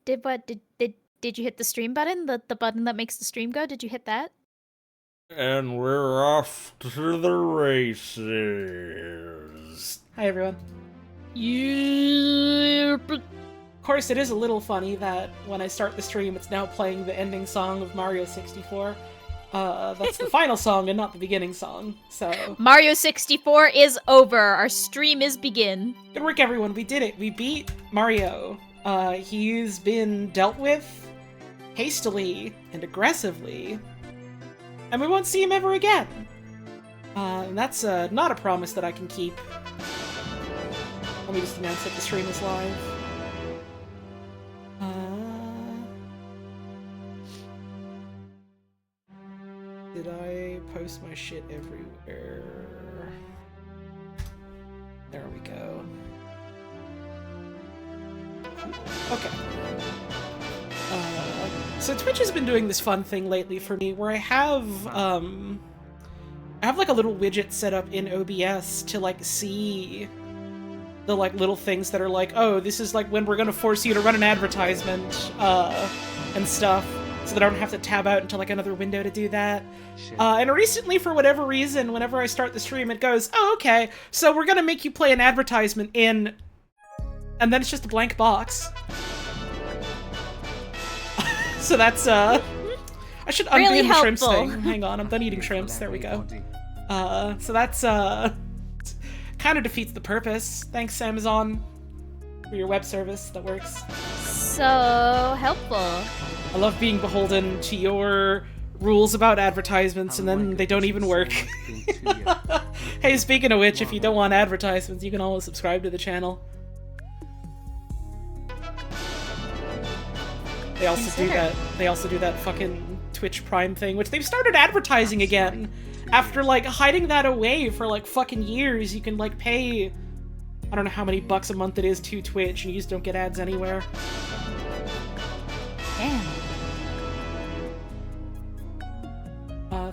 Did you hit the stream button? The button that makes the stream go? Did you hit that? And we're off to the races. Hi, everyone. Of course, it is a little funny that when I start the stream, it's now playing the ending song of Mario 64. That's the final song and not the beginning song, so... Mario 64 is over. Our stream is begin. Good work, everyone. We did it. We beat Mario. He's been dealt with hastily and aggressively, and we won't see him ever again. And that's not a promise that I can keep. Let me just announce that the stream is live. Did I post my shit everywhere? There we go. Okay. So Twitch has been doing this fun thing lately for me where I have like a little widget set up in OBS to like see the like little things that are like, oh, this is like when we're gonna force you to run an advertisement and stuff, so that I don't have to tab out into like another window to do that. And recently, for whatever reason, whenever I start the stream, it goes, oh, okay, so we're gonna make you play an advertisement in... And then it's just a blank box. So that's, I should undo Really the shrimps helpful. thing. Hang on, I'm done eating shrimps. There we go. So that's, kind of defeats the purpose. Thanks, Amazon, for your web service that works. So helpful. I love being beholden to your rules about advertisements, and then they don't even work. Hey, speaking of which, if you don't want advertisements, you can always subscribe to the channel. They also do that fucking Twitch Prime thing, which they've started advertising again. After, like, hiding that away for, like, fucking years, you can, like, pay... I don't know how many bucks a month it is to Twitch, and you just don't get ads anywhere. Damn.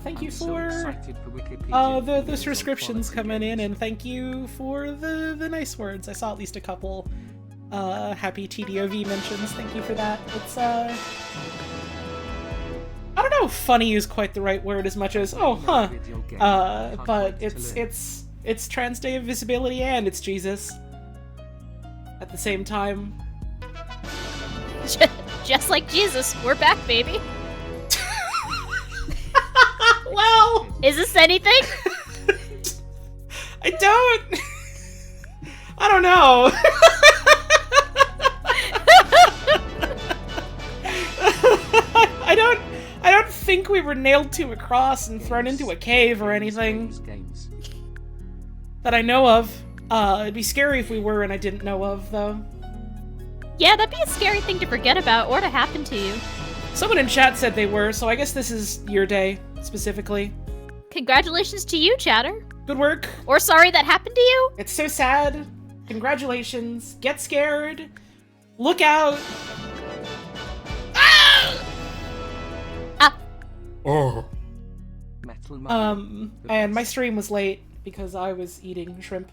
Thank you for the subscriptions coming in, and thank you for the nice words. I saw at least a couple happy TDOV mentions. Thank you for that. It's I don't know if funny is quite the right word as much as but it's Trans Day of Visibility and it's Jesus at the same time. Just like Jesus, we're back, baby. Well, Is this anything? I don't know. I don't think we were nailed to a cross and thrown into a cave or anything that I know of. It'd be scary if we were and I didn't know of, though. Yeah, that'd be a scary thing to forget about or to happen to you. Someone in chat said they were, so I guess this is your day, specifically. Congratulations to you, Chatter. Good work. Or sorry that happened to you. It's so sad. Congratulations. Get scared. Look out. Oh. And my stream was late because I was eating shrimp.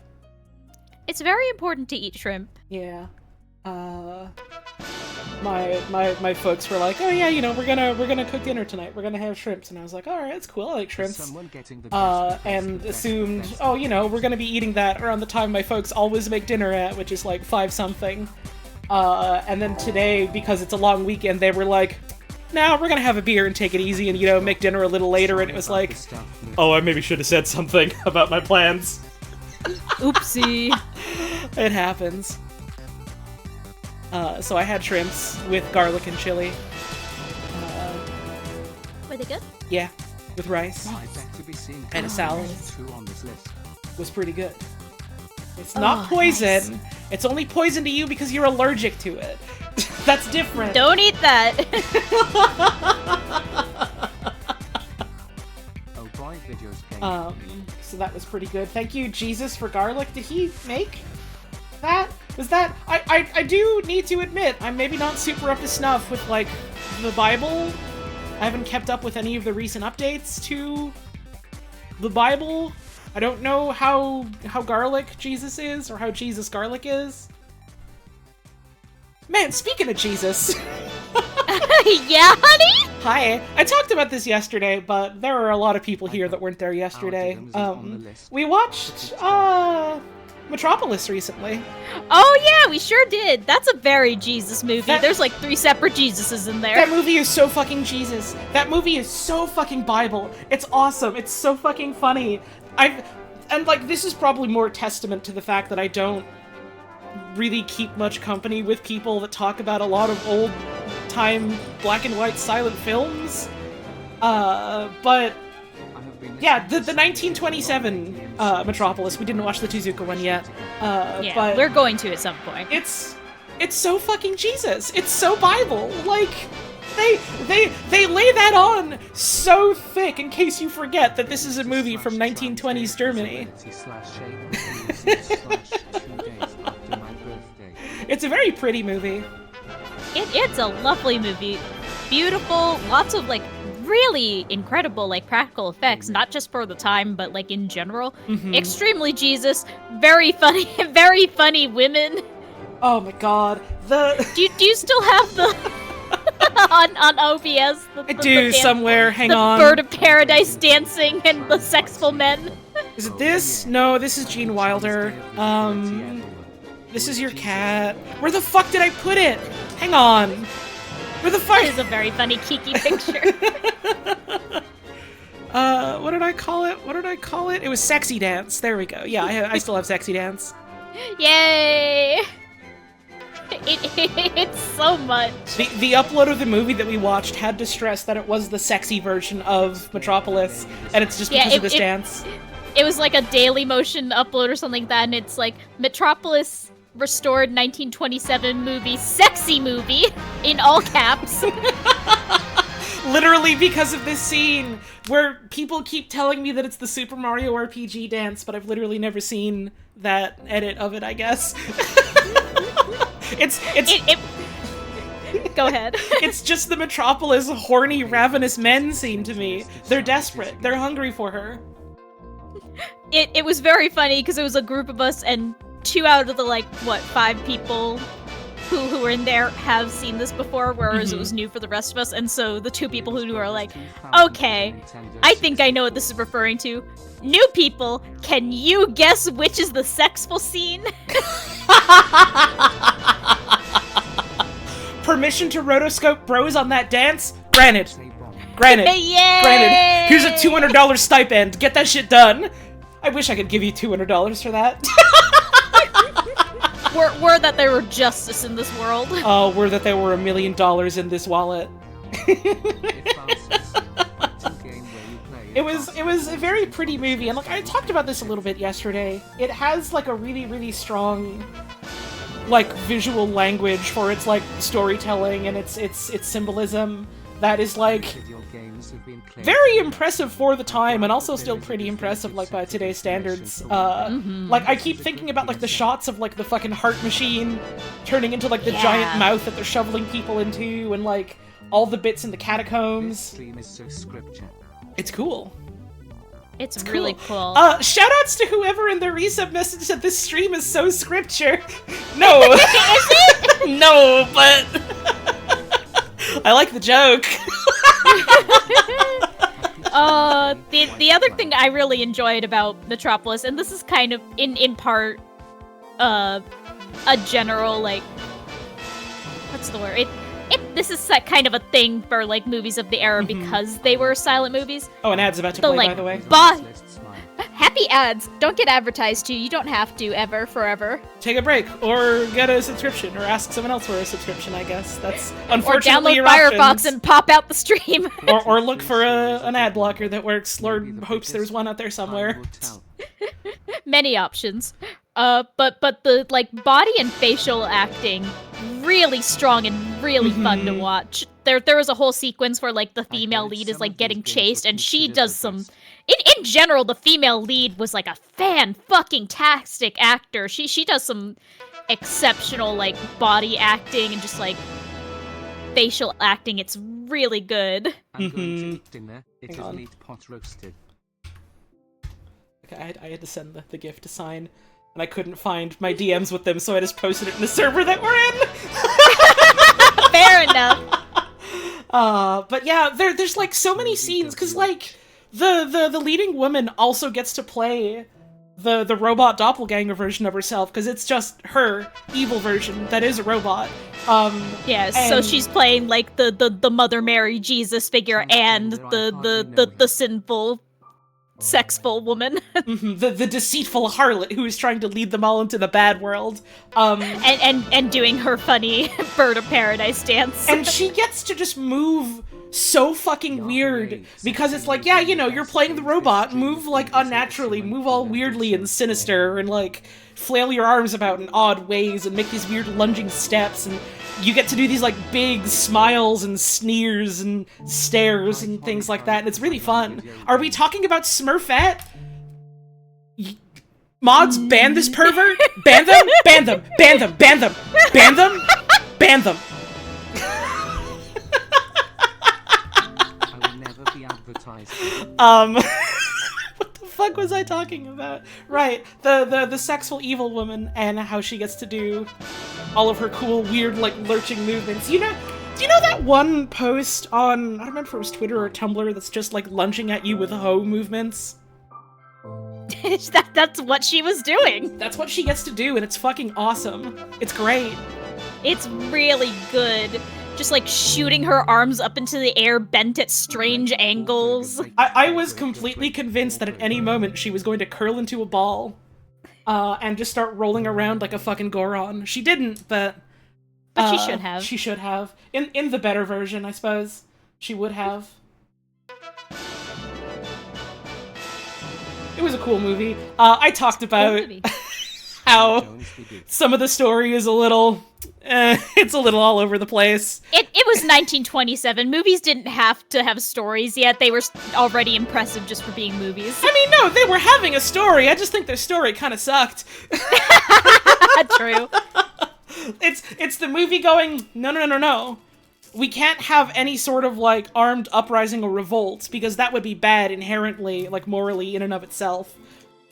It's very important to eat shrimp. Yeah. My folks were like, oh yeah, you know, we're gonna cook dinner tonight. We're gonna have shrimps, and I was like, all right, that's cool. I like shrimps. And assumed, oh, you know, we're gonna be eating that around the time my folks always make dinner at, which is like 5 something. And then today, because it's a long weekend, they were like, nah, we're gonna have a beer and take it easy, and you know, make dinner a little later. And it was like, oh, I maybe should have said something about my plans. Oopsie. It happens. So I had shrimps with garlic and chili. Were they good? Yeah, with rice. And a salad. Was pretty good. It's not poison. Nice. It's only poison to you because you're allergic to it. That's different. Don't eat that. So that was pretty good. Thank you, Jesus, for garlic. Did he make that? Was that... I do need to admit, I'm maybe not super up to snuff with, like, the Bible. I haven't kept up with any of the recent updates to the Bible. I don't know how garlic Jesus is, or how Jesus garlic is. Man, speaking of Jesus. Yeah, honey? Hi. I talked about this yesterday, but there were a lot of people here that weren't there yesterday. We watched, Metropolis recently. Oh yeah, we sure did. That's a very Jesus movie. That- There's like 3 separate Jesuses in there. That movie is so fucking Jesus. That movie is so fucking Bible. It's awesome. It's so fucking funny. And like, this is probably more testament to the fact that I don't really keep much company with people that talk about a lot of old-time black and white silent films. But yeah, the 1927 Metropolis. We didn't watch the Tezuka one yet. Yeah, but we're going to at some point. it's so fucking Jesus. It's so Bible. Like, they lay that on so thick in case you forget that this is a movie from 1920s Germany. It's a very pretty movie. It's a lovely movie. Beautiful, lots of like really incredible like practical effects, not just for the time, but like in general. Extremely Jesus, very funny women. Oh my god. Do you still have the on OBS? I do somewhere, hang the on. Bird of Paradise dancing and the sexful men. Is it this? No, this is Gene Wilder. This is your cat. Where the fuck did I put it? Hang on. Where the fuck? It is a very funny Kiki picture. What did I call it? It was Sexy Dance. There we go. Yeah, I still have Sexy Dance. Yay! It's so much. The upload of the movie that we watched had to stress that it was the sexy version of Metropolis, and it's just because of this dance. It was like a Daily Motion upload or something like that, and it's like Metropolis restored 1927 movie, sexy movie, in all caps. Literally because of this scene where people keep telling me that it's the Super Mario RPG dance, but I've literally never seen that edit of it, I guess. Go ahead. It's just the Metropolis horny, ravenous men scene to me. They're desperate. They're hungry for her. It was very funny because it was a group of us, and 2 out of the, like, what, 5 people who were in there have seen this before, whereas it was new for the rest of us, and so the 2 people who are like, okay, I think I know what this is referring to. New people, can you guess which is the sexful scene? Permission to rotoscope bros on that dance? Granted. Granted. Yay! Granted. Here's a $200 stipend. Get that shit done. I wish I could give you $200 for that. Were that there were justice in this world. Oh, were that there were $1 million in this wallet. It was a very pretty movie, and like I talked about this a little bit yesterday. It has like a really, really strong like visual language for its like storytelling and its symbolism that is like very impressive for the time, and also still pretty impressive like by today's standards. Like I keep thinking about like the shots of like the fucking heart machine turning into like the giant mouth that they're shoveling people into, and like all the bits in the catacombs. It's cool. It's really cool. Shoutouts to whoever in the resub message said this stream is so scripture. No. Is it? No, but I like the joke. The other thing I really enjoyed about Metropolis, and this is kind of in part a general like, what's the word? This is kind of a thing for like movies of the era because they were silent movies. Oh, an ad's about to play, by the way. Happy ads. Don't get advertised to. You don't have to ever, forever. Take a break, or get a subscription, or ask someone else for a subscription. I guess that's unfortunately or your download Firefox options. and pop out the stream. or look for an ad blocker that works. Lord hopes there's one out there somewhere. Many options. But the like body and facial acting really strong and really fun to watch. There was a whole sequence where like the female lead is like getting chased, and she does some. In general, the female lead was like a fan-fucking-tastic actor. She does some exceptional like body acting and just like facial acting. It's really good. I'm going to eat dinner. It is meat pot roasted. Okay, I had to send the gift to sign. and I couldn't find my DMs with them, so I just posted it in the server that we're in. Fair enough. But yeah, there's like so many scenes, because like the leading woman also gets to play the robot doppelganger version of herself, because it's just her evil version that is a robot. So she's playing like the Mother Mary Jesus figure and the sinful, sexful woman. the deceitful harlot who is trying to lead them all into the bad world. And doing her funny bird of paradise dance. And she gets to just move so fucking weird, because it's like, yeah, you know, you're playing the robot, move like unnaturally, move all weirdly and sinister, and like flail your arms about in odd ways and make these weird lunging steps, and you get to do these like big smiles and sneers and stares and things like that, and it's really fun. Are we talking about Smurfette? Mods, ban this pervert? Ban them? Ban them! Ban them! Ban them! Ban them! Ban them! I will never be advertised. What the fuck was I talking about? Right, the sexful evil woman and how she gets to do all of her cool, weird, like, lurching movements. Do you know that one post on, I don't remember if it was Twitter or Tumblr, that's just, like, lunging at you with hoe movements? That's what she was doing. That's what she gets to do, and it's fucking awesome. It's great. It's really good. Just like shooting her arms up into the air, bent at strange angles. I was completely convinced that at any moment she was going to curl into a ball and just start rolling around like a fucking Goron. She didn't, but she should have. She should have. In the better version, I suppose. She would have. It was a cool movie. I talked about how some of the story is a little... it's a little all over the place. It was 1927. Movies didn't have to have stories yet. They were already impressive just for being movies. I mean, no, they were having a story. I just think their story kind of sucked. True. It's the movie going, no. We can't have any sort of, like, armed uprising or revolt, because that would be bad inherently, like, morally in and of itself.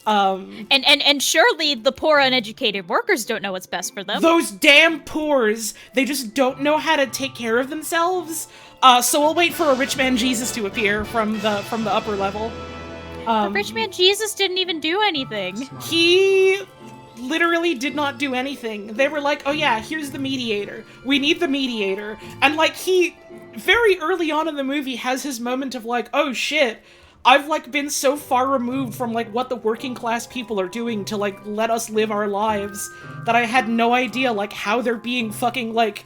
And surely the poor uneducated workers don't know what's best for them. Those damn poors! They just don't know how to take care of themselves. So we'll wait for a rich man Jesus to appear from the upper level. The rich man Jesus didn't even do anything. He literally did not do anything. They were like, oh yeah, here's the mediator. We need the mediator. And like, he, very early on in the movie, has his moment of like, oh shit, I've like been so far removed from like what the working class people are doing to like let us live our lives that I had no idea like how they're being fucking like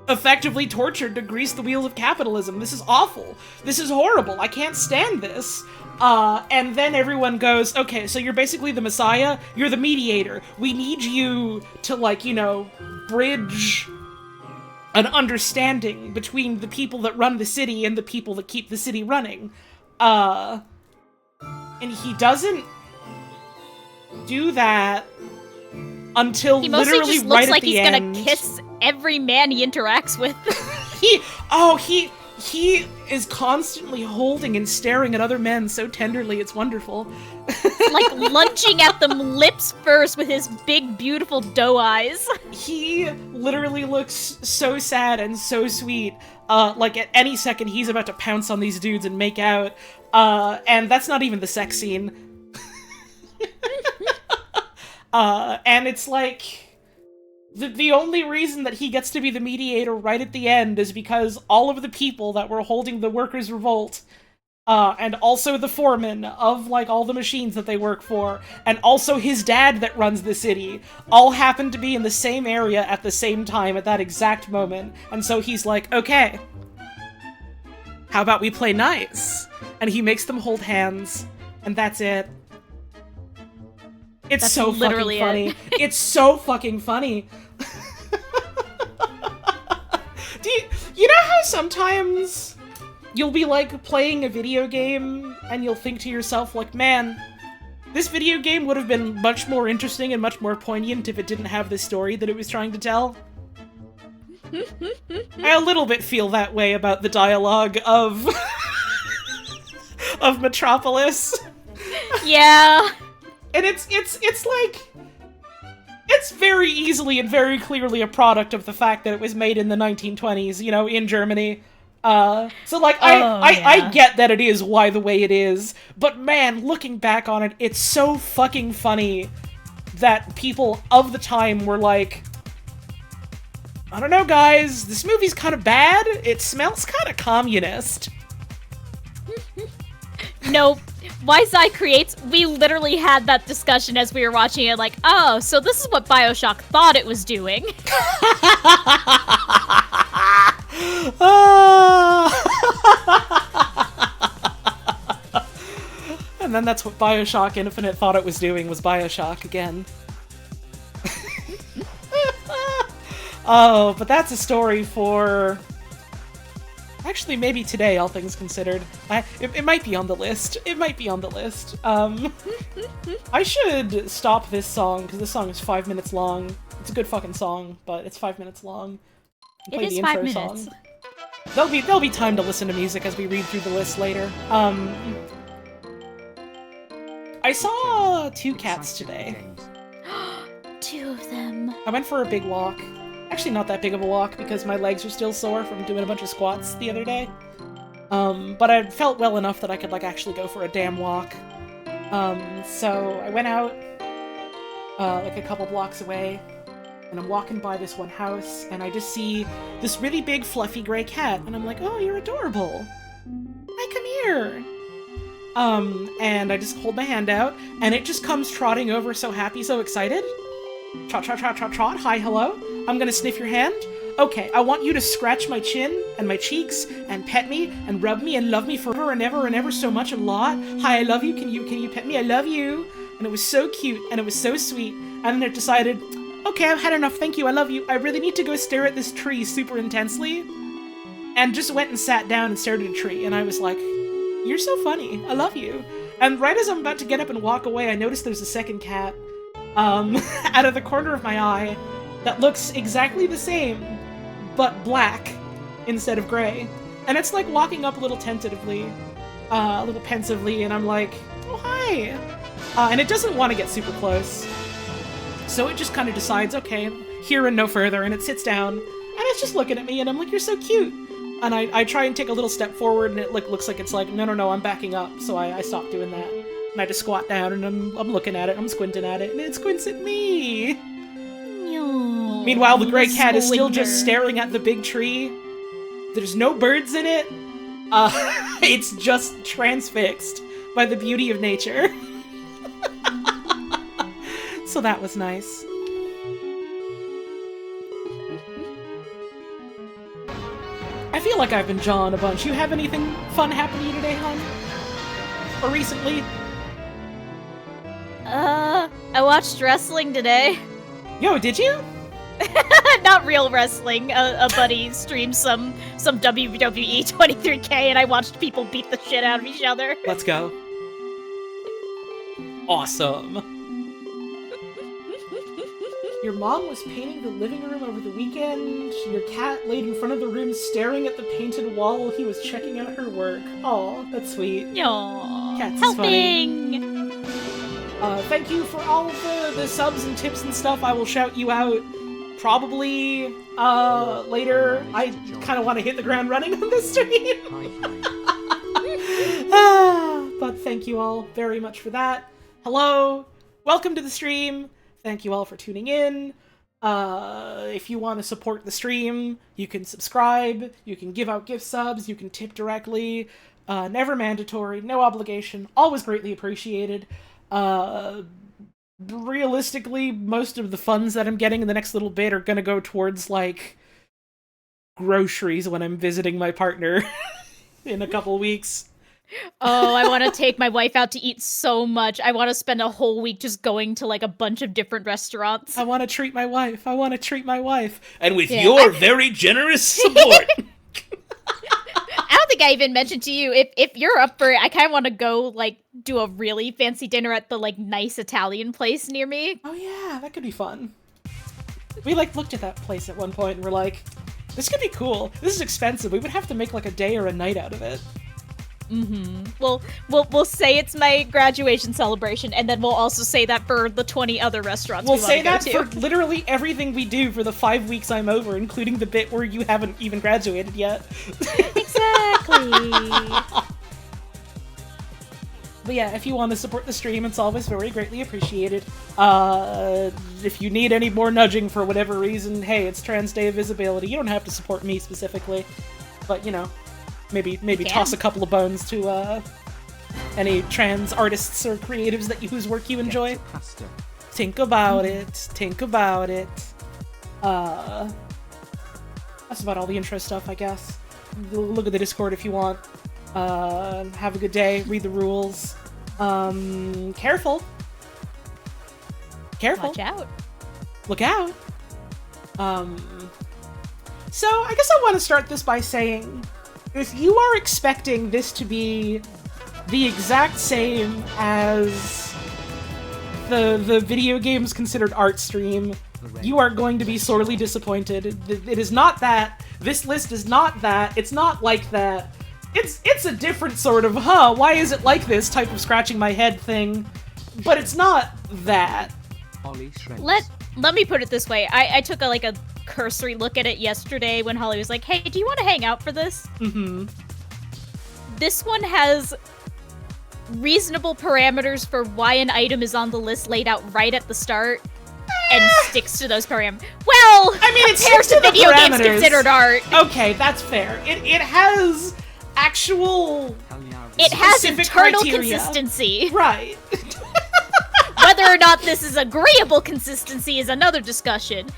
effectively tortured to grease the wheels of capitalism. This is awful. This is horrible. I can't stand this. And then everyone goes, okay, so you're basically the Messiah, you're the mediator. We need you to, like, you know, bridge an understanding between the people that run the city and the people that keep the city running. And he doesn't do that until he mostly literally just looks right like at the he's end. gonna kiss every man he interacts with. He is constantly holding and staring at other men so tenderly, it's wonderful. Like lunging at them lips first with his big, beautiful doe eyes. He literally looks so sad and so sweet. Like at any second he's about to pounce on these dudes and make out. And that's not even the sex scene. And it's like... The only reason that he gets to be the mediator right at the end is because all of the people that were holding the workers' revolt, and also the foreman of, like, all the machines that they work for, and also his dad that runs the city, all happen to be in the same area at the same time at that exact moment. And so he's like, okay, how about we play nice? And he makes them hold hands, and that's it. It's so fucking funny. It's so fucking funny. You know how sometimes you'll be like playing a video game and you'll think to yourself like, man, this video game would have been much more interesting and much more poignant if it didn't have the story that it was trying to tell? I a little bit feel that way about the dialogue of of Metropolis. Yeah. And it's like, It's very easily and very clearly a product of the fact that it was made in the 1920s, you know, in Germany. So, like, I get that it is why the way it is, but man, looking back on it, it's so fucking funny that people of the time were like, I don't know, guys, this movie's kind of bad, it smells kind of communist. Nope. Wise Eye Creates, we literally had that discussion as we were watching it, like, oh, so this is what BioShock thought it was doing. And then that's what BioShock Infinite thought it was doing, was BioShock again. Oh, but that's a story for... Actually, maybe today, all things considered. It might be on the list. It might be on the list. I should stop this song, because this song is 5 minutes long. It's a good fucking song, but it's 5 minutes long. It is 5 minutes. Song. There'll be time to listen to music as we read through the list later. I saw 2 cats today. 2 of them. I went for a big walk. Actually, not that big of a walk, because my legs are still sore from doing a bunch of squats the other day. But I felt well enough that I could, like, actually go for a damn walk. So I went out, like, a couple blocks away, and I'm walking by this one house, and I just see this really big, fluffy gray cat, and I'm like, oh, you're adorable. Hi, come here. And I just hold my hand out, and it just comes trotting over so happy, so excited. Trot, trot, trot, trot, trot. Hi, hello. I'm gonna sniff your hand. Okay, I want you to scratch my chin and my cheeks and pet me and rub me and love me forever and ever so much, a lot. Hi, I love you. Can you pet me? I love you. And it was so cute and it was so sweet. And then it decided, okay, I've had enough. Thank you. I love you. I really need to go stare at this tree super intensely. And just went and sat down and stared at a tree. And I was like, you're so funny. I love you. And right as I'm about to get up and walk away, I noticed there's a second cat out of the corner of my eye that looks exactly the same, but black instead of gray. And it's like walking up a little tentatively, a little pensively, and I'm like, oh, hi! And it doesn't want to get super close. So it just kind of decides, okay, here and no further, and it sits down, and it's just looking at me, and I'm like, you're so cute! And I try and take a little step forward, and it looks like it's like, no, I'm backing up, so I stop doing that. And I just squat down, and I'm looking at it, I'm squinting at it, and it squints at me! Meanwhile, the gray cat is still just staring at the big tree. There's no birds in it. It's just transfixed by the beauty of nature. So that was nice. I feel like I've been jawing a bunch. You have anything fun happen to you today, hon? Or recently? I watched wrestling today. Yo, did you? Not real wrestling. A buddy streamed some WWE 23K, and I watched people beat the shit out of each other. Let's go. Awesome. Your mom was painting the living room over the weekend. Your cat laid in front of the room staring at the painted wall while he was checking out her work. Aw, that's sweet. Aww. Cats is Helping! funny. Thank you for all of the subs and tips and stuff. I will shout you out probably later. I kind of want to hit the ground running on this stream. But thank you all very much for that. Hello, welcome to the stream. Thank you all for tuning in. If you want to support the stream, you can subscribe, you can give out gift subs, you can tip directly. Never mandatory, no obligation, always greatly appreciated. Realistically, most of the funds that I'm getting in the next little bit are gonna go towards, like, groceries when I'm visiting my partner in a couple weeks. Oh, I want to take my wife out to eat so much. I want to spend a whole week just going to, like, a bunch of different restaurants. I want to treat my wife. And with Your very generous support. I don't think I even mentioned to you, if you're up for it, I kind of want to go, like, do a really fancy dinner at the, like, nice Italian place near me. Oh yeah, that could be fun. We, like, looked at that place at one point and we're like, this could be cool. This is expensive. We would have to make, like, a day or a night out of it. We'll say it's my graduation celebration, and then we'll also say that for the 20 other restaurants We'll we say want that to go for to. literally everything we do for the 5 weeks I'm over, including the bit where you haven't even graduated yet. Exactly. But yeah, if you want to support the stream, it's always very greatly appreciated. If you need any more nudging for whatever reason, hey, it's Trans Day of Visibility. You don't have to support me specifically, but you know, maybe toss a couple of bones to any trans artists or creatives whose work you enjoy. Think about it. Think about it. That's about all the intro stuff, I guess. Look at the Discord if you want. Have a good day. Read the rules. Careful. Careful. Watch out. Look out. So I guess I want to start this by saying, if you are expecting this to be the exact same as the video games considered art stream, you are going to be sorely disappointed. It is not that. This list is not that. It's not like that. It's a different sort of, why is it like this type of scratching my head thing. But it's not that. Let me put it this way. I took a cursory look at it yesterday when Holly was like, hey, do you want to hang out for this? Mm-hmm. This one has reasonable parameters for why an item is on the list laid out right at the start and sticks to those parameters. Well, I mean, it compared sticks to to the video games parameters. considered art. Okay, that's fair. It has actual It has specific internal criteria. consistency. Right. Whether or not this is agreeable consistency is another discussion,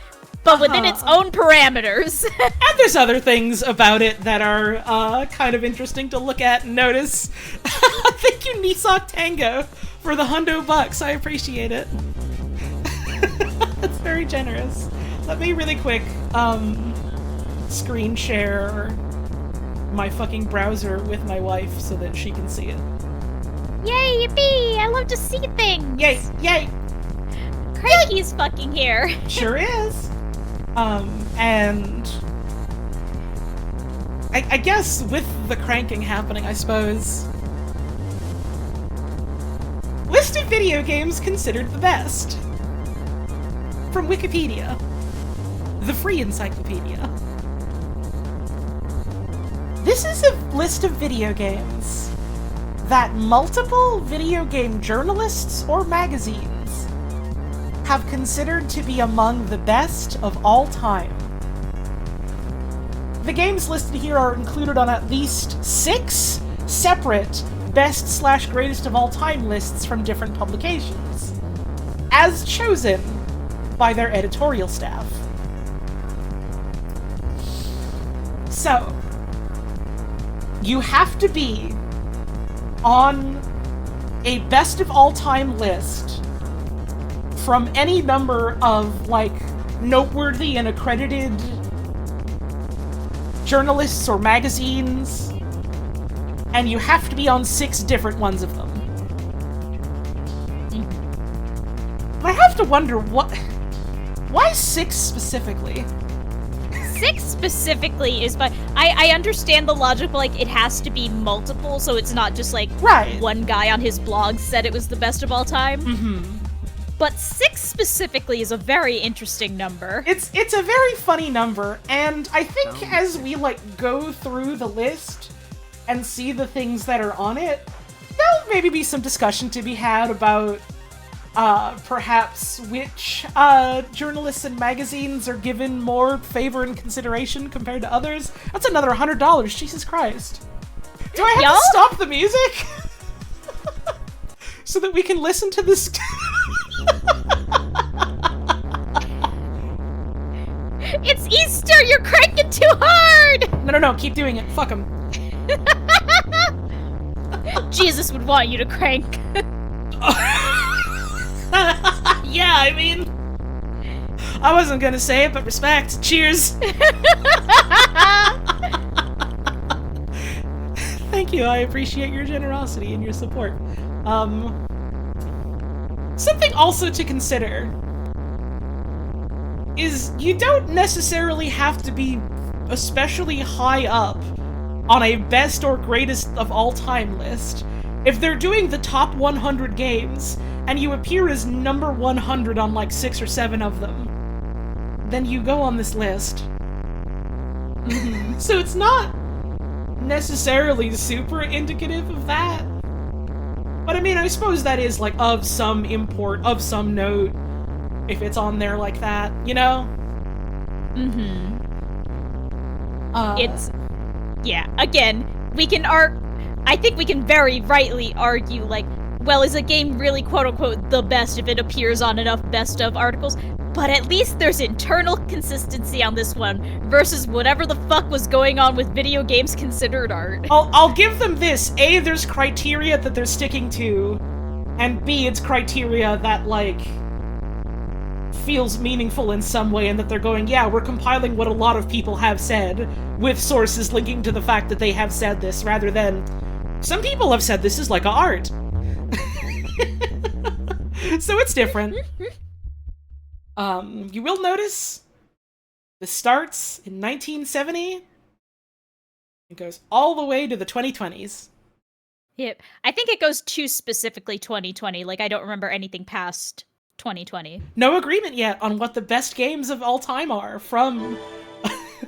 but within its own parameters. And there's other things about it that are kind of interesting to look at and notice. Thank you, Nisak Tango, for the $100. I appreciate it. That's very generous. Let me really quick screen share my fucking browser with my wife so that she can see it. Yay, yippee! I love to see things! Yay! Yay! Cranky's fucking here! Sure is! And I guess with the cranking happening, I suppose, list of video games considered the best. From Wikipedia. The free encyclopedia. This is a list of video games that multiple video game journalists or magazines have considered to be among the best of all time. The games listed here are included on at least 6 separate best/greatest of all time lists from different publications, as chosen by their editorial staff. So, you have to be on a best of all time list from any number of, noteworthy and accredited journalists or magazines, and you have to be on 6 different ones of them. I have to wonder, why 6 specifically? 6 specifically is, but I understand the logic, but it has to be multiple, so it's not just Right. one guy on his blog said it was the best of all time. Mm-hmm. But 6 specifically is a very interesting number. It's a very funny number, and I think as we go through the list and see the things that are on it, there'll maybe be some discussion to be had about perhaps which journalists and magazines are given more favor and consideration compared to others. That's another $100, Jesus Christ. Do I have to stop the music? So that we can listen to this? It's Easter! You're cranking too hard! No, keep doing it. Fuck him. Jesus would want you to crank. Yeah, I mean, I wasn't gonna say it, but respect. Cheers. Thank you. I appreciate your generosity and your support. Something also to consider is you don't necessarily have to be especially high up on a best or greatest of all time list, if they're doing the top 100 games, and you appear as number 100 on like 6 or 7 of them, then you go on this list. So it's not necessarily super indicative of that. But I mean, I suppose that is like of some import, of some note, if it's on there like that, you know? It's... Yeah, again, we can I think we can very rightly argue, like, well, is a game really quote-unquote the best if it appears on enough best of articles? But at least there's internal consistency on this one, versus whatever the fuck was going on with video games considered art. I'll give them this. A, there's criteria that they're sticking to, and B, it's criteria that, like, feels meaningful in some way, and that they're going, yeah, we're compiling what a lot of people have said, with sources linking to the fact that they have said this, rather than, some people have said this is like art. So it's different. You will notice this starts in 1970. It goes all the way to the 2020s. Yep. I think it goes to specifically 2020. Like, I don't remember anything past 2020. No agreement yet on what the best games of all time are from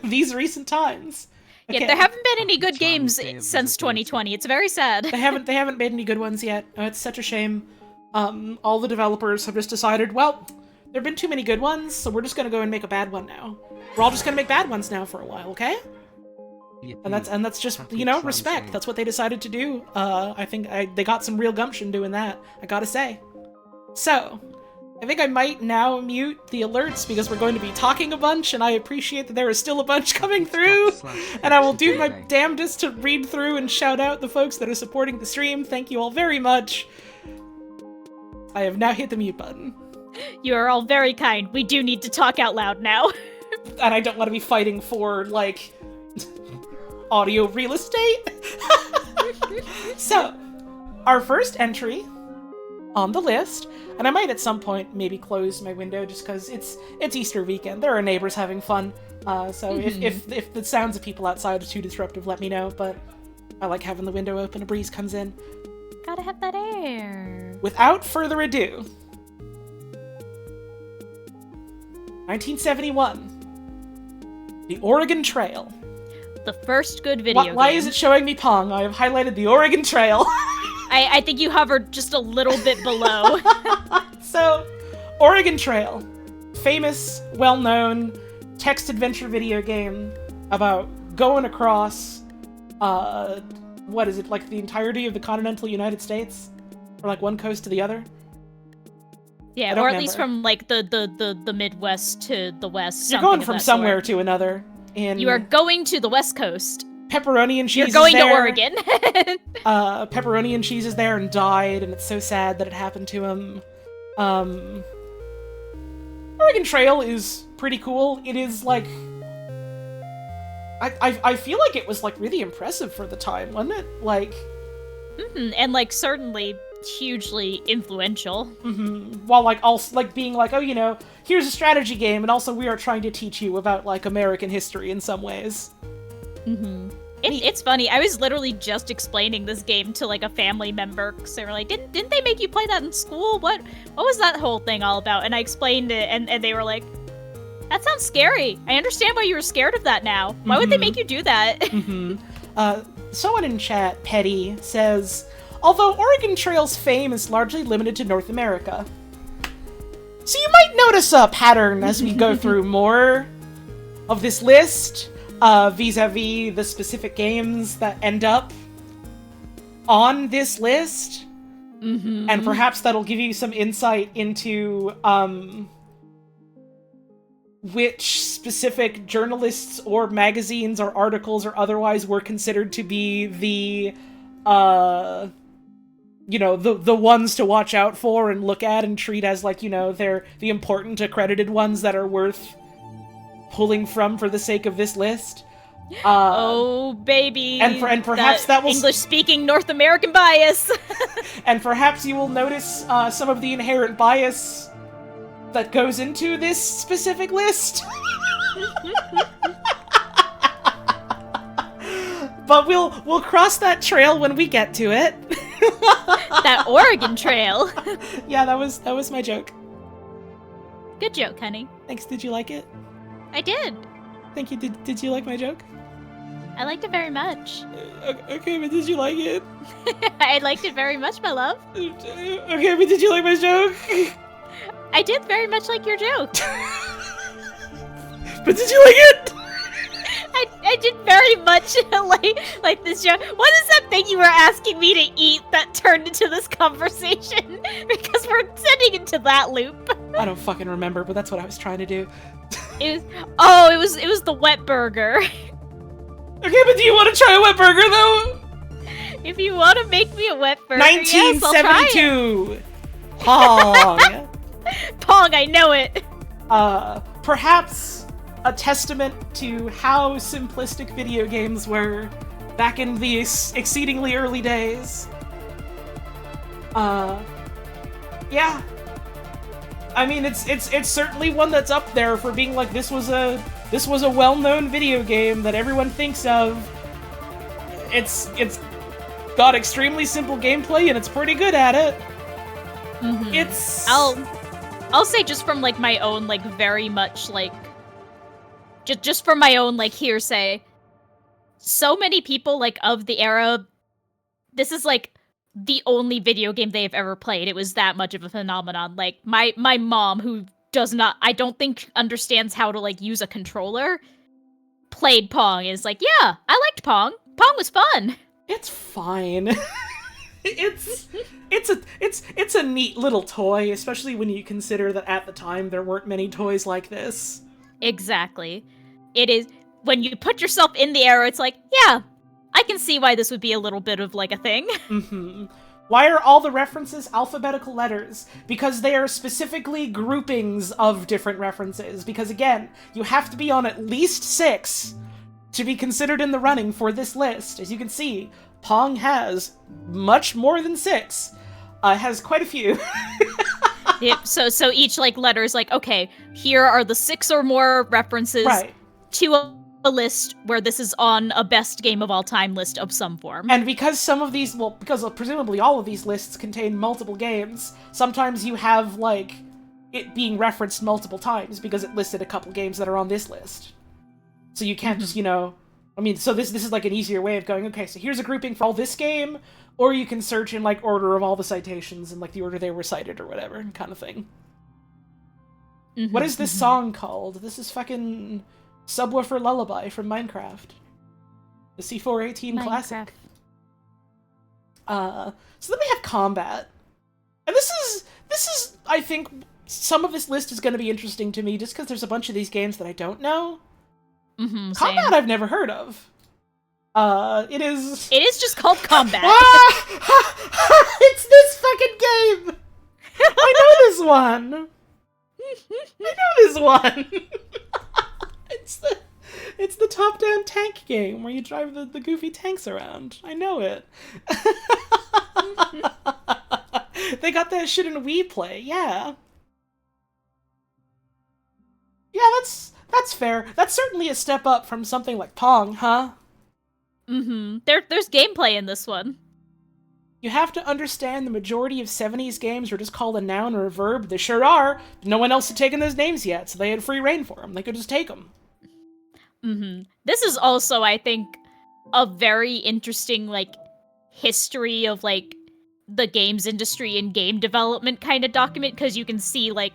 these recent times. Yeah, Okay. there haven't been any good games since 2020. It's very sad. They haven't made any good ones yet. Oh, it's such a shame. All the developers have just decided, well, there've been too many good ones, so we're just gonna go and make a bad one now. We're all just gonna make bad ones now for a while, okay? And that's just, you know, respect. That's what they decided to do. I think they got some real gumption doing that, I gotta say. So, I think I might now mute the alerts because we're going to be talking a bunch, and I appreciate that there is still a bunch coming through, and I will do my damnedest to read through and shout out the folks that are supporting the stream. Thank you all very much. I have now hit the mute button. You are all very kind. We do need to talk out loud now. And I don't want to be fighting for, like, audio real estate. So, our first entry on the list, and I might at some point maybe close my window just because it's Easter weekend. There are neighbors having fun. So if the sounds of people outside are too disruptive, let me know. But I like having the window open, a breeze comes in. Gotta have that air. Without further ado, 1971, The Oregon Trail. The first good video game. Why is it showing me Pong? I have highlighted The Oregon Trail. I think you hovered just a little bit below. So, Oregon Trail. Famous, well-known text adventure video game about going across, what is it, like the entirety of the continental United States? Or like one coast to the other? Yeah, or at least from like the Midwest to the West. You're going from somewhere to another. You are going to the West Coast. Pepperoni and cheese. You're going is there. to Oregon. Pepperoni and cheese is there and died, and it's so sad that it happened to him. Oregon Trail is pretty cool. It is like, I feel like it was like really impressive for the time, wasn't it? Like, and like certainly hugely influential. While like also like being like, oh, you know, here's a strategy game, and also we are trying to teach you about like American history in some ways. It's funny. I was literally just explaining this game to like a family member because they were like, "Didn't they make you play that in school? What was that whole thing all about?" And I explained it, and they were like, "That sounds scary. I understand why you were scared of that now. Why would they make you do that?" Someone in chat, Petty, says, although Oregon Trail's fame is largely limited to North America. So you might notice a pattern as we go through more of this list. Vis-a-vis the specific games that end up on this list. And perhaps that'll give you some insight into which specific journalists or magazines or articles or otherwise were considered to be the you know, the ones to watch out for and look at and treat as like, you know, they're the important accredited ones that are worth pulling from for the sake of this list. Oh, baby. And perhaps that will... English-speaking North American bias. And perhaps you will notice some of the inherent bias that goes into this specific list. But we'll cross that trail when we get to it. That Oregon Trail. Yeah, that was my joke. Good joke, honey. Thanks. Did you like it? I did. Thank you. Did you like my joke? I liked it very much. Okay, but did you like it? I liked it very much, my love. Okay, but did you like my joke? I did very much like your joke. But did you like it? I did very much like this joke. What is that thing you were asking me to eat that turned into this conversation? Because we're sending into that loop. I don't fucking remember, but that's what I was trying to do. It was the wet burger. Okay, but do you want to try a wet burger though? If you want to make me a wet burger, yes, I'll try it. 1972. Pong. Pong, I know it. Perhaps a testament to how simplistic video games were back in the exceedingly early days. Yeah. I mean, it's certainly one that's up there for being like, this was a well-known video game that everyone thinks of. It's got extremely simple gameplay and it's pretty good at it. Mm-hmm. It's I'll say just from like my own like very much like just from my own like hearsay, so many people like of the era, this is like the only video game they've ever played. It was that much of a phenomenon. Like my mom, who does not, I don't think understands how to like use a controller, played Pong. Is like, yeah, I liked Pong. Pong was fun. It's fine. It's a neat little toy, especially when you consider that at the time there weren't many toys like this. Exactly. It is, when you put yourself in the era, it's like, yeah, I can see why this would be a little bit of like a thing. Mm-hmm. Why are all the references alphabetical letters? Because they are specifically groupings of different references. Because again, you have to be on at least 6 to be considered in the running for this list. As you can see, Pong has much more than 6. Has quite a few. Yep, so each like letter is like, okay, here are the 6 or more references to a list where this is on a best game of all time list of some form. And because some of these, well, because presumably all of these lists contain multiple games, sometimes you have, like, it being referenced multiple times because it listed a couple games that are on this list. So you can't just, I mean, so this is like an easier way of going, okay, so here's a grouping for all this game, or you can search in, like, order of all the citations and, like, the order they were cited or whatever, kind of thing. Mm-hmm, What is this song called? This is fucking Subwoofer Lullaby from Minecraft. The C418 classic. So then we have combat. And this is, I think, some of this list is going to be interesting to me just because there's a bunch of these games that I don't know. Mm-hmm, Combat same. I've never heard of. It is just called Combat. It's this fucking game! I know this one! I know this one! It's the top-down tank game where you drive the goofy tanks around. I know it. They got that shit in Wii Play, yeah. Yeah, that's fair. That's certainly a step up from something like Pong, huh? Mm-hmm. There's gameplay in this one. You have to understand the majority of 70s games are just called a noun or a verb. They sure are. No one else had taken those names yet, so they had free reign for them. They could just take them. Mm-hmm. This is also, I think, a very interesting, like, history of, like, the games industry and game development kind of document, because you can see, like,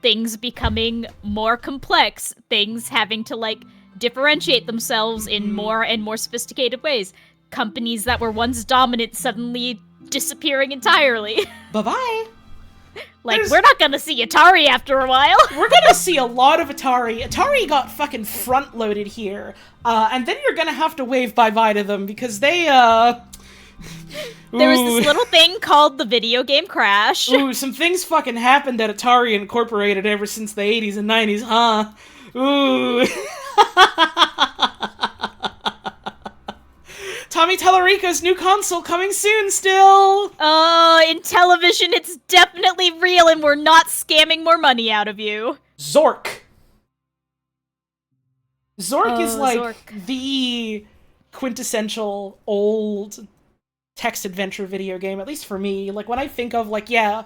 things becoming more complex, things having to, like, differentiate themselves in more and more sophisticated ways. Companies that were once dominant suddenly disappearing entirely. Bye-bye! Like, we're not gonna see Atari after a while. We're gonna see a lot of Atari. Atari got fucking front-loaded here. And then you're gonna have to wave bye-bye to them because they, There was this little thing called the video game crash. Ooh, some things fucking happened at Atari Incorporated ever since the 80s and 90s, huh? Ooh. Tommy Tallarico's new console coming soon still! In television, it's definitely real and we're not scamming more money out of you. Zork. Zork is like Zork. the quintessential old text adventure video game, at least for me. Like, when I think of, like, yeah,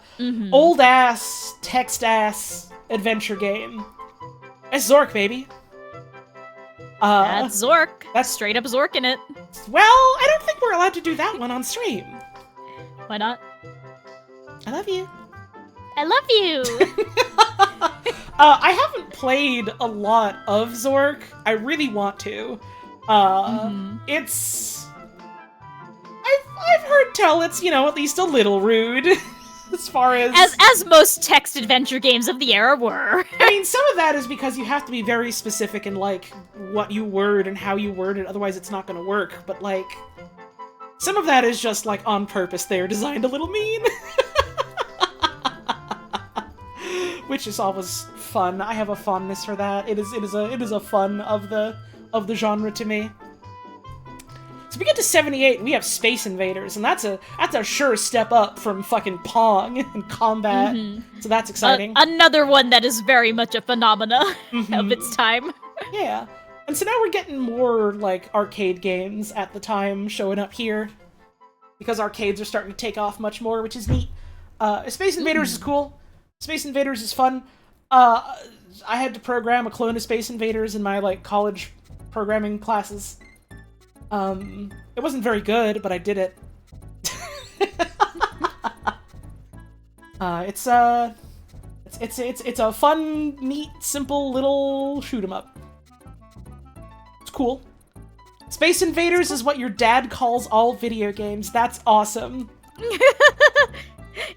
old-ass, text-ass adventure game, it's Zork, baby. That's Zork. That's straight up Zork in it. Well, I don't think we're allowed to do that one on stream. Why not? I love you. I love you. I haven't played a lot of Zork. I really want to. It's... I've heard tell it's, you know, at least a little rude. As far as most text adventure games of the era were. I mean, some of that is because you have to be very specific in, like, what you word and how you word it, otherwise it's not gonna work, but, like, some of that is just, like, on purpose they're designed a little mean. Which is always fun. I have a fondness for that. It is a fun of the genre to me. So we get to 78 and we have Space Invaders, and that's a sure step up from fucking Pong and combat. So that's exciting. Another one that is very much a phenomena of its time. Yeah. And so now we're getting more, like, arcade games at the time showing up here. Because arcades are starting to take off much more, which is neat. Space Invaders is cool. Space Invaders is fun. I had to program a clone of Space Invaders in my, like, college programming classes. It wasn't very good, but I did it. It's a fun, neat, simple little shoot 'em up. It's cool. Space Invaders is what your dad calls all video games. That's awesome.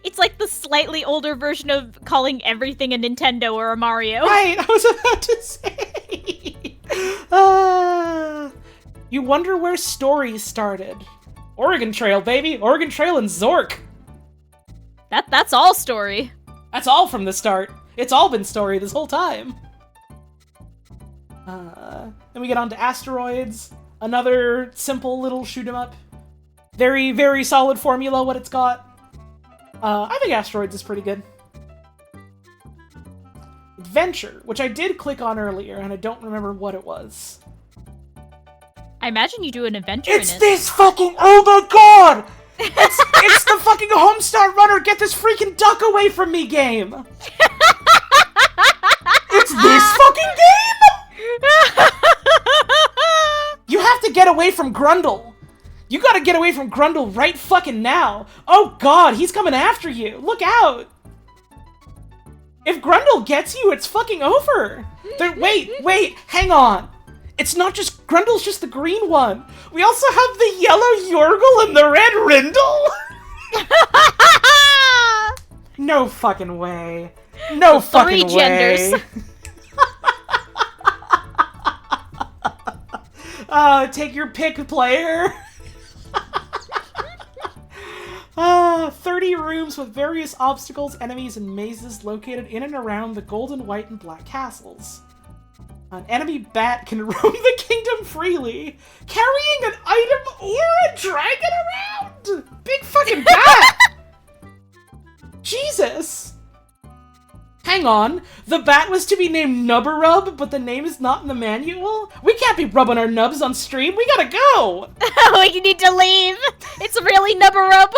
It's like the slightly older version of calling everything a Nintendo or a Mario. Right, I was about to say. You wonder where stories started. Oregon Trail, baby! Oregon Trail and Zork! That's all story. That's all from the start. It's all been story this whole time. Then we get on to Asteroids. Another simple little shoot 'em up. Very, very solid formula, what it's got. I think Asteroids is pretty good. Adventure, which I did click on earlier, and I don't remember what it was. I imagine you do an adventure in it. It's this fucking- oh my god! It's the fucking Homestar Runner, get this freaking duck away from me game! It's this fucking game?! You have to get away from Grundle! You gotta get away from Grundle right fucking now! Oh god, he's coming after you! Look out! If Grundle gets you, it's fucking over! Wait, hang on! It's not just- Grundle's just the green one! We also have the yellow Yorgle and the red Rindle?! No fucking way. No fucking way. 3 genders. Take your pick, player. 30 rooms with various obstacles, enemies, and mazes located in and around the golden, white, and black castles. An enemy bat can roam the kingdom freely, carrying an item or a dragon around! Big fucking bat! Jesus! Hang on, the bat was to be named Nubberub, but the name is not in the manual? We can't be rubbing our nubs on stream, we gotta go! We need to leave! It's really Nubberub!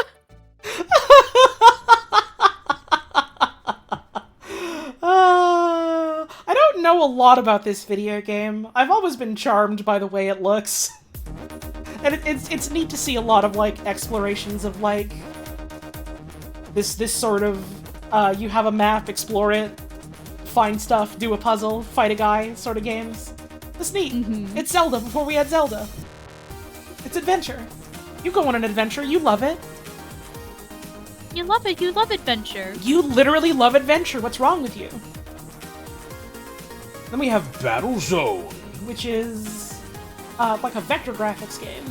I don't know a lot about this video game. I've always been charmed by the way it looks. And it's neat to see a lot of, like, explorations of, like, this sort of, you have a map, explore it, find stuff, do a puzzle, fight a guy sort of games. It's neat. It's Zelda before we had Zelda. It's adventure. You go on an adventure, you love it. You love it, you love adventure. You literally love adventure, what's wrong with you? Then we have Battle Zone, which is like a vector graphics game,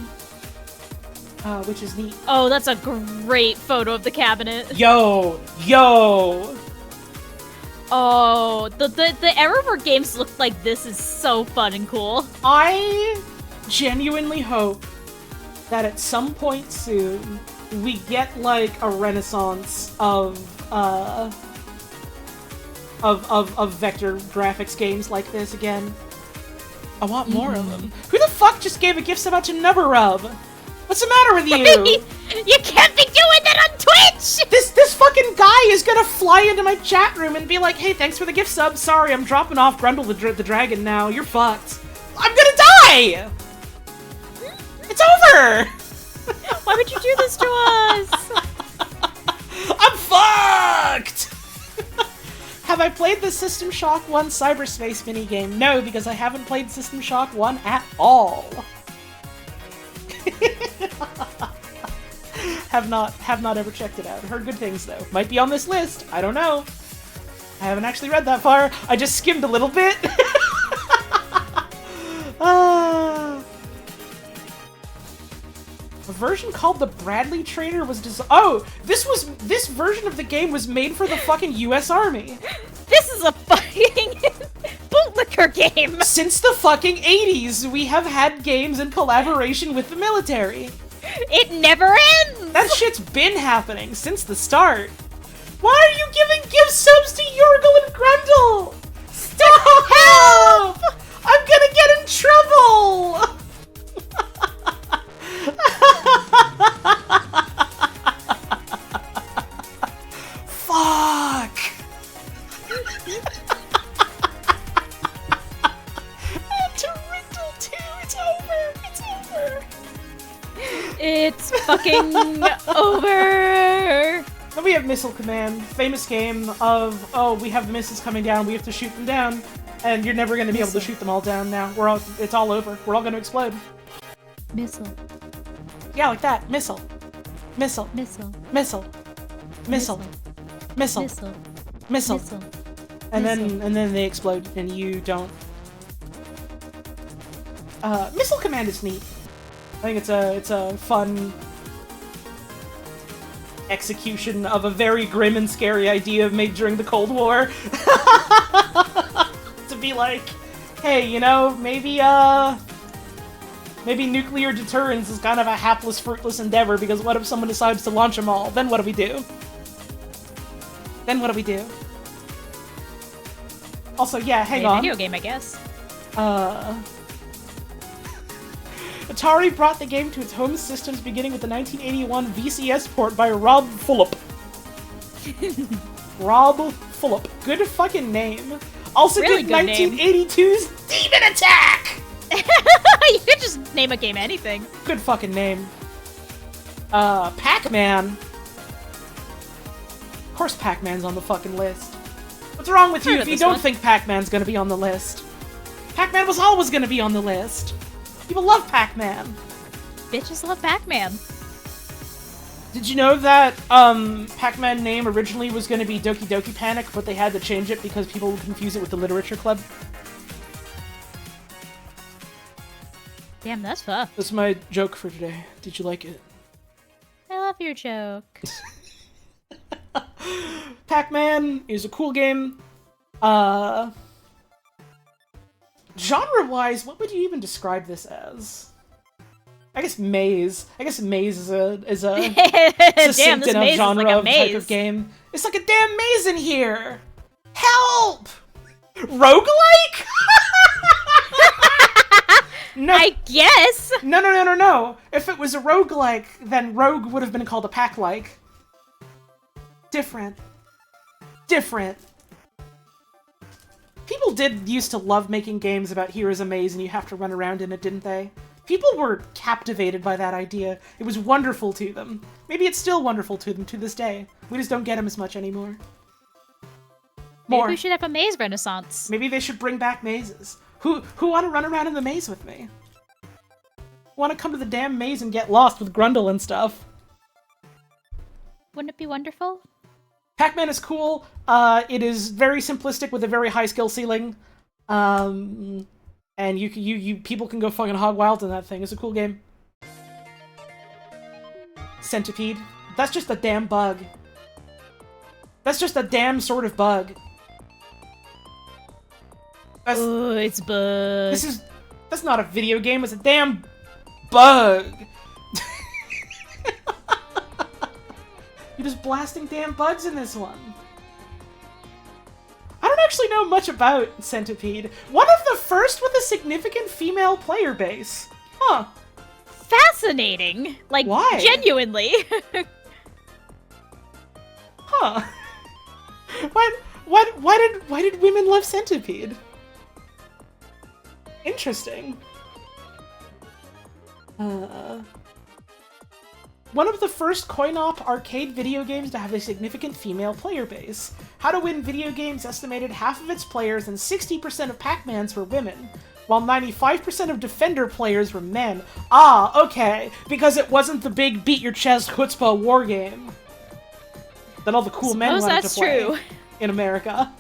which is neat. Oh, that's a great photo of the cabinet. Yo! Oh, the era where games looked like this is so fun and cool. I genuinely hope that at some point soon we get like a renaissance of vector graphics games like this again. I want more of them. Who the fuck just gave a gift sub out to Nubberub? What's the matter with you? You can't be doing that on Twitch! This fucking guy is gonna fly into my chat room and be like, hey, thanks for the gift sub. Sorry, I'm dropping off Grundle the dragon now. You're fucked. I'm gonna die! It's over! Why would you do this to us? I'm fucked! Have I played the System Shock 1 cyberspace minigame? No, because I haven't played System Shock 1 at all. Have not ever checked it out. Heard good things though. Might be on this list. I don't know. I haven't actually read that far. I just skimmed a little bit. A version called the Bradley Trainer was this version of the game was made for the fucking US Army. This is a fucking bootlicker game! Since the fucking 80s, we have had games in collaboration with the military. It never ends! That shit's been happening since the start. Why are you giving gift subs to Yorgel and Grundle? Stop! Help! I'm gonna get in trouble! Fuck! Torrential 2, it's over! It's over! It's fucking over! Then we have Missile Command, famous game of, oh, we have missiles coming down, we have to shoot them down, and you're never gonna be able to shoot them all down now. It's all over. We're all gonna explode. Missile. Yeah, like that. Missile. Missile. Missile. Missile. Missile. Missile. Missile. Missile. Missile. And then they explode, and you don't. Missile Command is neat. I think it's a fun execution of a very grim and scary idea made during the Cold War. To be like, hey, you know, maybe nuclear deterrence is kind of a hapless, fruitless endeavor, because what if someone decides to launch them all? Then what do we do? Then what do we do? Also, yeah, hang on. Video game, I guess. Atari brought the game to its home systems beginning with the 1981 VCS port by Rob Fulop. Rob Fulop. Good fucking name. Also Really did good name. 1982's Demon Attack! You could just name a game anything. Good fucking name. Pac-Man. Of course Pac-Man's on the fucking list. What's wrong with you Heard if of you this don't one. think Pac-Man's gonna be on the list? Pac-Man was always gonna be on the list. People love Pac-Man. Bitches love Pac-Man. Did you know that, Pac-Man name originally was gonna be Doki Doki Panic, but they had to change it because people would confuse it with the Literature Club? Damn, that's fucked. That's my joke for today. Did you like it? I love your joke. Pac-Man is a cool game. Genre-wise, what would you even describe this as? I guess maze. I guess maze is a Damn, succinct this enough maze is genre like a of type maze. of game. It's like a damn maze in here. Help! Roguelike? No. I guess. No. If it was a roguelike, then rogue would have been called a pack-like. Different. People did used to love making games about here's a maze and you have to run around in it, didn't they? People were captivated by that idea. It was wonderful to them. Maybe it's still wonderful to them to this day. We just don't get them as much anymore. Maybe we should have a maze renaissance. Maybe they should bring back mazes. Who want to run around in the maze with me? Want to come to the damn maze and get lost with Grundle and stuff? Wouldn't it be wonderful? Pac-Man is cool. It is very simplistic with a very high skill ceiling. And you people can go fucking hog wild in that thing. It's a cool game. Centipede. That's just a damn bug. That's just a damn sort of bug. Oh, it's bug. That's not a video game, it's a damn bug. You're just blasting damn bugs in this one. I don't don't actually know much about Centipede. One of the first with a significant female player base. Huh. Fascinating. Like, Why? genuinely. Huh. Why did women love Centipede? Interesting. One of the first coin-op arcade video games to have a significant female player base. How to Win video games estimated half of its players and 60% of Pac-Mans were women, while 95% of Defender players were men. Ah, okay, because it wasn't the big beat-your-chest chutzpah war game that all the cool men wanted to play true. in America.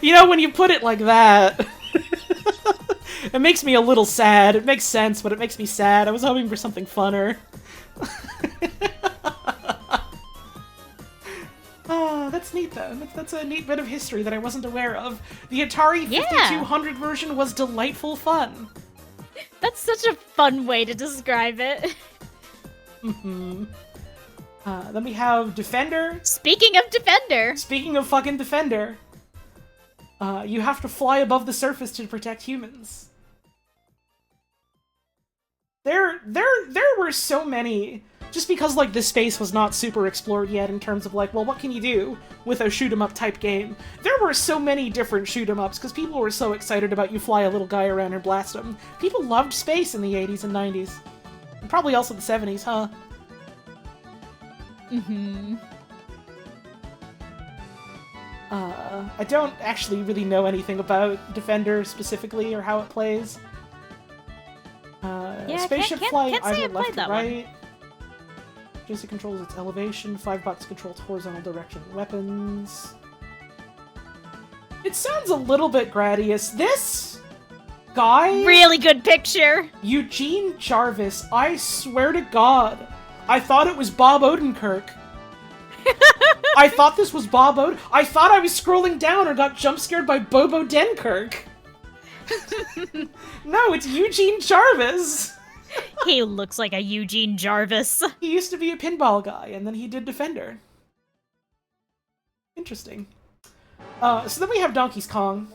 You know, when you put it like that... It makes me a little sad. It makes sense, but it makes me sad. I was hoping for something funner. Oh, that's neat, though. That's a neat bit of history that I wasn't aware of. The Atari 5200 version was delightful fun. That's such a fun way to describe it. Then we have Defender. Speaking of Defender. Speaking of fucking Defender. You have to fly above the surface to protect humans. There were so many, just because, like, this space was not super explored yet in terms of, like, well, what can you do with a shoot-'em-up type game? There were so many different shoot-'em-ups, because people were so excited about you fly a little guy around and blast him. People loved space in the 80s and 90s. And probably also the 70s, huh? I don't actually really know anything about Defender specifically, or how it plays. Yeah, Spaceship can't flight, say I either played left or that one. right. Joystick controls its elevation, 5 buttons controls horizontal direction weapons. It sounds a little bit gradius. This guy... Really good picture. Eugene Jarvis, I swear to God, I thought it was Bob Odenkirk. I thought this was Bob I thought I was scrolling down or got jump scared by Bobo Denkirk. No, it's Eugene Jarvis. He looks like a Eugene Jarvis. He used to be a pinball guy, and then he did Defender. Interesting. So then we have Donkey Kong.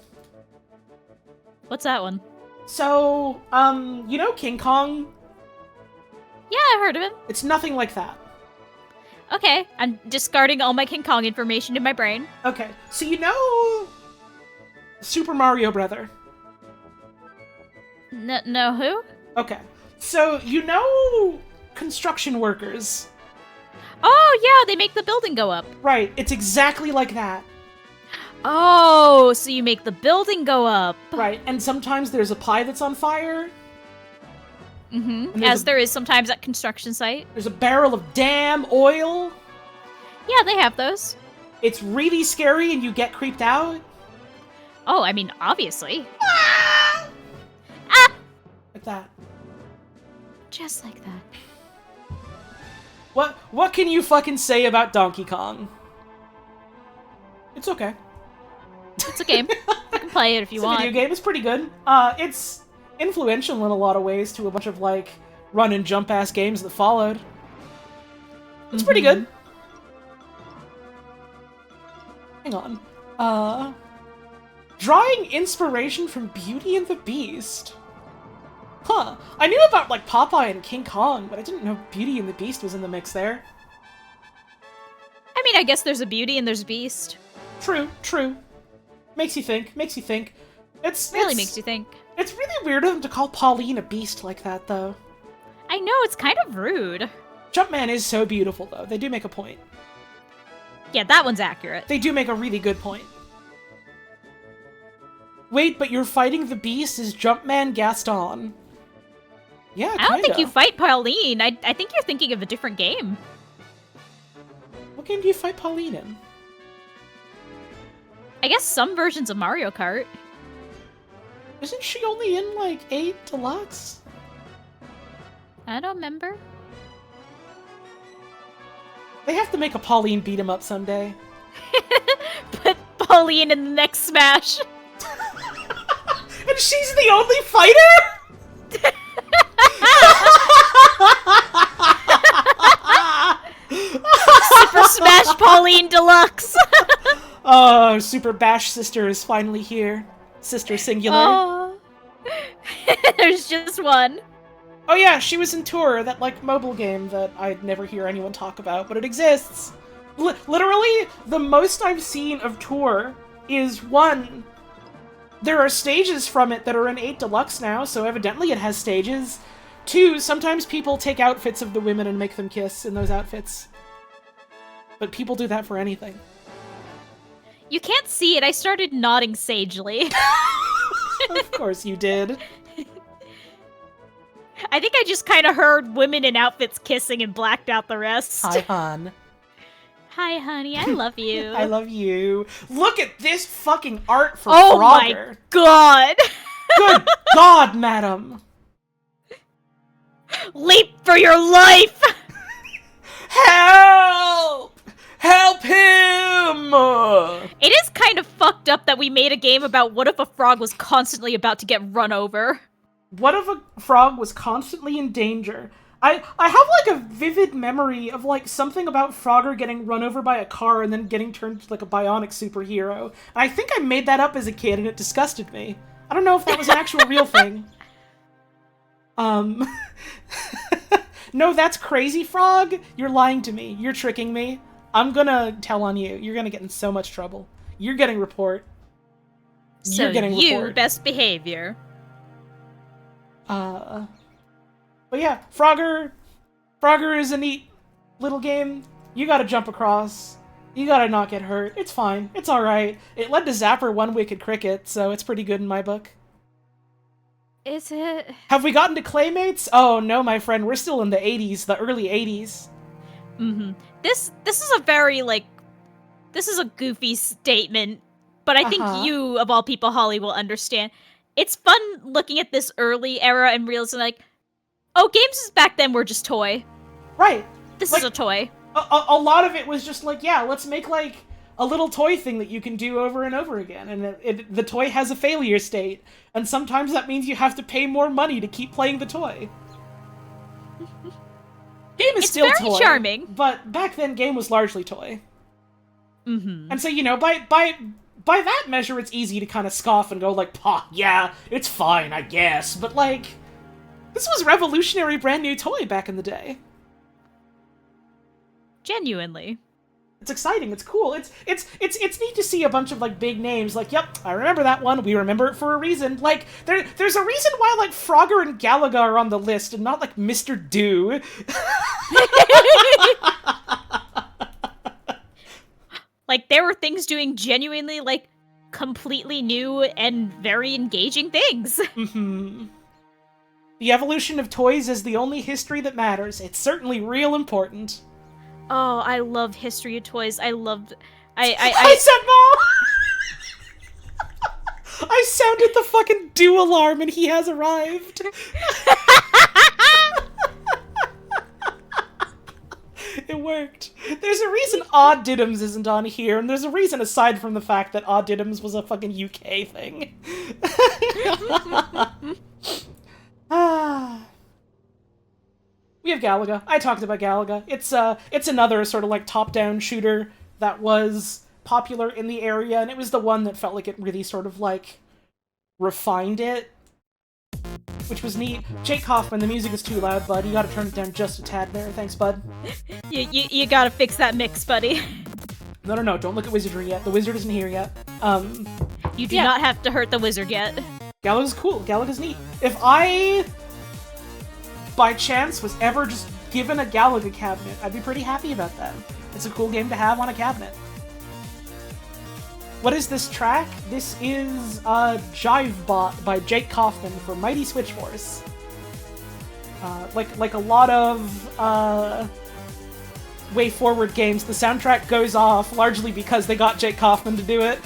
What's that one? So, you know King Kong? Yeah, I heard of him. It's nothing like that. Okay, I'm discarding all my King Kong information in my brain. Okay, so you know Super Mario Brother? No, who? Okay, so you know construction workers? Oh, yeah, they make the building go up. Right, it's exactly like that. Oh, so you make the building go up. Right, and sometimes there's a pie that's on fire. As there is sometimes at construction site. There's a barrel of damn oil. Yeah, they have those. It's really scary and you get creeped out. Oh, I mean, obviously. Like that. Just like that. What can you fucking say about Donkey Kong? It's okay. It's a game. You can play it if you It's want. a video game. It's pretty good. It's influential in a lot of ways to a bunch of, like, run and jump ass games that followed. It's pretty good. Hang on. Drawing inspiration from Beauty and the Beast. Huh. I knew about, like, Popeye and King Kong, but I didn't know Beauty and the Beast was in the mix there. I mean, I guess there's a Beauty and there's a Beast. True. Makes you think. It's Really makes you think. It's really weird of them to call Pauline a beast like that, though. I know, it's kind of rude. Jumpman is so beautiful, though. They do make a point. Yeah, that one's accurate. They do make a really good point. Wait, but you're fighting the beast as Jumpman Gaston. Yeah, kinda. I don't think you fight Pauline. I think you're thinking of a different game. What game do you fight Pauline in? I guess some versions of Mario Kart. Isn't she only in, like, 8 Deluxe? I don't remember. They have to make a Pauline beat 'em up someday. Put Pauline in the next Smash. And she's the only fighter?! Super Smash Pauline Deluxe. Oh, Super Bash Sister is finally here. Sister singular. Oh. There's just one. Oh yeah, she was in Tour, that, like, mobile game that I'd never hear anyone talk about, but it exists. Literally, the most I've seen of Tour is, 1, there are stages from it that are in 8 Deluxe now, so evidently it has stages. 2, sometimes people take outfits of the women and make them kiss in those outfits. But people do that for anything. You can't see it, I started nodding sagely. Of course you did. I think I just kind of heard women in outfits kissing and blacked out the rest. Hi, hon. Hi, honey, I love you. I love you. Look at this fucking art for Oh Frogger. my god! Good God, madam! Leap for your life! Help! Help him! It is kind of fucked up that we made a game about what if a frog was constantly about to get run over. What if a frog was constantly in danger? I have, like, a vivid memory of, like, something about Frogger getting run over by a car and then getting turned into, like, a bionic superhero. And I think I made that up as a kid and it disgusted me. I don't know if that was an actual real thing. No, that's crazy, Frog. You're lying to me. You're tricking me. I'm gonna tell on you. You're gonna get in so much trouble. You're getting report. So You're getting you, report. best behavior. But yeah, Frogger is a neat little game. You gotta jump across. You gotta not get hurt. It's fine. It's alright. It led to Zapper One Wicked Cricket, so it's pretty good in my book. Is it? Have we gotten to Claymates? Oh no, my friend, we're still in the 80s, the early 80s. Mm-hmm. This is a very, like, this is a goofy statement, but I think you, of all people, Holly, will understand. It's fun looking at this early era and realizing, like, oh, games back then were just toy. Right. This Like, is a toy. A lot of it was just like, yeah, let's make, like, a little toy thing that you can do over and over again. And the toy has a failure state. And sometimes that means you have to pay more money to keep playing the toy. Game is still very toy. charming. But back then, game was largely toy. Mm-hmm. And so, you know, by that measure, it's easy to kind of scoff and go like, "Pah, yeah, it's fine, I guess." But, like, this was revolutionary brand new toy back in the day. Genuinely. It's exciting. It's cool. It's neat to see a bunch of, like, big names. Like, yep, I remember that one. We remember it for a reason. Like, there's a reason why, like, Frogger and Galaga are on the list and not, like, Mr. Do. Like, there were things doing genuinely, like, completely new and very engaging things. Mm-hmm. The evolution of toys is the only history that matters. It's certainly real important. Oh, I love history of toys. I loved... I said no! I sounded the fucking do alarm and he has arrived. It worked. There's a reason Odd Diddums isn't on here, and there's a reason aside from the fact that Odd Diddums was a fucking UK thing. We have Galaga. I talked about Galaga. It's another sort of like top-down shooter that was popular in the area, and it was the one that felt like it really sort of like refined it, which was neat. Jake Kaufman, the music is too loud, bud. You gotta turn it down just a tad there. Thanks, bud. You gotta fix that mix, buddy. No, don't look at Wizardry yet. The wizard isn't here yet. You do not have to hurt the wizard yet. Galaga's cool. Galaga's neat. If I, by chance, was ever just given a Galaga cabinet, I'd be pretty happy about that. It's a cool game to have on a cabinet. What is this track? This is Jive Bot by Jake Kaufman for Mighty Switch Force. Like a lot of Way Forward games, the soundtrack goes off largely because they got Jake Kaufman to do it.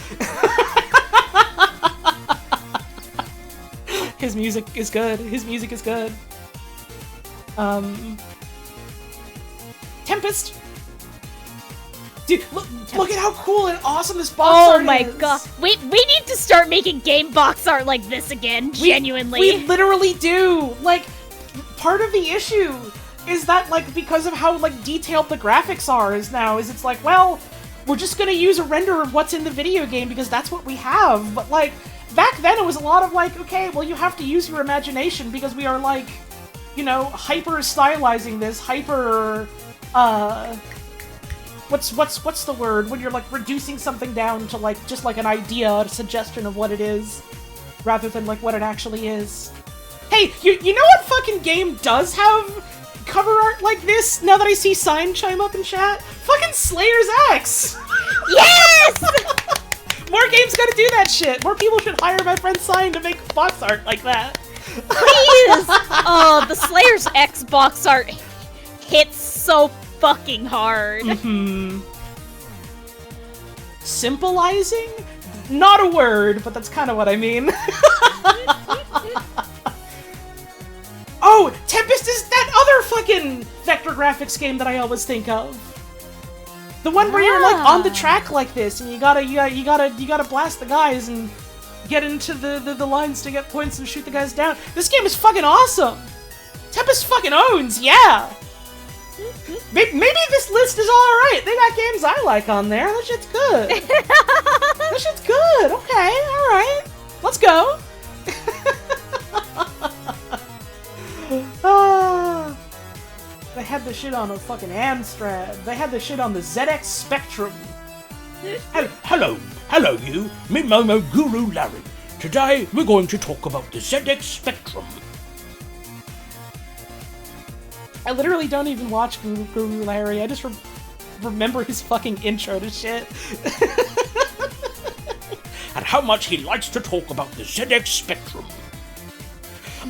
His music is good. His music is good. Tempest. Dude, look at how cool and awesome this box art is! Oh my god. We need to start making game box art like this again, genuinely. We literally do! Like, part of the issue is that, like, because of how, like, detailed the graphics are is it's like, well, we're just gonna use a render of what's in the video game because that's what we have. But, like, back then it was a lot of, like, okay, well, you have to use your imagination because we are, like, you know, hyper-stylizing this, what's the word? When you're, like, reducing something down to, like, just, like, an idea, a suggestion of what it is, rather than, like, what it actually is. Hey, you know what fucking game does have cover art like this, now that I see Sign chime up in chat? Fucking Slayer's X! Yes! More games gotta do that shit! More people should hire my friend Sign to make box art like that. Please! Oh, the Slayer's X box art hits so fucking hard. Mm-hmm. Symbolizing? Not a word, but that's kind of what I mean. Oh, Tempest is that other fucking vector graphics game that I always think of. The one where you're, like, on the track like this, and you gotta blast the guys and get into the lines to get points and shoot the guys down. This game is fucking awesome! Tempest fucking owns, yeah! Maybe this list is alright. They got games I like on there. That shit's good. That shit's good. Okay, alright. Let's go. They had the shit on a fucking Amstrad. They had the shit on the ZX Spectrum. Hello you, me Momo Guru Larry. Today we're going to talk about the ZX Spectrum. I literally don't even watch Guru Larry. I just remember his fucking intro to shit. And how much he likes to talk about the ZX Spectrum.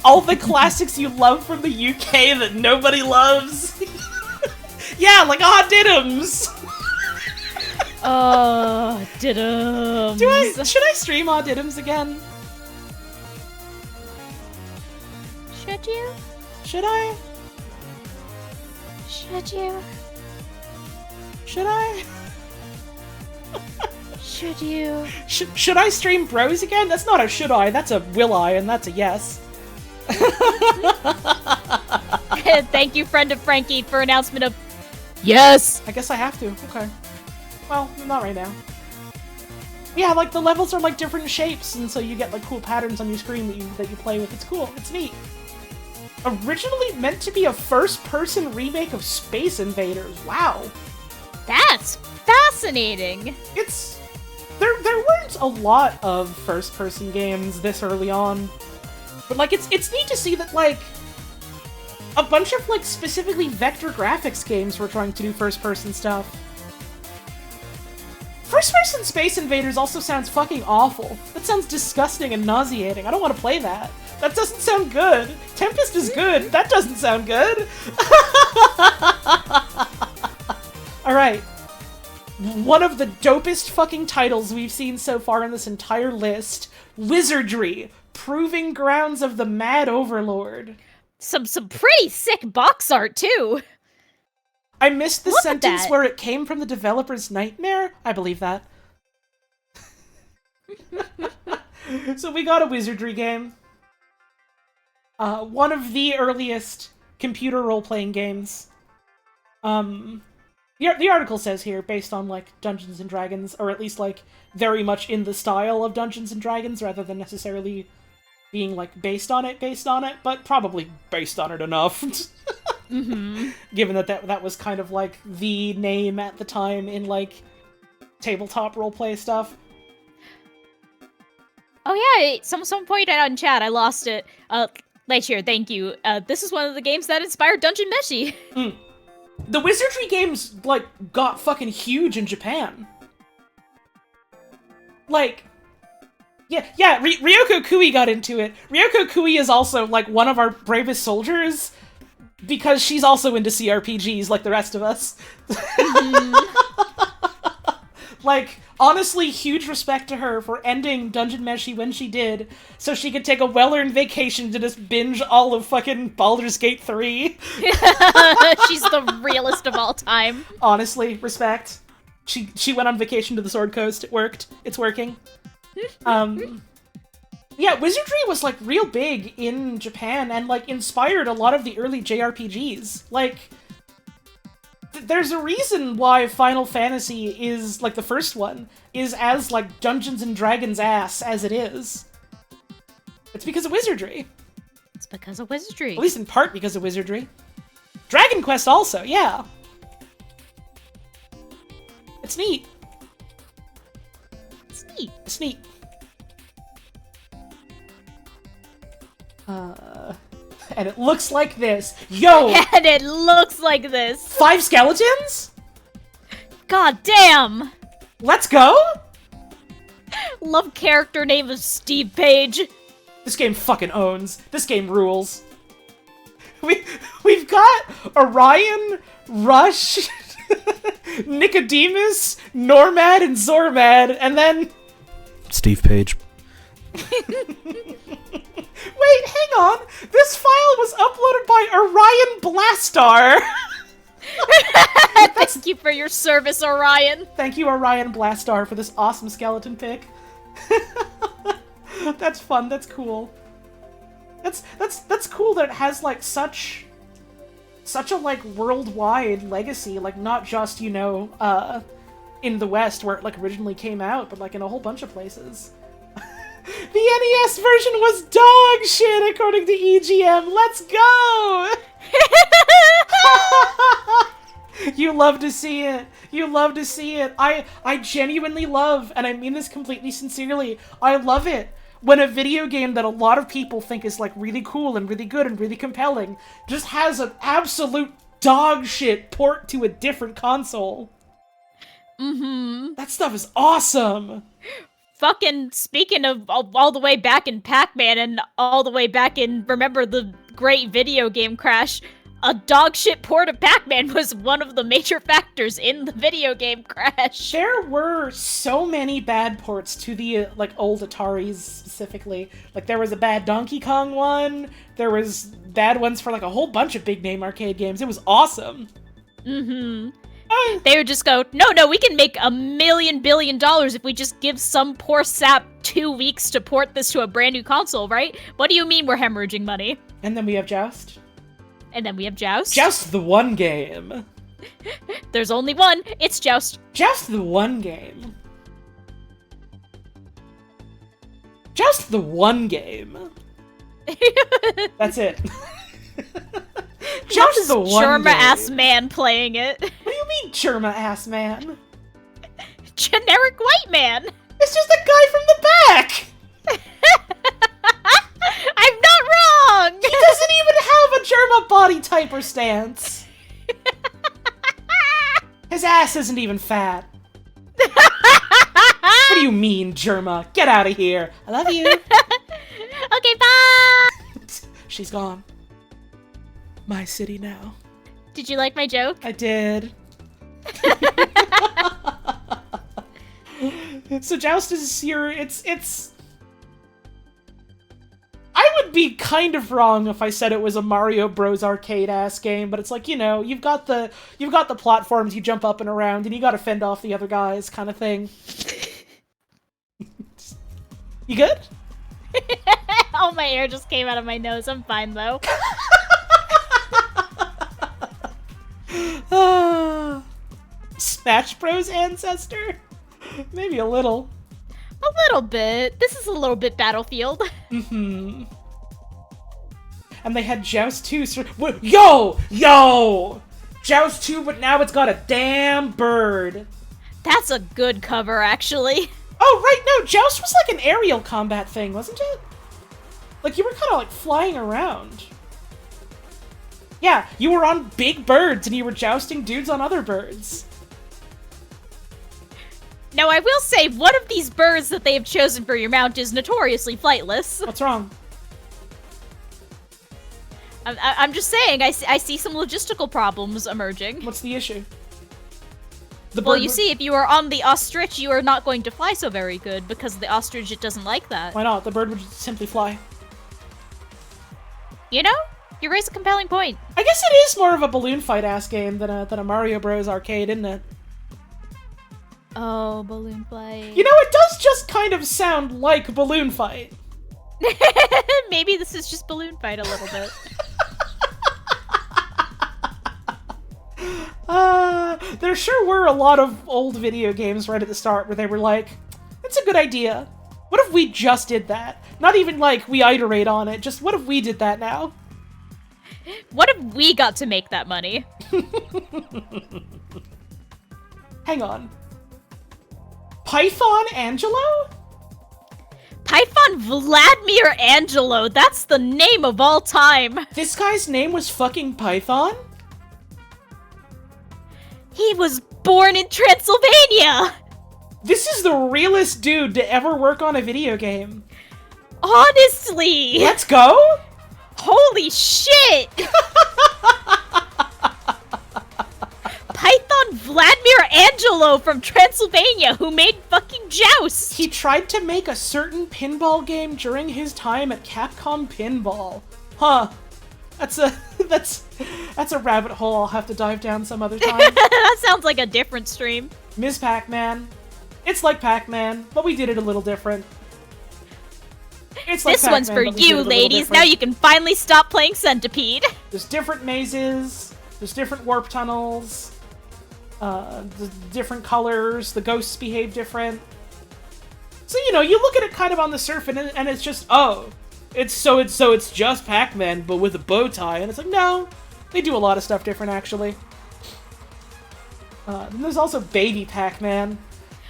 All the classics you love from the UK that nobody loves. Yeah, like Diddums. Diddums. Should I stream Diddums again? Should you? Should I? Should you? Should I? Should you? Should I stream Bros again? That's not a should I, that's a will I, and that's a yes. Thank you, friend of Frankie, for announcement of yes. I guess I have to. Okay. Well, not right now. Yeah, like the levels are like different shapes, and so you get like cool patterns on your screen that you play with. It's cool. It's neat. Originally meant to be a first-person remake of Space Invaders. Wow. That's fascinating. There weren't a lot of first-person games this early on. But, like, it's neat to see that, like, a bunch of, like, specifically vector graphics games were trying to do first-person stuff. First-person Space Invaders also sounds fucking awful. That sounds disgusting and nauseating. I don't want to play that. That doesn't sound good. Tempest is good. That doesn't sound good. Alright. One of the dopest fucking titles we've seen so far in this entire list. Wizardry. Proving Grounds of the Mad Overlord. Some pretty sick box art, too. I missed the Look at sentence that. where it came from the developer's nightmare. I believe that. So we got a wizardry game. One of the earliest computer role-playing games. The article says here, based on, like, Dungeons & Dragons, or at least, like, very much in the style of Dungeons & Dragons, rather than necessarily being, like, based on it, but probably based on it enough. Mm-hmm. Given that was kind of, like, the name at the time in, like, tabletop roleplay stuff. Oh yeah, someone pointed out in chat, I lost it. Lightyear, thank you. This is one of the games that inspired Dungeon Meshi. The wizardry games, like, got fucking huge in Japan. Like, yeah, Ryoko Kui got into it. Ryoko Kui is also, like, one of our bravest soldiers, because she's also into CRPGs like the rest of us. Like, honestly, huge respect to her for ending Dungeon Meshi when she did, so she could take a well-earned vacation to just binge all of fucking Baldur's Gate 3. She's the realest of all time. Honestly, respect. She went on vacation to the Sword Coast. It worked. It's working. Yeah, wizardry was, like, real big in Japan and, like, inspired a lot of the early JRPGs. Like, there's a reason why Final Fantasy is, like, the first one, is as, like, Dungeons and Dragons ass as it is. It's because of wizardry. It's because of wizardry. At least in part because of wizardry. Dragon Quest also, yeah. It's neat. It's neat. It's neat. And it looks like this. Yo! And it looks like this. 5 skeletons? God damn! Let's go! Love character name of Steve Page. This game fucking owns. This game rules. We've got Orion, Rush, Nicodemus, Normad, and Zormad, and then... Steve Page. Wait, hang on! This file was uploaded by Orion Blastar! Thank you for your service, Orion. Thank you, Orion Blastar, for this awesome skeleton pic. That's fun, that's cool. That's cool that it has, like, such a, like, worldwide legacy, like, not just, you know, in the West, where it, like, originally came out, but, like, in a whole bunch of places. The NES version was dog shit, according to EGM. Let's go! You love to see it. You love to see it. I genuinely love, and I mean this completely sincerely, I love it when a video game that a lot of people think is, like, really cool and really good and really compelling just has an absolute dog shit port to a different console. Mm-hmm. That stuff is awesome! Fucking speaking of all the way back in Pac-Man and all the way back in, remember the great video game crash, a dog shit port of Pac-Man was one of the major factors in the video game crash. There were so many bad ports to the, like, old Ataris specifically. Like, there was a bad Donkey Kong one, there was bad ones for, like, a whole bunch of big-name arcade games. It was awesome. Mm-hmm. They would just go, no, we can make $1 million billion if we just give some poor sap 2 weeks to port this to a brand new console, right? What do you mean we're hemorrhaging money? And then we have Joust. And then we have Joust. Joust the one game. There's only one. It's Joust. Joust the one game. Joust the one game. That's it. Joust the one Germa game. ass man playing it. What do you mean, Germa ass man? Generic white man. It's just a guy from the back. I'm not wrong. He doesn't even have a Germa body type or stance. His ass isn't even fat. What do you mean, Germa? Get out of here. I love you. Okay, bye. She's gone. My city now. Did you like my joke? I did. So Joust is your... It's... I would be kind of wrong if I said it was a Mario Bros. Arcade-ass game, but it's like, you know, you've got the platforms you jump up and around, and you gotta fend off the other guys, kind of thing. You good? All my air just came out of my nose. I'm fine, though. Smash Bros. Ancestor? Maybe a little. A little bit. This is a little bit Battlefield. Mm-hmm. And they had Joust 2. Yo! Joust 2, but now it's got a damn bird. That's a good cover, actually. Oh, right, no, Joust was like an aerial combat thing, wasn't it? Like, you were kind of like flying around. Yeah, you were on big birds and you were jousting dudes on other birds. Now, I will say, one of these birds that they have chosen for your mount is notoriously flightless. What's wrong? I'm just saying, I see some logistical problems emerging. What's the issue? Well, you see, if you are on the ostrich, you are not going to fly so very good, because the ostrich, it doesn't like that. Why not? The bird would just simply fly. You know? You raise a compelling point. I guess it is more of a balloon fight-ass game than a Mario Bros. Arcade, isn't it? Oh, balloon fight. You know, it does just kind of sound like balloon fight. Maybe this is just balloon fight a little bit. There sure were a lot of old video games right at the start where they were like, that's a good idea. What if we just did that? Not even like we iterate on it, just what if we did that now? What if we got to make that money? Hang on. Python Angelo? Python Vladimir Angelo, that's the name of all time. This guy's name was fucking Python? He was born in Transylvania. This is the realest dude to ever work on a video game. Honestly. Let's go? Holy shit. Python Vladimir Angelo from Transylvania who made fucking Joust. He tried to make a certain pinball game during his time at Capcom Pinball. Huh. That's a rabbit hole I'll have to dive down some other time. That sounds like a different stream. Ms. Pac-Man. It's like Pac-Man, but we did it a little different. It's like This one's for Pac-Man, but we did it you, a little ladies. different. Now you can finally stop playing Centipede. There's different mazes, there's different warp tunnels, the different colors, the ghosts behave different. So, you know, you look at it kind of on the surface and it's just, oh, it's just Pac-Man, but with a bow tie. And it's like, no, they do a lot of stuff different, actually. Then there's also Baby Pac-Man.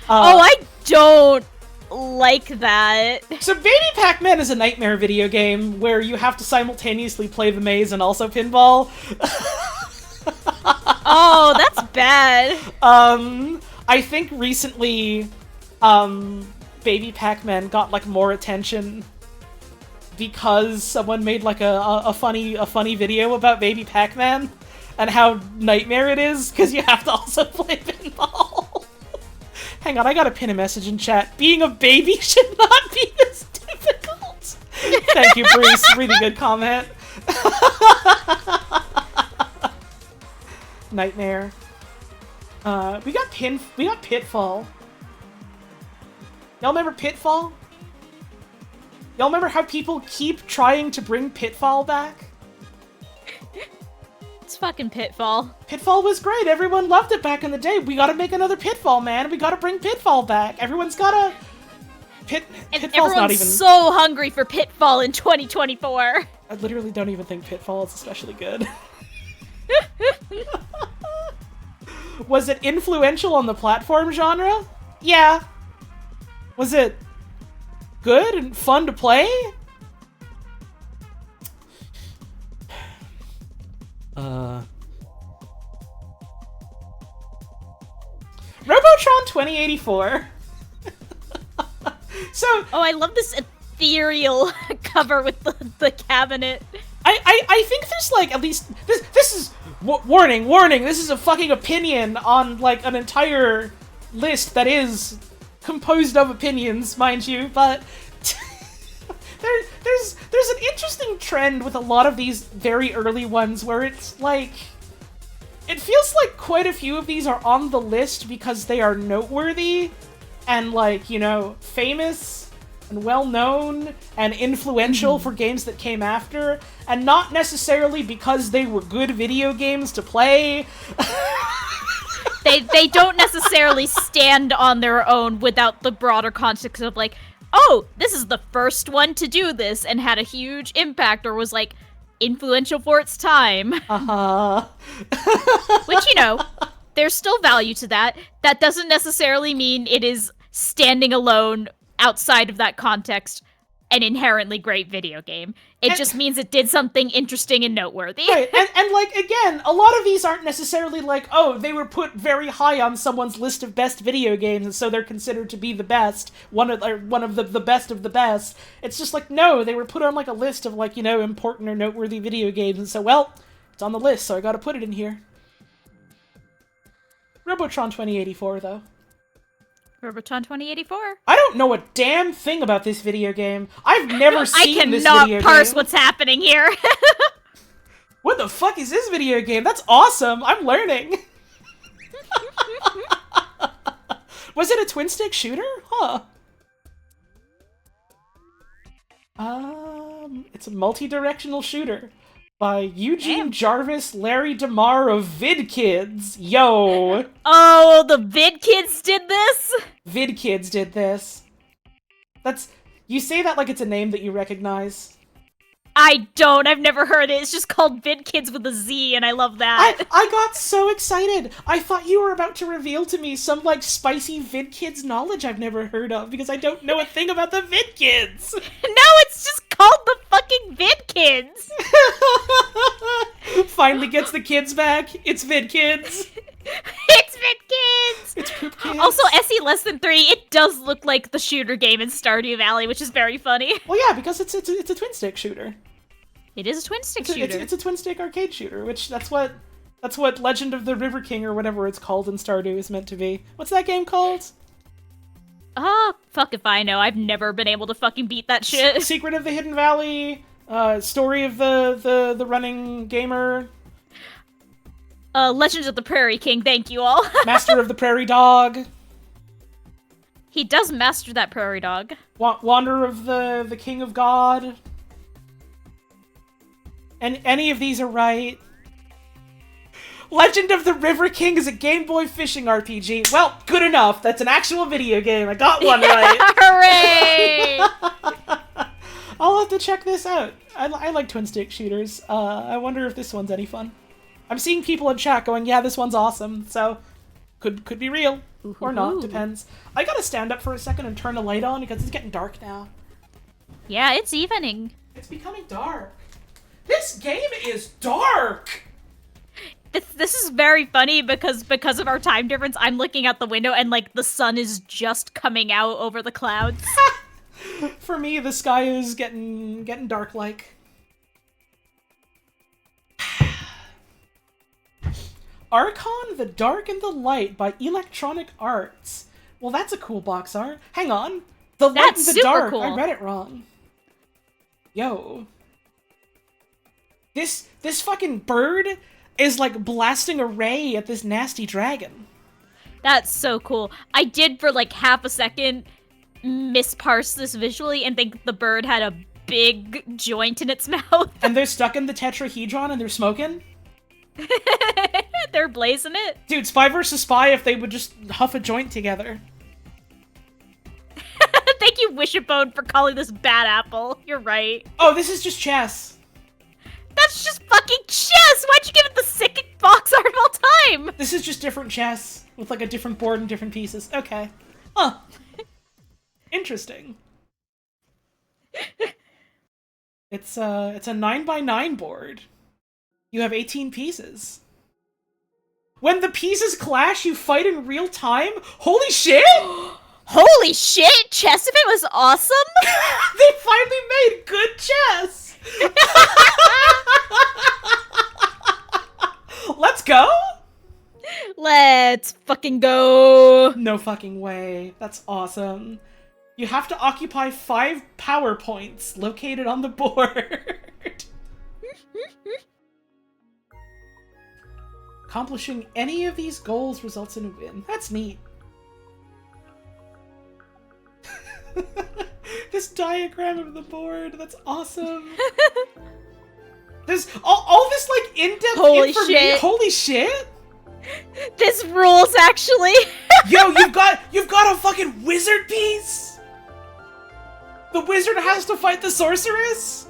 Oh, I don't like that. So Baby Pac-Man is a nightmare video game where you have to simultaneously play the maze and also pinball. Oh, that's bad. I think recently, Baby Pac-Man got, like, more attention because someone made, like, a funny video about Baby Pac-Man and how nightmare it is, because you have to also play pinball. Hang on, I gotta pin a message in chat. Being a baby should not be this difficult. Thank you, Bruce. Really good comment. Nightmare. We got Pitfall. Y'all remember Pitfall? Y'all remember how people keep trying to bring Pitfall back? It's fucking Pitfall. Pitfall was great. Everyone loved it back in the day. We gotta make another Pitfall, man. We gotta bring Pitfall back. Everyone's gotta... And Pitfall's everyone's not even... so hungry for Pitfall in 2024. I literally don't even think Pitfall is especially good. Was it influential on the platform genre? Yeah. Was it good and fun to play? Robotron 2084. So... Oh, I love this ethereal cover with the cabinet. I think there's, like, at least... This is... Warning, this is a fucking opinion on, like, an entire list that is composed of opinions, mind you, but... there's an interesting trend with a lot of these very early ones where it's, like... It feels like quite a few of these are on the list because they are noteworthy and, like, you know, famous and well-known and influential for games that came after, and not necessarily because they were good video games to play. They don't necessarily stand on their own without the broader context of, like, oh, this is the first one to do this and had a huge impact or was, like, influential for its time. Which, you know, there's still value to that. That doesn't necessarily mean it is standing alone outside of that context an inherently great video game. It just means it did something interesting and noteworthy. Right, and like, again, a lot of these aren't necessarily like, oh, they were put very high on someone's list of best video games, and so they're considered to be the best, one of the best of the best. It's just like, no, they were put on, like, a list of, like, you know, important or noteworthy video games, and so, well, it's on the list, so I gotta put it in here. Robotron 2084, though. Robotron 2084. I don't know a damn thing about this video game. I've never seen this video game. I cannot parse what's happening here. What the fuck is this video game? That's awesome. I'm learning. Was it a twin-stick shooter? Huh. It's a multi-directional shooter. by Eugene Damn. Jarvis, Larry DeMar of VidKids. Yo! Oh, the Vid Kids did this? VidKids did this. That's... You say that like it's a name that you recognize. I don't. I've never heard it. It's just called Vid Kids with a Z, and I love that. I got so excited! I thought you were about to reveal to me some, like, spicy VidKids knowledge I've never heard of, because I don't know a thing about the VidKids! No, it's just called the fucking Vid Kids. Finally gets the kids back. It's VidKids. It's Vid Kids. It's Poop Kids. Also, SE less than 3. It does look like the shooter game in Stardew Valley, which is very funny. Well, yeah, because it's a twin stick shooter. It is a twin stick It's shooter. it's a twin stick arcade shooter, which that's what Legend of the River King or whatever it's called in Stardew is meant to be. What's that game called? Fuck if I know. I've never been able to fucking beat that shit. Secret of the Hidden Valley. Story of the running gamer. Legends of the Prairie King, thank you all. Master of the Prairie Dog. He does master that prairie dog. Wanderer of the King of God. And any of these are right. Legend of the River King is a Game Boy fishing RPG. Well, good enough. That's an actual video game. I got one right. Hooray! I'll have to check this out. I like twin stick shooters. I wonder if this one's any fun. I'm seeing people in chat going, yeah, this one's awesome. So, could be real. Or not, depends. I gotta stand up for a second and turn the light on because it's getting dark now. Yeah, it's evening. It's becoming dark. This game is dark! This is very funny because of our time difference, I'm looking out the window and, like, the sun is just coming out over the clouds. For me, the sky is getting dark-like. Archon, the Dark and the Light by Electronic Arts. Well, that's a cool box art. Hang on. The Light That's and the super Dark. cool. I read it wrong. Yo. This fucking bird is, like, blasting a ray at this nasty dragon. That's so cool. I did for, like, half a second misparse this visually and think the bird had a big joint in its mouth. And they're stuck in the tetrahedron and they're smoking? They're blazing it. Dude, Spy vs. Spy if they would just huff a joint together. Thank you, Wishbone, for calling this bad apple. You're right. Oh, this is just chess. That's just fucking chess! Why'd you give it the sickest box art of all time? This is just different chess with, like, a different board and different pieces. Okay. Huh. Interesting. It's a 9x9 board. You have 18 pieces. When the pieces clash, you fight in real time? Holy shit! Holy shit! Chess if it was awesome? They finally made good chess! Let's go? Let's fucking go. No fucking way. That's awesome. You have to occupy 5 power points located on the board. Accomplishing any of these goals results in a win. That's neat. This diagram of the board, that's awesome. There's all this, like, in-depth Holy information. shit. Holy shit! This rules, actually. Yo, you've got a fucking wizard piece? The wizard has to fight the sorceress?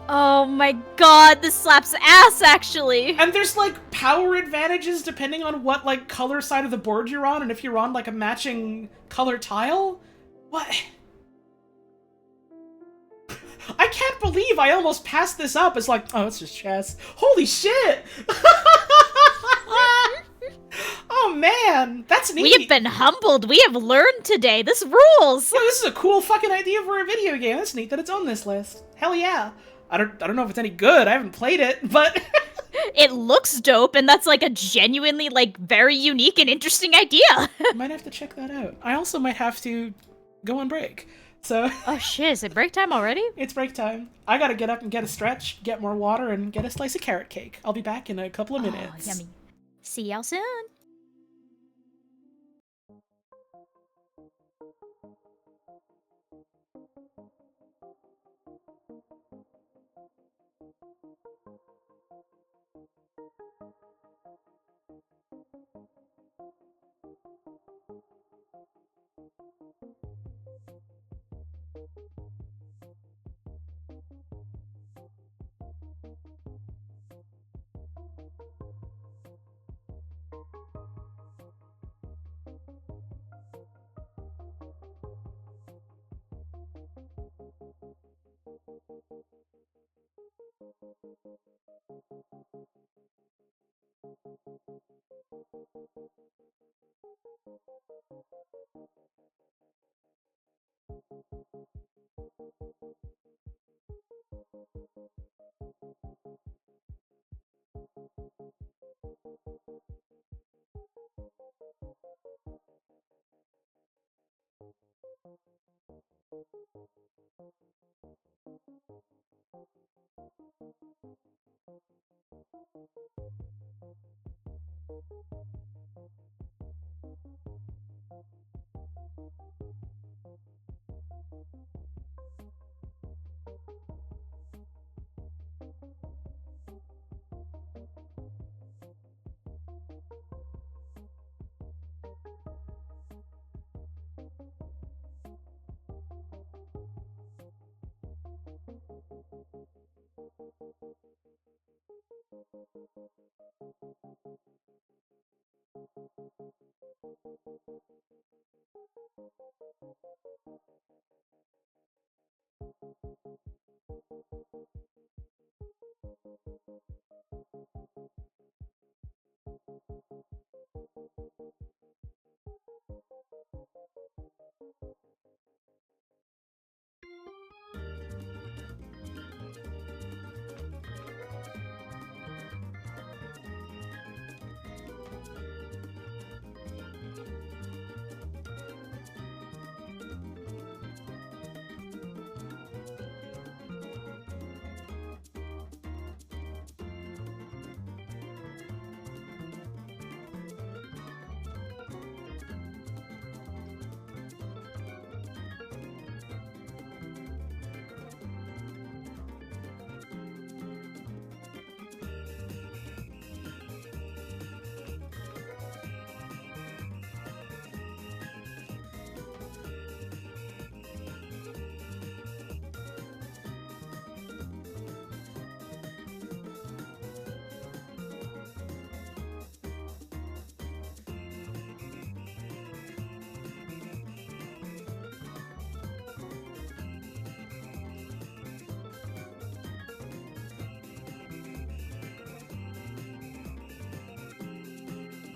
Oh my god, this slaps ass, actually. And there's, like, power advantages depending on what, like, color side of the board you're on, and if you're on, like, a matching color tile? What? I can't believe I almost passed this up as, like, oh, it's just chess. Holy shit! Oh, man! That's neat! We have been humbled. We have learned today. This rules. Yo, this is a cool fucking idea for a video game. That's neat that it's on this list. Hell yeah. I don't know if it's any good. I haven't played it, but It looks dope, and that's like a genuinely, like, very unique and interesting idea. I might have to check that out. I also might have to go on break. So Oh shit, is it break time already? it's break time. I gotta get up and get a stretch, get more water, and get a slice of carrot cake. I'll be back in a couple of minutes. Oh, yummy. See y'all soon.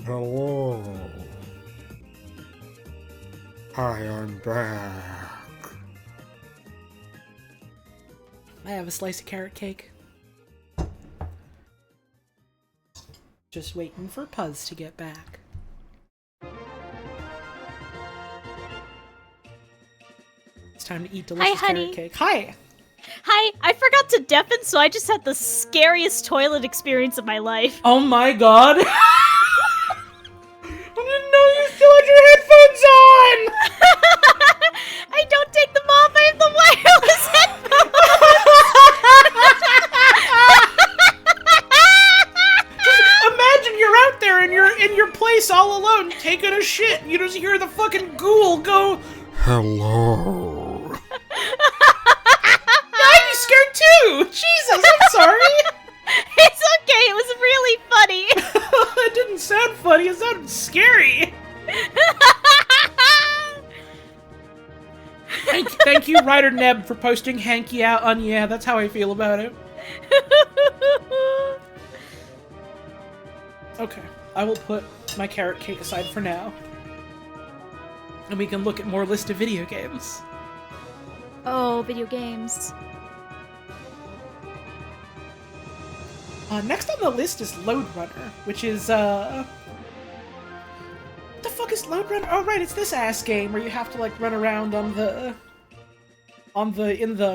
Hello. Hi, I'm back. I have a slice of carrot cake. Just waiting for Puzz to get back. It's time to eat delicious honey. carrot cake. Hi! Hi, I forgot to deafen, so I just had the scariest toilet experience of my life. Oh my god! I didn't know you still had your headphones on! I don't take them off, I have the wireless headphones! Imagine you're out there and you're in your place all alone taking a shit and you just hear the fucking ghoul go, Hello. I'd be scared too! Jesus, I'm sorry! It's okay, it was really funny. It didn't sound funny, it sounded scary! Thank you, Ryder Neb, for posting Hanky out on Yeah, that's how I feel about it. Okay, I will put my carrot cake aside for now. And we can look at more list of video games. Oh, video games. Next on the list is Lode Runner, which is, what the fuck is Lode Runner? Oh, right, it's this ass game where you have to, like, run around and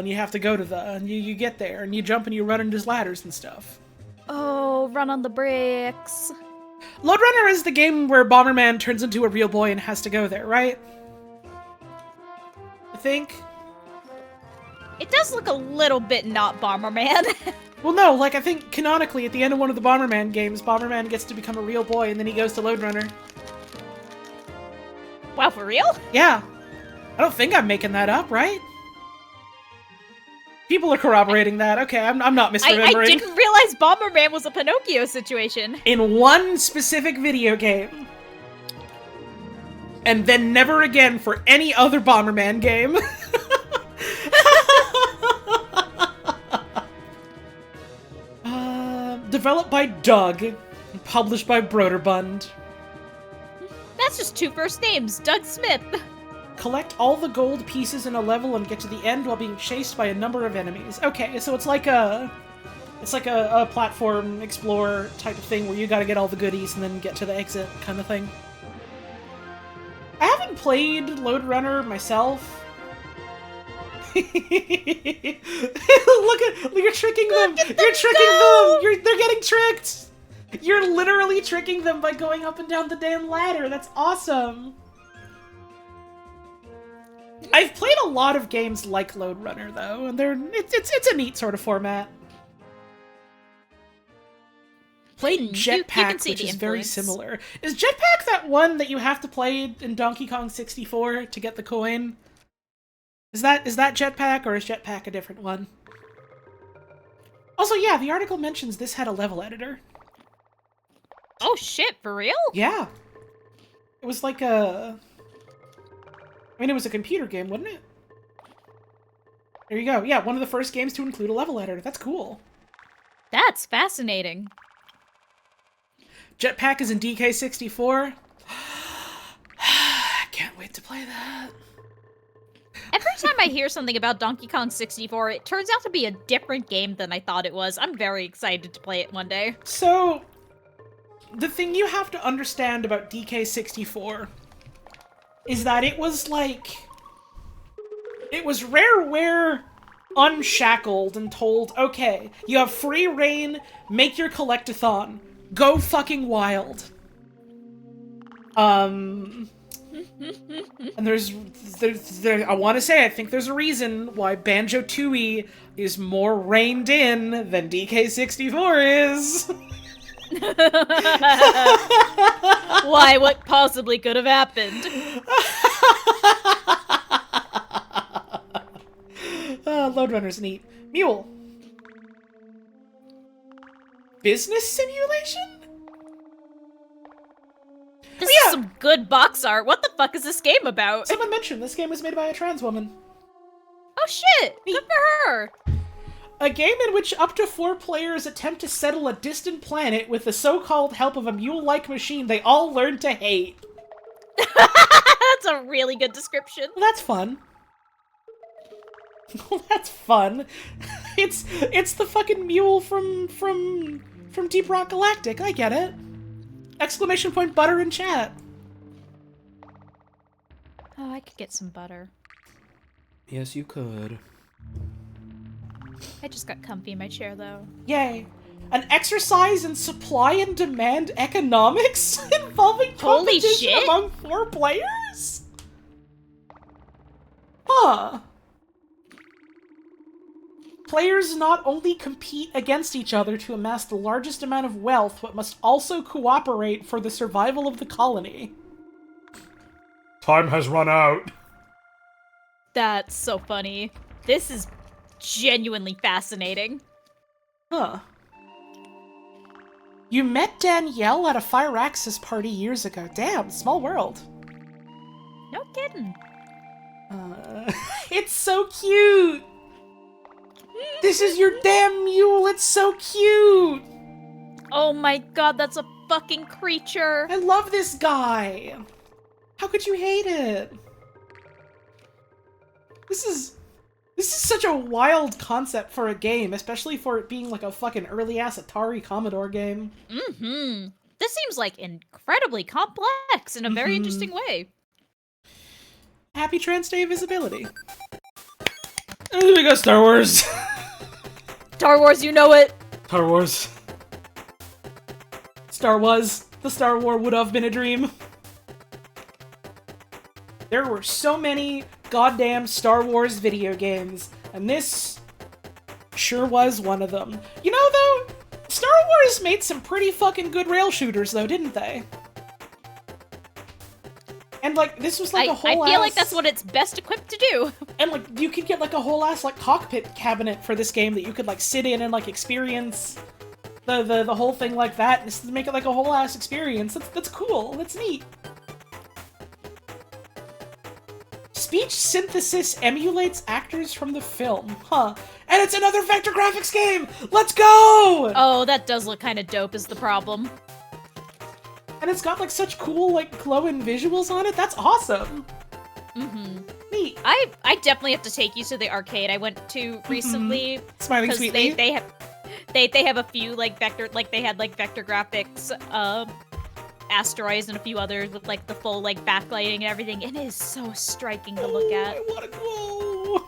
you have to go to and you get there, and you jump and you run into ladders and stuff. Oh, run on the bricks. Lode Runner is the game where Bomberman turns into a real boy and has to go there, right? I think? It does look a little bit not Bomberman. Well, no, like, I think canonically at the end of one of the Bomberman games, Bomberman gets to become a real boy and then he goes to Lode Runner. Wow, for real? Yeah. I don't think I'm making that up, right? People are corroborating that. Okay, I'm not misremembering. I didn't realize Bomberman was a Pinocchio situation. In one specific video game. And then never again for any other Bomberman game. Developed by Doug. And published by Broderbund. That's just two first names, Doug Smith. Collect all the gold pieces in a level and get to the end while being chased by a number of enemies. Okay, so it's like a platform explorer type of thing where you gotta get all the goodies and then get to the exit kind of thing. I haven't played Lode Runner myself. Look at you're tricking them. You're tricking them. They're getting tricked. You're literally tricking them by going up and down the damn ladder. That's awesome. I've played a lot of games like Lode Runner though, and it's a neat sort of format. Played Jetpack, which is very similar. Is Jetpack that one that you have to play in Donkey Kong 64 to get the coin? Is that Jetpack, or is Jetpack a different one? Also, yeah, the article mentions this had a level editor. Oh shit, for real? Yeah. It was like a... I mean, it was a computer game, wasn't it? There you go. Yeah, one of the first games to include a level editor. That's cool. That's fascinating. Jetpack is in DK64. I can't wait to play that. Every time I hear something about Donkey Kong 64, it turns out to be a different game than I thought it was. I'm very excited to play it one day. So, the thing you have to understand about DK64 is that it was like... It was Rareware unshackled and told, okay, you have free reign, make your collectathon. Go fucking wild. And there's I want to say, I think there's a reason why Banjo-Tooie is more reined in than DK64 is. Why, what possibly could have happened? Lode Runner's neat. Mule. Business simulation? This is some good box art. What the fuck is this game about? Someone mentioned this game was made by a trans woman. Oh shit! Good for her! A game in which up to 4 players attempt to settle a distant planet with the so-called help of a mule-like machine they all learn to hate. That's a really good description. Well, that's fun. Well, that's fun. It's the fucking mule from Deep Rock Galactic. I get it. Exclamation point butter in chat. Oh, I could get some butter. Yes, you could. I just got comfy in my chair, though. Yay. An exercise in supply and demand economics involving Holy competition shit. among 4 players? Huh. Players not only compete against each other to amass the largest amount of wealth, but must also cooperate for the survival of the colony. Time has run out. That's so funny. This is genuinely fascinating. Huh. You met Danielle at a Firaxis party years ago. Damn, small world. No kidding. It's so cute! This is your damn mule, it's so cute! Oh my god, that's a fucking creature. I love this guy! How could you hate it? This is such a wild concept for a game, especially for it being like a fucking early-ass Atari Commodore game. Mm-hmm. This seems like incredibly complex in a very interesting way. Happy Trans Day Visibility. And then we got Star Wars. Star Wars, you know it. Star Wars. Star Was. The Star War would have been a dream. There were so many goddamn Star Wars video games, and this sure was one of them. You know, though, Star Wars made some pretty fucking good rail shooters, though, didn't they? And, like, this was like a whole I feel like that's what it's best equipped to do. And, like, you could get, like, a whole ass, like, cockpit cabinet for this game that you could, like, sit in and, like, experience the whole thing like that. Just to make it, like, a whole ass experience. That's cool. That's neat. Speech synthesis emulates actors from the film. Huh. And it's another vector graphics game! Let's go! Oh, that does look kind of dope is the problem. And it's got, like, such cool, like, glowing visuals on it. That's awesome. Mm-hmm. Neat. I definitely have to take you to the arcade I went to recently. Smiling Because sweetly. they have a few, like, vector graphics, asteroids and a few others with, like, the full, like, backlighting and everything. It is so striking to look at. I wanna go.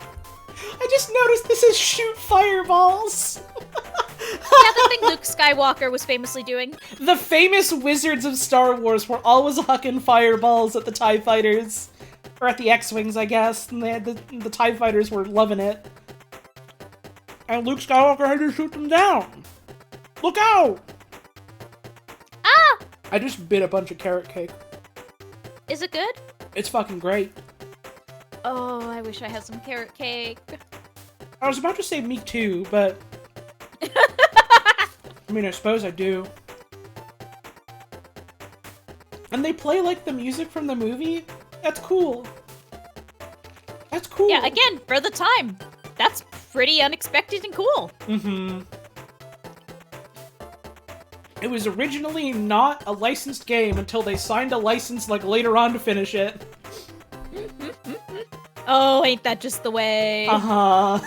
I just noticed this is shoot fireballs. Yeah, the thing Luke Skywalker was famously doing. The famous wizards of Star Wars were always hucking fireballs at the TIE fighters. Or at the X-Wings, I guess. And they had the TIE fighters were loving it. And Luke Skywalker had to shoot them down. Look out! Ah! I just bit a bunch of carrot cake. Is it good? It's fucking great. Oh, I wish I had some carrot cake. I was about to say me too, but... I mean, I suppose I do. And they play, like, the music from the movie? That's cool. That's cool. Yeah, again, for the time. That's pretty unexpected and cool. Mm-hmm. It was originally not a licensed game until they signed a license, like, later on to finish it. Oh, ain't that just the way? Uh-huh.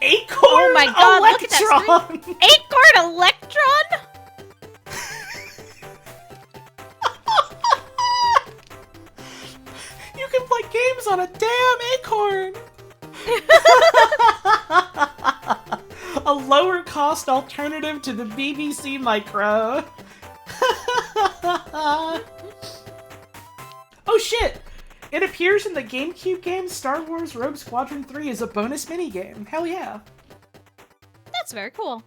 Acorn Oh my god, look at that Electron! screen. Acorn Electron? You can play games on a damn acorn! A lower cost alternative to the BBC Micro. Oh shit! It appears in the GameCube game Star Wars Rogue Squadron 3 as a bonus minigame. Hell yeah. That's very cool.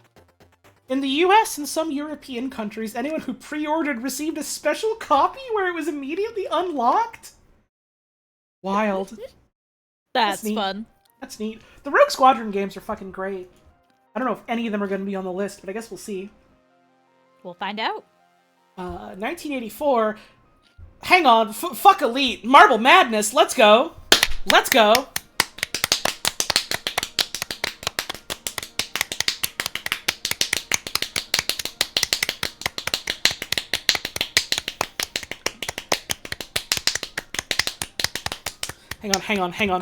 In the US and some European countries, anyone who pre-ordered received a special copy where it was immediately unlocked? Wild. That's neat. fun. That's neat. The Rogue Squadron games are fucking great. I don't know if any of them are going to be on the list, but I guess we'll see. We'll find out. 1984. Hang on. Fuck Elite. Marble Madness. Let's go. Let's go. Hang on.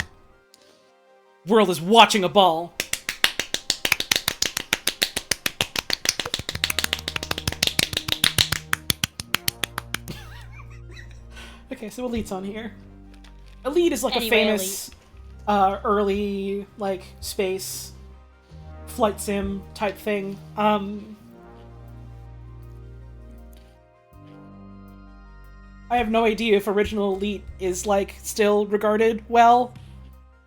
World is watching a ball. Okay, so Elite's on here. Elite is like Anyway, a famous early like space flight sim type thing. I have no idea if original Elite is like still regarded well,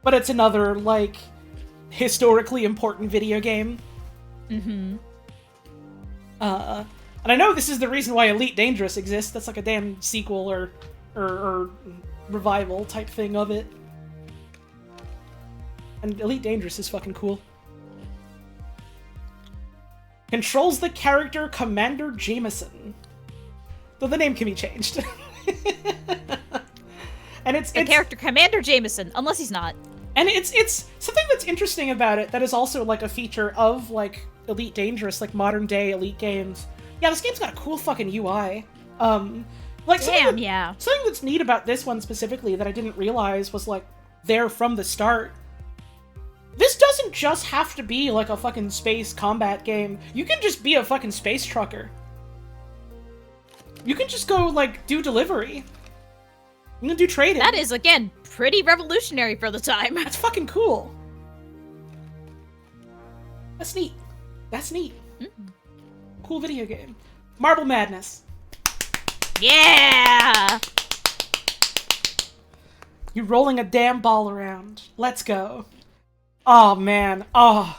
but it's another like historically important video game. Mm-hmm. And I know this is the reason why Elite Dangerous exists. That's like a damn sequel or revival type thing of it. And Elite Dangerous is fucking cool. Controls the character Commander Jameson. Though the name can be changed. And it's character Commander Jameson, unless he's not. And it's something that's interesting about it that is also like a feature of like Elite Dangerous, like modern day Elite games. Yeah, this game's got a cool fucking UI. Like something that's neat about this one specifically that I didn't realize was like there from the start. This doesn't just have to be like a fucking space combat game. You can just be a fucking space trucker. You can just go like do delivery. You can do trading. That is, again, pretty revolutionary for the time. That's fucking cool. That's neat. That's neat. Mm. Cool video game. Marble Madness. Yeah! You're rolling a damn ball around. Let's go. Oh, man. Oh.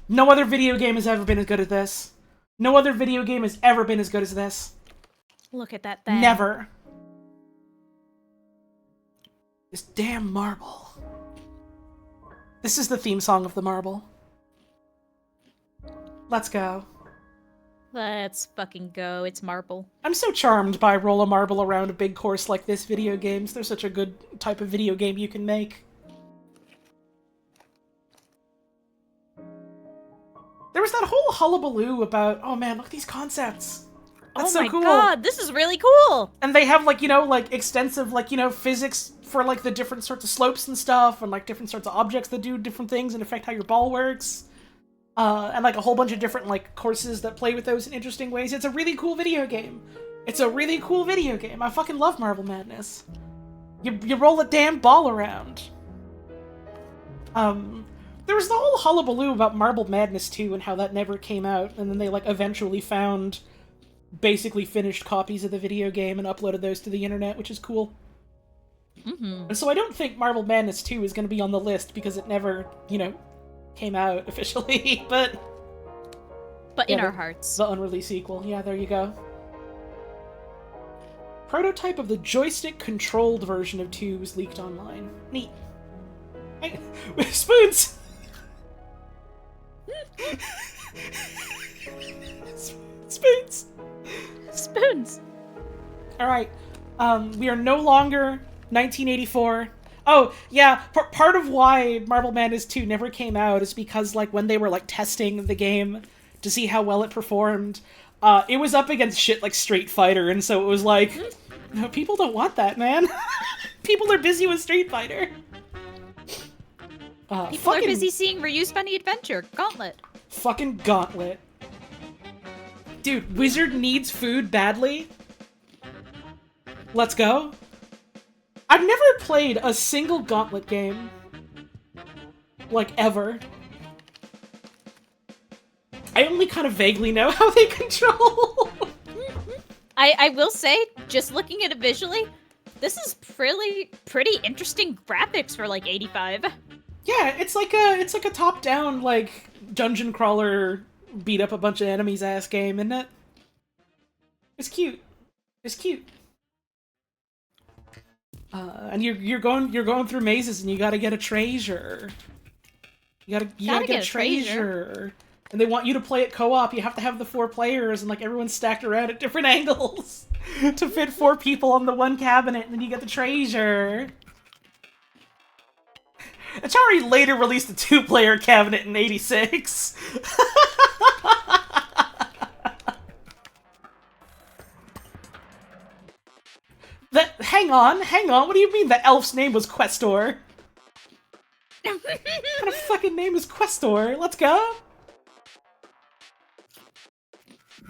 No other video game has ever been as good as this. No other video game has ever been as good as this. Look at that thing. Never. This damn marble. This is the theme song of the marble. Let's go. Let's fucking go. It's marble. I'm so charmed by roll a marble around a big course like this video games. They're such a good type of video game you can make. There was that whole hullabaloo about, oh man, look at these concepts. That's so cool. Oh my god, this is really cool! And they have, like, you know, like, extensive, like, you know, physics for, like, the different sorts of slopes and stuff, and, like, different sorts of objects that do different things and affect how your ball works. And, like, a whole bunch of different, like, courses that play with those in interesting ways. It's a really cool video game. It's a really cool video game. I fucking love Marble Madness. You roll a damn ball around. There was the whole hullabaloo about Marble Madness 2 and how that never came out, and then they, like, eventually found basically finished copies of the video game and uploaded those to the internet, which is cool. Mm-hmm. And so I don't think Marble Madness 2 is going to be on the list because it never, you know, came out officially, but in yeah, our hearts. the unreleased sequel. Yeah, there you go. Prototype of the joystick-controlled version of 2 was leaked online. Neat. Hey, spoons! Spoons! Spoons! Alright, we are no longer 1984. Oh, yeah, part of why Marble Madness 2 never came out is because, like, when they were, like, testing the game to see how well it performed, it was up against shit like Street Fighter, and so it was like, no, people don't want that, man. People are busy with Street Fighter. People are busy seeing Ryu's Funny Adventure. Gauntlet. Fucking Gauntlet. Dude, Wizard needs food badly. Let's go. I've never played a single Gauntlet game. Like, ever. I only kind of vaguely know how they control. I will say, just looking at it visually, this is pretty interesting graphics for like 85. Yeah, it's like a top-down, like, dungeon crawler beat up a bunch of enemies ass game, isn't it? It's cute. It's cute. And you're going through mazes and you gotta get a treasure. You gotta get a treasure. And they want you to play it co-op. You have to have the 4 players and like everyone's stacked around at different angles to fit 4 people on the one cabinet, and then you get the treasure. Atari later released a 2-player cabinet in '86. Hang on, what do you mean the elf's name was Questor? What kind of fucking name is Questor? Let's go!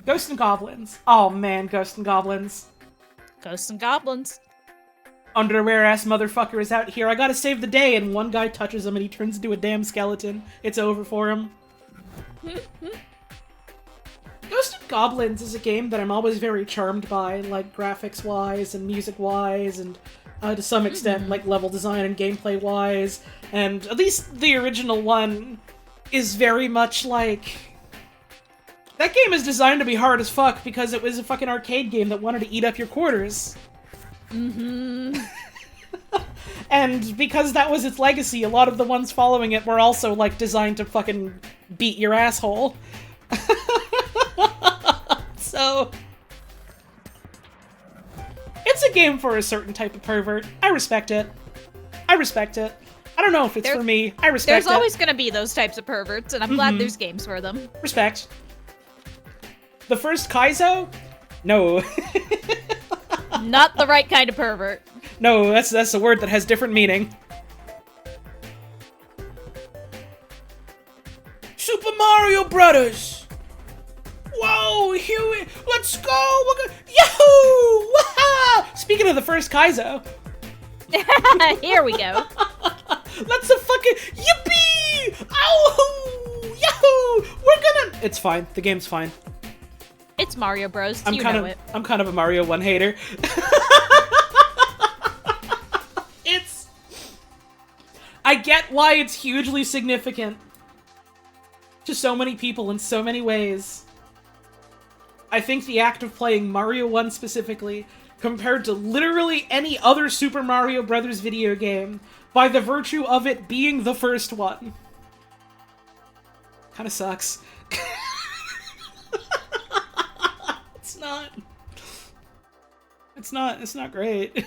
Ghosts and Goblins. Oh man, Ghosts and Goblins. Ghosts and Goblins. Underwear-ass motherfucker is out here. I gotta save the day, and one guy touches him and he turns into a damn skeleton. It's over for him. Ghosts and Goblins is a game that I'm always very charmed by, like, graphics-wise and music-wise, and to some extent, like, level design and gameplay-wise. And at least the original one is very much like... That game is designed to be hard as fuck because it was a fucking arcade game that wanted to eat up your quarters. Mm-hmm. And because that was its legacy, a lot of the ones following it were also, like, designed to fucking beat your asshole. So... It's a game for a certain type of pervert. I respect it. I don't know if it's for me. I respect it. There's always gonna be those types of perverts, and I'm glad there's games for them. Respect. The first Kaizo? No. Not the right kind of pervert. No, that's a word that has different meaning. Super Mario Brothers! Whoa, Huey! Let's go! Yahoo! Waha! Speaking of the first Kaizo. Here we go. Let's a fucking yippee! Ow! Yahoo! We're gonna... It's fine. The game's fine. It's Mario Bros. I'm kind of a Mario 1 hater. I get why it's hugely significant to so many people in so many ways. I think the act of playing Mario 1 specifically, compared to literally any other Super Mario Bros. Video game, by the virtue of it being the first one, kinda sucks. It's not great.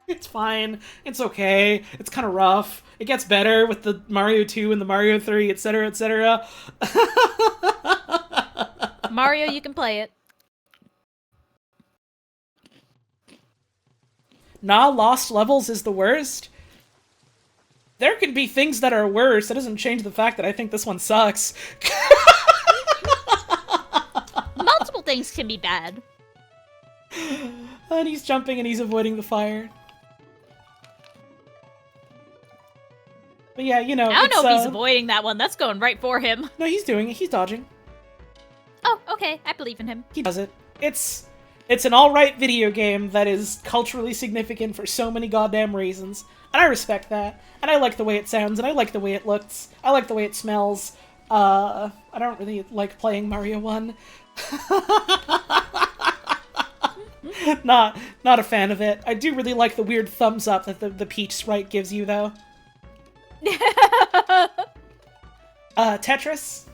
It's fine. It's okay. It's kind of rough. It gets better with the Mario 2 and the Mario 3, etc., etc. Mario, you can play it. Nah, Lost Levels is the worst. There can be things that are worse. That doesn't change the fact that I think this one sucks. Multiple things can be bad. And he's jumping and he's avoiding the fire. But yeah, you know, I don't know if he's avoiding that one. That's going right for him. No, he's doing it. He's dodging. Oh, okay. I believe in him. He does it. It's an alright video game that is culturally significant for so many goddamn reasons. And I respect that. And I like the way it sounds, and I like the way it looks. I like the way it smells. I don't really like playing Mario 1. Not a fan of it. I do really like the weird thumbs up that the Peach sprite gives you, though. Tetris?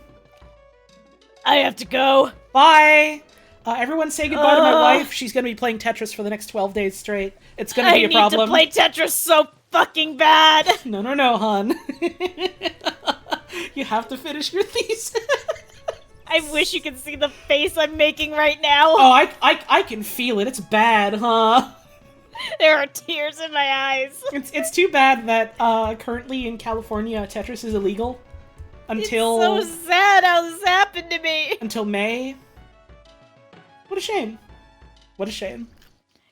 I have to go. Bye! Everyone say goodbye to my wife. She's gonna be playing Tetris for the next 12 days straight. It's gonna be a problem. I need to play Tetris so fucking bad. No, hon. You have to finish your thesis. I wish you could see the face I'm making right now. Oh, I can feel it. It's bad, huh? There are tears in my eyes. It's too bad that currently in California Tetris is illegal until It's so sad how this happened to me. Until May. What a shame. What a shame.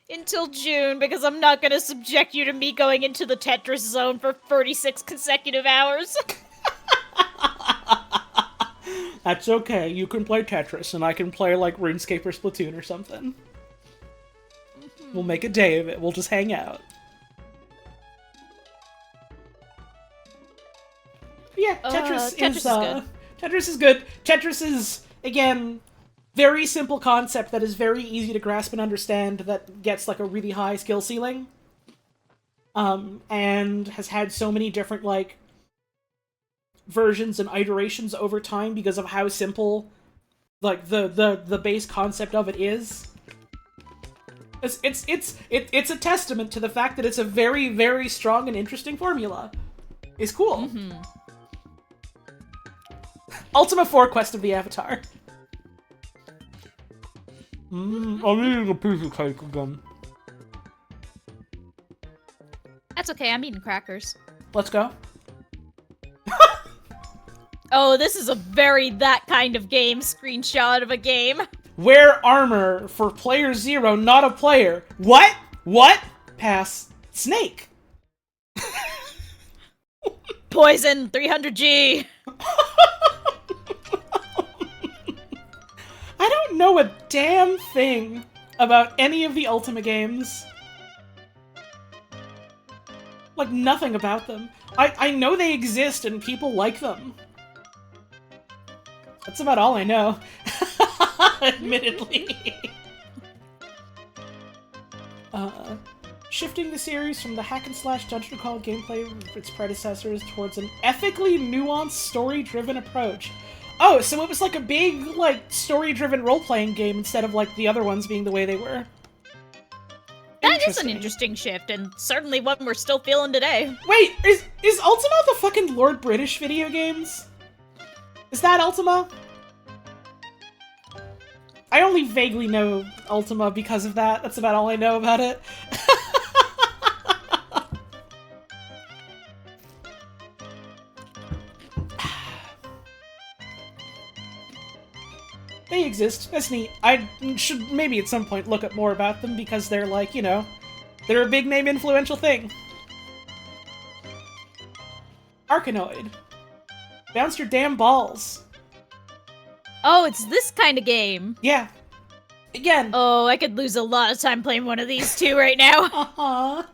Until June, because I'm not gonna subject you to me going into the Tetris zone for 36 consecutive hours. That's okay. You can play Tetris, and I can play, like, RuneScape or Splatoon or something. We'll make a day of it. We'll just hang out. But yeah, Tetris is good. Tetris is good. Tetris is, again, very simple concept that is very easy to grasp and understand that gets, like, a really high skill ceiling. And has had so many different, like, versions and iterations over time because of how simple, like, the base concept of it is. It's a testament to the fact that it's a very, very strong and interesting formula. It's cool. Mm-hmm. Ultima 4 Quest of the Avatar. I'm eating a piece of cake again. That's okay, I'm eating crackers. Let's go. Oh, this is a very that kind of game screenshot of a game. Wear armor for player 0, not a player. What? What? Pass. Snake. Poison 300G. I don't know a damn thing about any of the Ultima games. Like, nothing about them. I know they exist and people like them. That's about all I know. Admittedly. Shifting the series from the hack-and-slash dungeon crawl gameplay of its predecessors towards an ethically nuanced, story-driven approach. Oh, so it was like a big, like, story-driven role-playing game instead of, like, the other ones being the way they were. That is an interesting shift, and certainly one we're still feeling today. Wait, is Ultima the fucking Lord British video games? Is that Ultima? I only vaguely know Ultima because of that. That's about all I know about it. They exist. That's neat. I should maybe at some point look up more about them because they're like, you know, they're a big name influential thing. Arkanoid. Bounce your damn balls. Oh, it's this kind of game. Yeah. Again. Oh, I could lose a lot of time playing one of these two right now.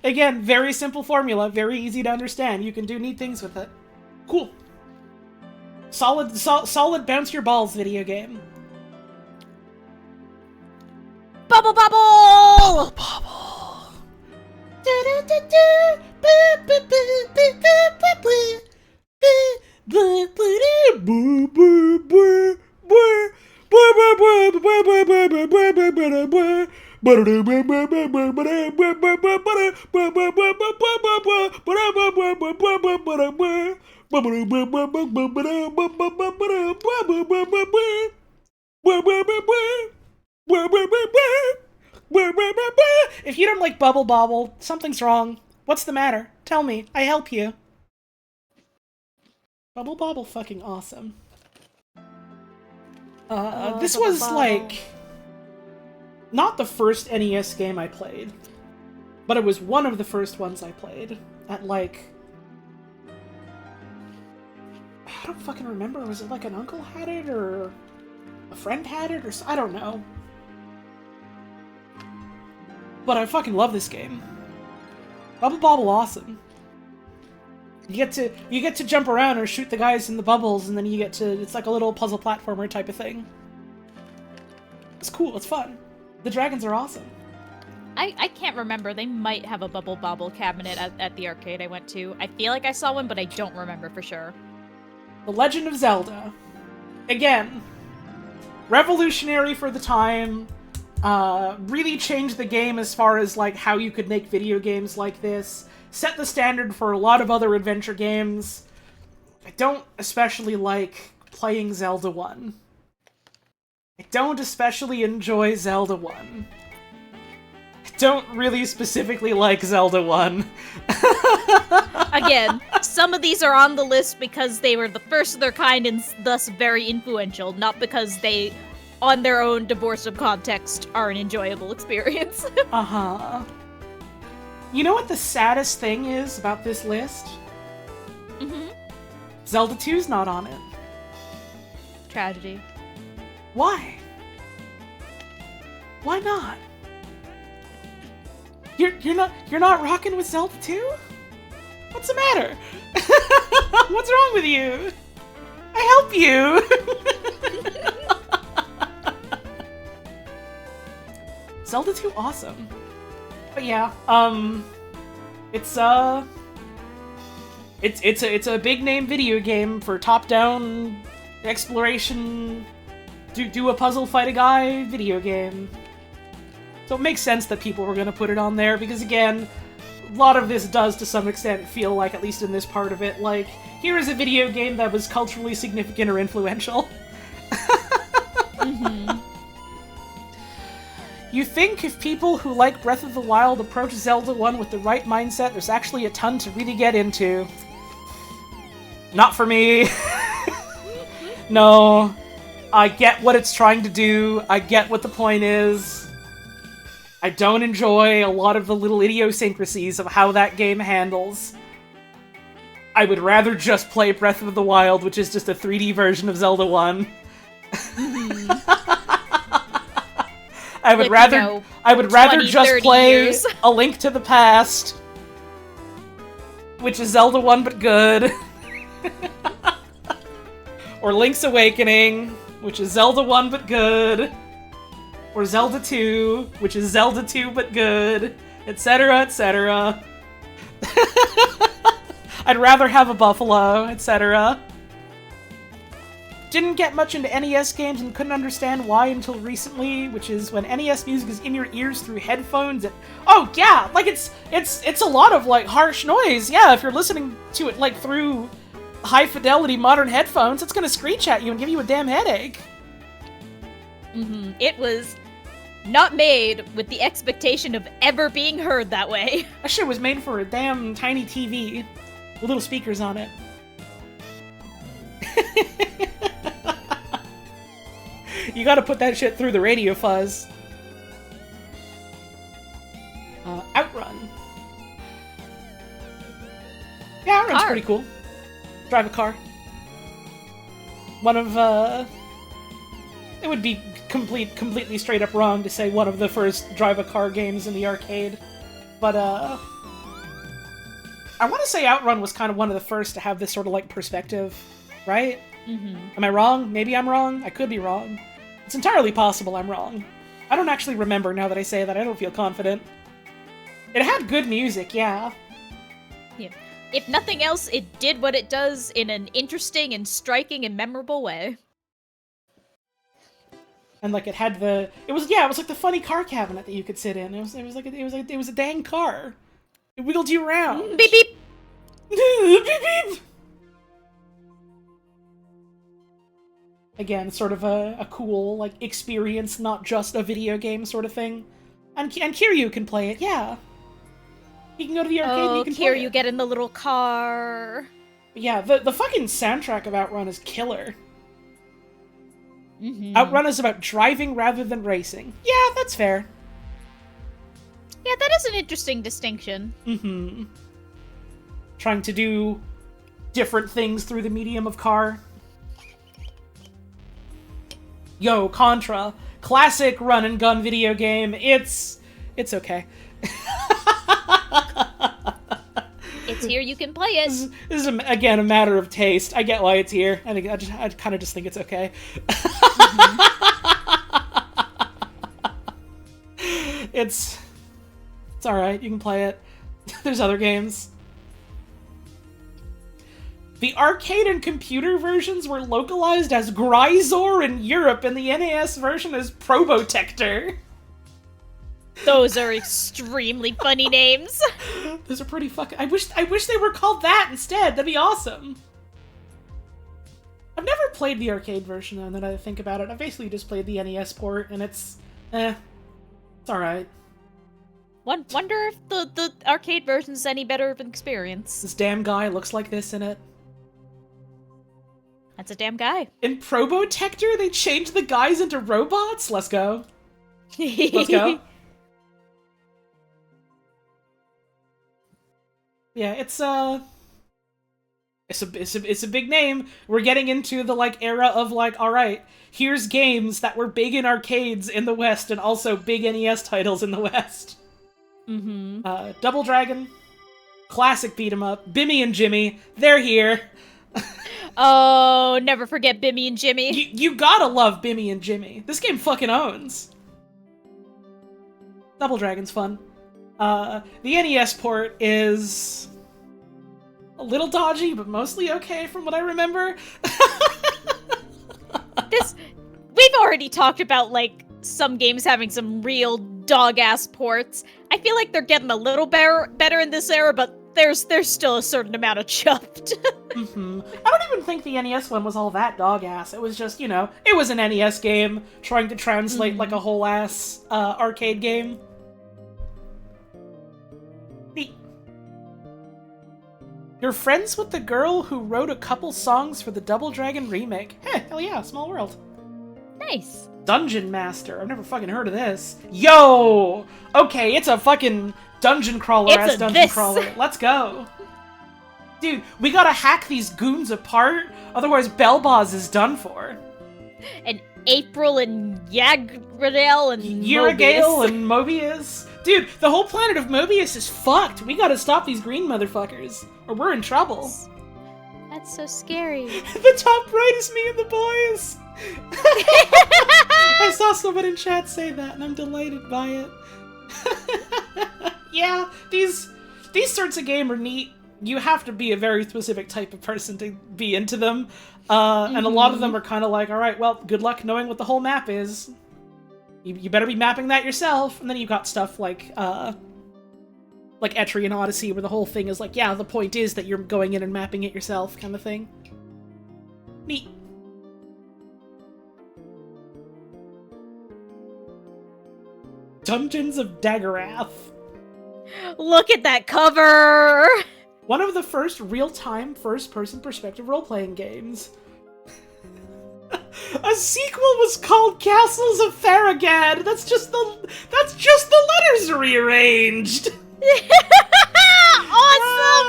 Again, very simple formula, very easy to understand. You can do neat things with it. Cool. Solid bounce your balls video game. Bubble Bobble! If you don't like Bubble Bobble, something's wrong. What's the matter? Tell me. I help you. Bubble Bobble fucking awesome. This Bubble was, Bobble. like, not the first NES game I played, but it was one of the first ones I played at, like... I don't fucking remember. Was it like an uncle had it, or a friend had it, or... I don't know. But I fucking love this game. Bubble Bobble awesome. You get to jump around or shoot the guys in the bubbles, and then you get to... It's like a little puzzle platformer type of thing. It's cool, it's fun. The dragons are awesome. I can't remember. They might have a Bubble Bobble cabinet at the arcade I went to. I feel like I saw one, but I don't remember for sure. The Legend of Zelda. Again, revolutionary for the time. Really changed the game as far as, like, how you could make video games like this. Set the standard for a lot of other adventure games. I don't especially like playing Zelda 1. I don't especially enjoy Zelda 1. I don't really specifically like Zelda 1. Again, some of these are on the list because they were the first of their kind and thus very influential, not because they, on their own, divorced from context, are an enjoyable experience. Uh-huh. You know what the saddest thing is about this list? Mm-hmm. Zelda 2's not on it. Tragedy. Why? Why not? You're not rocking with Zelda 2? What's the matter? What's wrong with you? I help you. Zelda 2 awesome. But yeah, it's a big name video game for top-down exploration, do a puzzle, fight a guy video game. So it makes sense that people were gonna put it on there, because again, a lot of this does to some extent feel like, at least in this part of it, like, here is a video game that was culturally significant or influential. Mm-hmm. You think if people who like Breath of the Wild approach Zelda 1 with the right mindset, there's actually a ton to really get into. Not for me. No. I get what it's trying to do. I get what the point is. I don't enjoy a lot of the little idiosyncrasies of how that game handles. I would rather just play Breath of the Wild, which is just a 3D version of Zelda 1. I would Like, rather 20, just 30 play years. A Link to the Past, which is Zelda 1 but good. Or Link's Awakening, which is Zelda 1 but good. Or Zelda 2, which is Zelda 2 but good, etc., etc. I'd rather have a buffalo, etc. Didn't get much into NES games and couldn't understand why until recently, which is when NES music is in your ears through headphones. Oh yeah, like it's a lot of like harsh noise. Yeah, if you're listening to it like through high fidelity modern headphones, it's gonna screech at you and give you a damn headache. Mm-hmm. It was not made with the expectation of ever being heard that way. That shit was made for a damn tiny TV with little speakers on it. You gotta put that shit through the radio fuzz. Outrun. Yeah, Outrun's Car. pretty cool. Drive a car. One of, it would be completely straight up wrong to say one of the first drive a car games in the arcade. But, I want to say Outrun was kind of one of the first to have this sort of like perspective, right? Am I wrong? Maybe I'm wrong. I could be wrong. It's entirely possible I'm wrong. I don't actually remember now that I say that. I don't feel confident. It had good music, yeah. Yeah. If nothing else, it did what it does in an interesting and striking and memorable way. And like it had the, it was like the funny car cabinet that you could sit in. It was a dang car. It wiggled you around. Beep beep. Beep beep. Again, sort of a cool like experience, not just a video game sort of thing. And Kiryu can play it, yeah. He can go to the arcade and he can play it. Kiryu, get in the little car. Yeah, the fucking soundtrack of Outrun is killer. Outrun is about driving rather than racing. Yeah, that's fair. Yeah, that is an interesting distinction. Trying to do different things through the medium of car. Yo, Contra. Classic run and gun video game. It's okay. It's here, you can play it. This is, again, a matter of taste. I get why it's here. I kind of just think it's okay. It's alright, you can play it. There's other games. The arcade and computer versions were localized as Gryzor in Europe, and the NES version is Probotector. Those are extremely funny names. Those are pretty fucking... I wish they were called that instead. That'd be awesome. I've never played the arcade version, though, now that I think about it. I've basically just played the NES port, and it's... It's alright. Wonder if the arcade version is any better of an experience. This damn guy looks like this in it. That's a damn guy. In Probotector, they changed the guys into robots? Let's go. Let's go. Yeah, it's a big name. We're getting into the like era of like, all right, here's games that were big in arcades in the West and also big NES titles in the West. Double Dragon, classic beat 'em up. Bimmy and Jimmy, they're here. Oh, never forget Bimmy and Jimmy. You gotta love Bimmy and Jimmy. This game fucking owns. Double Dragon's fun. The NES port is a little dodgy, but mostly okay from what I remember. We've already talked about, like, some games having some real dog-ass ports. I feel like they're getting a little better in this era, but there's still a certain amount of chuffed. I don't even think the NES one was all that dog-ass. It was just, you know, it was an NES game trying to translate, like, a whole-ass arcade game. You're friends with the girl who wrote a couple songs for the Double Dragon remake. Heh, hell yeah, small world. Nice. Dungeon Master. I've never fucking heard of this. Yo! Okay, it's a fucking dungeon crawler crawler. Let's go. Dude, we gotta hack these goons apart, otherwise Belboz is done for. And April and Yagradale and Yirigale and Mobius. Dude, the whole planet of Mobius is fucked. We gotta stop these green motherfuckers, or we're in trouble. That's so scary. The top right is me and the boys. I saw someone in chat say that, and I'm delighted by it. Yeah, these sorts of game are neat. You have to be a very specific type of person to be into them, and a lot of them are kind of like, all right, well, good luck knowing what the whole map is. You better be mapping that yourself. And then you've got stuff like Etrian Odyssey, where the whole thing is like, yeah, the point is that you're going in and mapping it yourself, kind of thing. Neat. Dungeons of Daggerath. Look at that cover! One of the first real-time, first-person perspective role-playing games. A sequel was called Castles of Farragut. That's just the letters rearranged. Awesome!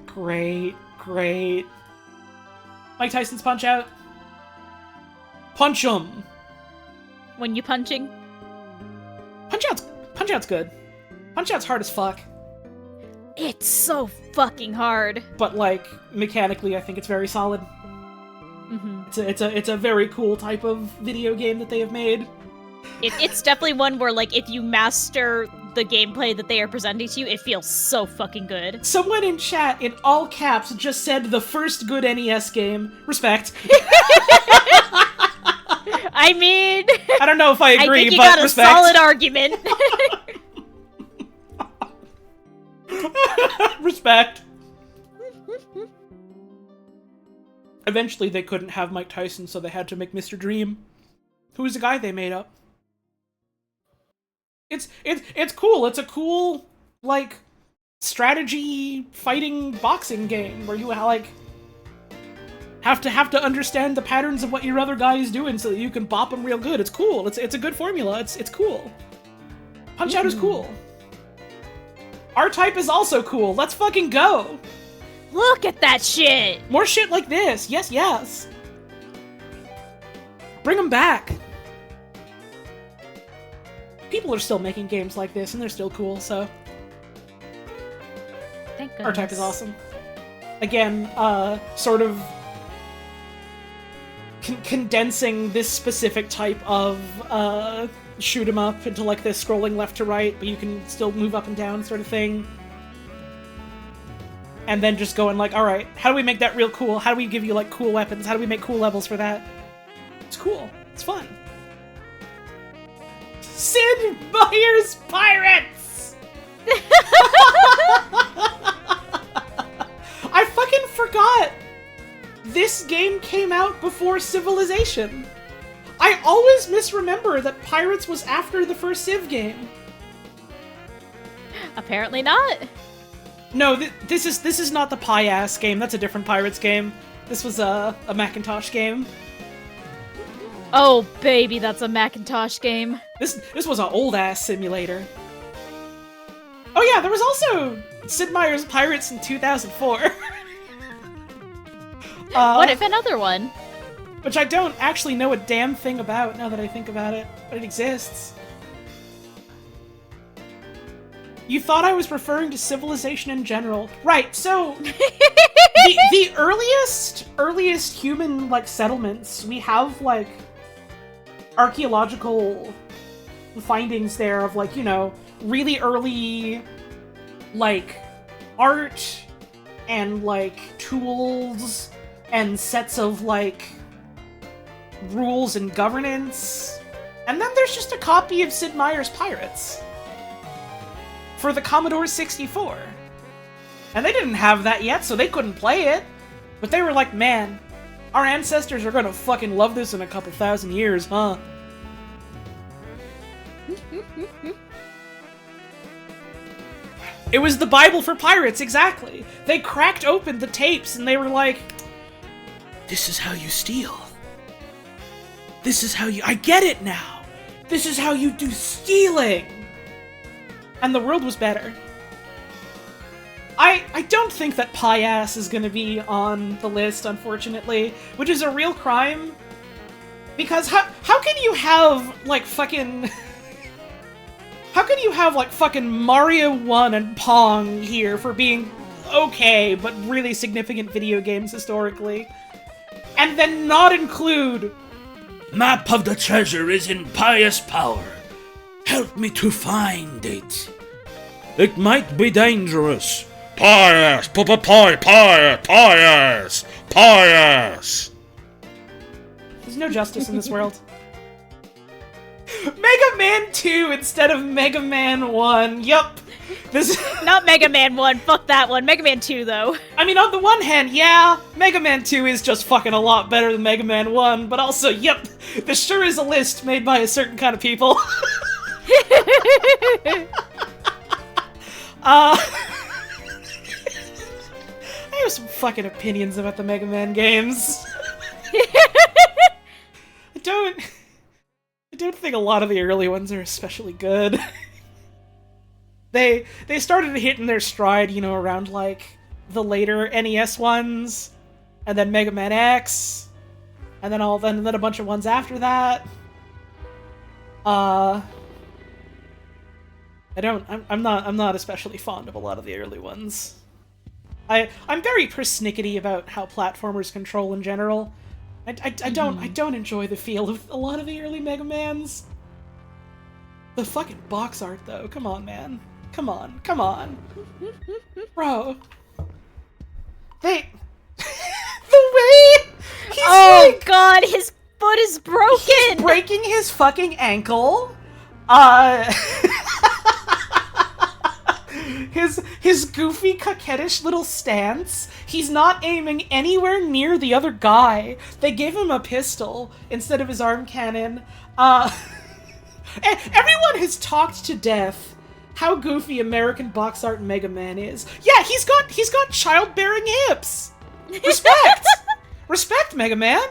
Great. Mike Tyson's Punch Out. Punch 'em. When you punching? Punch Out's Punch-Out's good. Punch-Out's hard as fuck. It's so fucking hard. But, like, mechanically, I think it's very solid. Mm-hmm. It's a very cool type of video game that they have made. It's definitely one where, like, if you master the gameplay that they are presenting to you, it feels so fucking good. Someone in chat, in all caps, just said the first good NES game. Respect. I mean... I don't know if I agree, I think you but got a respect. solid argument. Respect. Eventually, they couldn't have Mike Tyson, so they had to make Mr. Dream, who is a guy they made up. It's cool. It's a cool, like, strategy fighting boxing game where you like have to understand the patterns of what your other guy is doing so that you can bop him real good. It's cool. It's a good formula. It's cool. Punch-Out is cool. R-Type is also cool. Let's fucking go. Look at that shit. More shit like this. Yes, yes. Bring them back. People are still making games like this, and they're still cool, so... Thank goodness. R-Type is awesome. Again, sort of... condensing this specific type of, shoot 'em up into, like, this scrolling left to right, but you can still move up and down sort of thing. And then just going like, alright, how do we make that real cool? How do we give you, like, cool weapons? How do we make cool levels for that? It's cool. It's fun. Sid Meier's Pirates! I fucking forgot! This game came out before Civilization. I always misremember that Pirates was after the first Civ game. Apparently not. No, this is not the Pie-Ass game. That's a different Pirates game. This was a Macintosh game. Oh, baby, that's a Macintosh game. This was an old-ass simulator. Oh yeah, there was also Sid Meier's Pirates in 2004. What if another one? Which I don't actually know a damn thing about now that I think about it, but it exists. You thought I was referring to Civilization in general. Right, so... the earliest human, like, settlements, we have, like, archaeological findings there of, like, you know, really early, like, art and, like, tools and sets of, like, rules and governance. And then there's just a copy of Sid Meier's Pirates for the Commodore 64. And they didn't have that yet, so they couldn't play it. But they were like, man, our ancestors are gonna fucking love this in a couple thousand years, huh? It was the Bible for pirates, exactly. They cracked open the tapes and they were like, this is how you steal. This is how you... I get it now! This is how you do stealing! And the world was better. I don't think that Pie-Ass is gonna be on the list, unfortunately, which is a real crime. Because how can you have, like, fucking... How can you have, like, fucking Mario 1 and Pong here for being okay, but really significant video games historically? And then not include... Map of the treasure is in pious power. Help me to find it. It might be dangerous. Pious! Pious! Pious! There's no justice in this world. Mega Man 2 instead of Mega Man 1. Yup. This Not Mega Man 1, fuck that one. Mega Man 2, though. I mean, on the one hand, yeah, Mega Man 2 is just fucking a lot better than Mega Man 1, but also, yep, this sure is a list made by a certain kind of people. I have some fucking opinions about the Mega Man games. I don't think a lot of the early ones are especially good. They started hitting their stride, you know, around, like, the later NES ones, and then Mega Man X, and then a bunch of ones after that. I'm not especially fond of a lot of the early ones. I'm very persnickety about how platformers control in general. I don't enjoy the feel of a lot of the early Mega Mans. The fucking box art though, come on, man. Come on. Bro. The way he's God, his foot is broken! He's breaking his fucking ankle. His goofy, coquettish little stance. He's not aiming anywhere near the other guy. They gave him a pistol instead of his arm cannon. Everyone has talked to death how goofy American box art Mega Man is. Yeah, he's got childbearing hips. Respect, respect, Mega Man.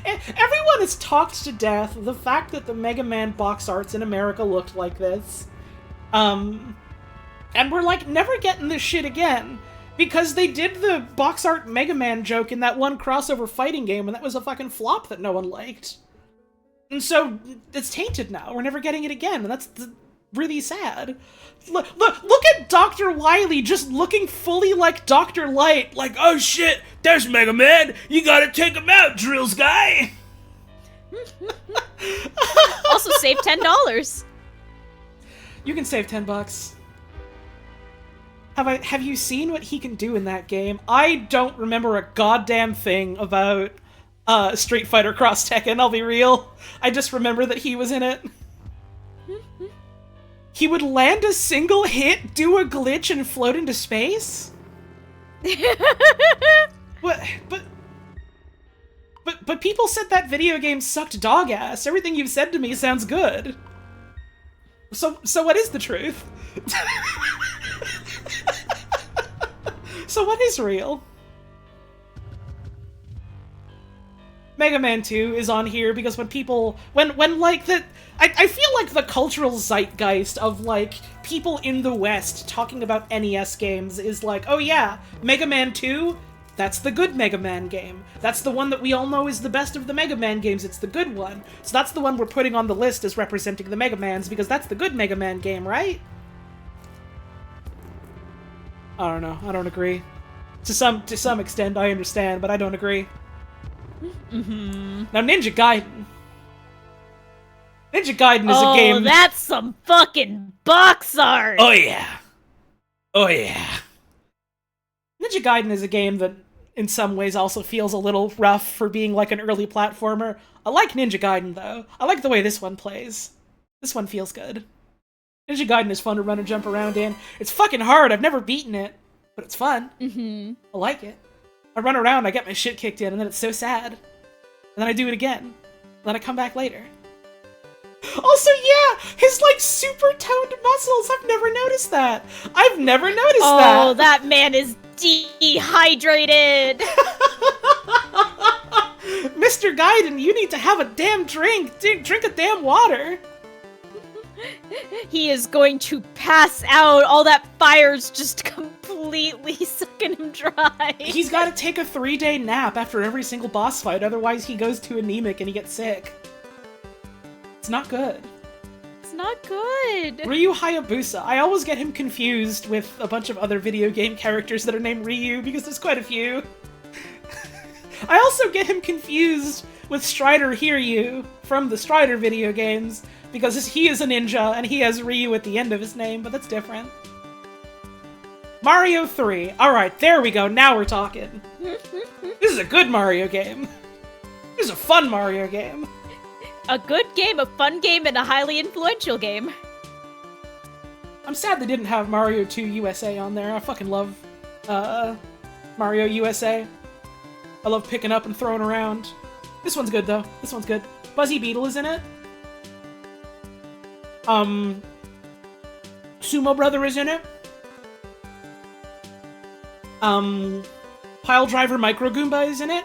Everyone has talked to death the fact that the Mega Man box arts in America looked like this. And we're like, never getting this shit again. Because they did the box art Mega Man joke in that one crossover fighting game, and that was a fucking flop that no one liked. And so, it's tainted now. We're never getting it again, and that's really sad. Look at Dr. Wily just looking fully like Dr. Light. Like, oh shit, there's Mega Man! You gotta take him out, Drills guy! Also, save $10. You can save $10. Have you seen what he can do in that game? I don't remember a goddamn thing about Street Fighter Cross Tekken, I'll be real. I just remember that he was in it. He would land a single hit, do a glitch, and float into space? But people said that video game sucked dog ass. Everything you've said to me sounds good. So what is the truth? So what is real? Mega Man 2 is on here because when like the... I feel like the cultural zeitgeist of, like, people in the West talking about NES games is like, oh yeah, Mega Man 2? That's the good Mega Man game. That's the one that we all know is the best of the Mega Man games. It's the good one. So that's the one we're putting on the list as representing the Mega Mans, because that's the good Mega Man game, right? I don't know. I don't agree. To some extent, I understand, but I don't agree. Now, Ninja Gaiden. Ninja Gaiden is a game... Oh, that's some fucking box art! Oh yeah. Oh yeah. Ninja Gaiden is a game that, in some ways, also feels a little rough for being like an early platformer. I like Ninja Gaiden, though. I like the way this one plays. This one feels good. Ninja Gaiden is fun to run and jump around in. It's fucking hard, I've never beaten it, but it's fun. I like it. I run around, I get my shit kicked in, and then it's so sad. And then I do it again. And then I come back later. Also, yeah, his, like, super toned muscles, I've never noticed that. I've never noticed that. Oh, that man is dehydrated! Mr. Gaiden, you need to have a damn drink. Drink a damn water. He is going to pass out. All that fire's just completely sucking him dry. He's got to take a 3-day nap after every single boss fight, otherwise he goes too anemic and he gets sick. It's not good. It's not good. Ryu Hayabusa. I always get him confused with a bunch of other video game characters that are named Ryu, because there's quite a few. I also get him confused with Strider Hiryu from the Strider video games, because he is a ninja and he has Ryu at the end of his name, but that's different. Mario 3. Alright, there we go, now we're talking. This is a good Mario game. This is a fun Mario game. A good game, a fun game, and a highly influential game. I'm sad they didn't have Mario 2 USA on there. I fucking love Mario USA. I love picking up and throwing around. This one's good, though. This one's good. Buzzy Beetle is in it. Sumo Brother is in it. Pile Driver Micro Goomba is in it.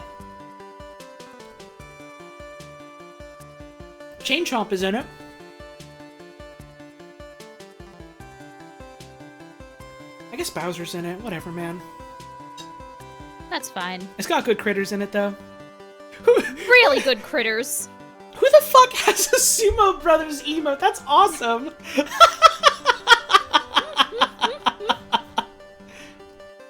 Chain Chomp is in it. I guess Bowser's in it. Whatever, man. That's fine. It's got good critters in it, though. Really good critters. Who the fuck has a Sumo Brothers emote? That's awesome!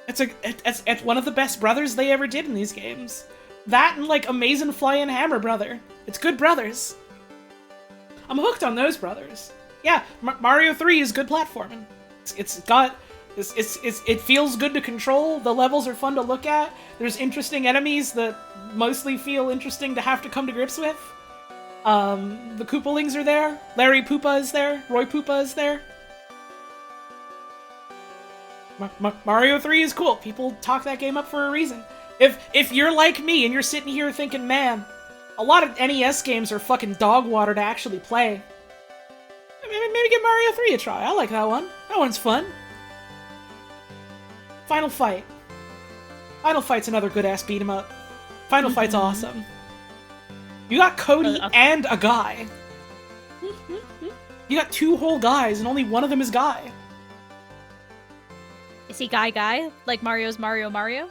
It's one of the best brothers they ever did in these games. That and, like, Amazing Flying Hammer Brother. It's good brothers. I'm hooked on those brothers. Yeah, Mario 3 is good platforming. It feels good to control. The levels are fun to look at. There's interesting enemies that mostly feel interesting to have to come to grips with. The Koopalings are there. Larry Poopa is there. Roy Poopa is there. Mario 3 is cool. People talk that game up for a reason. If you're like me and you're sitting here thinking, man, a lot of NES games are fucking dog water to actually play, maybe give Mario 3 a try. I like that one. That one's fun. Final Fight. Final Fight's another good-ass beat-em-up. Final Fight's awesome. You got Cody and a guy. You got two whole guys, and only one of them is Guy. Is he Guy? Like Mario's Mario?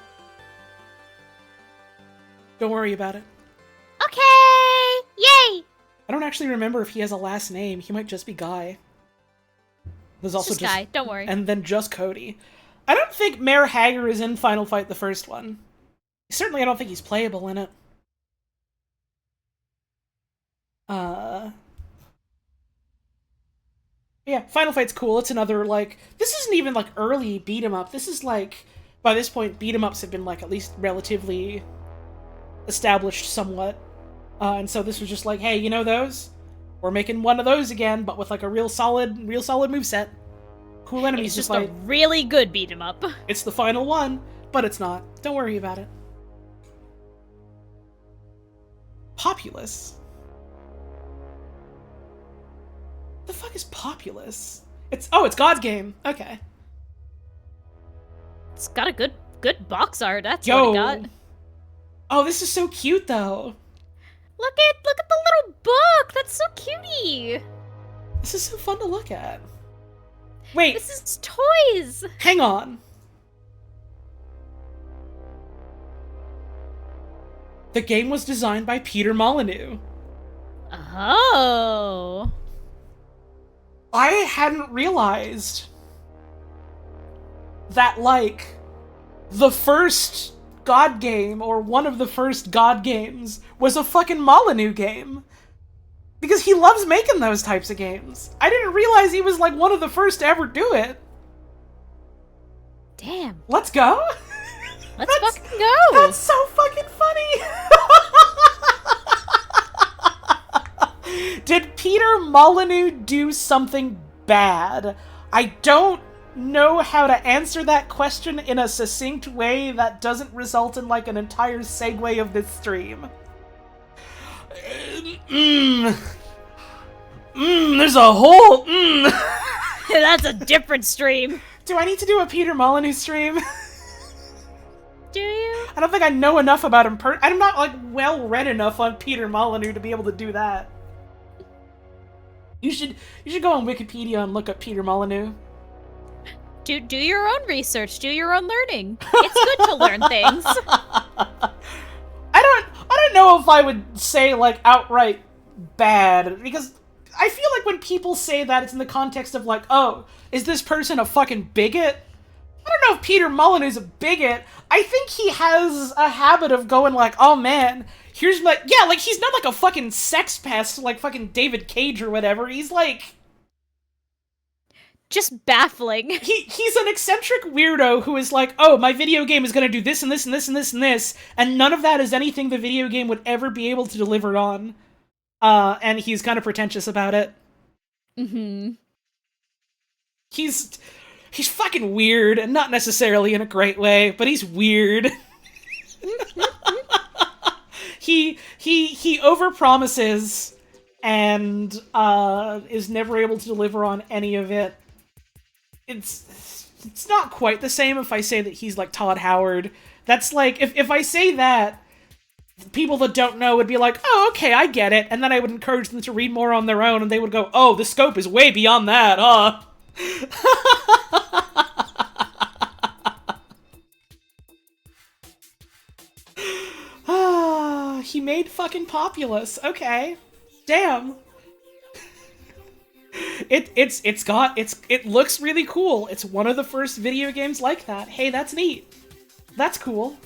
Don't worry about it. Okay! Yay! I don't actually remember if he has a last name. He might just be Guy. There's also just Guy, don't worry. And then just Cody. I don't think Mayor Hager is in Final Fight the first one. Certainly I don't think he's playable in it. Yeah, Final Fight's cool. It's another, like... This isn't even, like, early beat-em-up. This is, like... By this point, beat-em-ups have been, like, at least relatively established somewhat. And so this was just like, hey, you know those? We're making one of those again, but with, like, a real solid moveset. Cool enemies. It's just like, a really good beat-em-up. It's the final one, but it's not. Don't worry about it. Populous. The fuck is Populous? It's God's game. Okay. It's got a good box art. That's Yo. what it got. Oh, this is so cute though. Look at the little book. That's so cutie. This is so fun to look at. Wait. This is toys. Hang on. The game was designed by Peter Molyneux. Oh. I hadn't realized that, like, the first God game, or one of the first God games, was a fucking Molyneux game. Because he loves making those types of games. I didn't realize he was, like, one of the first to ever do it. Damn. Let's go? Let's fucking go. That's so fucking funny. Did Peter Molyneux do something bad? I don't know how to answer that question in a succinct way that doesn't result in, like, an entire segue of this stream. There's a whole That's a different stream. Do I need to do a Peter Molyneux stream? Do you? I don't think I know enough about him. I'm not, like, well-read enough on Peter Molyneux to be able to do that. You should go on Wikipedia and look up Peter Molyneux. Do your own research. Do your own learning. It's good to learn things. I don't know if I would say, like, outright bad, because I feel like when people say that, it's in the context of, like, oh, is this person a fucking bigot? I don't know if Peter Molyneux's a bigot. I think he has a habit of going like, oh man, here's my... Yeah, like, he's not like a fucking sex pest like fucking David Cage or whatever. He's like... Just baffling. He's an eccentric weirdo who is like, oh, my video game is gonna do this and this and this and this and this, and none of that is anything the video game would ever be able to deliver on. And he's kind of pretentious about it. Mm-hmm. He's fucking weird, and not necessarily in a great way, but he's weird. He overpromises and is never able to deliver on any of it. It's not quite the same if I say that he's like Todd Howard. That's like, if I say that, people that don't know would be like, oh, okay, I get it, and then I would encourage them to read more on their own, and they would go, oh, the scope is way beyond that, He made fucking Populous. Okay. Damn. It looks really cool. It's one of the first video games like that. Hey, that's neat. That's cool.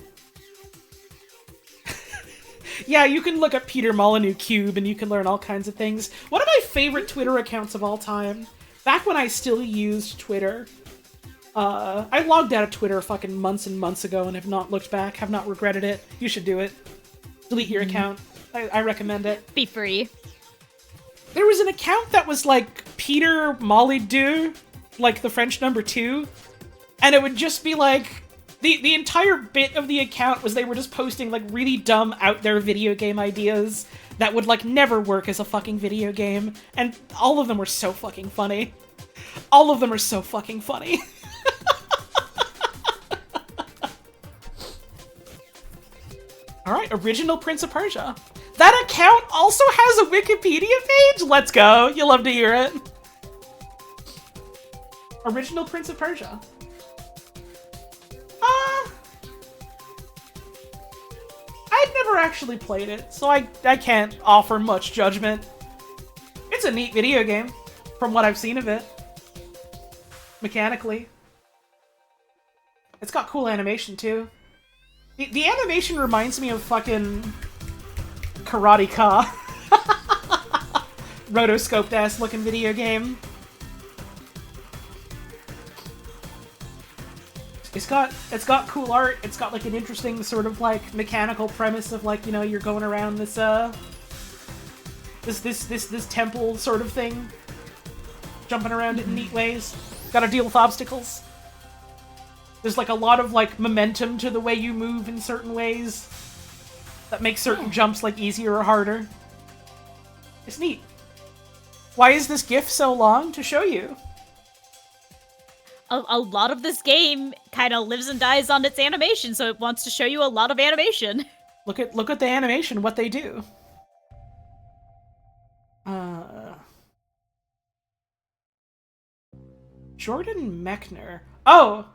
Yeah, you can look up Peter Molyneux Cube and you can learn all kinds of things. One of my favorite Twitter accounts of all time, back when I still used Twitter, I logged out of Twitter fucking months and months ago and have not looked back, have not regretted it. You should do it. Delete your account. I recommend it. Be free. There was an account that was like Peter Molyneux, like the French number 2, and it would just be like, the entire bit of the account was they were just posting like really dumb out there video game ideas that would like never work as a fucking video game, and all of them were so fucking funny. All of them are so fucking funny. Alright, original Prince of Persia. That account also has a Wikipedia page? Let's go. You'll love to hear it. Original Prince of Persia. I've never actually played it, so I can't offer much judgment. It's a neat video game, from what I've seen of it. Mechanically. It's got cool animation, too. The animation reminds me of fucking Karate Ka. Rotoscoped-ass looking video game. It's got cool art. It's got like an interesting sort of like mechanical premise of like, you know, you're going around this this temple sort of thing, jumping around it in neat ways. Gotta deal with obstacles. There's like a lot of like momentum to the way you move in certain ways that makes certain jumps like easier or harder. It's neat. Why is this GIF so long? To show you. A lot of this game kind of lives and dies on its animation, so it wants to show you a lot of animation. Look at the animation, what they do. Jordan Mechner. Oh!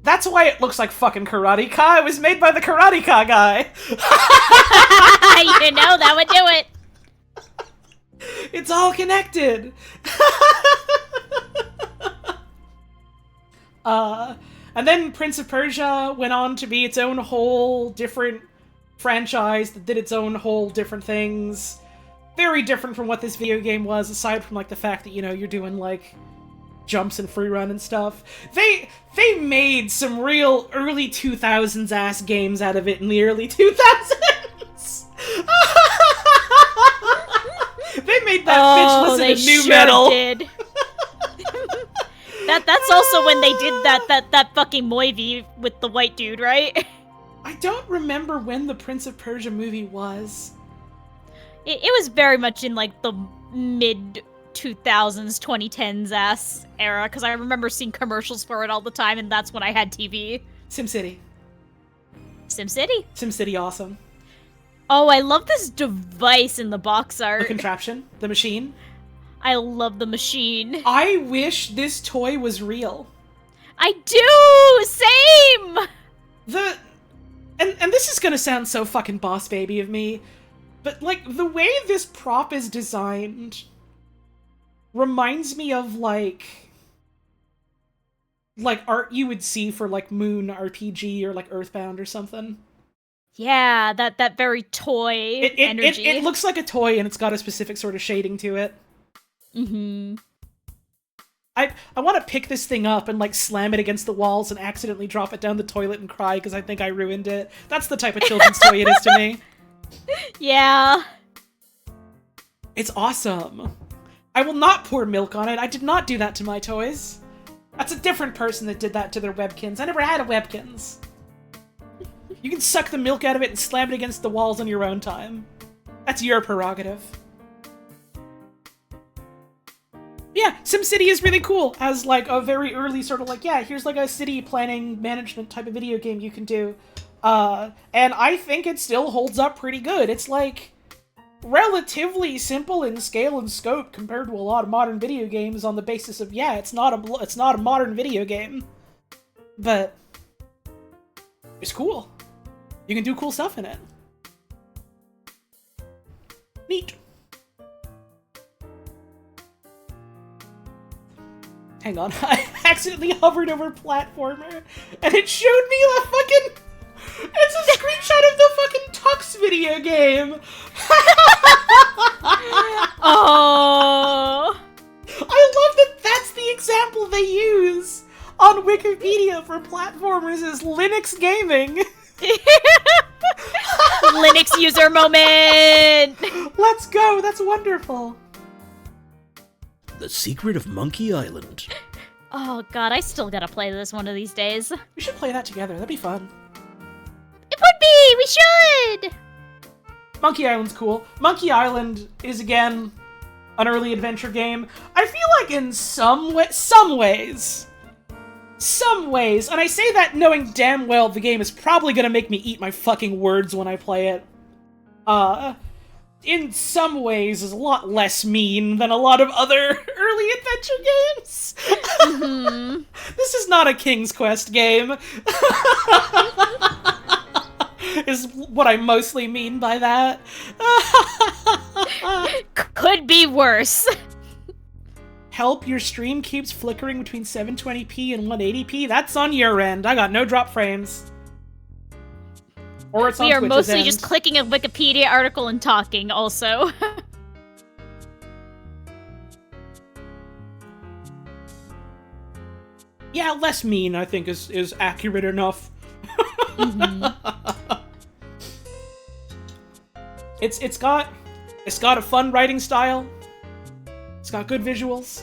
That's why it looks like fucking Karate Ka. It was made by the Karate Ka guy. You know, that would do it. It's all connected. And then Prince of Persia went on to be its own whole different franchise that did its own whole different things. Very different from what this video game was, aside from like the fact that, you know, you're doing like jumps and free run and stuff. They made some real early 2000s ass games out of it in the early 2000s. They made that bitch listen to new metal. Did. That's also when they did that fucking movie with the white dude, right? I don't remember when the Prince of Persia movie was. It was very much in like the mid 2000s, 2010s ass era, because I remember seeing commercials for it all the time, and that's when I had TV. SimCity. SimCity? SimCity awesome. Oh, I love this device in the box art. The contraption, the machine. I love the machine. I wish this toy was real. I do! Same! And this is gonna sound so fucking boss baby of me, but like the way this prop is designed reminds me of like art you would see for like Moon RPG or like Earthbound or something. Yeah, that very toy energy. It looks like a toy and it's got a specific sort of shading to it. Mm-hmm. I want to pick this thing up and like slam it against the walls and accidentally drop it down the toilet and cry because I think I ruined it. That's the type of children's toy it is to me. Yeah. It's awesome. I will not pour milk on it. I did not do that to my toys. That's a different person that did that to their Webkins. I never had a Webkins. You can suck the milk out of it and slam it against the walls on your own time. That's your prerogative. Yeah, SimCity is really cool as like a very early sort of like, yeah, here's like a city planning management type of video game you can do. And I think it still holds up pretty good. It's like relatively simple in scale and scope compared to a lot of modern video games on the basis of, yeah, it's not a modern video game. But it's cool. You can do cool stuff in it. Neat. Hang on, I accidentally hovered over platformer, and it showed me the fucking... It's a screenshot of the fucking Tux video game! Oh. I love that that's the example they use on Wikipedia for platformers is Linux gaming. Linux user moment! Let's go, that's wonderful. The Secret of Monkey Island. Oh god, I still gotta play this one of these days. We should play that together, that'd be fun. It would be! We should! Monkey Island's cool. Monkey Island is, again, an early adventure game. I feel like in some ways, and I say that knowing damn well the game is probably gonna make me eat my fucking words when I play it, in some ways is a lot less mean than a lot of other early adventure games. Mm-hmm. This is not a King's Quest game. Is what I mostly mean by that. Could be worse. Help, your stream keeps flickering between 720p and 180p. That's on your end. I got no drop frames. Or it's on We are Twitch's mostly end. just clicking a Wikipedia article and talking, also. Yeah, less mean, I think, is accurate enough. Mm-hmm. It's got a fun writing style. It's got good visuals.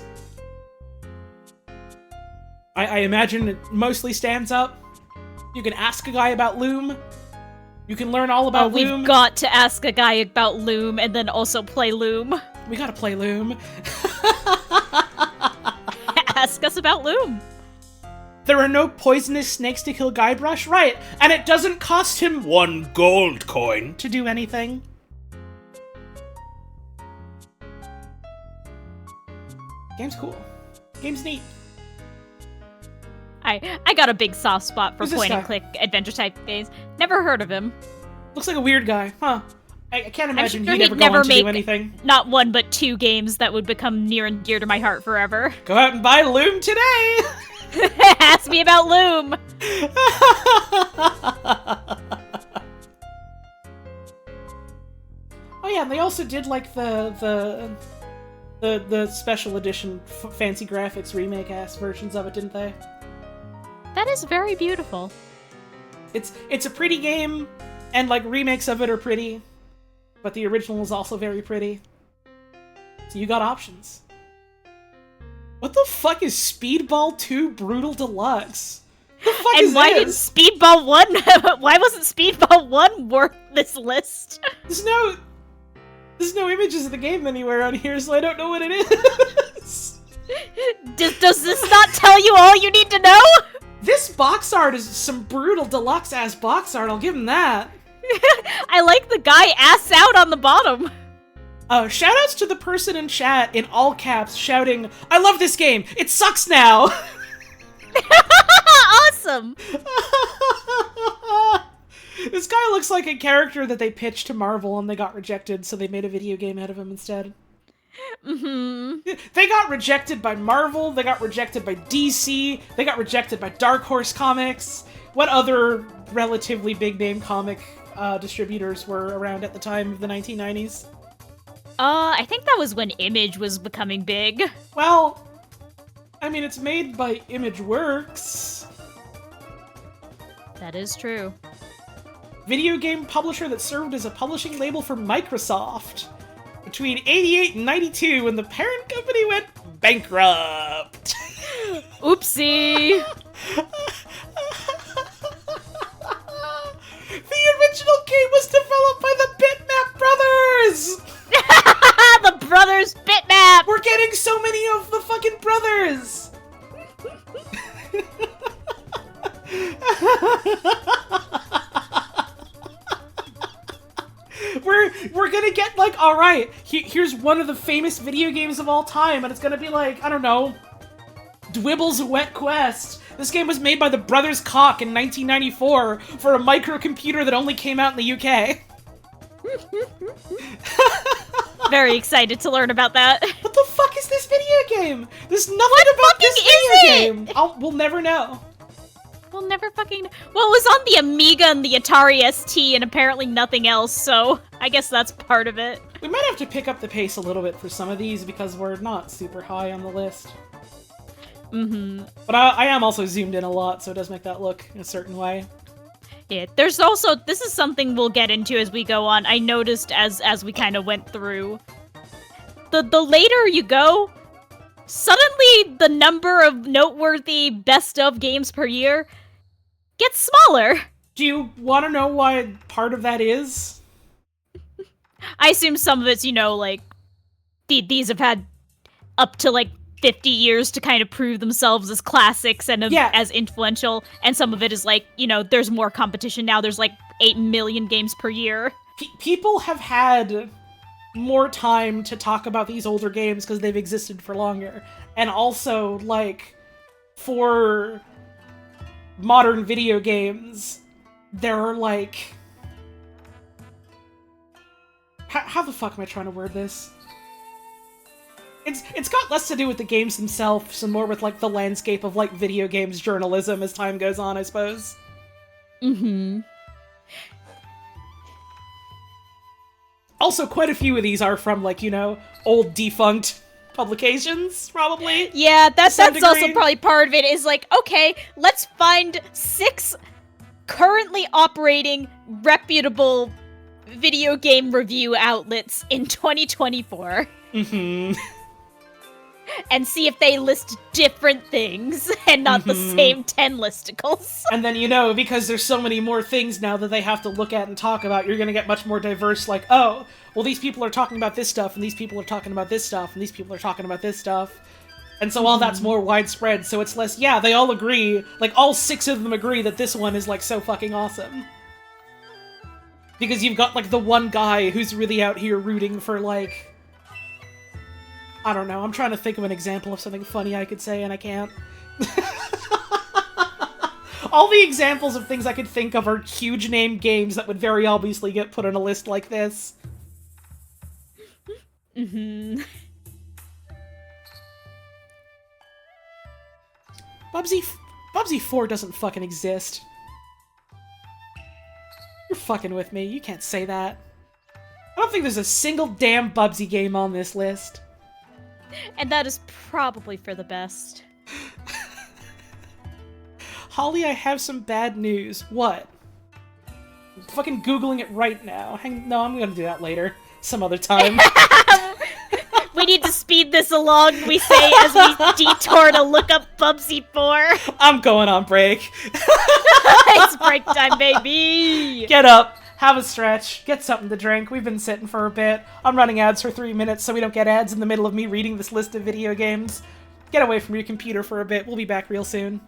I imagine it mostly stands up. You can ask a guy about Loom. You can learn all about Loom. We've got to ask a guy about Loom and then also play Loom. We gotta play Loom. Ask us about Loom. There are no poisonous snakes to kill Guybrush, right? And it doesn't cost him 1 gold coin to do anything. Game's cool. Game's neat. I got a big soft spot for Who's this point and guy? click adventure type games. Never heard of him. Looks like a weird guy, huh? I can't imagine sure he'd he'd ever never go on to do make- anything. Not one but 2 games that would become near and dear to my heart forever. Go out and buy Loom today! Ask me about Loom. Oh yeah, and they also did like the special edition fancy graphics remake ass versions of it, didn't they? That is very beautiful. It's a pretty game, and like remakes of it are pretty, but the original is also very pretty. So you got options. What the fuck is Speedball 2 Brutal Deluxe? The fuck And is why did this? Speedball 1 why wasn't Speedball 1 worth this list? There's no images of the game anywhere on here, so I don't know what it is. Does this not tell you all you need to know? This box art is some brutal deluxe ass box art, I'll give him that. I like the guy ass out on the bottom. Shoutouts to the person in chat in all caps shouting, "I love this game! It sucks now!" Awesome. This guy looks like a character that they pitched to Marvel and they got rejected, so they made a video game out of him instead. Mm-hmm. They got rejected by Marvel, they got rejected by DC, they got rejected by Dark Horse Comics. What other relatively big name comic distributors were around at the time of the 1990s? I think that was when Image was becoming big. Well, I mean, it's made by ImageWorks. That is true. Video game publisher that served as a publishing label for Microsoft between 88 and 92 when the parent company went bankrupt. Oopsie. The original game was developed by the Bitmap Brothers! The brothers bitmap. We're getting so many of the fucking brothers! We're gonna get like, alright, here's one of the famous video games of all time, and it's gonna be like, I don't know, Dwibble's Wet Quest. This game was made by the Brothers Koch in 1994 for a microcomputer that only came out in the UK. Very excited to learn about that. What the fuck is this video game? There's nothing about fucking this is video it? game. We'll never know. We'll never fucking... Well, it was on the Amiga and the Atari ST and apparently nothing else, so I guess that's part of it. We might have to pick up the pace a little bit for some of these because we're not super high on the list. Mm-hmm. But I am also zoomed in a lot, so it does make that look in a certain way. Yeah, there's also... This is something we'll get into as we go on. I noticed as we kind of went through. The later you go, suddenly the number of noteworthy best-of games per year gets smaller. Do you want to know why part of that is? I assume some of it's, you know, like, these have had up to, like, 50 years to kind of prove themselves as classics and as influential, and some of it is, like, you know, there's more competition now. There's, like, 8 million games per year. People have had more time to talk about these older games because they've existed for longer. And also, like, for modern video games, there are, like... How the fuck am I trying to word this? It's got less to do with the games themselves and more with, like, the landscape of, like, video games journalism as time goes on, I suppose. Mm-hmm. Also, quite a few of these are from, like, you know, old defunct publications, probably. Yeah, that's degree. also probably part of it, is like, okay, let's find 6 currently operating reputable video game review outlets in 2024. Mm-hmm. And see if they list different things and not the same 10 listicles. And then, you know, because there's so many more things now that they have to look at and talk about, you're gonna get much more diverse, like, oh, well, these people are talking about this stuff, and these people are talking about this stuff, and these people are talking about this stuff. And so all that's more widespread, so it's less, yeah, they all agree, like, all 6 of them agree that this one is, like, so fucking awesome. Because you've got, like, the one guy who's really out here rooting for, like... I don't know, I'm trying to think of an example of something funny I could say, and I can't. All the examples of things I could think of are huge name games that would very obviously get put on a list like this. Mm-hmm. Bubsy 4 doesn't fucking exist. You're fucking with me, you can't say that. I don't think there's a single damn Bubsy game on this list. And that is probably for the best. Holly, I have some bad news. What? I'm fucking Googling it right now. No, I'm gonna do that later. Some other time. We need to speed this along, we say, as we detour to look up Bubsy 4. I'm going on break. It's break time, baby! Get up, have a stretch, get something to drink. We've been sitting for a bit. I'm running ads for 3 minutes so we don't get ads in the middle of me reading this list of video games. Get away from your computer for a bit. We'll be back real soon.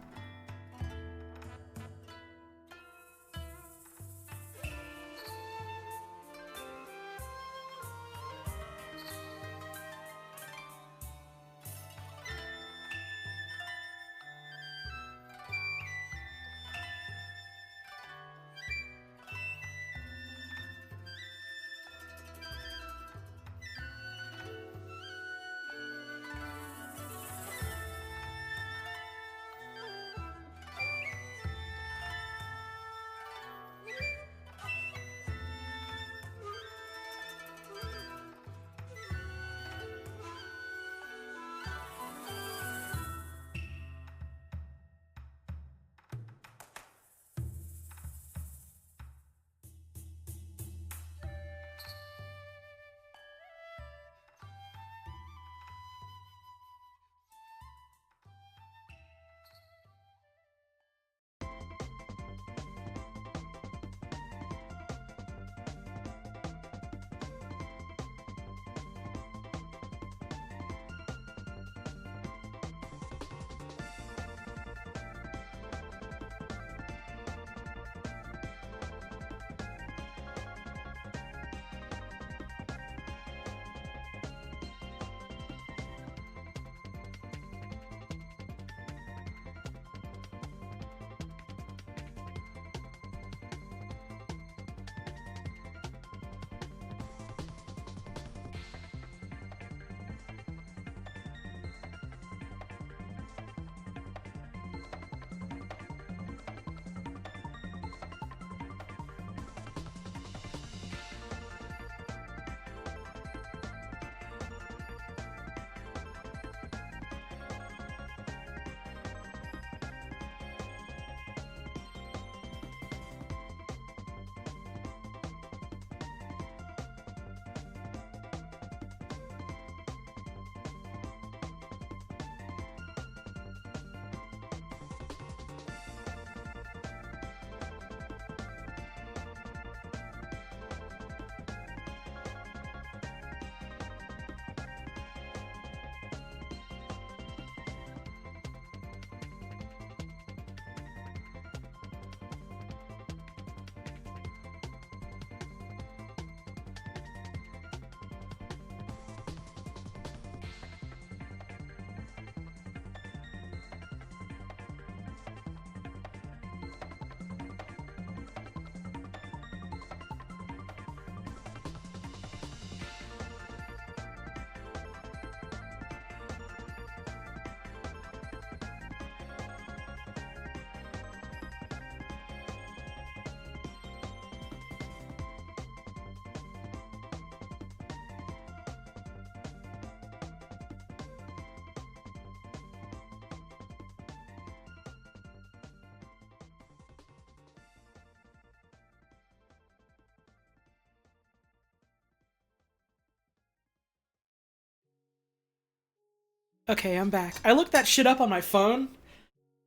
Okay, I'm back. I looked that shit up on my phone.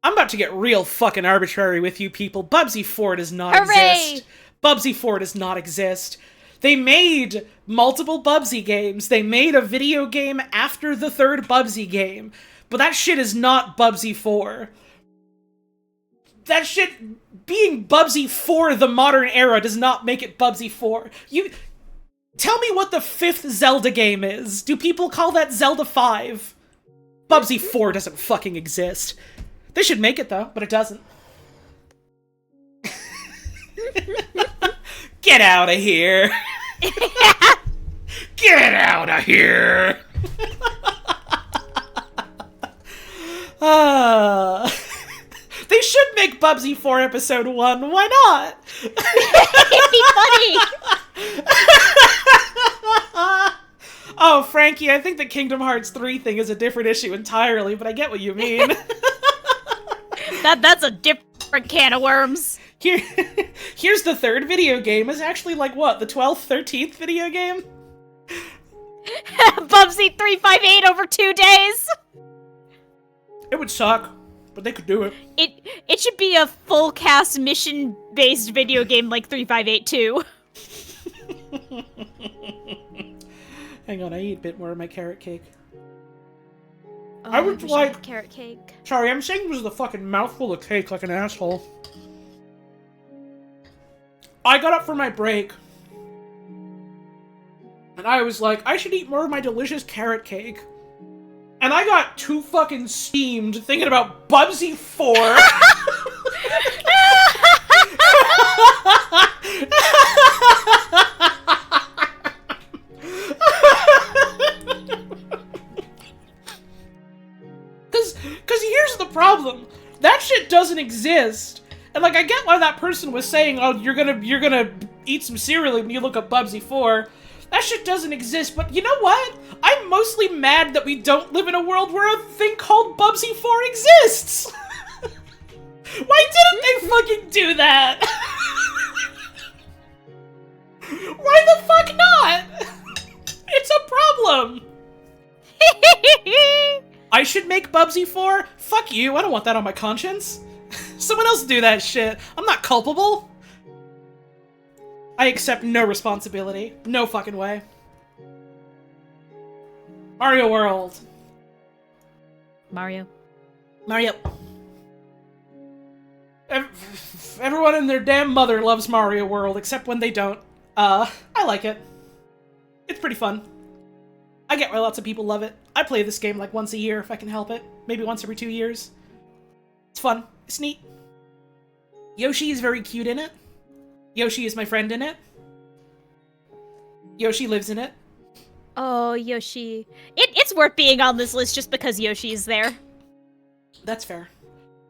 I'm about to get real fucking arbitrary with you people. Bubsy 4 does not exist. Bubsy 4 does not exist. They made multiple Bubsy games. They made a video game after the third Bubsy game. But that shit is not Bubsy 4. That shit, being Bubsy 4 the modern era does not make it Bubsy 4. Tell me what the 5th Zelda game is. Do people call that Zelda 5? Bubsy 4 doesn't fucking exist. They should make it though, but it doesn't. Get out of here! Get out of here! They should make Bubsy 4 episode 1. Why not? It'd be funny. Oh, Frankie, I think the Kingdom Hearts 3 thing is a different issue entirely, but I get what you mean. That's a different can of worms. Here's the third video game. It's actually like, what, the 12th, 13th video game? Bubsy 358 over 2 days. It would suck, but they could do it. It should be a full cast mission based video game like 358 Hang on, I eat a bit more of my carrot cake. Oh, I would wish like- had carrot cake. Sorry, I'm saying this is a fucking mouthful of cake like an asshole. I got up for my break, and I was like, I should eat more of my delicious carrot cake. And I got too fucking steamed thinking about Bubsy 4. Cause here's the problem. That shit doesn't exist. And like, I get why that person was saying, oh, you're gonna eat some cereal when you look up Bubsy 4. That shit doesn't exist, but you know what? I'm mostly mad that we don't live in a world where a thing called Bubsy 4 exists! Why didn't they fucking do that? Why the fuck not? It's a problem! I should make Bubsy 4? Fuck you, I don't want that on my conscience. Someone else do that shit. I'm not culpable. I accept no responsibility. No fucking way. Mario World. Mario. Everyone and their damn mother loves Mario World, except when they don't. I like it. It's pretty fun. I get why lots of people love it. I play this game like once a year if I can help it. Maybe once every 2 years. It's fun. It's neat. Yoshi is very cute in it. Yoshi is my friend in it. Yoshi lives in it. Oh, Yoshi. It's worth being on this list just because Yoshi is there. That's fair.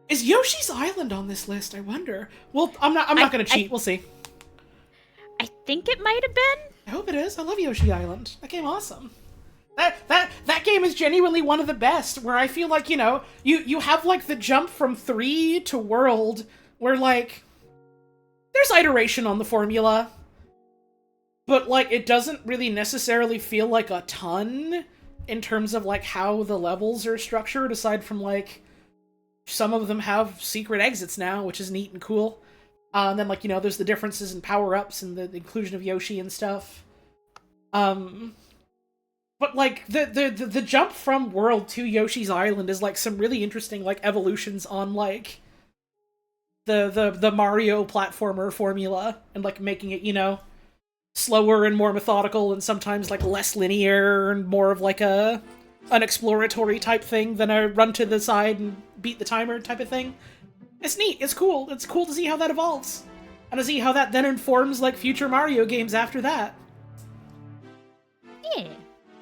Is Yoshi's Island on this list? I wonder. Well, I'm not gonna cheat. We'll see. I think it might have been. I hope it is. I love Yoshi Island. That game awesome. That game is genuinely one of the best, where I feel like, you know, you have like the jump from 3 to World, where like there's iteration on the formula, but like it doesn't really necessarily feel like a ton in terms of like how the levels are structured, aside from like some of them have secret exits now, which is neat and cool. And then like, you know, there's the differences in power-ups and the inclusion of Yoshi and stuff. But like the jump from World to Yoshi's Island is like some really interesting like evolutions on like the Mario platformer formula, and like making it, you know, slower and more methodical and sometimes like less linear and more of like an exploratory type thing than a run to the side and beat the timer type of thing. It's neat. It's cool. It's cool to see how that evolves. And to see how that then informs like future Mario games after that. Yeah.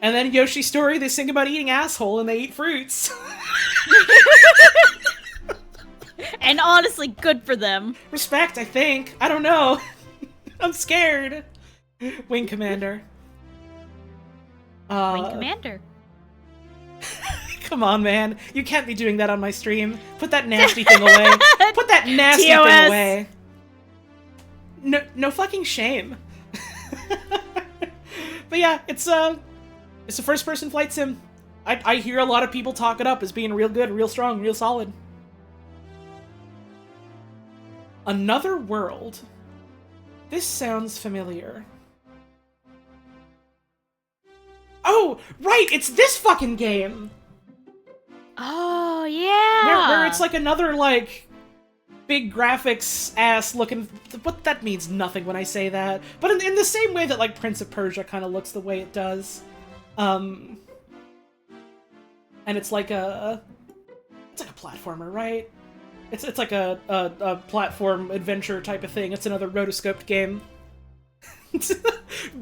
And then Yoshi's Story, they sing about eating asshole and they eat fruits. And honestly, good for them. Respect, I think. I don't know. I'm scared. Wing Commander. Wing Commander. Come on, man. You can't be doing that on my stream. Put that nasty thing away. Put that nasty TOS. thing away. No fucking shame. But yeah, it's a first-person flight sim. I hear a lot of people talk it up as being real good, real strong, real solid. Another World. This sounds familiar. Oh, right, it's this fucking game! Oh, yeah! Where it's like another, like, big graphics ass looking... But that means nothing when I say that. But in the same way that, like, Prince of Persia kind of looks the way it does. And it's like a... It's like a platformer, right? It's like a platform adventure type of thing. It's another rotoscoped game.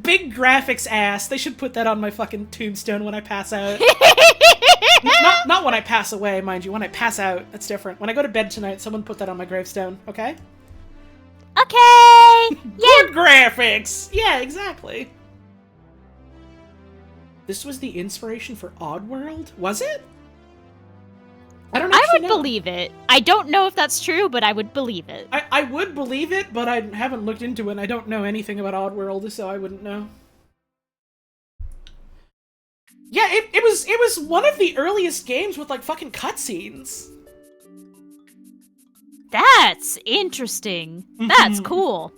Big graphics ass. They should put that on my fucking tombstone when I pass out. Not when I pass away, mind you. When I pass out, that's different. When I go to bed tonight, someone put that on my gravestone, okay? Okay! Good graphics! Yeah, exactly. This was the inspiration for Oddworld? Was it? I don't I actually would know. believe it. I don't know if that's true, but I would believe it. I would believe it, but I haven't looked into it, and I don't know anything about Oddworld, so I wouldn't know. Yeah, it was one of the earliest games with, like, fucking cutscenes. That's interesting. That's cool.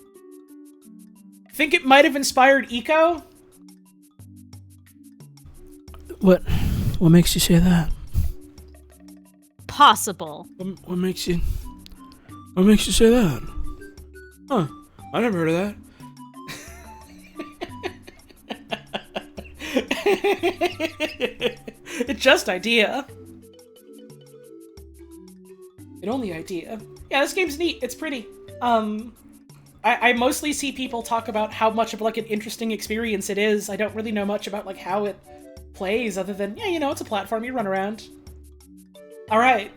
Think it might have inspired Eco? What makes you say that? Possible. What makes you say that? Huh? I never heard of that. It's just idea. It only idea. Yeah, this game's neat. It's pretty. I mostly see people talk about how much of, like, an interesting experience it is. I don't really know much about, like, how it plays, other than, yeah, you know, it's a platform, you run around. Alright.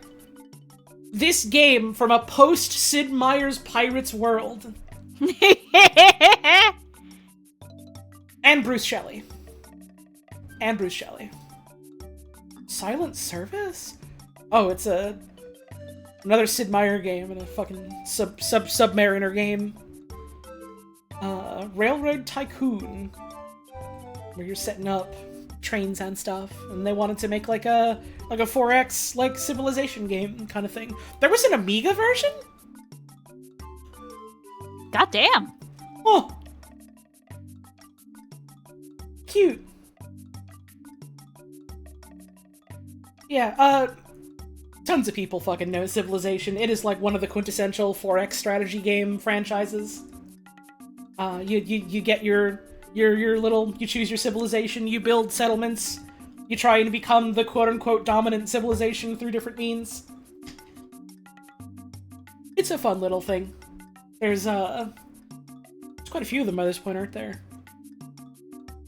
This game from a post-Sid Meier's Pirates world. And Bruce Shelley. Silent Service? Oh, it's another Sid Meier game and a fucking Submariner game. Railroad Tycoon, where you're setting up trains and stuff, and they wanted to make like a 4X like Civilization game kind of thing. There was an Amiga version? God damn. Oh, cute. Yeah, tons of people fucking know Civilization. It is like one of the quintessential 4X strategy game franchises. You get your little, you choose your civilization, you build settlements, you try and become the quote-unquote dominant civilization through different means. It's a fun little thing. There's quite a few of them by this point, aren't there?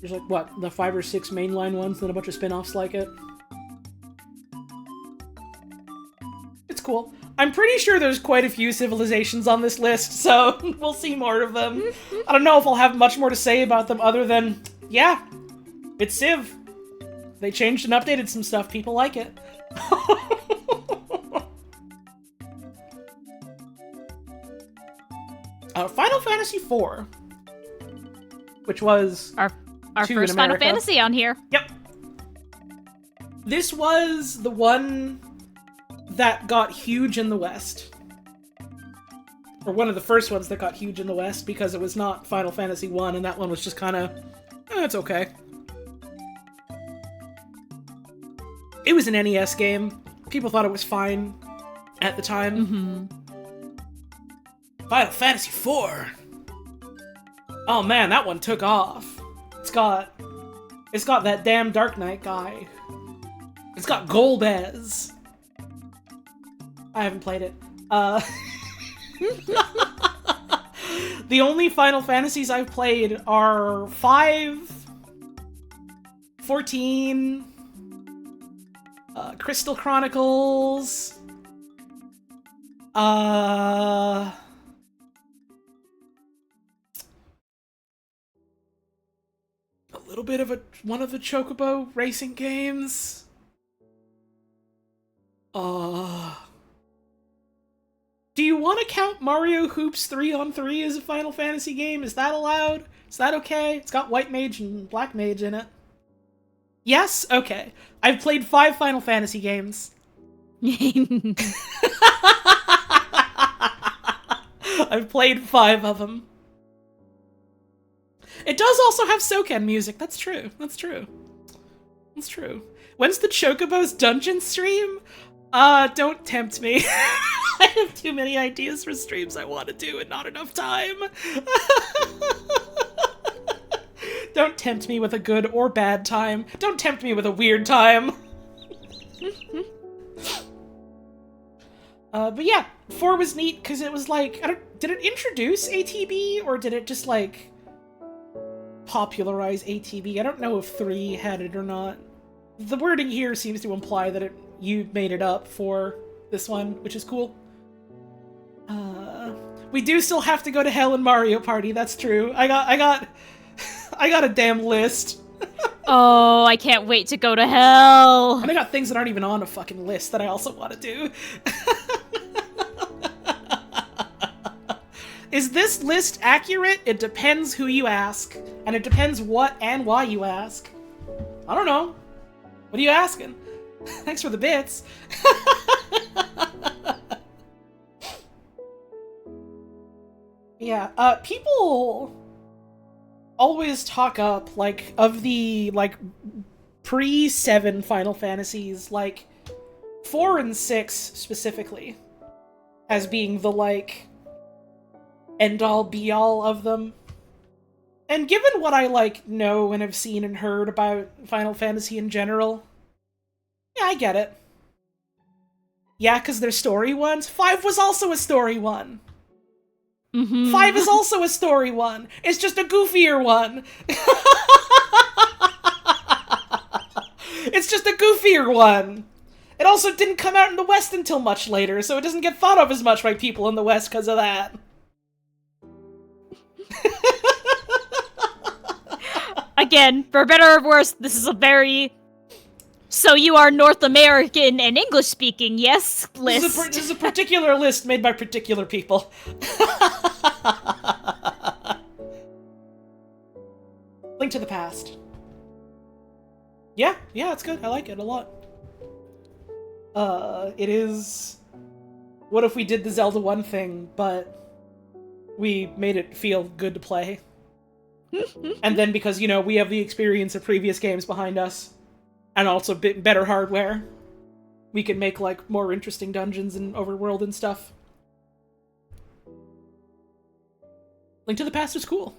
There's like, what, the 5 or 6 mainline ones, then a bunch of spin-offs like it. It's cool. I'm pretty sure there's quite a few civilizations on this list, so we'll see more of them. I don't know if I'll have much more to say about them other than, yeah, it's Civ. They changed and updated some stuff. People like it. Final Fantasy IV, which was Our 2 in first Final America. Fantasy on here. Yep. This was the one that got huge in the West. Or one of the first ones that got huge in the West, because it was not Final Fantasy I, and that one was just kind of, it's okay. It was an NES game. People thought it was fine at the time. Final Fantasy IV! Oh man, that one took off. It's got that damn Dark Knight guy. It's got Golbez. I haven't played it. The only Final Fantasies I've played are 5, 14, Crystal Chronicles, a little bit of one of the Chocobo racing games. Do you want to count Mario Hoops 3-on-3 as a Final Fantasy game? Is that allowed? Is that okay? It's got White Mage and Black Mage in it. Yes? Okay. I've played 5 Final Fantasy games. I've played 5 of them. It does also have Soken music. That's true. That's true. That's true. When's the Chocobo's dungeon stream? Don't tempt me. I have too many ideas for streams I want to do and not enough time. Don't tempt me with a good or bad time. Don't tempt me with a weird time. But yeah, 4 was neat because it was like, did it introduce ATB or did it just like popularize ATB? I don't know if 3 had it or not. The wording here seems to imply that you made it up for this one, which is cool. We do still have to go to hell in Mario Party. That's true. I got a damn list. Oh, I can't wait to go to hell. And I got things that aren't even on a fucking list that I also want to do. Is this list accurate? It depends who you ask. And it depends what and why you ask. I don't know. What are you asking? Thanks for the bits. Yeah, people always talk up, like, of the, like, pre-7 Final Fantasies, like, 4 and 6 specifically, as being the, like, end-all be-all of them. And given what I, like, know and have seen and heard about Final Fantasy in general, yeah, I get it. Yeah, because they're story ones. 5 was also a story one. Mm-hmm. 5 is also a story one. It's just a goofier one. It's just a goofier one. It also didn't come out in the West until much later, so it doesn't get thought of as much by people in the West because of that. Again, for better or worse, this is a very... So you are North American and English-speaking, yes? List. This is a particular list made by particular people. Link to the Past. Yeah, it's good. I like it a lot. It is... What if we did the Zelda 1 thing, but we made it feel good to play? And then because, you know, we have the experience of previous games behind us, and also better hardware, we can make, like, more interesting dungeons and overworld and stuff. Link to the Past is cool.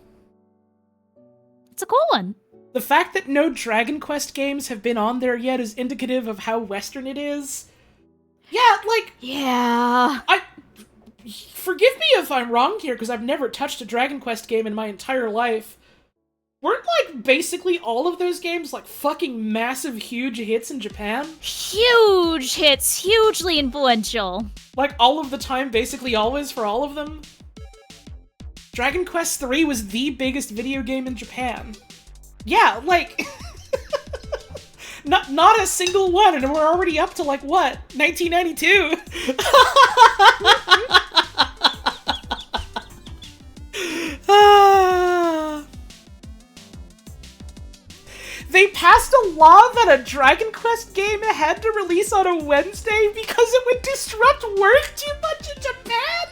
It's a cool one. The fact that no Dragon Quest games have been on there yet is indicative of how Western it is. Yeah, like... Yeah. Forgive me if I'm wrong here, because I've never touched a Dragon Quest game in my entire life. Weren't, like, basically all of those games, like, fucking massive, huge hits in Japan? Huge hits, hugely influential. Like, all of the time, basically always, for all of them? Dragon Quest III was the biggest video game in Japan. Yeah, like... not a single one, and we're already up to, like, what? 1992? They passed a law that a Dragon Quest game had to release on a Wednesday because it would disrupt work too much in Japan?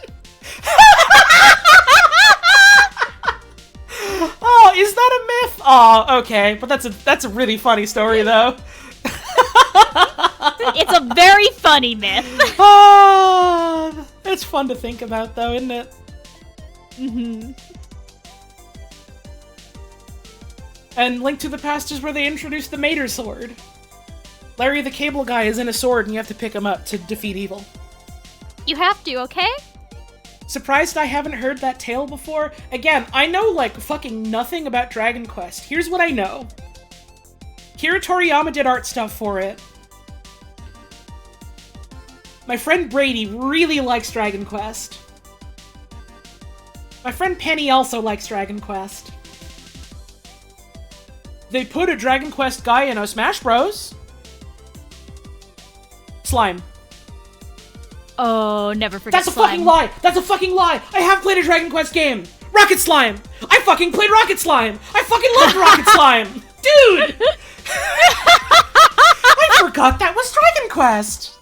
Oh, is that a myth? Oh, okay, but that's a really funny story, though. It's a very funny myth. Oh, it's fun to think about, though, isn't it? Mm-hmm. And Link to the Past is where they introduced the Mater Sword. Larry the Cable Guy is in a sword and you have to pick him up to defeat evil. You have to, okay? Surprised I haven't heard that tale before? Again, I know, like, fucking nothing about Dragon Quest. Here's what I know. Kira Toriyama did art stuff for it. My friend Brady really likes Dragon Quest. My friend Penny also likes Dragon Quest. They put a Dragon Quest guy in a Smash Bros. Slime. Oh, never forget That's a Slime. fucking lie! That's a fucking lie! I have played a Dragon Quest game! Rocket Slime! I fucking played Rocket Slime! I fucking loved Rocket Slime! Dude! I forgot that was Dragon Quest!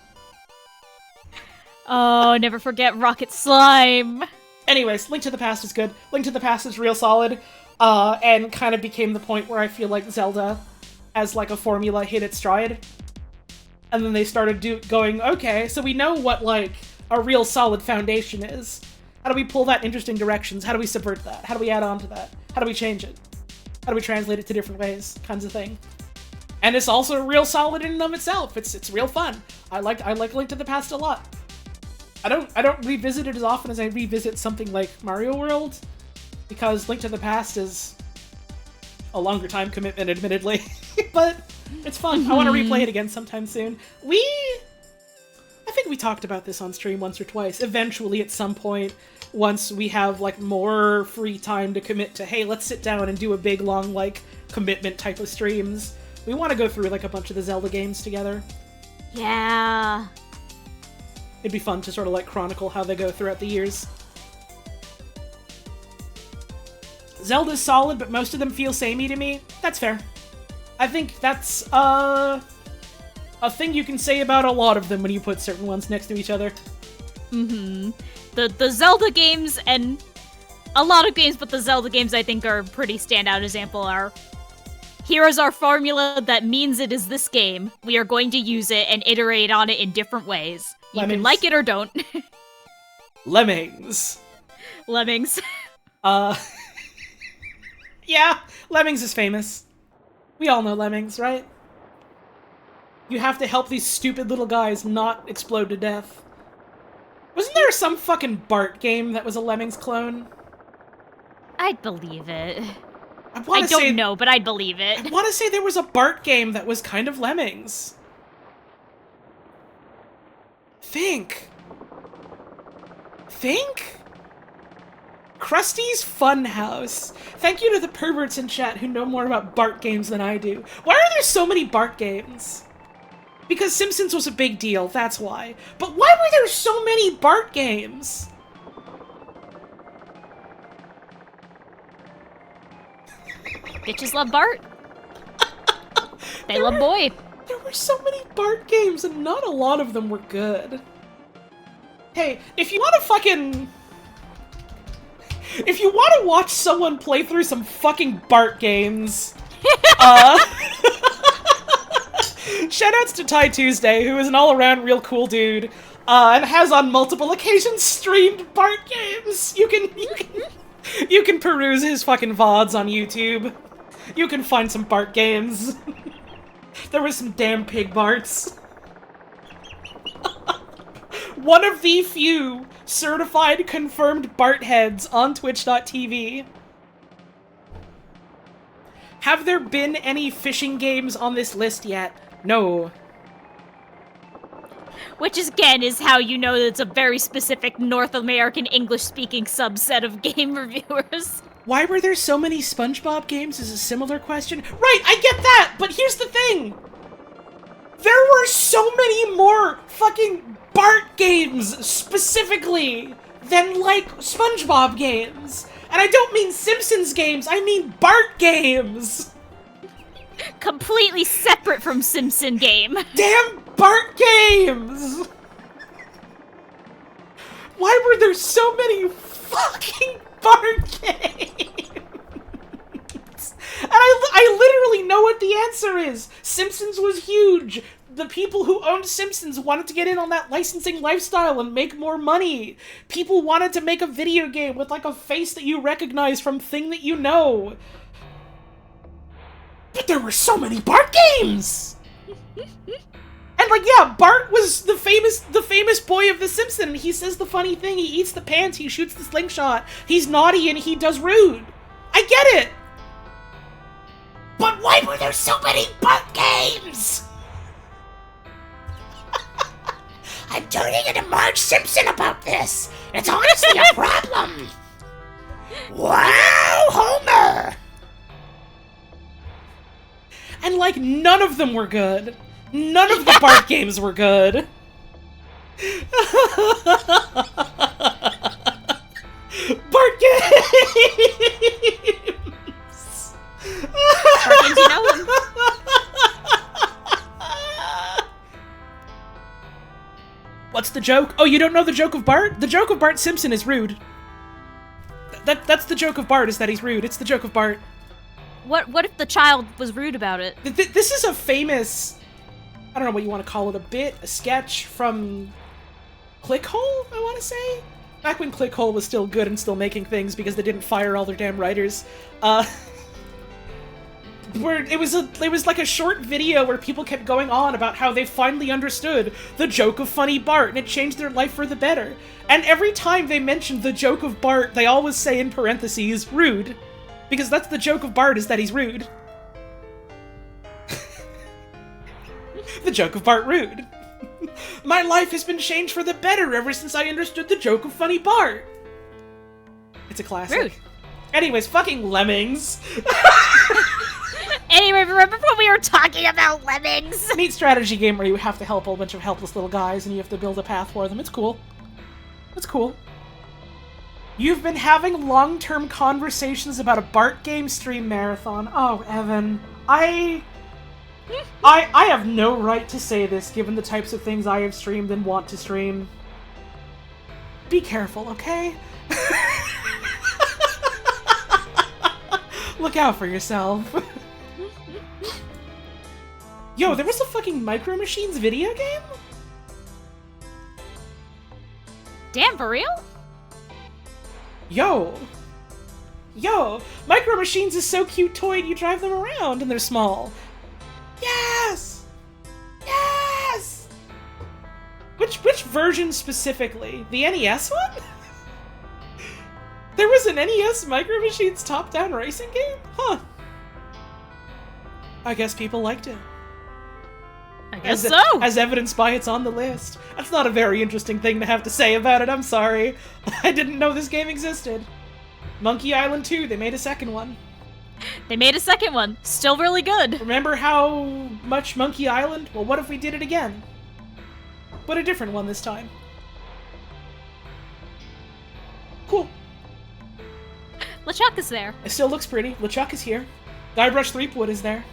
Oh, never forget Rocket Slime. Anyways, Link to the Past is good. Link to the Past is real solid, and kind of became the point where I feel like Zelda, as like a formula, hit its stride. And then they started going, okay, so we know what like a real solid foundation is. How do we pull that in interesting directions? How do we subvert that? How do we add on to that? How do we change it? How do we translate it to different ways? Kinds of thing. And it's also real solid in and of itself. It's real fun. I like Link to the Past a lot. I don't revisit it as often as I revisit something like Mario World, because Link to the Past is a longer time commitment, admittedly. But it's fun. I want to replay it again sometime soon. I think we talked about this on stream once or twice. Eventually, at some point, once we have like more free time to commit to, hey, let's sit down and do a big, long, like, commitment type of streams. We want to go through like a bunch of the Zelda games together. Yeah. It'd be fun to sort of like chronicle how they go throughout the years. Zelda's solid, but most of them feel samey to me. That's fair. I think that's a thing you can say about a lot of them when you put certain ones next to each other. Mm-hmm. The Zelda games, and a lot of games, but the Zelda games I think are a pretty standout example are, here is our formula that means it is this game. We are going to use it and iterate on it in different ways. You Lemmings. can like it or don't. Lemmings. Lemmings. Yeah, Lemmings is famous. We all know Lemmings, right? You have to help these stupid little guys not explode to death. Wasn't there some fucking Bart game that was a Lemmings clone? I'd believe it. I don't know, but I'd believe it. I want to say there was a Bart game that was kind of Lemmings. Think. Krusty's Funhouse. Thank you to the perverts in chat who know more about Bart games than I do. Why are there so many Bart games? Because Simpsons was a big deal, that's why. But why were there so many Bart games? Bitches love Bart. They love Boy. There were so many Bart games, and not a lot of them were good. Hey, if you want to watch someone play through some fucking Bart games, shoutouts to Ty Tuesday, who is an all-around real cool dude, and has on multiple occasions streamed Bart games. You can peruse his fucking VODs on YouTube. You can find some Bart games. There was some damn pig Barts. One of the few certified confirmed Bart heads on Twitch.tv. Have there been any fishing games on this list yet? No. Which, again, is how you know that it's a very specific North American English-speaking subset of game reviewers. Why were there so many SpongeBob games is a similar question. Right, I get that, but here's the thing. There were so many more fucking Bart games, specifically, than, like, SpongeBob games. And I don't mean Simpsons games, I mean Bart games. Completely separate from Simpson game. Damn Bart games! Why were there so many fucking Bart games? And I literally know what the answer is. Simpsons was huge. The people who owned Simpsons wanted to get in on that licensing lifestyle and make more money. People wanted to make a video game with like a face that you recognize from thing that you know. But there were so many Bart games! And like, yeah, Bart was the famous boy of The Simpsons. He says the funny thing, he eats the pants, he shoots the slingshot, he's naughty and he does rude. I get it! But why were there so many Bart games? I'm turning into Marge Simpson about this. It's honestly a problem. Wow, Homer! And like, none of them were good. None of the Bart games were good. Bart games! Bart games, you know them. joke? Oh, you don't know the joke of Bart? The joke of Bart Simpson is rude. That's the joke of Bart, is that he's rude. It's the joke of Bart. What if the child was rude about it? This is a famous, I don't know what you want to call it, a bit, a sketch from Clickhole, I want to say? Back when Clickhole was still good and still making things because they didn't fire all their damn writers. Where it was like a short video where people kept going on about how they finally understood the joke of Funny Bart and it changed their life for the better. And every time they mentioned the joke of Bart, they always say in parentheses, rude. Because that's the joke of Bart, is that he's rude. The joke of Bart rude. My life has been changed for the better ever since I understood the joke of Funny Bart. It's a classic. Rude. Anyways, fucking lemmings. Anyway, remember when we were talking about lemmings? Neat strategy game where you have to help a bunch of helpless little guys and you have to build a path for them. It's cool. It's cool. You've been having long-term conversations about a Bart game stream marathon. Oh, Evan. I have no right to say this given the types of things I have streamed and want to stream. Be careful, okay? Look out for yourself. Yo, there was a fucking Micro Machines video game? Damn, for real? Yo, Micro Machines is so cute toy you drive them around and they're small. Yes! Yes! Which version specifically? The NES one? There was an NES Micro Machines top-down racing game? Huh. I guess people liked it. I guess so. As evidenced by it's on the list. That's not a very interesting thing to have to say about it, I'm sorry. I didn't know this game existed. Monkey Island 2, they made a second one. They made a second one. Still really good. Remember how much Monkey Island? Well, what if we did it again? But a different one this time. Cool. LeChuck is there. It still looks pretty. LeChuck is here. Guybrush Threepwood is there.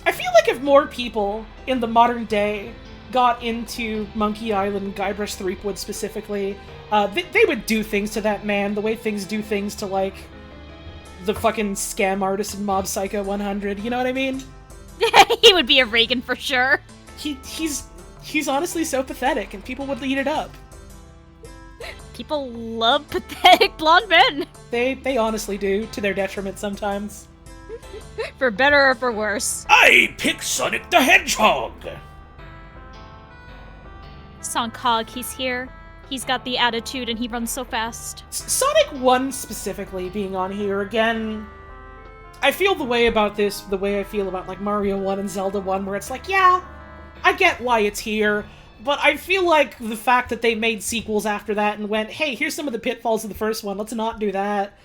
I feel like if more people in the modern day got into Monkey Island, Guybrush Threepwood specifically, they would do things to that man the way things do things to, like, the fucking scam artist in Mob Psycho 100, you know what I mean? He would be a Reagan for sure. He's honestly so pathetic, and people would eat it up. People love pathetic blonde men. They honestly do, to their detriment sometimes. For better or for worse. I pick Sonic the Hedgehog! Songkog, he's here. He's got the attitude and he runs so fast. Sonic 1 specifically being on here, again, I feel the way about this, the way I feel about, like, Mario 1 and Zelda 1, where it's like, yeah, I get why it's here, but I feel like the fact that they made sequels after that and went, hey, here's some of the pitfalls of the first one, let's not do that,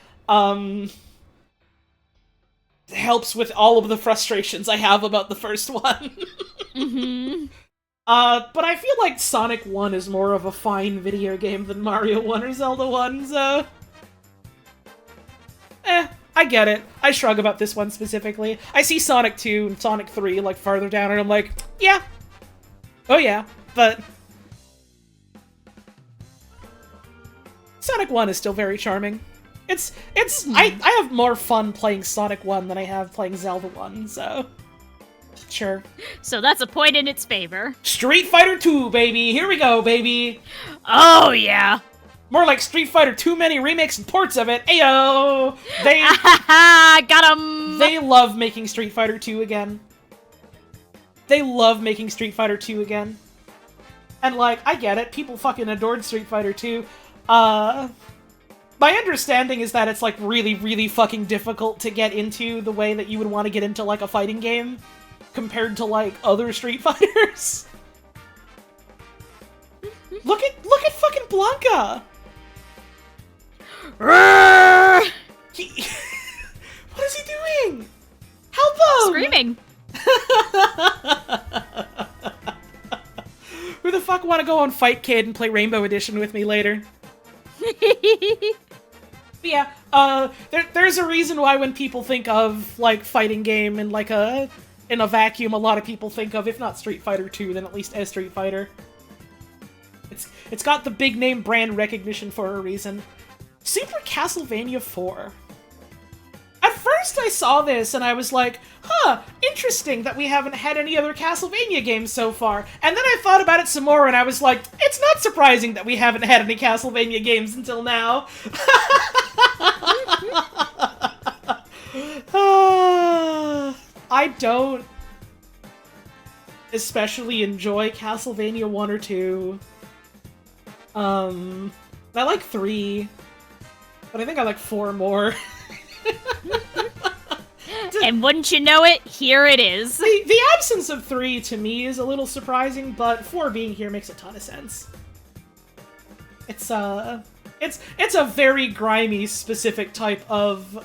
helps with all of the frustrations I have about the first one. Mm-hmm. But I feel like Sonic 1 is more of a fine video game than Mario 1 or Zelda 1, so... I get it. I shrug about this one specifically. I see Sonic 2 and Sonic 3, like, farther down, and I'm like, yeah. Oh yeah, but... Sonic 1 is still very charming. I have more fun playing Sonic 1 than I have playing Zelda 1, so... Sure. So that's a point in its favor. Street Fighter 2, baby! Here we go, baby! Oh, yeah! More like Street Fighter Too Many remakes and ports of it. Ayo! Got him! They love making Street Fighter 2 again. They love making Street Fighter 2 again. And, like, I get it. People fucking adored Street Fighter 2. My understanding is that it's, like, really, really fucking difficult to get into the way that you would want to get into, like, a fighting game compared to, like, other Street Fighters. Look at fucking Blanca! What is he doing? Help him! Screaming. Who the fuck want to go on Fightcade and play Rainbow Edition with me later? But yeah, there's a reason why when people think of, like, fighting game in, like, in a vacuum, a lot of people think of, if not Street Fighter 2, then at least a Street Fighter. It's got the big name brand recognition for a reason. Super Castlevania 4. At first I saw this and I was like, huh, interesting that we haven't had any other Castlevania games so far. And then I thought about it some more and I was like, it's not surprising that we haven't had any Castlevania games until now. I don't especially enjoy Castlevania 1 or 2. I like 3, but I think I like 4 more. And wouldn't you know it, here it is. The absence of 3 to me is a little surprising, but 4 being here makes a ton of sense. It's a very grimy, specific type of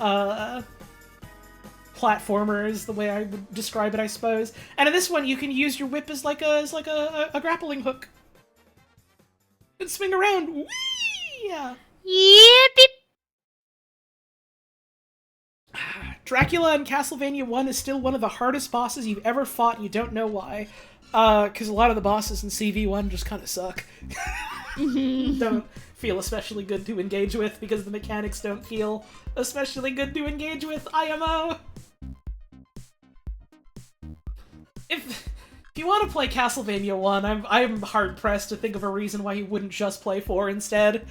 platformer is the way I would describe it, I suppose. And in this one, you can use your whip as like a grappling hook and swing around. Whee! Yeah. Yippee! Dracula in Castlevania 1 is still one of the hardest bosses you've ever fought, and you don't know why. Because a lot of the bosses in CV1 just kind of suck. Don't feel especially good to engage with, because the mechanics don't feel especially good to engage with, IMO! If you want to play Castlevania 1, I'm hard-pressed to think of a reason why you wouldn't just play 4 instead.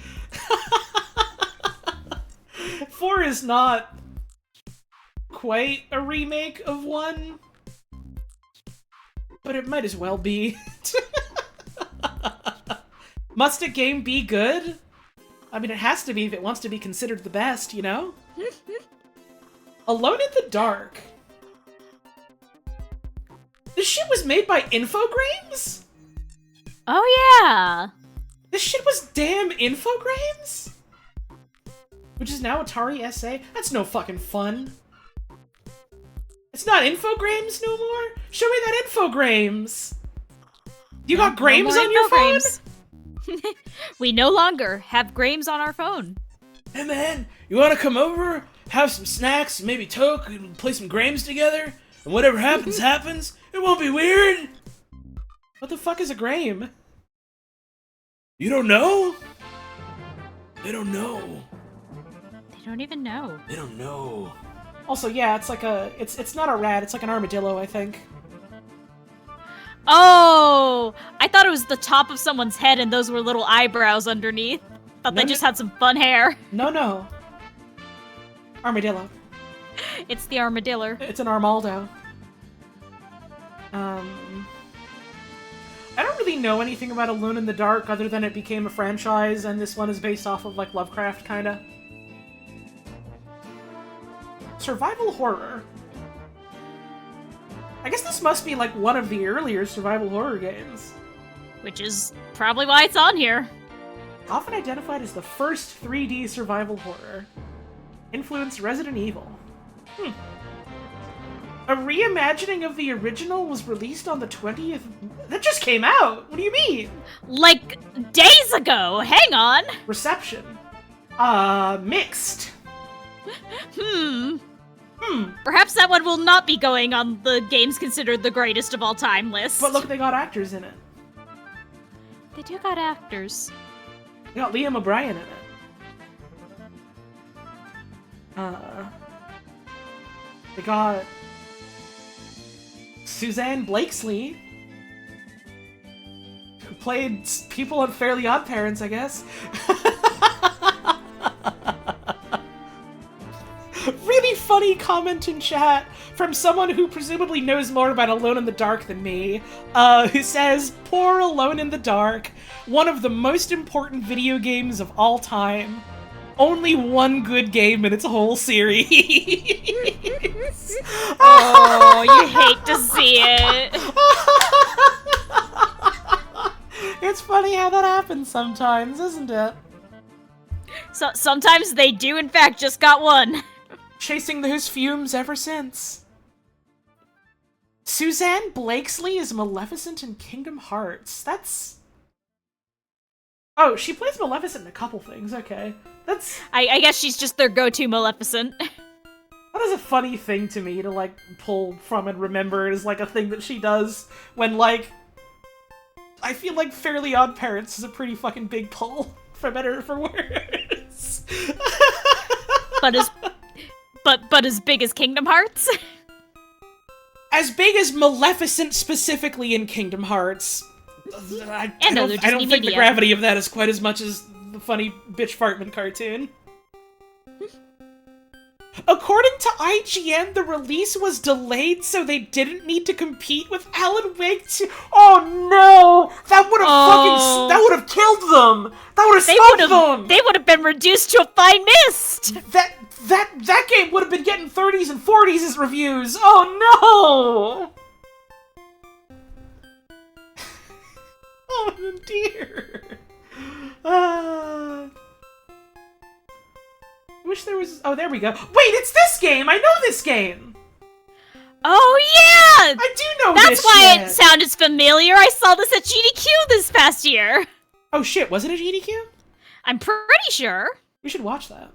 4 is not quite a remake of 1, but it might as well be. Must a game be good? I mean, it has to be if it wants to be considered the best, you know? Alone in the Dark. This shit was made by Infogrames? Oh yeah! This shit was damn Infogrames? Which is now Atari SA? That's no fucking fun. It's not Infogrames no more? Show me that Infogrames! You got Grames on your phone? We no longer have Grames on our phone. Hey man, you wanna come over, have some snacks, maybe toke, and play some Grames together? And whatever happens, happens. It won't be weird. What the fuck is a Grame? You don't know? They don't know. They don't even know. They don't know. Also, yeah, it's like it's not a rat, it's like an armadillo, I think. Oh! I thought it was the top of someone's head and those were little eyebrows underneath. Thought they just had some fun hair. No. Armadillo. It's the armadillo. It's an Armaldo. I don't really know anything about Alone in the Dark other than it became a franchise, and this one is based off of, like, Lovecraft, kinda. Survival horror. I guess this must be, like, one of the earlier survival horror games. Which is probably why it's on here. Often identified as the first 3D survival horror. Influenced Resident Evil. A reimagining of the original was released on the 20th... That just came out! What do you mean? Like, days ago! Hang on! Reception. Mixed. Perhaps that one will not be going on the games considered the greatest of all time list. But look, they got actors in it. They do got actors. They got Liam O'Brien in it. They got Suzanne Blakesley, who played people on Fairly Odd Parents, I guess. Really funny comment in chat from someone who presumably knows more about Alone in the Dark than me, who says, "Poor Alone in the Dark, one of the most important video games of all time. Only one good game in its whole series." Oh, you hate to see it. It's funny how that happens sometimes, isn't it? So sometimes they do, in fact, just got one. Chasing those fumes ever since. Suzanne Blakesley is Maleficent in Kingdom Hearts. That's... Oh, she plays Maleficent in a couple things, okay. That's... I guess she's just their go-to Maleficent. That is a funny thing to me to, like, pull from and remember as, like, a thing that she does when, like... I feel like Fairly Odd Parents is a pretty fucking big pull, for better or for worse. but as big as Kingdom Hearts? As big as Maleficent specifically in Kingdom Hearts. I don't think the gravity of that is quite as much as the funny bitch Fartman cartoon. According to IGN, the release was delayed so they didn't need to compete with Alan Wake 2. Oh no! That would have killed them! That would have stopped them! They would have been reduced to a fine mist! That game would have been getting 30s and 40s as reviews! Oh no! Oh dear. I wish there was... Oh, there we go. Wait, it's this game! I know this game! Oh, yeah! I do know That's this why shit. it sounded familiar. I saw this at GDQ this past year. Oh shit, was it a GDQ? I'm pretty sure. We should watch that.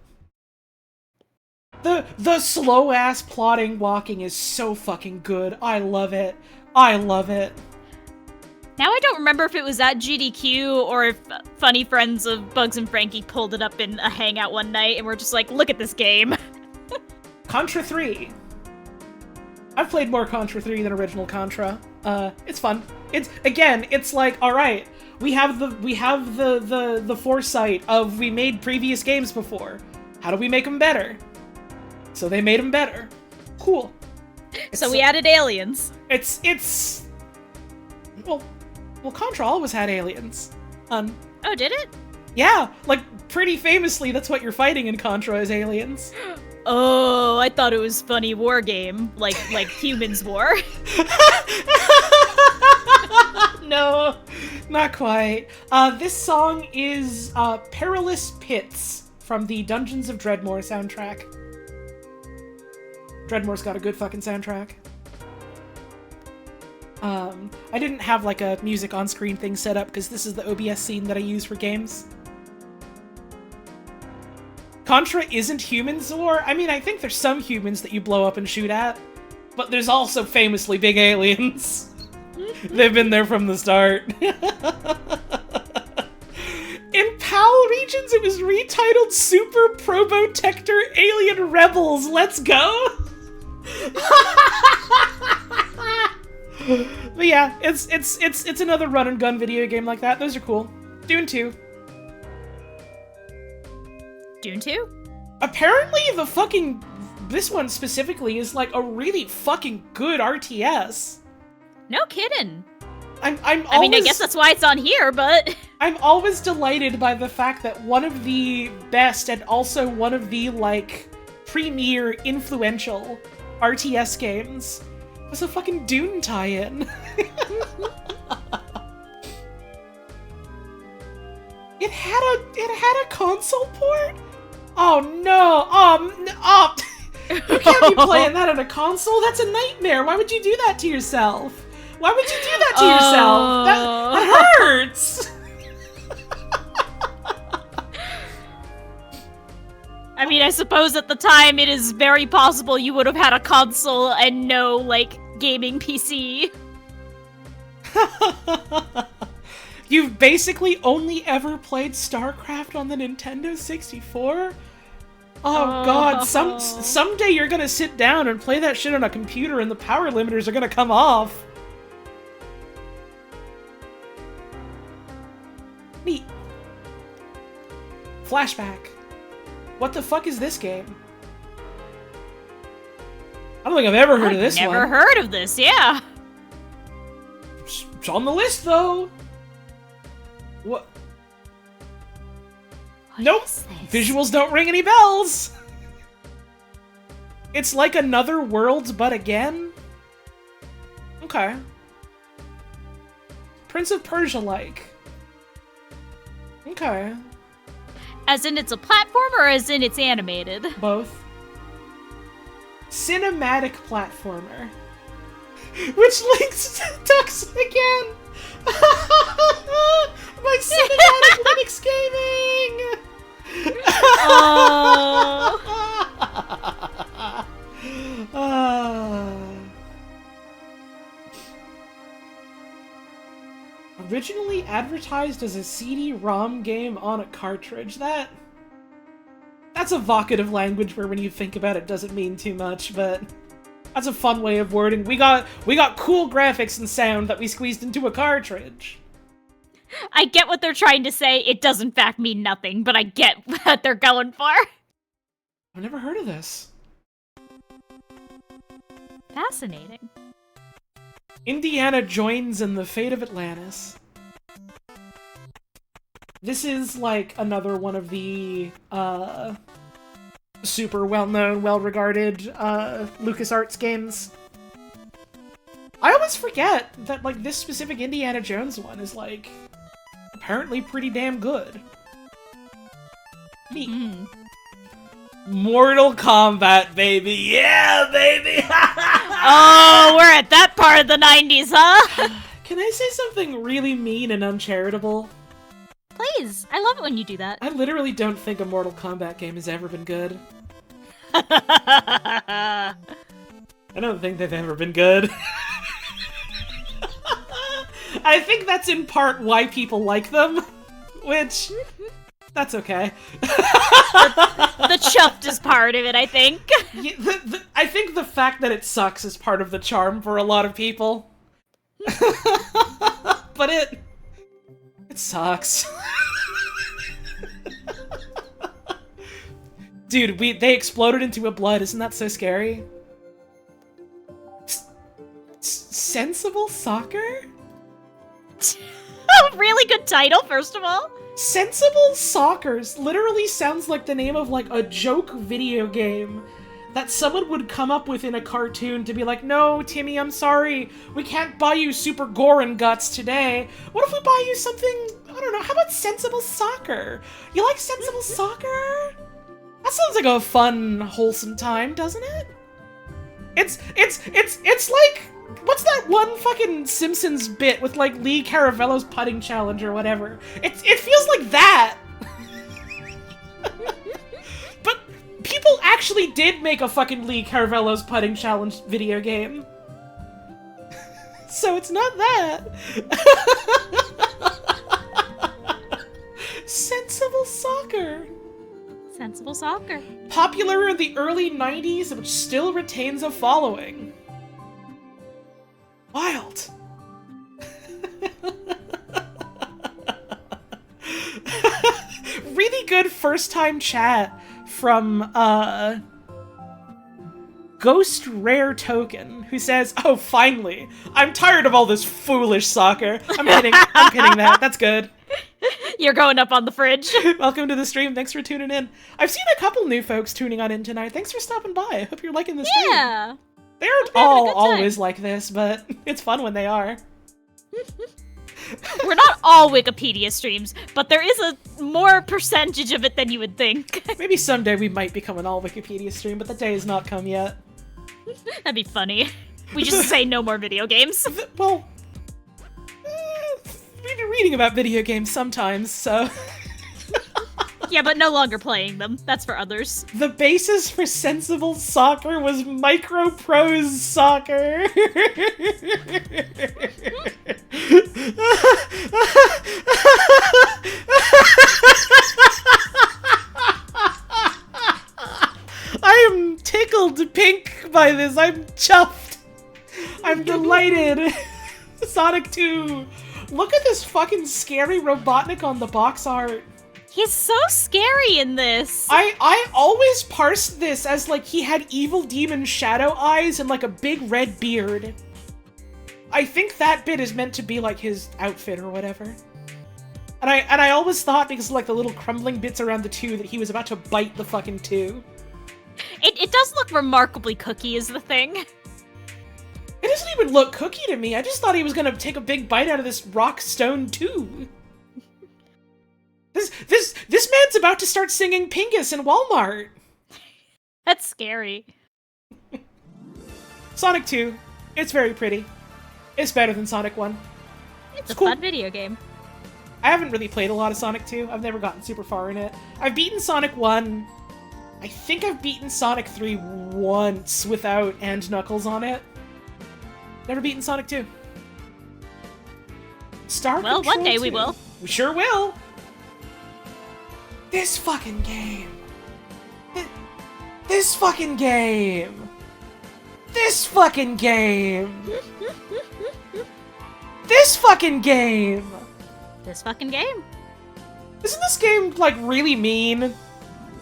The slow-ass plotting walking is so fucking good. I love it. I love it. Now I don't remember if it was at GDQ or if funny friends of Bugs and Frankie pulled it up in a hangout one night and we're just like, look at this game. Contra 3. I've played more Contra 3 than original Contra. It's fun. It's like, alright, we have the foresight of we made previous games before. How do we make them better? So they made them better. Cool. So we added aliens. Well, Contra always had aliens. Oh, did it? Yeah, like, pretty famously, that's what you're fighting in Contra is aliens. Oh, I thought it was funny war game, like Humans War. No, not quite. This song is Perilous Pits from the Dungeons of Dreadmore soundtrack. Dreadmore's got a good fucking soundtrack. I didn't have like a music on screen thing set up because this is the OBS scene that I use for games. Contra isn't Humans War. I mean, I think there's some humans that you blow up and shoot at, but there's also famously big aliens. They've been there from the start. In PAL regions, it was retitled Super Probotector Alien Rebels. Let's go! But yeah, it's another run and gun video game like that. Those are cool. Dune 2. Dune 2? Apparently this one specifically is like a really fucking good RTS. No kidding. I mean, I guess that's why it's on here, but... I'm always delighted by the fact that one of the best and also one of the, like, premier influential RTS games was a fucking Dune tie-in. It had a console port? Oh no! You can't be playing that on a console. That's a nightmare. Why would you do that to yourself? Why would you do that to yourself? That hurts. I mean, I suppose at the time it is very possible you would have had a console and no, like, gaming PC. You've basically only ever played StarCraft on the Nintendo 64? Oh god, someday you're gonna sit down and play that shit on a computer and the power limiters are gonna come off. Neat. Flashback. What the fuck is this game? I don't think I've ever heard of this one. Never heard of this, yeah. It's on the list, though. What? Nope. Visuals don't ring any bells. It's like Another Worlds, but again? Okay. Prince of Persia-like. Okay. As in it's a platform or as in it's animated? Both. Cinematic platformer. Which links to Tux again! My cinematic Linux gaming! Originally advertised as a CD-ROM game on a cartridge. That's evocative language where when you think about it doesn't mean too much, but that's a fun way of wording. We got cool graphics and sound that we squeezed into a cartridge. I get what they're trying to say. It does in fact mean nothing, but I get what they're going for. I've never heard of this. Fascinating. Indiana joins in the fate of Atlantis. This is like another one of the super well-known, well-regarded LucasArts games. I always forget that like this specific Indiana Jones one is like apparently pretty damn good. Neat. Mm. Mortal Kombat, baby. Yeah, baby. Oh, we're at that part of the 90s, huh? Can I say something really mean and uncharitable? Please. I love it when you do that. I literally don't think a Mortal Kombat game has ever been good. I I don't think they've ever been good. I think that's in part why people like them, which, that's okay. The chuffed is part of it, I think. Yeah, I think the fact that it sucks is part of the charm for a lot of people. But it sucks. Dude, they exploded into a blood. Isn't that so scary? Sensible Soccer? Really good title, first of all. Sensible Soccers literally sounds like the name of like a joke video game that someone would come up with in a cartoon to be like, no, Timmy, I'm sorry, we can't buy you Super Gore and Guts today. What if we buy you something, I don't know, how about Sensible Soccer? You like Sensible Soccer? That sounds like a fun, wholesome time, doesn't it? It's like, what's that one fucking Simpsons bit with like Lee Caravello's putting challenge or whatever? It feels like that. But people actually did make a fucking Lee Caravello's putting challenge video game. So it's not that. Sensible Soccer. Sensible Soccer. Popular in the early 90s, which still retains a following. Wild. Really good first-time chat from, Ghost Rare Token, who says, oh, finally, I'm tired of all this foolish soccer. I'm kidding that. That's good. You're going up on the fridge. Welcome to the stream. Thanks for tuning in. I've seen a couple new folks tuning on in tonight. Thanks for stopping by. I hope you're liking the stream. Yeah. They aren't having a all good time. always like this, but it's fun when they are. We're not all Wikipedia streams, but there is a more percentage of it than you would think. Maybe someday we might become an all Wikipedia stream, but the day has not come yet. That'd be funny. We just say no more video games. Well, we've been reading about video games sometimes, so... Yeah, but no longer playing them. That's for others. The basis for Sensible Soccer was Micro Prose Soccer. I am tickled pink by this. I'm chuffed. I'm delighted. Sonic 2. Look at this fucking scary Robotnik on the box art. He's so scary in this. I always parsed this as like he had evil demon shadow eyes and like a big red beard. I think that bit is meant to be like his outfit or whatever. And I always thought, because of like the little crumbling bits around the 2, that he was about to bite the fucking 2. It does look remarkably cookie is the thing. It doesn't even look cookie to me. I just thought he was gonna take a big bite out of this rock stone 2. This man's about to start singing Pingus in Walmart. That's scary. Sonic 2. It's very pretty. It's better than Sonic 1. It's a cool. fun video game. I haven't really played a lot of Sonic 2. I've never gotten super far in it. I've beaten Sonic 1. I think I've beaten Sonic 3 once without and Knuckles on it. Never beaten Sonic 2. Star Well, Control one day we 2. will. We sure will. This fucking game. This fucking game. This fucking game. This fucking game. This fucking game. Isn't this game, like, really mean?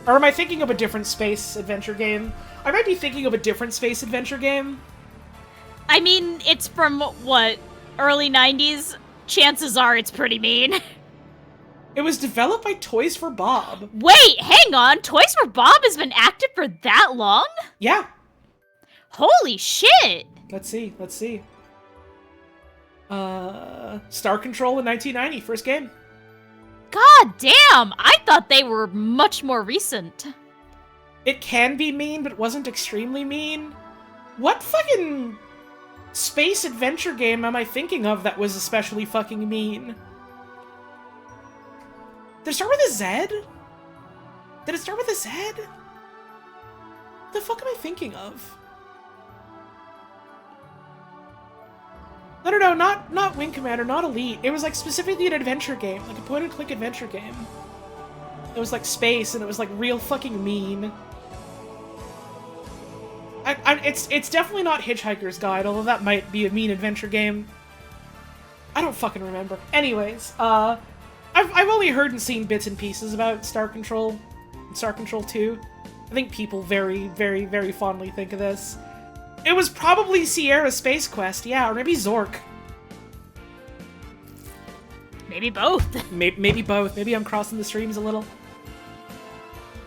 Or am I thinking of a different space adventure game? I might be thinking of a different space adventure game. I mean, it's from, what, early 90s? Chances are it's pretty mean. It was developed by Toys for Bob. Wait, hang on! Toys for Bob has been active for that long? Yeah. Holy shit! Let's see. Star Control in 1990, first game. God damn! I thought they were much more recent. It can be mean, but it wasn't extremely mean. What fucking space adventure game am I thinking of that was especially fucking mean? Did it start with a Z? Did it start with a Z? What the fuck am I thinking of? No, not Wing Commander, not Elite. It was like specifically an adventure game, like a point-and-click adventure game. It was like space, and it was like real fucking mean. It's definitely not Hitchhiker's Guide, although that might be a mean adventure game. I don't fucking remember. Anyways, I've only heard and seen bits and pieces about Star Control, Star Control 2. I think people very, very, very fondly think of this. It was probably Sierra Space Quest, yeah, or maybe Zork. Maybe both. Maybe both. Maybe I'm crossing the streams a little.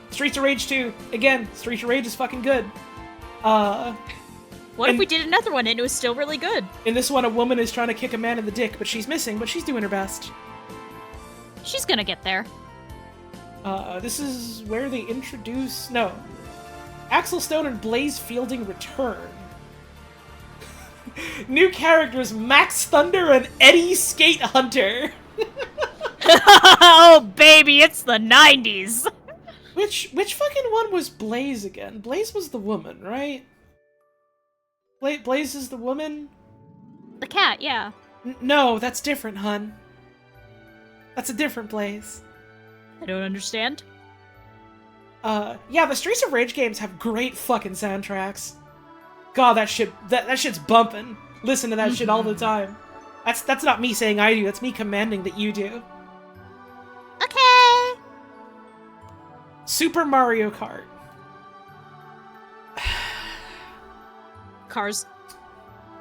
Streets of Rage 2. Again, Streets of Rage is fucking good. What if we did another one and it was still really good? In this one, a woman is trying to kick a man in the dick, but she's missing, but she's doing her best. She's gonna get there. This is where they introduce... No. Axel Stone and Blaze Fielding return. New characters, Max Thunder and Eddie Skate Hunter. Oh, baby, it's the 90s! Which fucking one was Blaze again? Blaze was the woman, right? Blaze is the woman? The cat, yeah. No, that's different, hun. That's a different Blaze. I don't understand. Yeah, the Streets of Rage games have great fucking soundtracks. God, that shit's bumping. Listen to that shit all the time. That's not me saying I do, that's me commanding that you do. Okay! Super Mario Kart. Cars.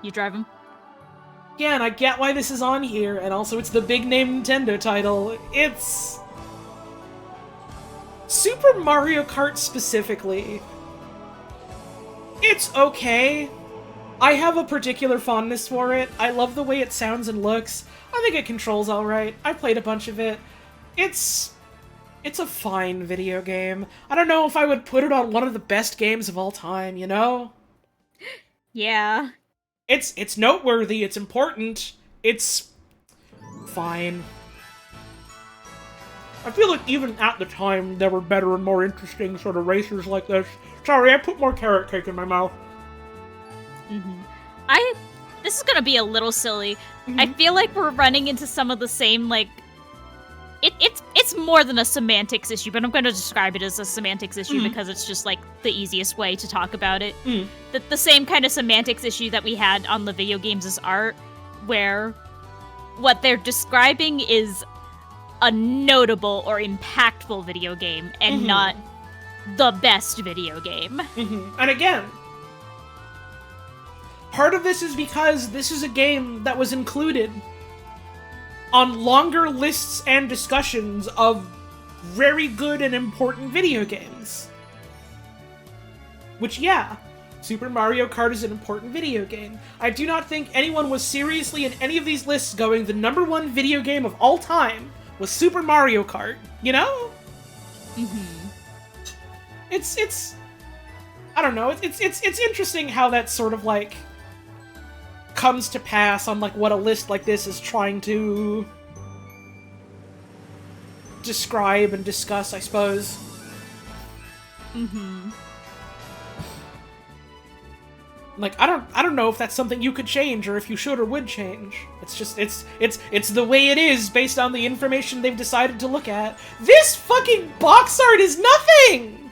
You drive them? Yeah, and I get why this is on here, and also it's the big name Nintendo title. It's... Super Mario Kart specifically. It's okay. I have a particular fondness for it. I love the way it sounds and looks. I think it controls alright. I played a bunch of it. It's a fine video game. I don't know if I would put it on one of the best games of all time, you know? Yeah. It's noteworthy, it's important, it's fine. I feel like even at the time, there were better and more interesting sort of racers like this. Sorry, I put more carrot cake in my mouth. This is gonna be a little silly. I feel like we're running into some of the same, like... It's more than a semantics issue, but I'm gonna describe it as a semantics issue because it's just, like, the easiest way to talk about it. The same kind of semantics issue that we had on the video games as art, where what they're describing is a notable or impactful video game, and not the best video game. And again, part of this is because this is a game that was included on longer lists and discussions of very good and important video games. Which, yeah, Super Mario Kart is an important video game. I do not think anyone was seriously in any of these lists going, the #1 video game of all time was Super Mario Kart, you know? It's I don't know, it's interesting how that sort of, like, comes to pass on, like, what a list like this is trying to describe and discuss, I Like, I don't know if that's something you could change or if you should or would change. It's just, it's the way it is based on the information they've decided to look at. This fucking box art is nothing!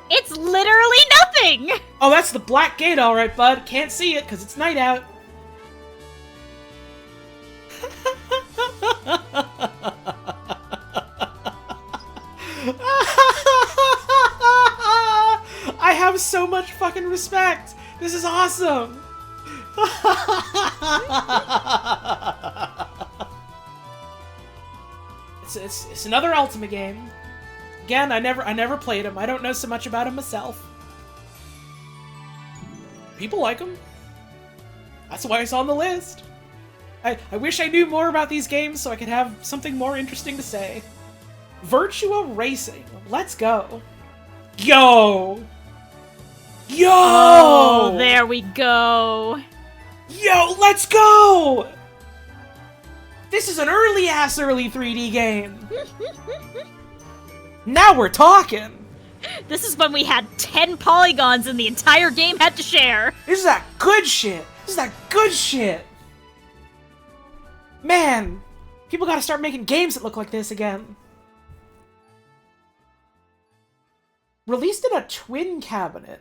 It's literally nothing! Oh, that's the black gate, alright, bud. Can't see it because it's night out. I have so much fucking respect. This is awesome. It's another Ultima game. Again, I never played him. I don't know so much about him myself. People like him. That's why it's on the list. I wish I knew more about these games so I could have something more interesting to say. Virtua Racing. Let's go. Yo! Yo! Oh, there we go. Yo, let's go! This is an early-ass early 3D game. Now we're talking. This is when we had 10 polygons and the entire game had to share. This is that good shit. This is that good shit. Man, people gotta start making games that look like this again. Released in a twin cabinet.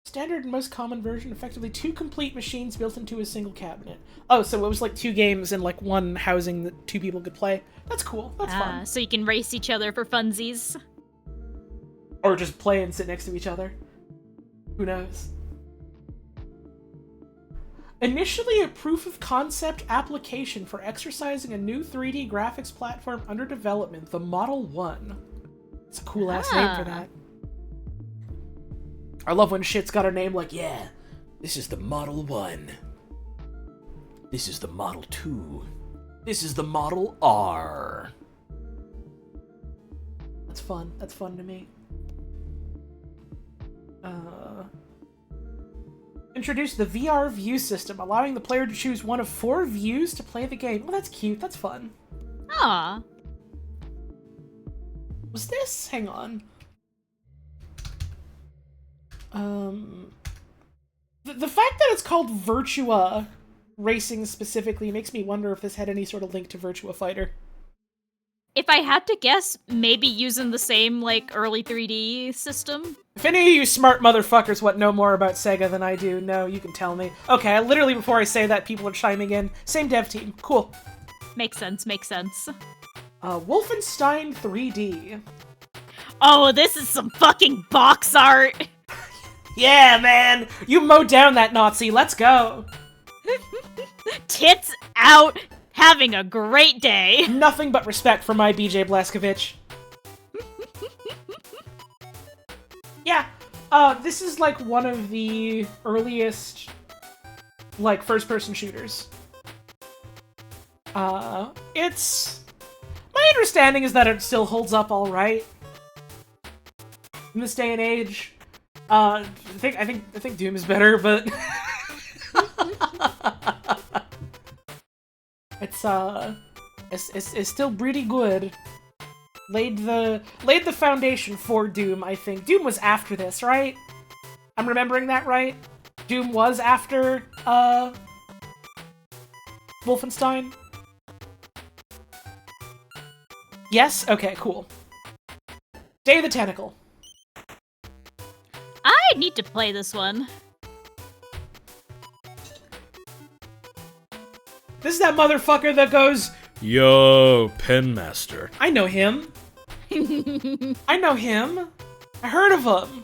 Standard and most common version, effectively 2 complete machines built into a single cabinet. Oh, so it was like 2 games in like one housing that 2 people could play. That's cool. That's fun. So you can race each other for funsies. Or just play and sit next to each other. Who knows? Initially a proof-of-concept application for exercising a new 3D graphics platform under development, the Model 1. It's a cool-ass name for that. I love when shit's got a name like, yeah, this is the Model 1. This is the Model 2. This is the Model R. That's fun. That's fun to me. Introduce the VR view system, allowing the player to choose one of 4 views to play the game. Well, that's cute. That's fun. Aw. Was this? Hang on. The fact that it's called Virtua Racing specifically makes me wonder if this had any sort of link to Virtua Fighter. If I had to guess, maybe using the same, like, early 3D system? If any of you smart motherfuckers what know more about Sega than I do, no, you can tell me. Okay, literally before I say that, people are chiming in. Same dev team. Cool. Makes sense, makes sense. Wolfenstein 3D. Oh, this is some fucking box art! Yeah, man! You mowed down that Nazi, let's go! Tits out, having a great day! Nothing but respect for my BJ Blazkowicz. Yeah, this is like one of the earliest, like, first-person shooters. It's... My understanding is that it still holds up alright. In this day and age. I think Doom is better, but... It's still pretty good. Laid the foundation for Doom, I think. Doom was after this, right? I'm remembering that right? Doom was after, Wolfenstein? Yes? Okay, cool. Day of the Tentacle. I need to play this one. This is that motherfucker that goes, Yo, Penmaster. I know him. I know him. I heard of him.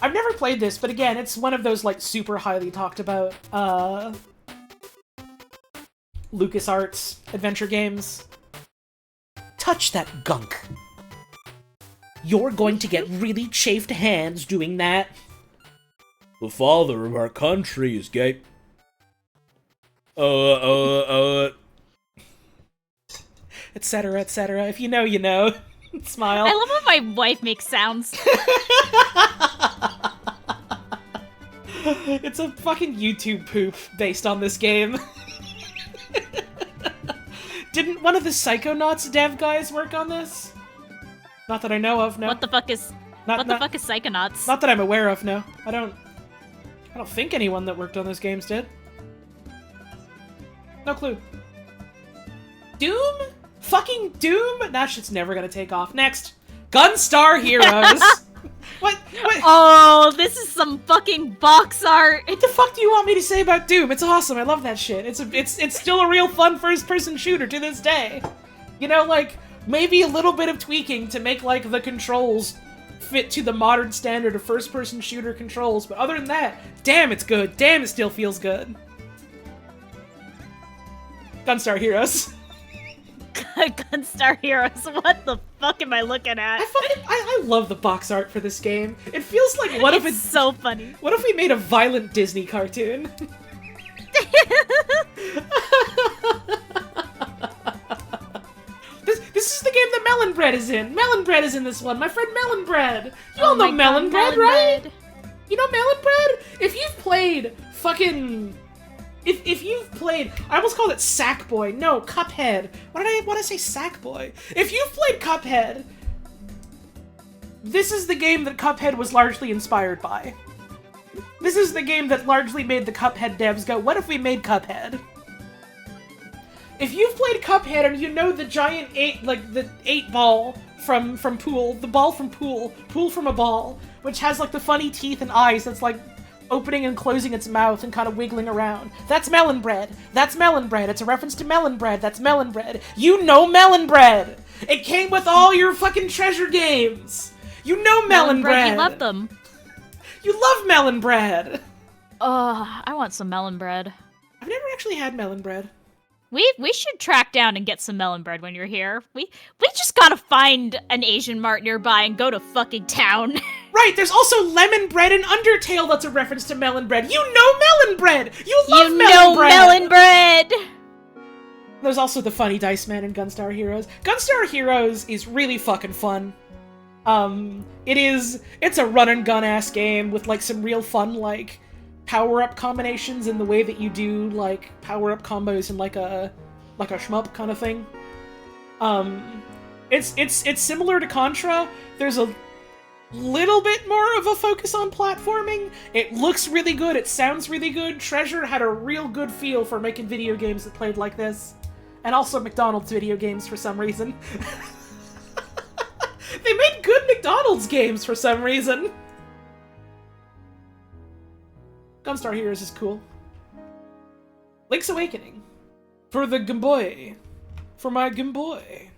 I've never played this, but again, it's one of those, like, super highly talked about, LucasArts adventure games. Touch that gunk. You're going to get really chafed hands doing that. The father of our country is gay. Etc., etc. If you know, you know. Smile. I love when my wife makes sounds. It's a fucking YouTube poop based on this game. Didn't one of the Psychonauts dev guys work on this? Not that I know of, no. What the fuck is... What the fuck is Psychonauts? Not that I'm aware of, no. I don't think anyone that worked on those games did. No clue. Doom? Fucking Doom? That shit's never gonna take off. Next. Gunstar Heroes. What? Oh, this is some fucking box art. What the fuck do you want me to say about Doom? It's awesome. I love that shit. It's still a real fun first-person shooter to this day. You know, like, maybe a little bit of tweaking to make, like, the controls fit to the modern standard of first-person shooter controls, but other than that, damn, it's good. Damn, it still feels good. Gunstar Heroes. Gunstar Heroes. What the fuck am I looking at? I love the box art for this game. It feels like It's so funny. What if we made a violent Disney cartoon? This is the game that Melon Bread is in. Melon Bread is in this one. My friend Melon Bread. You all know Melon Bread, right? You know Melon Bread? If you've played fucking... If you've played... I almost called it Sackboy. No, Cuphead. Why did I say Sackboy? If you've played Cuphead, this is the game that Cuphead was largely inspired by. This is the game that largely made the Cuphead devs go, what if we made Cuphead? If you've played Cuphead and you know the giant the 8-ball from Pool, the ball from Pool from a ball, which has like the funny teeth and eyes that's like opening and closing its mouth and kind of wiggling around. That's Melon Bread. That's Melon Bread. It's a reference to Melon Bread. That's Melon Bread. You know Melon Bread! It came with all your fucking treasure games! You know Melon Bread! You love them. You love Melon Bread! I want some melon bread. I've never actually had Melon Bread. We should track down and get some melon bread when you're here. We just gotta find an Asian mart nearby and go to fucking town. Right, there's also Lemon Bread in Undertale that's a reference to Melon Bread. You know Melon Bread! You love Melon Bread! Melon Bread! There's also the funny Dice Man in Gunstar Heroes. Gunstar Heroes is really fucking fun. It's a run-and-gun ass game with like some real fun like power-up combinations in the way that you do like power-up combos in like a shmup kind of thing. It's similar to Contra. There's a little bit more of a focus on platforming. It looks really good. It sounds really good. Treasure had a real good feel for making video games that played like this. And also McDonald's video games for some reason. They made good McDonald's games for some reason. Gunstar Heroes is cool. Link's Awakening. For the Game Boy. For my Game Boy.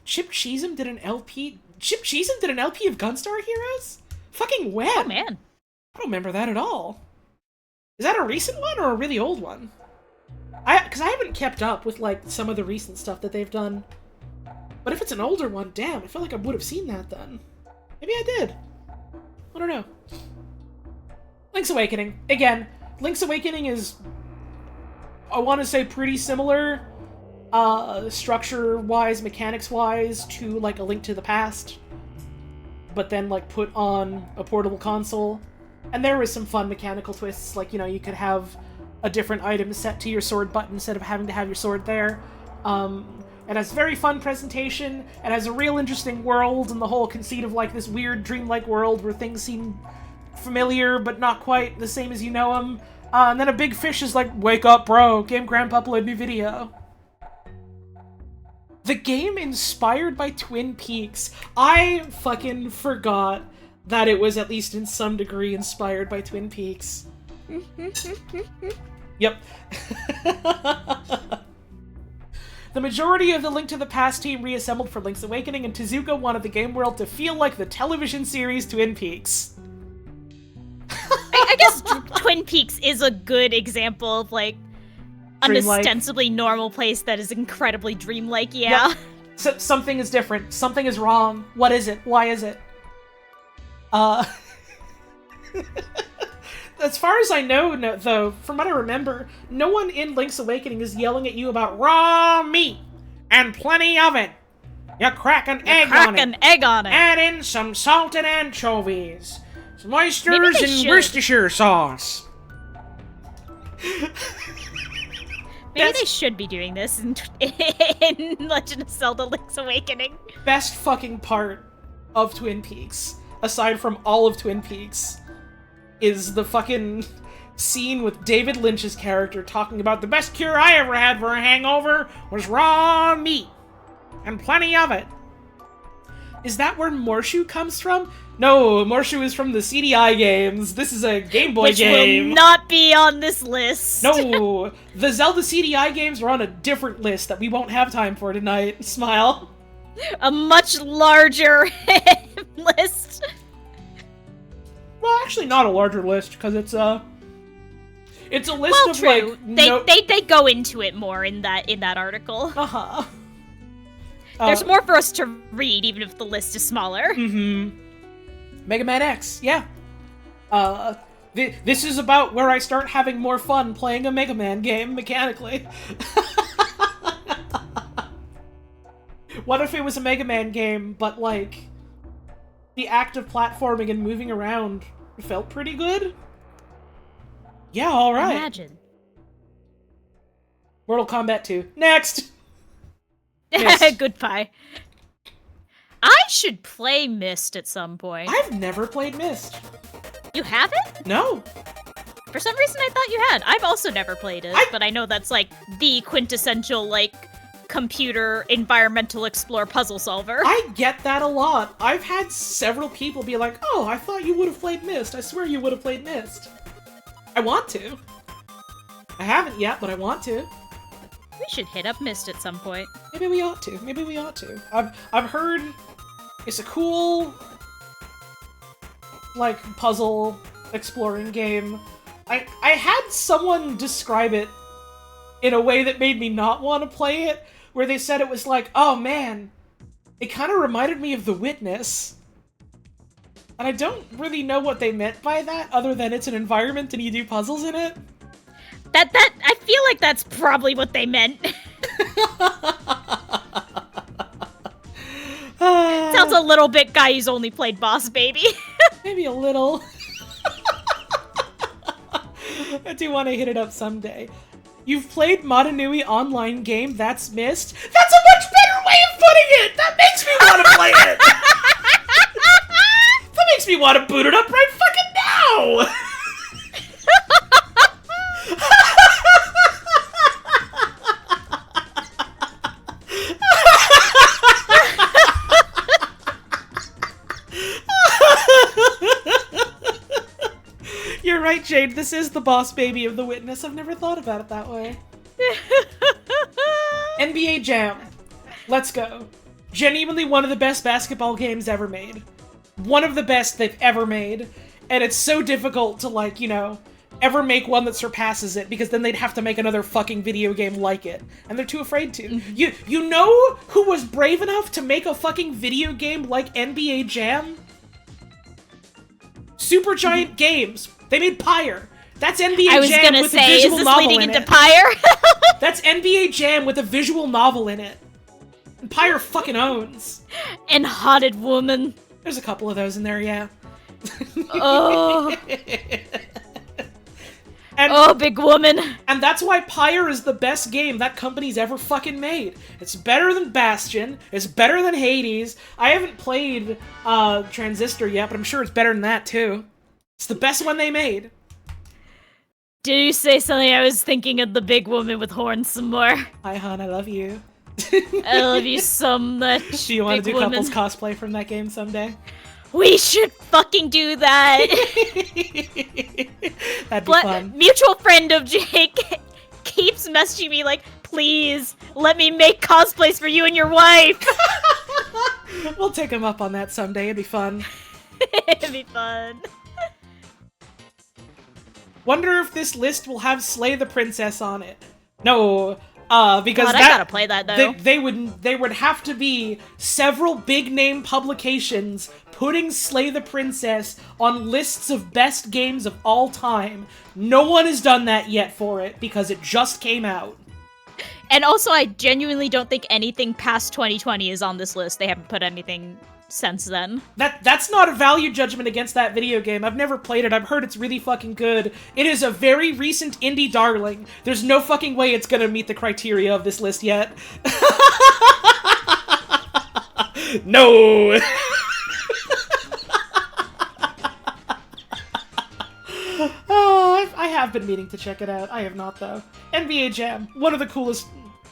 Chip Cheesem did an LP... Chip Cheesem did an LP of Gunstar Heroes? Fucking when? Oh, man. I don't remember that at all. Is that a recent one or a really old one? Because I haven't kept up with, like, some of the recent stuff that they've done. But if it's an older one, damn, I feel like I would have seen that then. Maybe I did. I don't know. Link's Awakening. Again, Link's Awakening is, I want to say, pretty similar, structure-wise, mechanics-wise, to, like, A Link to the Past. But then, like, put on a portable console. And there was some fun mechanical twists, like, you know, you could have a different item set to your sword button instead of having to have your sword there. It has very fun presentation, it has a real interesting world, and the whole conceit of, like, this weird dreamlike world where things seem familiar, but not quite the same as you know them. And then a big fish is like, wake up, bro, Game Grandpa upload new video. The game inspired by Twin Peaks. I fucking forgot that it was at least in some degree inspired by Twin Peaks. Yep. The majority of the Link to the Past team reassembled for Link's Awakening, and Tezuka wanted the game world to feel like the television series Twin Peaks. I guess Twin Peaks is a good example of, like, an Dreamlike. ostensibly normal place that is incredibly dreamlike, yeah. Yep. So, something is different. Something is wrong. What is it? Why is it? As far as I know, though, from what I remember, no one in Link's Awakening is yelling at you about raw meat and plenty of it. You crack an egg on it. Add in some salted anchovies, some oysters, and Worcestershire sauce. Maybe they should be doing this in Legend of Zelda Link's Awakening. Best fucking part of Twin Peaks, aside from all of Twin Peaks, is the fucking scene with David Lynch's character talking about the best cure I ever had for a hangover was raw meat. And plenty of it. Is that where Morshu comes from? No, Morshu is from the CDI games. This is a Game Boy game. Which will not be on this list. No, the Zelda CDI games are on a different list that we won't have time for tonight. Smile. A much larger list. Well, actually not a larger list, because it's a list Well, of true. like... They go into it more in that article. Uh-huh. There's more for us to read, even if the list is smaller. Mm-hmm. Mega Man X, yeah. This is about where I start having more fun playing a Mega Man game mechanically. What if it was a Mega Man game, but like the act of platforming and moving around felt pretty good? Yeah, alright. Imagine. Mortal Kombat 2. Next! Goodbye. I should play Myst at some point. I've never played Myst. You haven't? No. For some reason I thought you had. I've also never played it, but I know that's like the quintessential like computer environmental explore puzzle solver. I get that a lot. I've had several people be like, oh, I thought you would have played Myst. I swear you would have played Myst. I want to. I haven't yet, but I want to. We should hit up Myst at some point. Maybe we ought to. Maybe we ought to. I've heard it's a cool, like, puzzle exploring game. I had someone describe it in a way that made me not want to play it, where they said it was like, oh man, it kind of reminded me of The Witness. And I don't really know what they meant by that, other than it's an environment and you do puzzles in it. I feel like that's probably what they meant. Sounds a little bit guy who's only played Boss Baby. Maybe a little. I do want to hit it up someday. You've played Motonui online game that's Myst? That's a much better way of putting it! That makes me want to play it! That makes me want to boot it up right fucking now! You're right, Jade. This is the boss baby of The Witness. I've never thought about it that way. NBA Jam. Let's go. Genuinely one of the best basketball games ever made. One of the best they've ever made. And it's so difficult to, like, you know, ever make one that surpasses it, because then they'd have to make another fucking video game like it. And they're too afraid to. You know who was brave enough to make a fucking video game like NBA Jam? Supergiant Games. They made Pyre. That's NBA Jam with a visual novel in it. I was gonna say, is this leading into Pyre? That's NBA Jam with a visual novel in it. And Pyre fucking owns. And Haunted Woman. There's a couple of those in there, yeah. Oh. And, oh, big woman. And that's why Pyre is the best game that company's ever fucking made. It's better than Bastion. It's better than Hades. I haven't played Transistor yet, but I'm sure it's better than that, too. It's the best one they made. Did you say something? I was thinking of the big woman with horns some more. Hi, hon. I love you. I love you so much. Do you want to do couples cosplay from that game someday? We should fucking do that. That'd be fun. Mutual friend of Jake keeps messaging me like, please, let me make cosplays for you and your wife. We'll take him up on that someday. It'd be fun. It'd be fun. Wonder if this list will have Slay the Princess on it. No, because God, I gotta play that though. They would have to be several big name publications putting Slay the Princess on lists of best games of all time. No one has done that yet for it because it just came out. And also, I genuinely don't think anything past 2020 is on this list. They haven't put anything since then. That's not a value judgment against that video game. I've never played it. I've heard it's really fucking good. It is a very recent indie darling. There's no fucking way it's gonna meet the criteria of this list yet. No! Oh, I have been meaning to check it out. I have not, though. NBA Jam, one of the coolest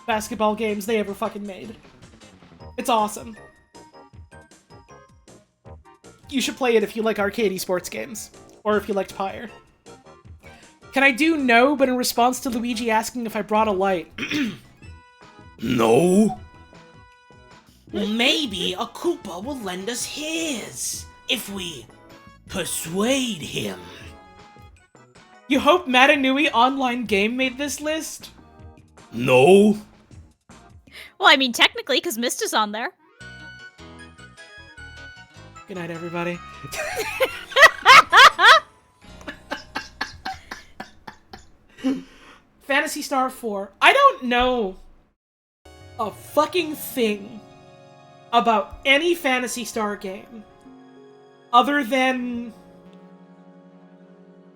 basketball games they ever fucking made. It's awesome. You should play it if you like arcadey sports games. Or if you liked Pyre. Can I do no, but in response to Luigi asking if I brought a light? No? Well, maybe a Koopa will lend us his, if we persuade him. You hope Matanui Online Game made this list? No? Well, I mean, technically, because Mist is on there. Good night, everybody. Phantasy Star 4. I don't know a fucking thing about any Phantasy Star game other than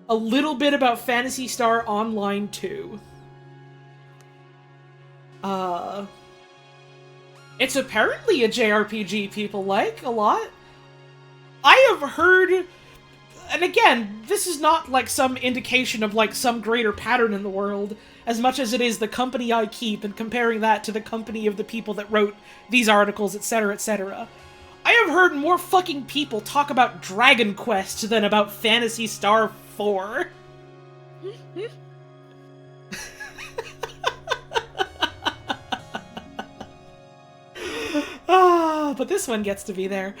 a little bit about Phantasy Star Online 2. It's apparently a JRPG people like a lot. I have heard, and again, this is not like some indication of like some greater pattern in the world, as much as it is the company I keep and comparing that to the company of the people that wrote these articles, etc., etc. I have heard more fucking people talk about Dragon Quest than about Phantasy Star 4. But this one gets to be there.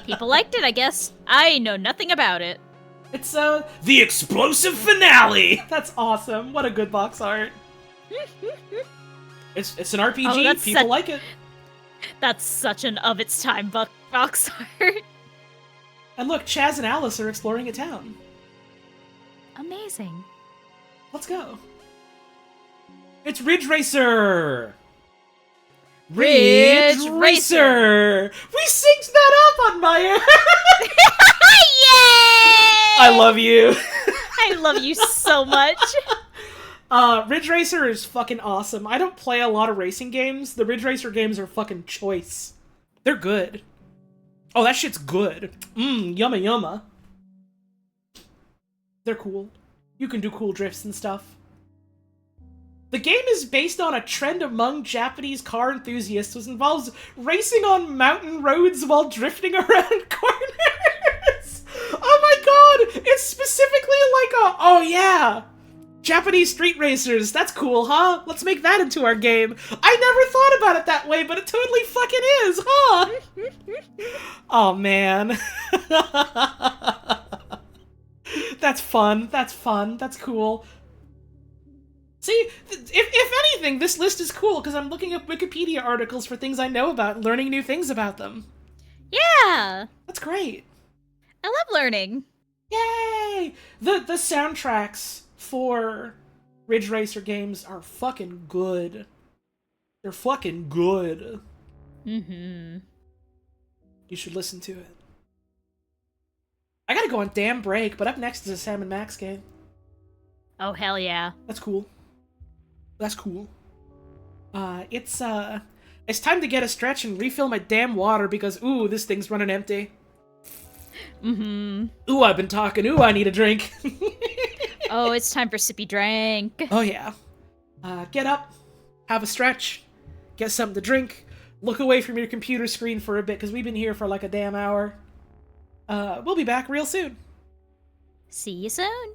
People liked it, I guess. I know nothing about it. It's, The explosive finale! that's awesome. What a good box art. It's an RPG, Oh, that's people such- like it. That's such an of its time box art. And look, Chaz and Alice are exploring a town. Amazing. Let's go. It's Ridge Racer! Ridge Racer! We synced that up on Maya! Yay! I love you. I love you so much. Ridge Racer is fucking awesome. I don't play a lot of racing games. The Ridge Racer games are fucking choice. They're good. Oh, that shit's good. Yumma yumma. They're cool. You can do cool drifts and stuff. The game is based on a trend among Japanese car enthusiasts, which involves racing on mountain roads while drifting around corners. Oh my god! It's specifically like a, oh yeah, Japanese street racers. That's cool, huh? Let's make that into our game. I never thought about it that way, but it totally fucking is, huh? Oh man. That's fun. That's fun. That's cool. See, if anything, this list is cool because I'm looking up Wikipedia articles for things I know about and learning new things about them. Yeah. That's great. I love learning. Yay! The soundtracks for Ridge Racer games are fucking good. They're fucking good. Mm-hmm. You should listen to it. I gotta go on damn break, but up next is a Sam and Max game. Oh, hell yeah. That's cool. That's cool. It's time to get a stretch and refill my damn water because, ooh, this thing's running empty. Mm-hmm. Ooh, I've been talking. Ooh, I need a drink. Oh, it's time for sippy drink. Oh, yeah. Get up, have a stretch, get something to drink, look away from your computer screen for a bit because we've been here for like a damn hour. We'll be back real soon. See you soon.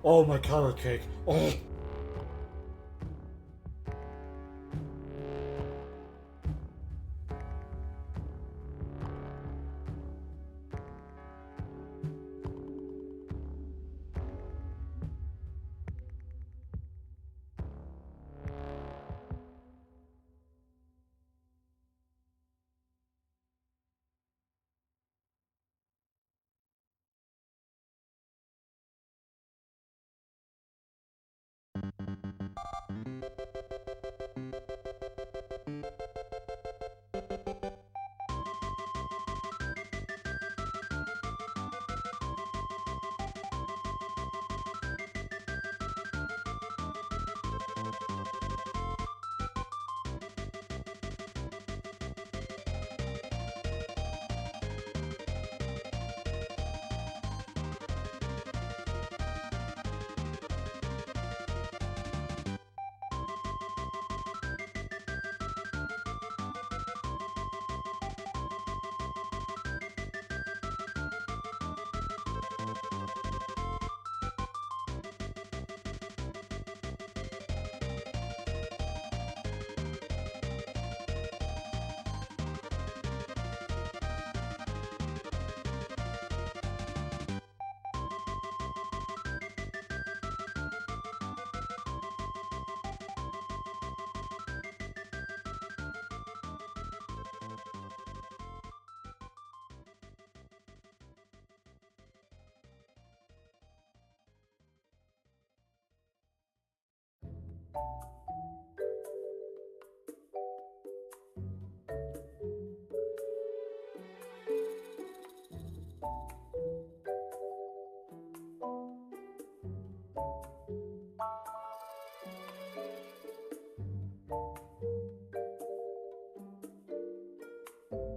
Oh, my carrot cake. Oh.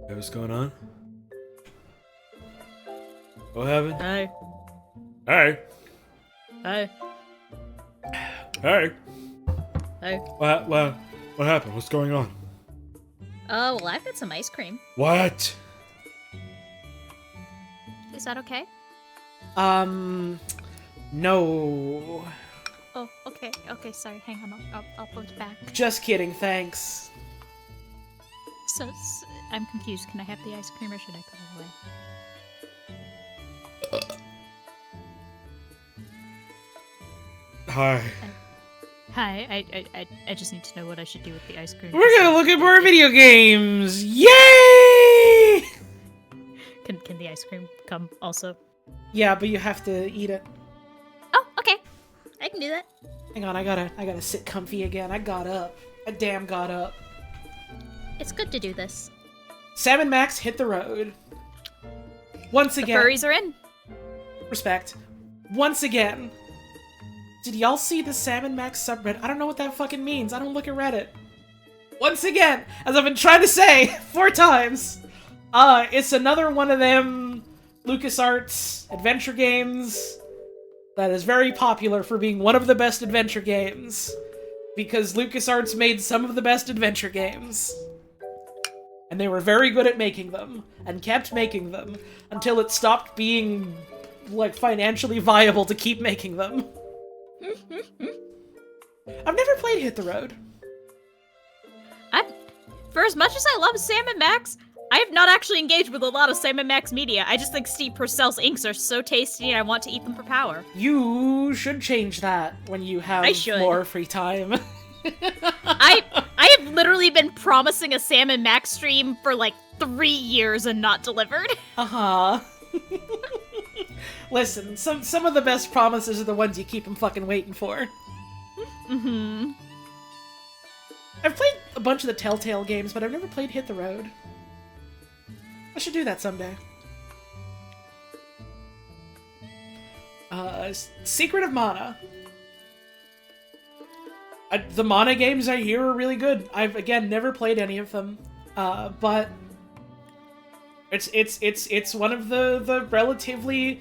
Hey, what's going on? What happened? Hey. Hey! Hey. Hey! Hey. What happened? What's going on? Oh, well, I've got some ice cream. What? Is that okay? No. Oh, okay. Okay, sorry. Hang on. I'll put it back. Just kidding, thanks. So, I'm confused. Can I have the ice cream or should I put it away? Hi. Hi, I just need to know what I should do with the ice cream. We're gonna look at more video games! Yay! Can the ice cream come also? Yeah, but you have to eat it. Oh, okay. I can do that. Hang on, I gotta sit comfy again. I got up. I damn got up. It's good to do this. Sam and Max hit the road. Once The again. furries are in. Respect. Once again. Did y'all see the Sam and Max subreddit? I don't know what that fucking means. I don't look at Reddit. Once again, as I've been trying to say 4 times, it's another one of them LucasArts adventure games that is very popular for being one of the best adventure games. Because LucasArts made some of the best adventure games. And they were very good at making them, and kept making them, until it stopped being, like, financially viable to keep making them. I've never played Hit the Road. For as much as I love Sam and Max, I have not actually engaged with a lot of Sam and Max media. I just think Steve Purcell's inks are so tasty and I want to eat them for power. You should change that when you have I should. more free time. I have literally been promising a Sam and Max stream for like 3 years and not delivered. Uh-huh. Listen, some of the best promises are the ones you keep them fucking waiting for. Mm-hmm. I've played a bunch of the Telltale games, but I've never played Hit the Road. I should do that someday. Secret of Mana. The Mana games I hear are really good. I've, again, never played any of them. But it's one of the relatively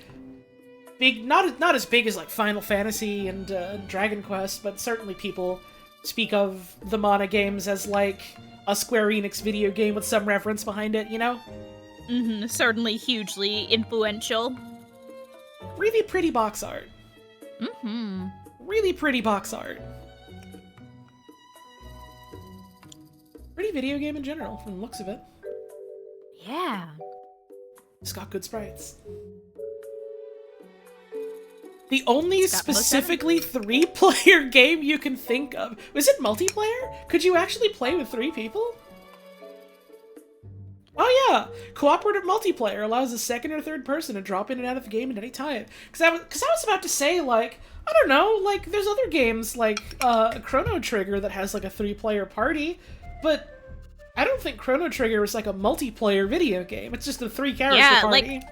big, not as big as like Final Fantasy and Dragon Quest, but certainly people speak of the Mana games as like a Square Enix video game with some reference behind it, you know? Mm-hmm. Certainly hugely influential. Really pretty box art. Mm. Really pretty box art. Pretty video game in general, from the looks of it. Yeah. It's got good sprites. The only It's got most specifically 3-player game you can think of. Was it multiplayer? Could you actually play with 3 people? Oh yeah! Cooperative multiplayer allows a second or third person to drop in and out of the game at any time. Because I was about to say, like, I don't know, like, there's other games, like, Chrono Trigger that has, like, a 3-player party, but I don't think Chrono Trigger is, like, a multiplayer video game. It's just a 3-character party. Like,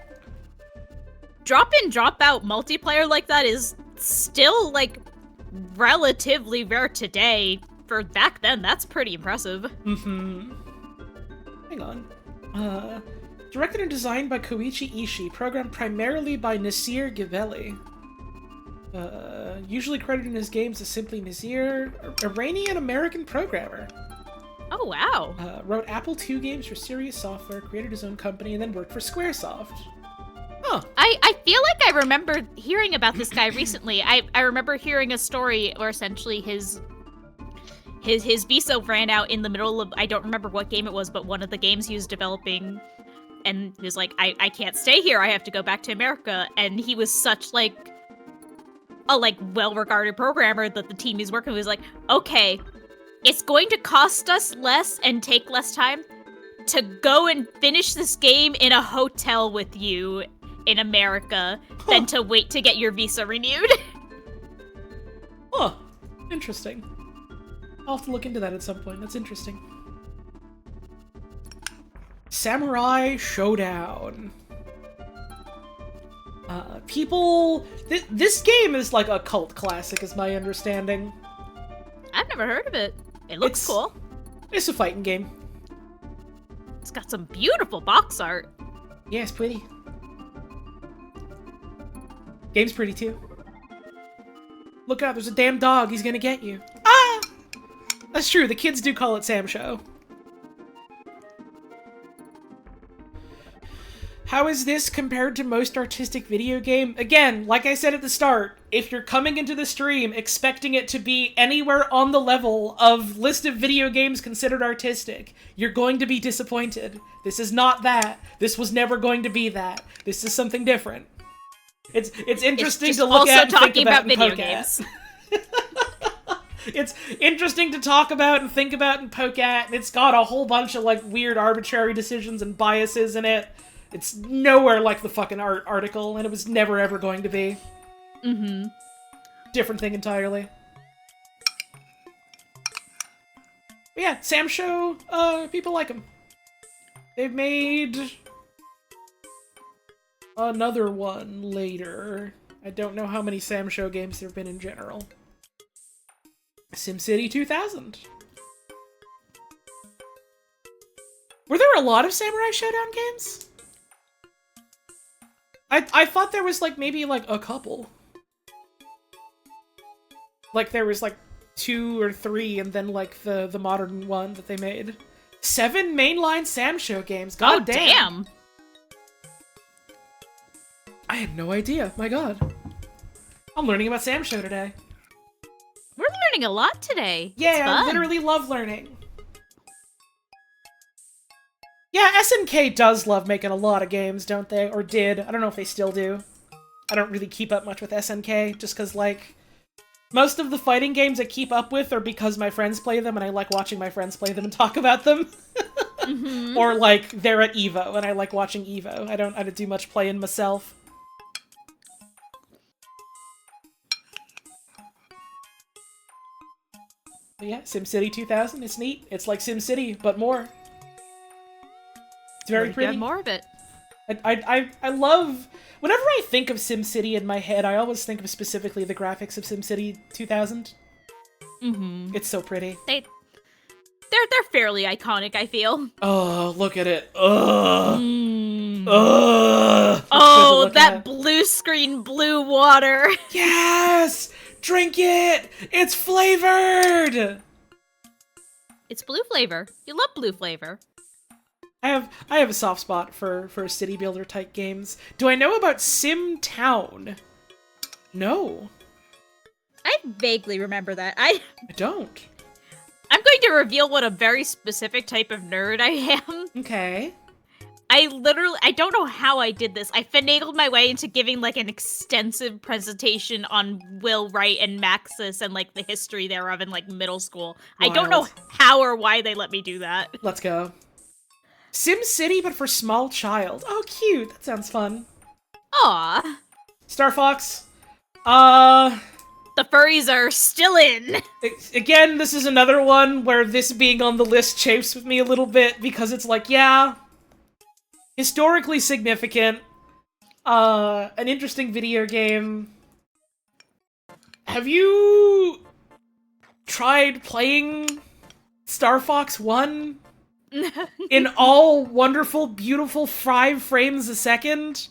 drop in, drop out multiplayer like that is still, like, relatively rare today. For back then, that's pretty impressive. Mm-hmm. Hang on. Directed and designed by Koichi Ishii, programmed primarily by Nasir Gibeli. Usually credited in his games as simply Nasir, Iranian-American programmer. Oh, wow. Wrote Apple II games for Serious Software, created his own company, and then worked for Squaresoft. Huh. I feel like I remember hearing about this guy recently. I remember hearing a story where essentially his visa ran out in the middle of, I don't remember what game it was, but one of the games he was developing, and he was like, I can't stay here, I have to go back to America. And he was such like a well-regarded programmer that the team he's working with was like, okay, it's going to cost us less and take less time to go and finish this game in a hotel with you in America than to wait to get your visa renewed. Huh. Interesting. I'll have to look into that at some point. That's interesting. Samurai Showdown. This game is like a cult classic, is my understanding. I've never heard of it. It looks cool. It's a fighting game. It's got some beautiful box art. Yeah, it's pretty. Game's pretty too. Look out, there's a damn dog. He's gonna get you. Ah! That's true, the kids do call it Sam Show. How is this compared to most artistic video game? Again, like I said at the start, if you're coming into the stream expecting it to be anywhere on the level of list of video games considered artistic, you're going to be disappointed. This is not that. This was never going to be that. This is something different. It's interesting to look at and think about and video poke games. At. It's interesting to talk about and think about and poke at, and it's got a whole bunch of like weird arbitrary decisions and biases in it. It's nowhere like the fucking article, and it was never ever going to be. Mm-hmm. Different thing entirely. But yeah, Sam Show, people like him. They've made another one later. I don't know how many Sam Show games there have been in general. SimCity 2000. Were there a lot of Samurai Showdown games? I thought there was, like, maybe, like, a couple. Like, there was, like, 2 or 3, and then, like, the modern one that they made. 7 mainline Sam Show games. God damn! I had no idea. My god. I'm learning about Sam Show today. We're learning a lot today. Yeah, I literally love learning. Yeah, SNK does love making a lot of games, don't they? Or did. I don't know if they still do. I don't really keep up much with SNK, just because, like, most of the fighting games I keep up with are because my friends play them, and I like watching my friends play them and talk about them. Mm-hmm. Or, like, they're at EVO, and I like watching EVO. I don't do much playing myself. But yeah, SimCity 2000, it's neat. It's like SimCity, but more. It's very pretty. Get more of it. I love... Whenever I think of SimCity in my head, I always think of specifically the graphics of SimCity 2000. Mm-hmm. It's so pretty. They're fairly iconic, I feel. Oh, look at it. Ugh. Mm. Ugh. Oh, that blue screen, blue water. Yes! Drink it! It's flavored! It's blue flavor. You love blue flavor. I have a soft spot for city builder type games. Do I know about Sim Town? No. I vaguely remember that. I don't. I'm going to reveal what a very specific type of nerd I am. Okay. I don't know how I did this. I finagled my way into giving, like, an extensive presentation on Will Wright and Maxis and, like, the history thereof in, like, middle school. Wild. I don't know how or why they let me do that. Let's go. Sim City, but for small child. Oh, cute. That sounds fun. Aw. Star Fox. The furries are still in. Again, this is another one where this being on the list chafes with me a little bit because it's like, yeah, historically significant, an interesting video game. Have you tried playing Star Fox 1 in all wonderful, beautiful 5 frames a second?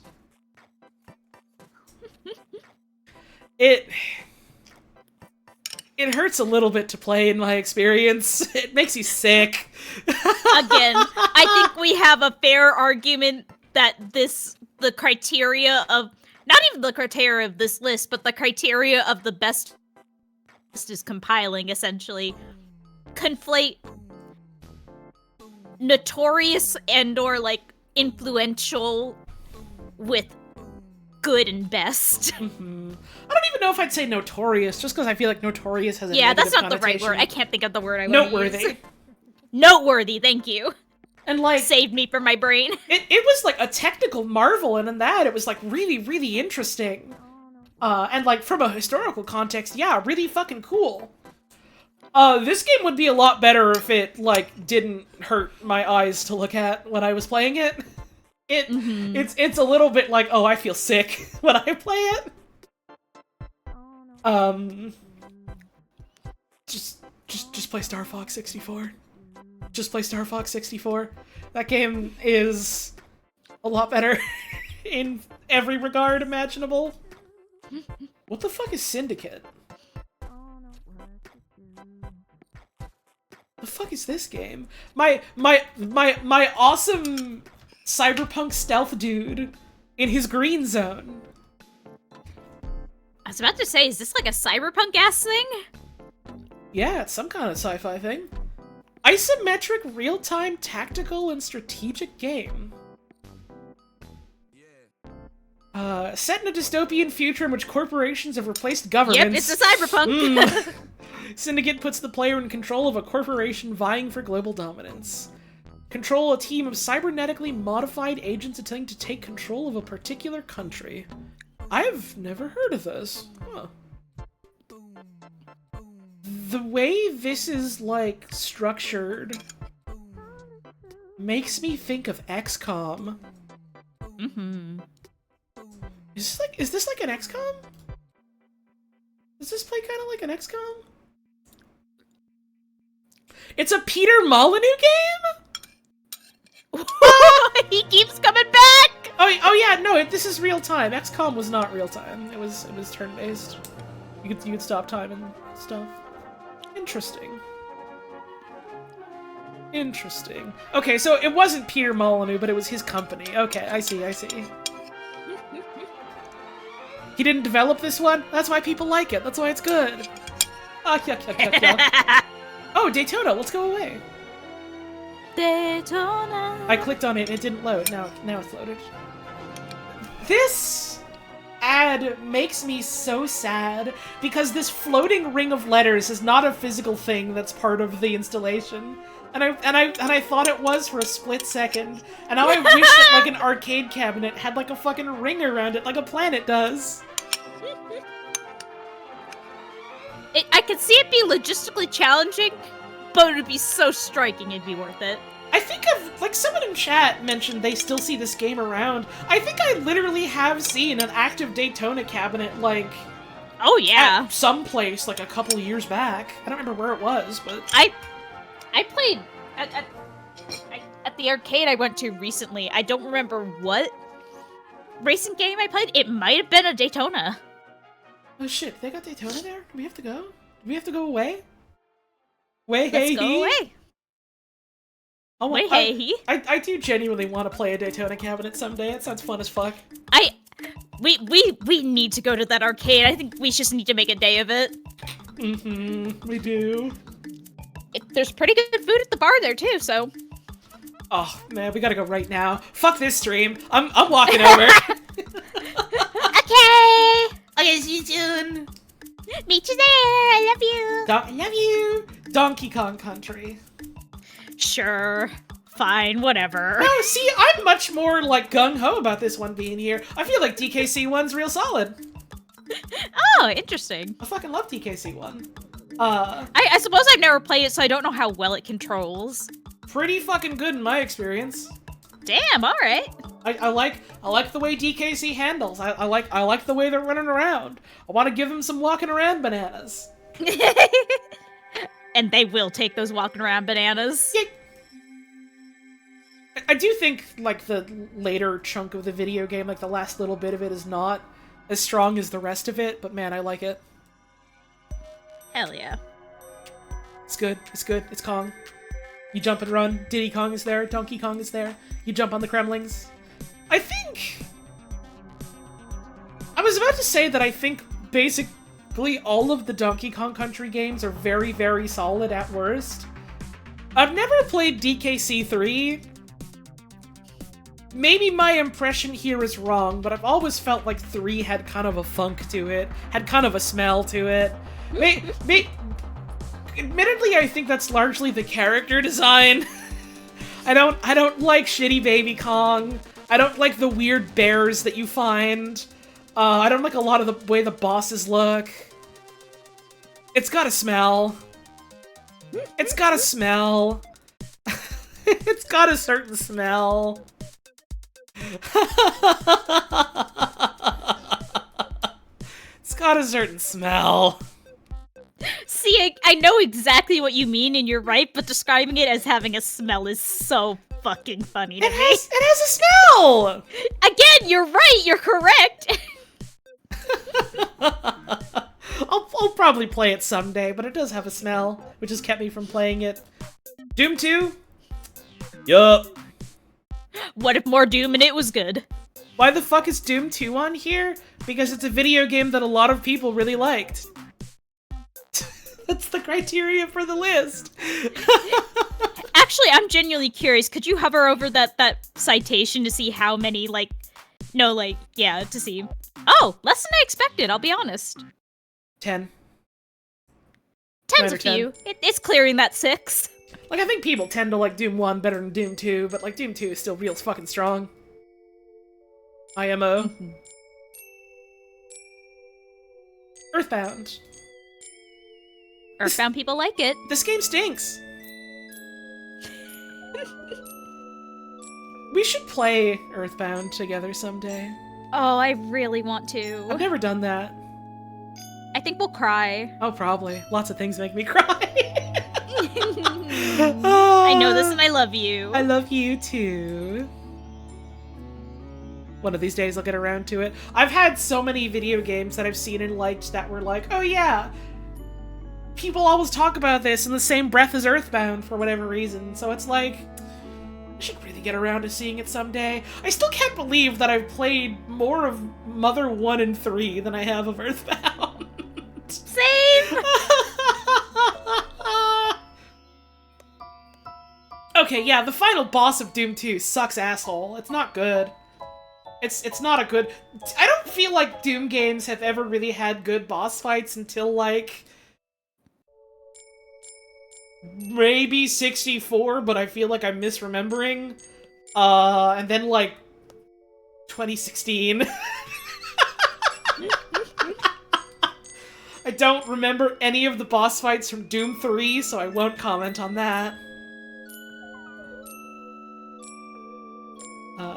It hurts a little bit to play in my experience. It makes you sick. Again, I think we have a fair argument that the criteria of, not even the criteria of this list, but the criteria of the best list is compiling, essentially, conflate notorious and or, like, influential with good and best. Mm-hmm. I don't even know if I'd say notorious, just because I feel like notorious has a yeah, negative that's not the right connotation. word. I can't think of the word I want to use. Noteworthy. Noteworthy, thank you. And like Saved me from my brain. it was like a technical marvel, and in that it was like really, really interesting. And like from a historical context, yeah, really fucking cool. This game would be a lot better if it like didn't hurt my eyes to look at when I was playing it. It's a little bit like, oh, I feel sick when I play it. Just play Star Fox 64. Just play Star Fox 64. That game is a lot better in every regard imaginable. What the fuck is Syndicate? The fuck is this game? My awesome cyberpunk stealth dude in his green zone. I was about to say, is this like a cyberpunk-ass thing? Yeah, it's some kind of sci-fi thing. Isometric real-time tactical and strategic game. Set in a dystopian future in which corporations have replaced governments. Yep, it's a cyberpunk. Syndicate puts the player in control of a corporation vying for global dominance. Control a team of cybernetically modified agents attempting to take control of a particular country. I've never heard of this. Huh. The way this is, like, structured makes me think of XCOM. Mm-hmm. Is this like an XCOM? Does this play kind of like an XCOM? It's a Peter Molyneux game? He keeps coming back! Oh yeah, no, this is real time. XCOM was not real time. It was turn-based. You could stop time and stuff. Interesting. Interesting. Okay, so it wasn't Peter Molyneux, but it was his company. Okay, I see. He didn't develop this one? That's why people like it. That's why it's good. Ah, yuck. Oh, Daytona, let's go away. Daytona. I clicked on it and it didn't load. Now it's loaded. This ad makes me so sad because this floating ring of letters is not a physical thing that's part of the installation. And I thought it was for a split second. And now I wish that like an arcade cabinet had like a fucking ring around it like a planet does. I could see it be logistically challenging, but it would be so striking it'd be worth it. I think like someone in chat mentioned they still see this game around. I think I literally have seen an active Daytona cabinet, like, oh yeah, at some place like a couple years back. I don't remember where it was, but I played at the arcade I went to recently. I don't remember what racing game I played. It might have been a Daytona. Oh shit, they got Daytona there? Do we have to go? Do we have to go away? Let's go away. I do genuinely want to play a Daytona cabinet someday. It sounds fun as fuck. We need to go to that arcade. I think we just need to make a day of it. We do. There's pretty good food at the bar there too, so. Oh man, we gotta go right now. Fuck this stream. I'm walking over. Okay. Okay, see you soon. Meet you there. I love you. I love you. Donkey Kong Country. Sure. Fine. Whatever. No, see, I'm much more like gung-ho about this one being here. I feel like DKC 1's real solid. Oh, interesting. I fucking love DKC 1. I suppose I've never played it, so I don't know how well it controls. Pretty fucking good in my experience. Damn. All right. I like the way DKC handles. I like the way they're running around. I want to give them some walking around bananas. And they will take those walking around bananas. Yeah. I do think like the later chunk of the video game, like the last little bit of it, is not as strong as the rest of it. But man, I like it. Hell yeah. It's good. It's good. It's Kong. You jump and run. Diddy Kong is there. Donkey Kong is there. You jump on the Kremlings. I think... I was about to say that I think basically all of the Donkey Kong Country games are very, very solid at worst. I've never played DKC 3. Maybe my impression here is wrong, but I've always felt like 3 had kind of a funk to it. Had kind of a smell to it. Admittedly, I think that's largely the character design. I don't like shitty Baby Kong. I don't like the weird bears that you find. I don't like a lot of the way the bosses look. It's got a smell. It's got a smell. It's got a certain smell. It's got a certain smell. See, I know exactly what you mean, and you're right, but describing it as having a smell is so fucking funny to me. It has a smell! Again, you're right, you're correct! I'll probably play it someday, but it does have a smell, which has kept me from playing it. Doom 2? Yup. What if more Doom and it was good? Why the fuck is Doom 2 on here? Because it's a video game that a lot of people really liked. That's the criteria for the list. Actually, I'm genuinely curious. Could you hover over that citation to see how many, to see. Oh, less than I expected, I'll be honest. 10. 10's a 9 or 10. few. It's clearing that 6. Like, I think people tend to like Doom 1 better than Doom 2, but like Doom 2 is still real fucking strong. IMO. Earthbound. Earthbound people like it. This game stinks. We should play Earthbound together someday. Oh, I really want to. I've never done that. I think we'll cry. Oh, probably. Lots of things make me cry. I know this and I love you. I love you too. One of these days I'll get around to it. I've had so many video games that I've seen and liked that were like, oh yeah, people always talk about this in the same breath as Earthbound for whatever reason. So it's like, I should really get around to seeing it someday. I still can't believe that I've played more of Mother 1 and 3 than I have of Earthbound. Same! Okay, yeah, the final boss of Doom 2 sucks asshole. It's not good. It's not a good... I don't feel like Doom games have ever really had good boss fights until, like... maybe 64, but I feel like I'm misremembering. And then, like, 2016. I don't remember any of the boss fights from Doom 3, so I won't comment on that.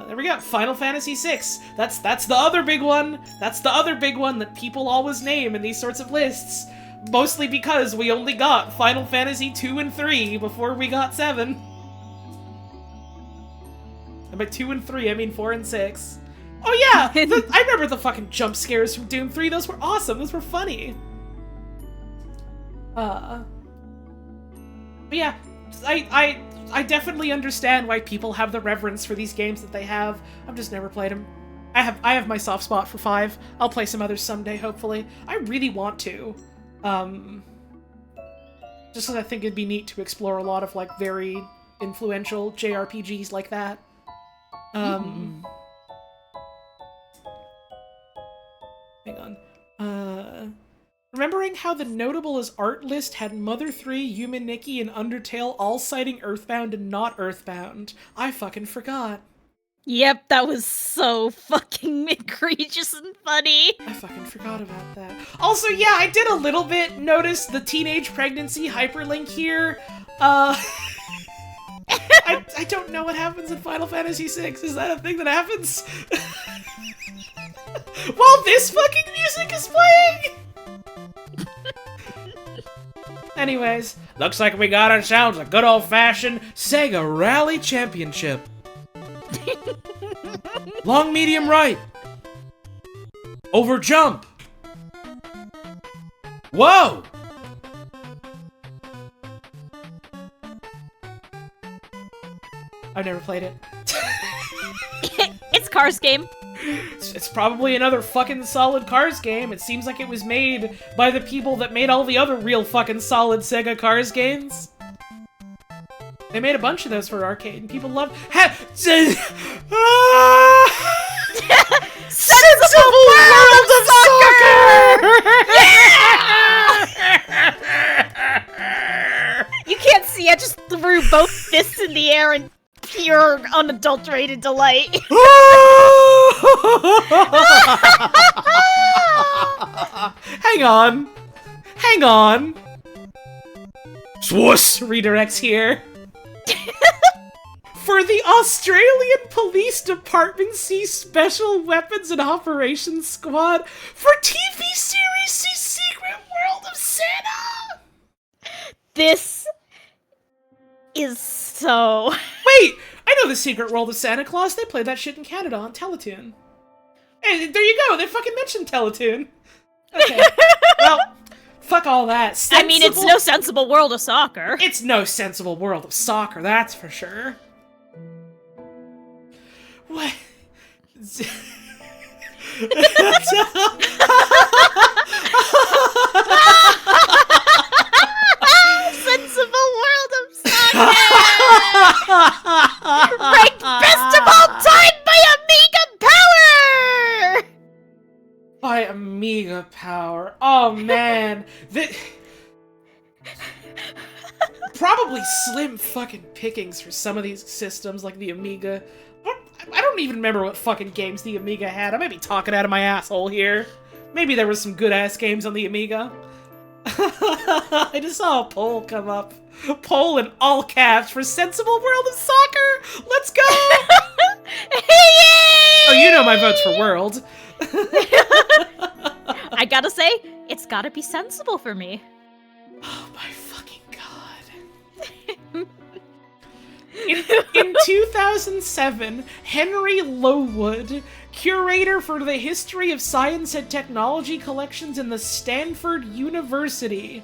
There we go, Final Fantasy VI. That's the other big one. That's the other big one that people always name in these sorts of lists. Mostly because we only got Final Fantasy 2 and 3 before we got 7. And by 2 and 3, I mean 4 and 6. Oh yeah! I remember the fucking jump scares from Doom 3. Those were awesome. Those were funny. But yeah, I definitely understand why people have the reverence for these games that they have. I've just never played them. I have my soft spot for 5. I'll play some others someday, hopefully. I really want to. Just because I think it'd be neat to explore a lot of, like, very influential JRPGs like that. Hang on. Remembering how the notable as art list had Mother 3, Human Nikki, and Undertale all citing Earthbound and not Earthbound. I fucking forgot. Yep, that was so fucking egregious and funny. I fucking forgot about that. Also, yeah, I did a little bit notice the teenage pregnancy hyperlink here. I don't know what happens in Final Fantasy VI. Is that a thing that happens? While this fucking music is playing? Anyways, looks like we got ourselves a good old-fashioned Sega Rally Championship. Long, medium, right. Over jump. Whoa! I've never played it. It's Cars game. It's probably another fucking solid Cars game. It seems like it was made by the people that made all the other real fucking solid Sega Cars games. They made a bunch of those for arcade, and people loved. Sensible World of Soccer! You can't see, I just threw both fists in the air in pure, unadulterated delight. Hang on. Hang on. Swuss! Redirects here. For the Australian Police Department, see Special Weapons and Operations Squad. For TV series, see Secret World of Santa. This is so... Wait, I know the Secret World of Santa Claus. They played that shit in Canada on Teletoon. Hey, there you go. They fucking mentioned Teletoon. Okay. Well, fuck all that. I mean, it's no sensible world of soccer. It's no sensible world of soccer, that's for sure. What? Sensible world of soccer! Ranked best of all time by Amiga Power! By Amiga Power. Oh, man. Probably slim fucking pickings for some of these systems, like the Amiga. I don't even remember what fucking games the Amiga had. I might be talking out of my asshole here. Maybe there was some good-ass games on the Amiga. I just saw a poll come up. Poll in all caps for Sensible World of Soccer! Let's go! Oh, you know my vote's for World. I gotta say, it's gotta be sensible for me. Oh my fucking god. In 2007, Henry Lowood, curator for the History of Science and Technology collections in the Stanford University,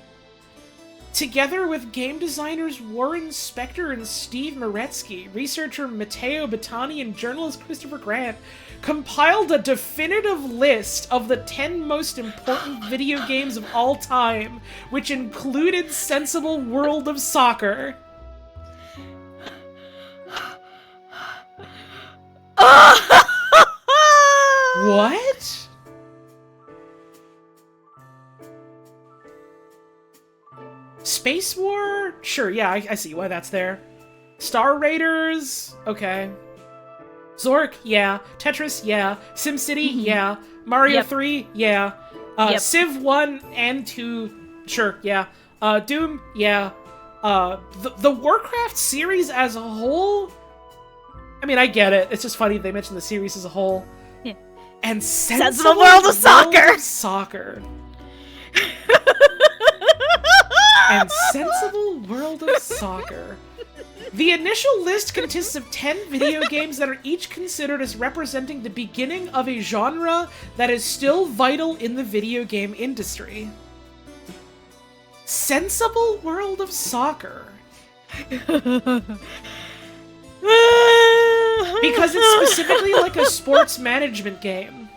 together with game designers Warren Spector and Steve Maretsky, researcher Matteo Battani, and journalist Christopher Grant, compiled a definitive list of the 10 most important video games of all time, which included Sensible World of Soccer. What? Space War? Sure, yeah, I see why that's there. Star Raiders? Okay. Zork? Yeah. Tetris? Yeah. SimCity? Yeah. Mario 3? Yeah. Civ 1 and 2? Sure, yeah. Doom? Yeah. The Warcraft series as a whole? I mean, I get it. It's just funny they mentioned the series as a whole. Yeah. And Sensible World of Soccer! And Sensible World of Soccer. The initial list consists of 10 video games that are each considered as representing the beginning of a genre that is still vital in the video game industry. Sensible World of Soccer. Because it's specifically like a sports management game.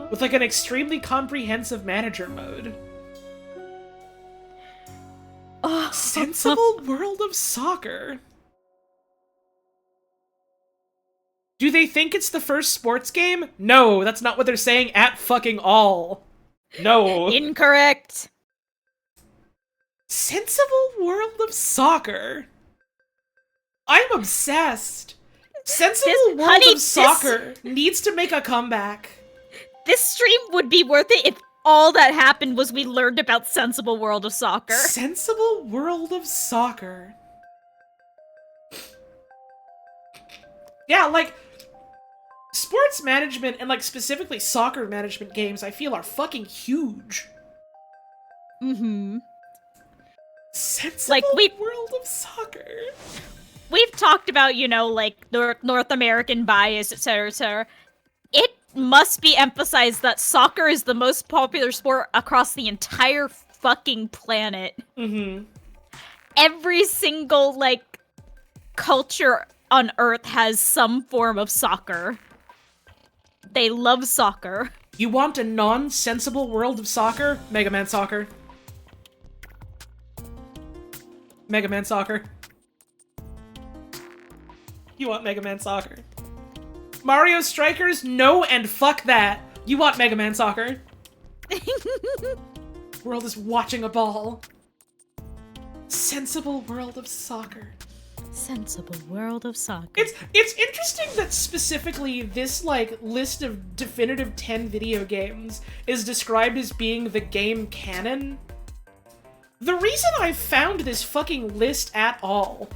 With like an extremely comprehensive manager mode. Sensible World of Soccer. Do they think it's the first sports game? No, that's not what they're saying at fucking all. No. Incorrect. Sensible World of Soccer. I'm obsessed. Sensible World of Soccer needs to make a comeback. This stream would be worth it if all that happened was we learned about Sensible World of Soccer. Sensible World of Soccer. Yeah, like, sports management and, like, specifically soccer management games, I feel, are fucking huge. Mm-hmm. Sensible World of Soccer. We've talked about, you know, like, North American bias, etc., etc. It must be emphasized that soccer is the most popular sport across the entire fucking planet. Mm-hmm. Every single, like, culture on Earth has some form of soccer. They love soccer. You want a non-sensible World of Soccer? Mega Man Soccer. Mega Man Soccer. You want Mega Man Soccer. Mario Strikers? No and fuck that. You want Mega Man Soccer. World is watching a ball. Sensible World of Soccer. Sensible World of Soccer. It's interesting that specifically this, like, list of definitive 10 video games is described as being the game canon. The reason I found this fucking list at all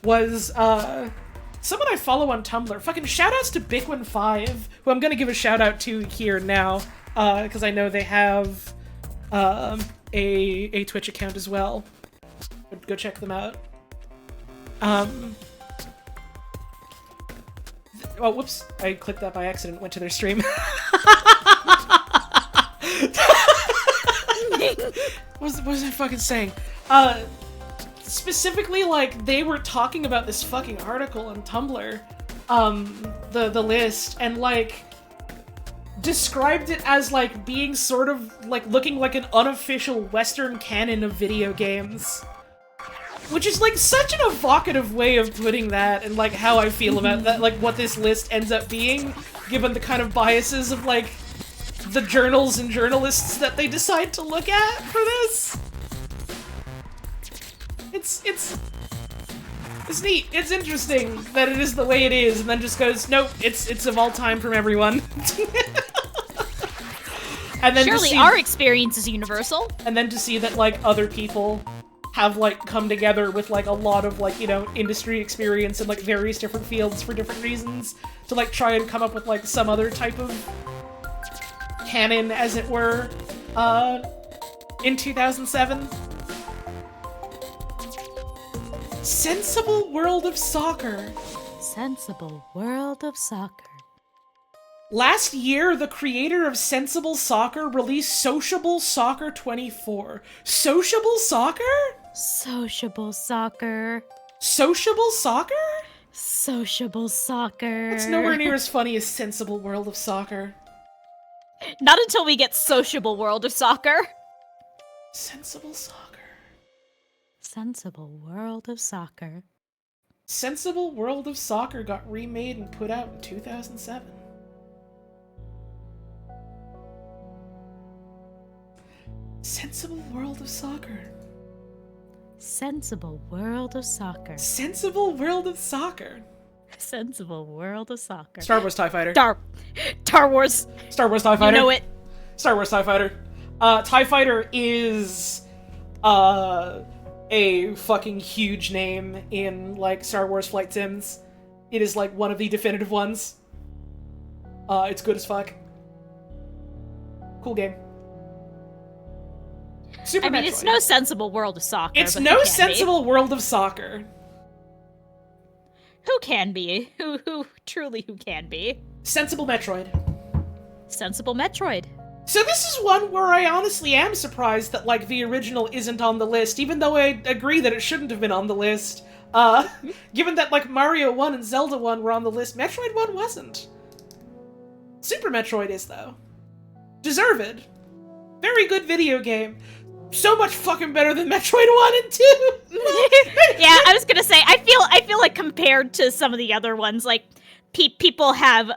was, someone I follow on Tumblr. Fucking shoutouts to Bickwin5, who I'm gonna give a shoutout to here now, because I know they have, a Twitch account as well. Go check them out. Oh, whoops. I clicked that by accident, went to their stream. What was I fucking saying? Specifically, like, they were talking about this fucking article on Tumblr, the list, and, like, described it as, like, being sort of, like, looking like an unofficial Western canon of video games. Which is, like, such an evocative way of putting that, and, like, how I feel about that, like, what this list ends up being, given the kind of biases of, like, the journals and journalists that they decide to look at for this. It's neat. It's interesting that it is the way it is, and then just goes, nope, it's of all time from everyone. And then surely our experience is universal. And then to see that, like, other people have, like, come together with, like, a lot of, like, you know, industry experience in, like, various different fields for different reasons to, like, try and come up with, like, some other type of canon, as it were, in 2007. Sensible World of Soccer. Sensible World of Soccer. Last year, the creator of Sensible Soccer released Sociable Soccer 24. Sociable Soccer? Sociable Soccer. Sociable Soccer? Sociable Soccer. It's nowhere near as funny as Sensible World of Soccer. Not until we get Sociable World of Soccer. Sensible Soccer. Sensible World of Soccer. Sensible World of Soccer got remade and put out in 2007. Sensible World of Soccer. Sensible World of Soccer. Sensible World of Soccer. Sensible World of Soccer. Star Wars TIE Fighter. Star Wars. Star Wars TIE Fighter. You know it. Star Wars TIE Fighter. TIE Fighter is, a fucking huge name in, like, Star Wars flight sims. It is, like, one of the definitive ones. It's good as fuck. Cool game. Super Metroid. It's no Sensible World of Soccer. It's but no Sensible World of Soccer. Who can be? Who truly can be? Sensible Metroid. Sensible Metroid. So this is one where I honestly am surprised that, like, the original isn't on the list, even though I agree that it shouldn't have been on the list. Given that, like, Mario 1 and Zelda 1 were on the list, Metroid 1 wasn't. Super Metroid is, though. Deserved. Very good video game. So much fucking better than Metroid 1 and 2! Yeah, I was gonna say, I feel like compared to some of the other ones, like, people have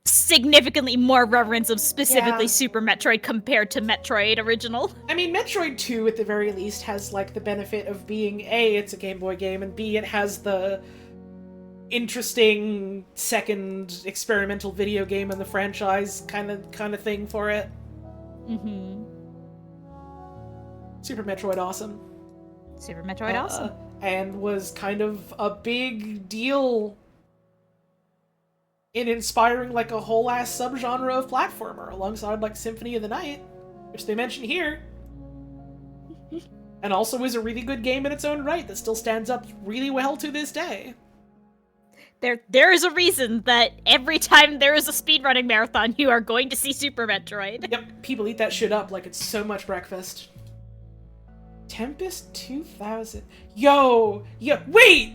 significantly more reverence of specifically Yeah. Super Metroid compared to Metroid original. I mean, Metroid 2, at the very least, has, like, the benefit of being, A, it's a Game Boy game, and B, it has the interesting second experimental video game in the franchise kind of thing for it. Mm-hmm. Super Metroid awesome. Super Metroid awesome. And was kind of a big deal in inspiring, like, a whole ass subgenre of platformer alongside, like, Symphony of the Night, which they mention here. And also is a really good game in its own right that still stands up really well to this day. There is a reason that every time there is a speedrunning marathon, you are going to see Super Metroid. Yep, people eat that shit up like it's so much breakfast. Tempest 2000. Yo, wait!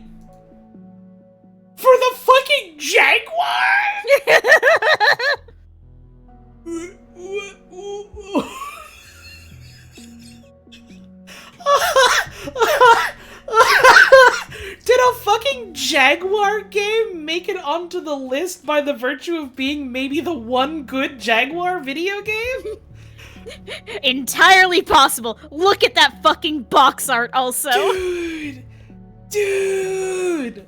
For the fucking Jaguar? Did a fucking Jaguar game make it onto the list by the virtue of being maybe the one good Jaguar video game? Entirely possible. Look at that fucking box art also. Dude!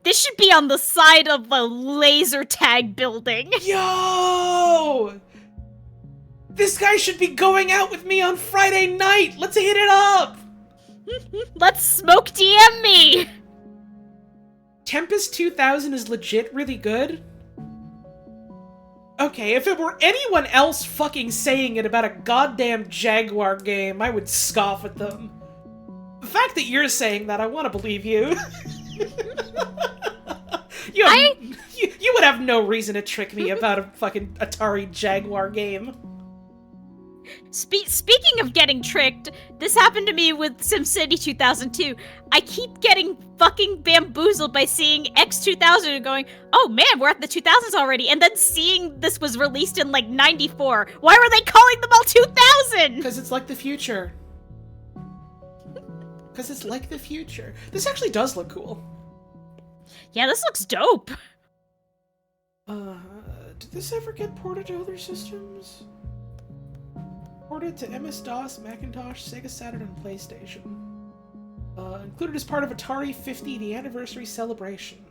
This should be on the side of a laser tag building. Yo! This guy should be going out with me on Friday night! Let's hit it up! Let's smoke DM me! Tempest 2000 is legit really good. Okay, if it were anyone else fucking saying it about a goddamn Jaguar game, I would scoff at them. The fact that you're saying that, I want to believe you. You would have no reason to trick me about a fucking Atari Jaguar game. Speaking of getting tricked, this happened to me with SimCity 2002. I keep getting fucking bamboozled by seeing X2000 and going, oh man, we're at the 2000s already, and then seeing this was released in like 94. Why were they calling them all 2000? Because it's like the future. Because it's like the future. This actually does look cool. Yeah, this looks dope. Did this ever get ported to other systems? Ported to MS-DOS, Macintosh, Sega Saturn, and PlayStation. Included as part of Atari 50, the anniversary celebration.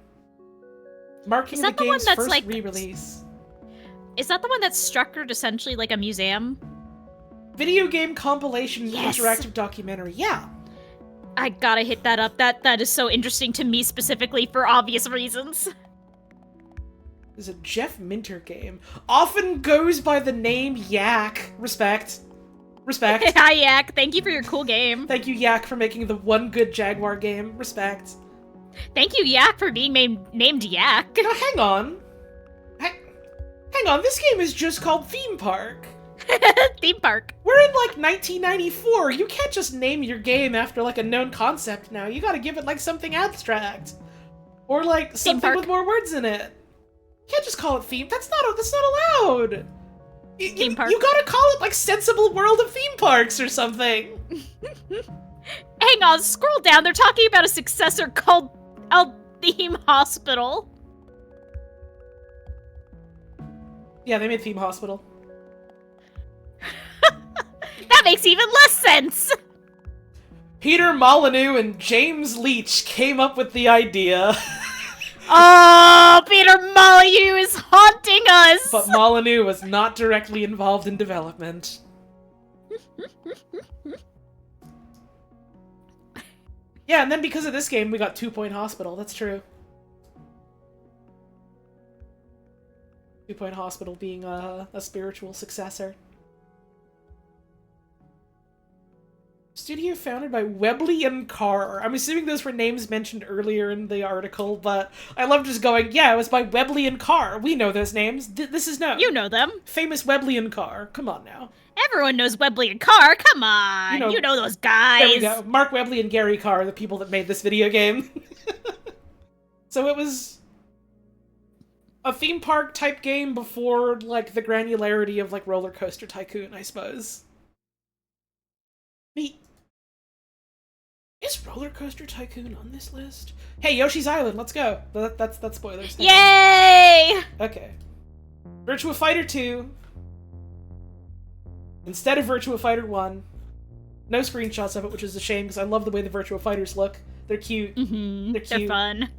Marking the game's first like, re-release. Is that the one that's structured essentially like a museum? Video game compilation yes. interactive documentary, yeah. I gotta hit that up. That is so interesting to me specifically for obvious reasons. This is a Jeff Minter game. Often goes by the name Yak. Respect. Respect. Hi, Yak. Thank you for your cool game. Thank you, Yak, for making the one good Jaguar game. Respect. Thank you, Yak, for being named Yak. Now, hang on. Hang on, this game is just called Theme Park. Theme Park. We're in, like, 1994. You can't just name your game after, like, a known concept now. You gotta give it, like, something abstract. Or, like, something with more words in it. You can't just call it theme. That's not allowed. Theme park. You gotta call it, like, Sensible World of Theme Parks or something. Hang on, scroll down. They're talking about a successor called Theme Hospital. Yeah, they made Theme Hospital. That makes even less sense! Peter Molyneux and James Leach came up with the idea. Oh, Peter Molyneux is haunting us! But Molyneux was not directly involved in development. Yeah, and then because of this game, we got 2 Point Hospital. That's true. 2 Point Hospital being a spiritual successor. Studio founded by Webley and Carr. I'm assuming those were names mentioned earlier in the article, but I love just going, yeah, it was by Webley and Carr. We know those names. This is known. You know them. Famous Webley and Carr. Come on now. Everyone knows Webley and Carr. Come on. You know those guys. There we go. Mark Webley and Gary Carr are the people that made this video game. So it was a theme park type game before, like, the granularity of, like, Roller Coaster Tycoon, I suppose. Neat. Is Roller Coaster Tycoon on this list? Hey, Yoshi's Island, let's go. That's spoilers. Yay! Okay. Virtua Fighter 2. Instead of Virtua Fighter 1. No screenshots of it, which is a shame, because I love the way the Virtua Fighters look. They're cute. Mm-hmm. They're cute. They're fun.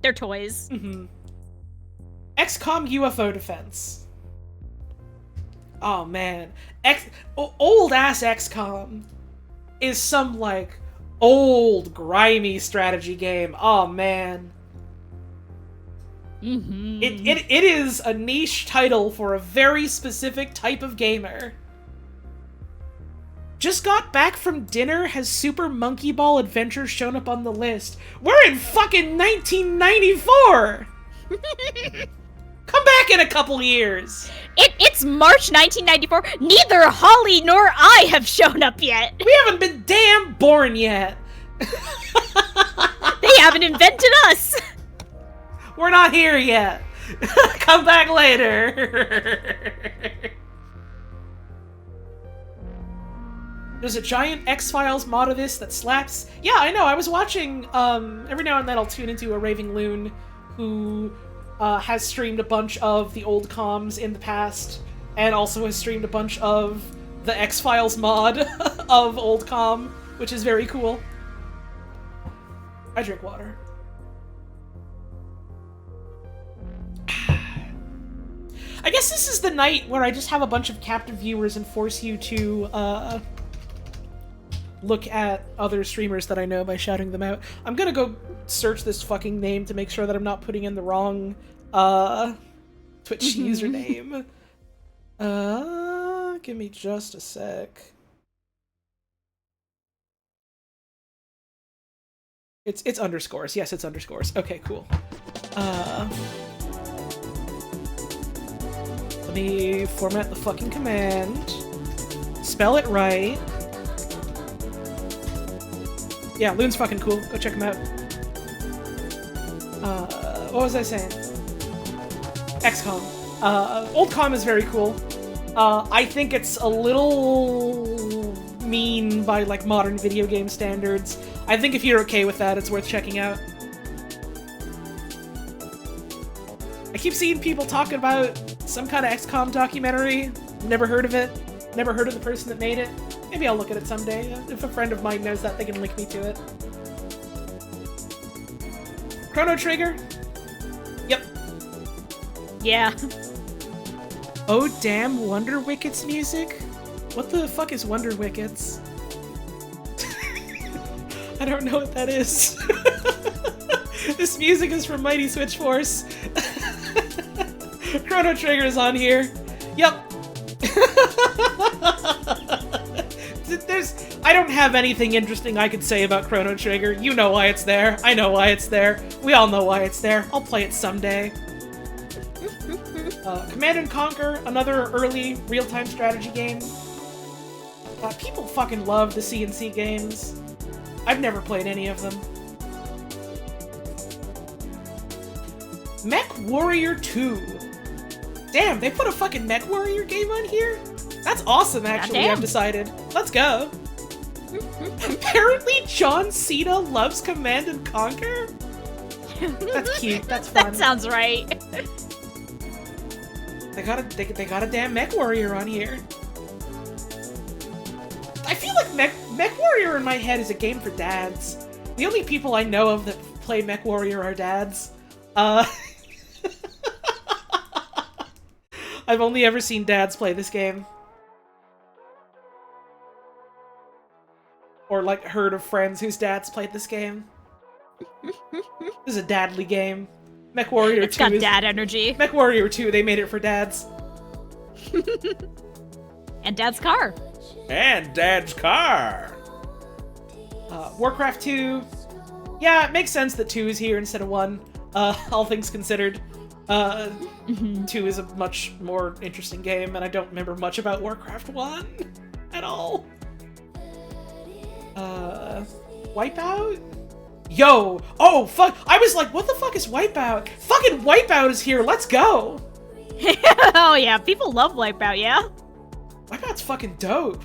They're toys. Mm-hmm. XCOM UFO Defense. Oh, man. Old-ass XCOM is some, like, old, grimy strategy game. Oh, man. Mm-hmm. It is a niche title for a very specific type of gamer. Just got back from dinner, has Super Monkey Ball Adventure shown up on the list? We're in fucking 1994! Come back in a couple years! It's March 1994. Neither Holly nor I have shown up yet. We haven't been damn born yet! They haven't invented us! We're not here yet! Come back later! There's a giant X-Files mod of this that slaps. Yeah, I know, I was watching, every now and then I'll tune into a Raving Loon who has streamed a bunch of the old comms in the past, and also has streamed a bunch of the X-Files mod of old com, which is very cool. I drink water. I guess this is the night where I just have a bunch of captive viewers and force you to, look at other streamers that I know by shouting them out. I'm gonna go search this fucking name to make sure that I'm not putting in the wrong, Twitch username. Give me just a sec. It's underscores. Yes, it's underscores. Okay, cool. Let me format the fucking command. Spell it right. Yeah, Loon's fucking cool. Go check him out. What was I saying? XCOM. Old Com is very cool. I think it's a little mean by, like, modern video game standards. I think if you're okay with that, it's worth checking out. I keep seeing people talking about some kind of XCOM documentary. Never heard of it. Never heard of the person that made it. Maybe I'll look at it someday. If a friend of mine knows that, they can link me to it. Chrono Trigger? Yep. Yeah. Oh damn, Wonder Wickets music? What the fuck is Wonder Wickets? I don't know what that is. This music is from Mighty Switch Force. Chrono Trigger is on here. Yep. I don't have anything interesting I could say about Chrono Trigger. You know why it's there. I know why it's there. We all know why it's there. I'll play it someday. Command & Conquer, another early real-time strategy game. People fucking love the C&C games. I've never played any of them. Mech Warrior 2. Damn, they put a fucking Mech Warrior game on here? That's awesome, actually, I've decided. Let's go. Apparently John Cena loves Command & Conquer? That's cute, that's fun. That sounds right. They got a damn Mech Warrior on here. I feel like Mech Warrior in my head is a game for dads. The only people I know of that play Mech Warrior are dads. I've only ever seen dads play this game. Or, like, heard of friends whose dads played this game. This is a dadly game. Mech Warrior 2 It's got dad energy. Mech Warrior 2, they made it for dads. And dad's car. And Dad's car. Warcraft 2. Yeah, it makes sense that 2 is here instead of 1. All things considered. 2 is a much more interesting game, and I don't remember much about Warcraft 1 at all. Wipeout? Yo! Oh, fuck! I was like, what the fuck is Wipeout? Fucking Wipeout is here, let's go! Oh yeah, people love Wipeout, yeah? Wipeout's fucking dope.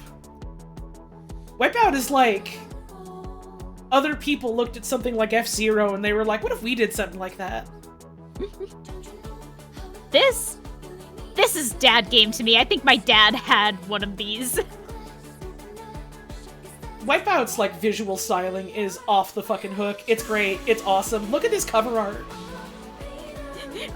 Wipeout is like... Other people looked at something like F-Zero and they were like, what if we did something like that? This is dad game to me. I think my dad had one of these. Wipeout's like visual styling is off the fucking hook. It's great. It's awesome. Look at this cover art.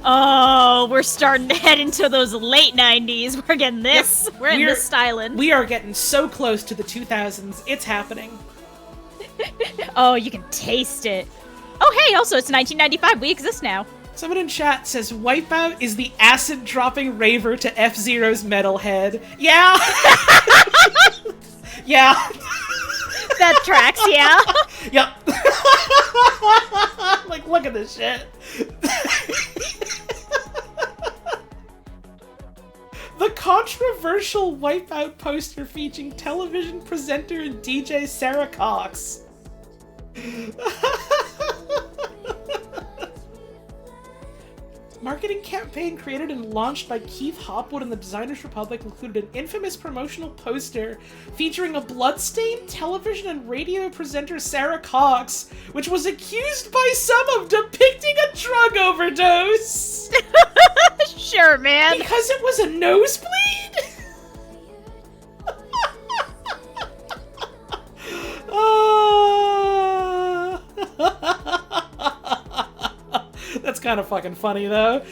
Oh, we're starting to head into those late 90s. We're getting this. Yep. We're in this styling. We are getting so close to the 2000s. It's happening. Oh, you can taste it. Oh, hey, also, it's 1995. We exist now. Someone in chat says Wipeout is the acid-dropping raver to F-Zero's metalhead. Yeah! Yeah. That tracks, yeah. Yep. Like, look at this shit. The controversial Wipeout poster featuring television presenter and DJ Sarah Cox. Marketing campaign created and launched by Keith Hopwood and the Designers Republic included an infamous promotional poster featuring a bloodstained television and radio presenter Sarah Cox, which was accused by some of depicting a drug overdose. Sure, man. Because it was a nosebleed? That's kind of fucking funny, though.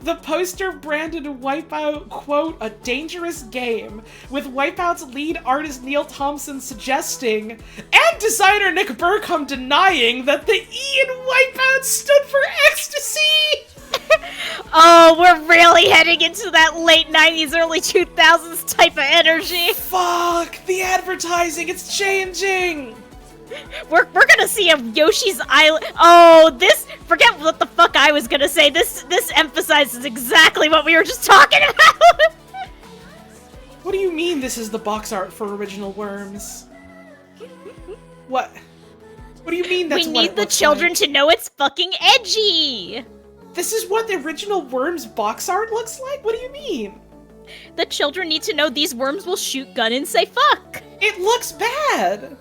The poster branded Wipeout, quote, a dangerous game, with Wipeout's lead artist Neil Thompson suggesting, and designer Nick Burkham denying, that the E in Wipeout stood for ecstasy! Oh, we're really heading into that late 90s, early 2000s type of energy. Fuck! The advertising, it's changing! We're gonna see a Yoshi's Island. Oh, this. Forget what the fuck I was gonna say. This emphasizes exactly what we were just talking about. What do you mean this is the box art for Original Worms? What? What do you mean that's we what need it the looks children like? to know it's fucking edgy. This is what the Original Worms box art looks like? What do you mean? The children need to know these worms will shoot gun and say fuck. It looks bad!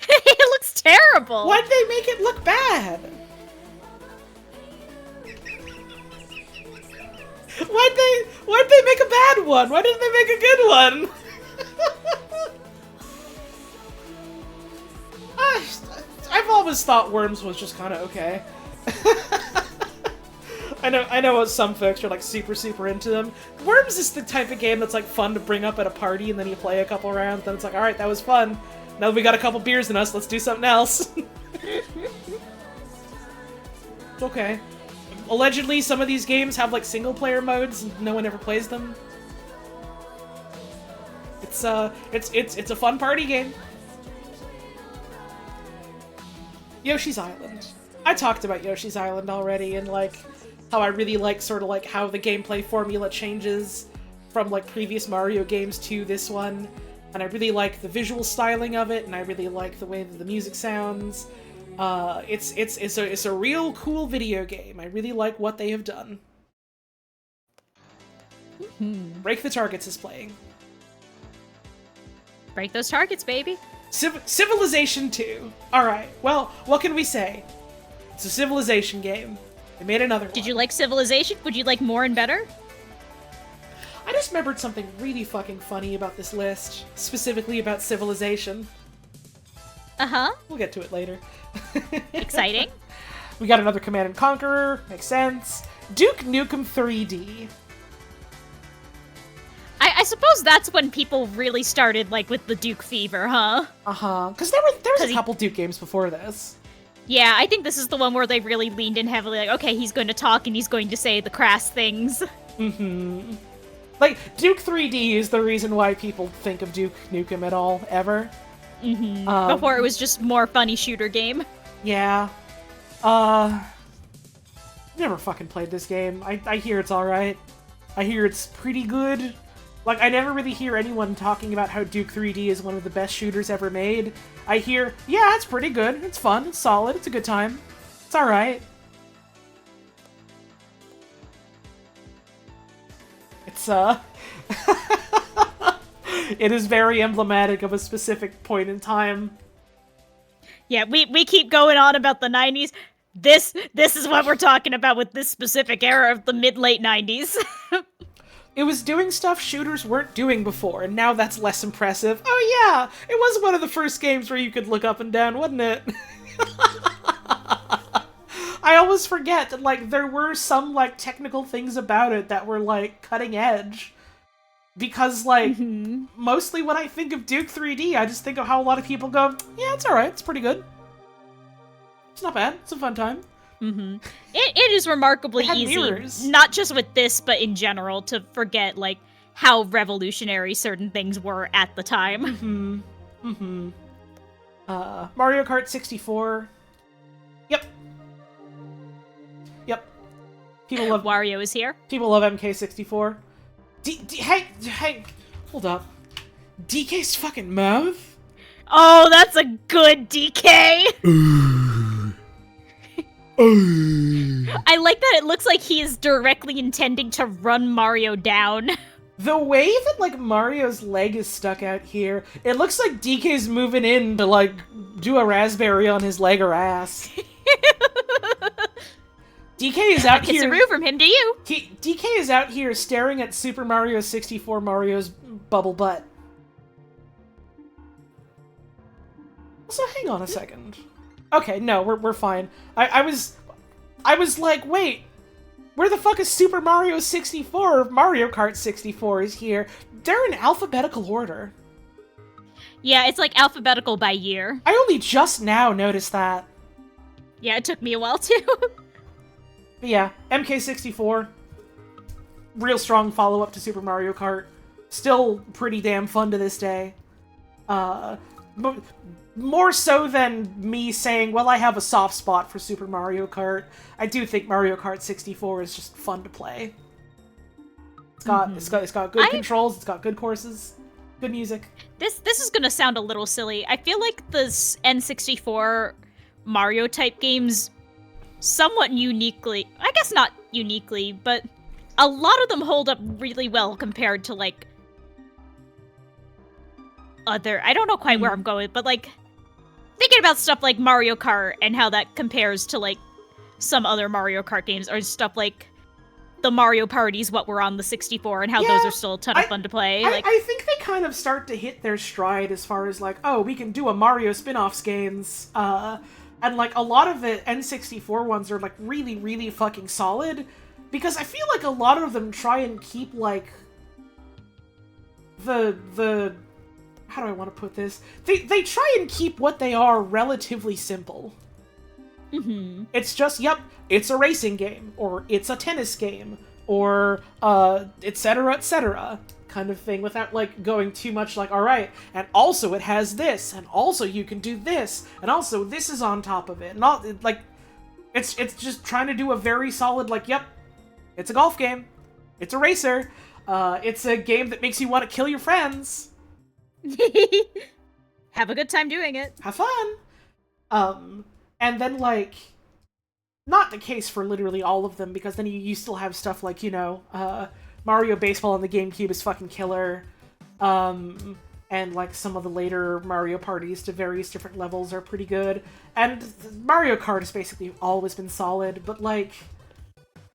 It looks terrible. Why'd they make it look bad? Why'd they make a bad one? Why didn't they make a good one? I've always thought Worms was just kind of okay. I know some folks are like super into them. Worms is the type of game that's like fun to bring up at a party and then you play a couple rounds, then it's like, alright, that was fun. Now that we got a couple beers in us, let's do something else. It's okay. Allegedly, some of these games have like single-player modes, and no one ever plays them. It's a fun party game. Yoshi's Island. I talked about Yoshi's Island already, and like how I really like sort of like how the gameplay formula changes from like previous Mario games to this one. And I really like the visual styling of it, and I really like the way that the music sounds. It's a real cool video game. I really like what they have done. Break the Targets is playing. Break those targets, baby. Civilization 2. Alright, well, what can we say? It's a Civilization game. They made another one. Did you like Civilization? Would you like more and better? I just remembered something really fucking funny about this list, specifically about Civilization. Uh-huh. We'll get to it later. Exciting. We got another Command & Conqueror, makes sense. Duke Nukem 3D. I suppose that's when people really started, like, with the Duke fever, huh? Uh-huh, because there was a couple Duke games before this. Yeah, I think this is the one where they really leaned in heavily, like, okay, he's going to talk and he's going to say the crass things. Mm-hmm. Like, Duke 3D is the reason why people think of Duke Nukem at all, ever. Before it was just more funny shooter game. Yeah. Never fucking played this game. I hear it's alright. I hear it's pretty good. Like, I never really hear anyone talking about how Duke 3D is one of the best shooters ever made. I hear, yeah, it's pretty good. It's fun. It's solid. It's a good time. It's alright. It's, it is very emblematic of a specific point in time. Yeah, we keep going on about the 90s. This is what we're talking about with this specific era of the mid-late 90s. It was doing stuff shooters weren't doing before, and now that's less impressive. Oh yeah, it was one of the first games where you could look up and down, wasn't it? I always forget that, like, there were some, like, technical things about it that were, like, cutting edge. Because, like, mostly when I think of Duke 3D, I just think of how a lot of people go, yeah, it's alright, it's pretty good. It's not bad, it's a fun time. It is remarkably It had easy, mirrors. not just with this, but in general, to forget, like, how revolutionary certain things were at the time. Mario Kart 64. Yep. People love Wario is here. People love MK64. Hank, hold up. DK's fucking mouth? Oh, that's a good DK! I like that it looks like he is directly intending to run Mario down. The way that, like, Mario's leg is stuck out here, it looks like DK's moving in to, like, do a raspberry on his leg or ass. DK is out here. Kisaroo from him to you. DK is out here staring at Super Mario 64 Mario's bubble butt. So hang on a second. Okay, no, we're fine. I was like, wait, where the fuck is Super Mario 64? Mario Kart 64 is here. They're in alphabetical order. Yeah, it's like alphabetical by year. I only just now noticed that. Yeah, it took me a while too. But yeah, MK64. Real strong follow-up to Super Mario Kart. Still pretty damn fun to this day. More so than me saying, well, I have a soft spot for Super Mario Kart. I do think Mario Kart 64 is just fun to play. It's got good controls, it's got good courses, good music. This is gonna sound a little silly. I feel like the N64 Mario type games somewhat uniquely, I guess not uniquely, but a lot of them hold up really well compared to, like, other, I don't know quite where I'm going, but, like, thinking about stuff like Mario Kart and how that compares to, like, some other Mario Kart games, or stuff like the Mario Parties, what were on the 64, and how those are still a ton of fun to play. I think they kind of start to hit their stride as far as, like, oh, we can do a Mario spin-offs games, and, like, a lot of the N64 ones are, like, really, really fucking solid, because I feel like a lot of them try and keep, like, the how do I want to put this? They try and keep what they are relatively simple. It's just, yep, it's a racing game, or it's a tennis game, or, etc., kind of thing, without, like, going too much like, alright, and also it has this, and also you can do this, and also this is on top of it, and all, like, it's just trying to do a very solid, like, yep, it's a golf game, it's a racer, it's a game that makes you want to kill your friends. Have a good time doing it. Have fun! And then, like, not the case for literally all of them, because then you still have stuff like, you know, Mario Baseball on the GameCube is fucking killer, and, like, some of the later Mario parties to various different levels are pretty good, and Mario Kart has basically always been solid, but, like,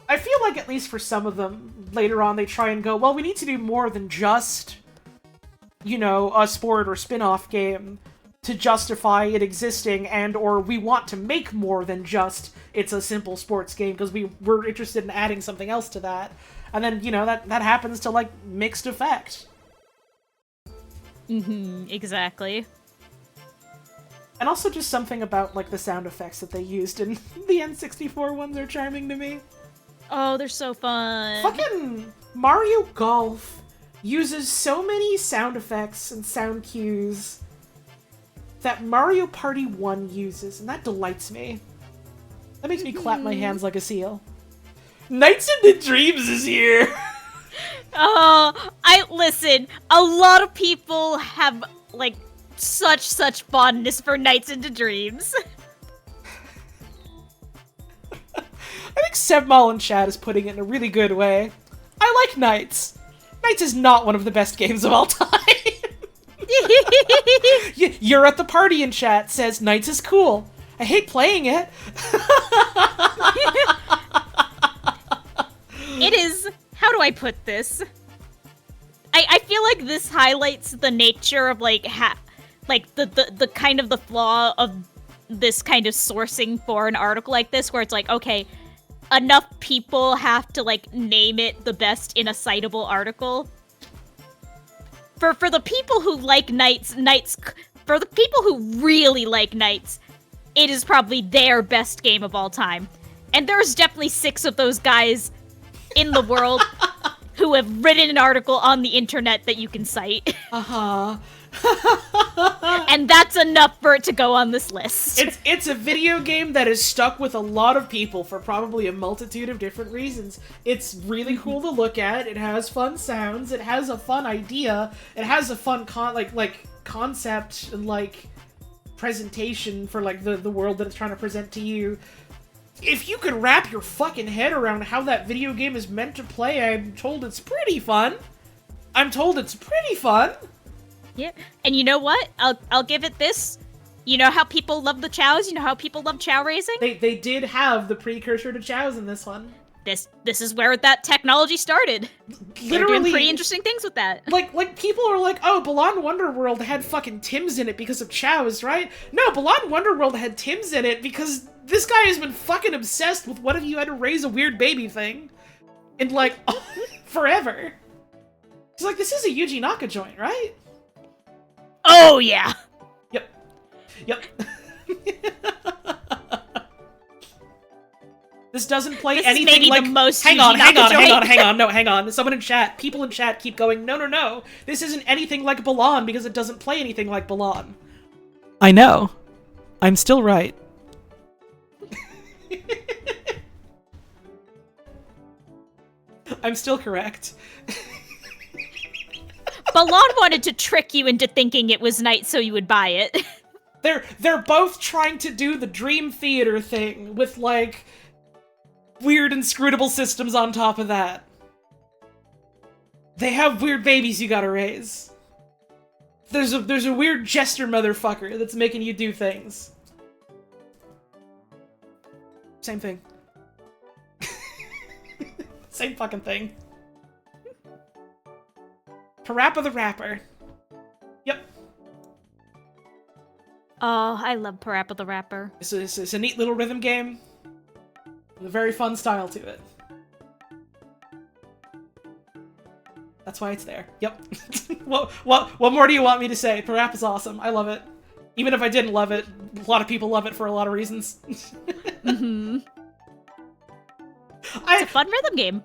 I feel like at least for some of them, later on they try and go, well, we need to do more than just, you know, a sport or spin-off game to justify it existing, and or we want to make more than just it's a simple sports game because we're interested in adding something else to that. And then, you know, that happens to, like, mixed effect. Exactly. And also just something about, like, the sound effects that they used in the N64 ones are charming to me. Oh, they're so fun. Fucking Mario Golf uses so many sound effects and sound cues that Mario Party 1 uses, and that delights me. That makes me clap my hands like a seal. Nights into Dreams is here! Listen, a lot of people have, like, such fondness for Nights into Dreams. I think Sebmal in chat is putting it in a really good way. I like Nights. Nights is not one of the best games of all time. You're at the party in chat says Nights is cool. I hate playing it. It is, how do I put this? I feel like this highlights the nature of, like, the kind of the flaw of this kind of sourcing for an article like this, where it's like, okay, enough people have to, like, name it the best in a citable article. For the people who like Nights, for the people who really like Nights, it is probably their best game of all time. And there's definitely 6 of those guys in the world who have written an article on the internet that you can cite. Uh-huh. And that's enough for it to go on this list. It's a video game that is stuck with a lot of people for probably a multitude of different reasons. It's really cool to look at. It has fun sounds. It has a fun idea. It has a fun concept and like presentation for like the world that it's trying to present to you. If you could wrap your fucking head around how that video game is meant to play, I'm told it's pretty fun. Yeah, and you know what? I'll give it this. You know how people love the chows? You know how people love chow raising? They did have the precursor to chows in this one. This is where that technology started. They're Literally, doing pretty interesting things with that. Like people are like, oh, Balan Wonderworld had fucking Tims in it because of chows, right? No, Balan Wonderworld had Tims in it because this guy has been fucking obsessed with what if you had to raise a weird baby thing. And like, forever. He's like, this is a Yuji Naka joint, right? Oh, yeah. Yep. This doesn't play This anything is maybe like... the most hang Yuji Naka joint. on. Hang on. Someone in chat, people in chat keep going, no. This isn't anything like Balan because it doesn't play anything like Balan. I know. I'm still right. I'm still correct. Balan wanted to trick you into thinking it was night so you would buy it. They're both trying to do the Dream Theater thing with, like, weird inscrutable systems on top of that. They have weird babies you gotta raise. There's a weird jester motherfucker that's making you do things. Same thing. Same fucking thing. Parappa the Rapper. Yep. Oh, I love Parappa the Rapper. It's a neat little rhythm game with a very fun style to it. That's why it's there. Yep. What more do you want me to say? Parappa's awesome. I love it. Even if I didn't love it, a lot of people love it for a lot of reasons. Mm-hmm. It's a fun rhythm game.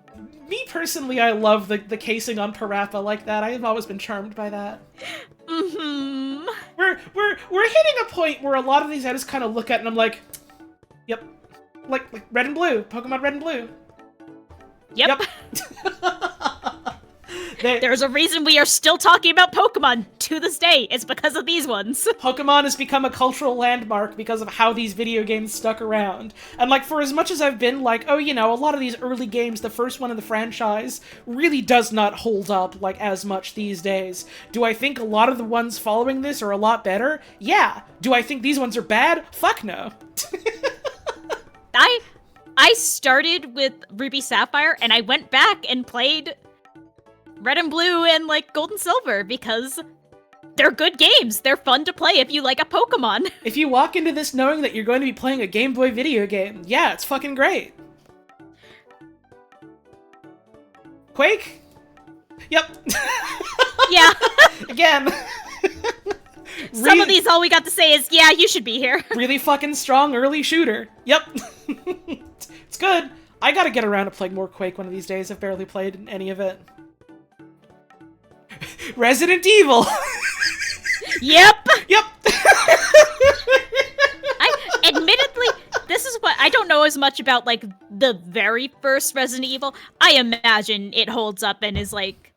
Me personally, I love the casing on Parappa like that. I've always been charmed by that. Mm-hmm. We're hitting a point where a lot of these I just kind of look at and I'm like, yep. Like Red and Blue. Pokemon Red and Blue. Yep. Yep. There's a reason we are still talking about Pokemon to this day. It's because of these ones. Pokemon has become a cultural landmark because of how these video games stuck around. And, like, for as much as I've been like, oh, you know, a lot of these early games, the first one in the franchise, really does not hold up, like, as much these days. Do I think a lot of the ones following this are a lot better? Yeah. Do I think these ones are bad? Fuck no. I started with Ruby Sapphire, and I went back and played Red and Blue and, like, Gold and Silver, because they're good games. They're fun to play if you like a Pokemon. If you walk into this knowing that you're going to be playing a Game Boy video game, yeah, it's fucking great. Quake? Yep. Yeah. Again. Some of these, all we got to say is, yeah, you should be here. Really fucking strong early shooter. Yep. It's good. I gotta get around to playing more Quake one of these days. I've barely played any of it. Resident Evil! Yep! Yep! Admittedly, this is what I don't know as much about, like, the very first Resident Evil. I imagine it holds up and is, like,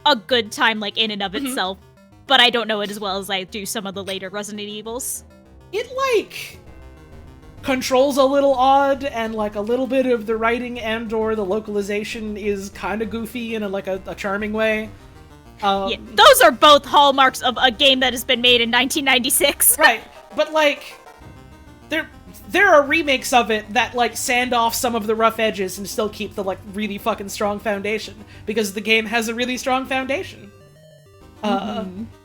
a good time, like, in and of itself. But I don't know it as well as I do some of the later Resident Evils. It, like, controls a little odd, and, like, a little bit of the writing and or the localization is kind of goofy in, a charming way. Yeah, those are both hallmarks of a game that has been made in 1996. Right, but, like, there are remakes of it that, like, sand off some of the rough edges and still keep the, like, really fucking strong foundation, because the game has a really strong foundation.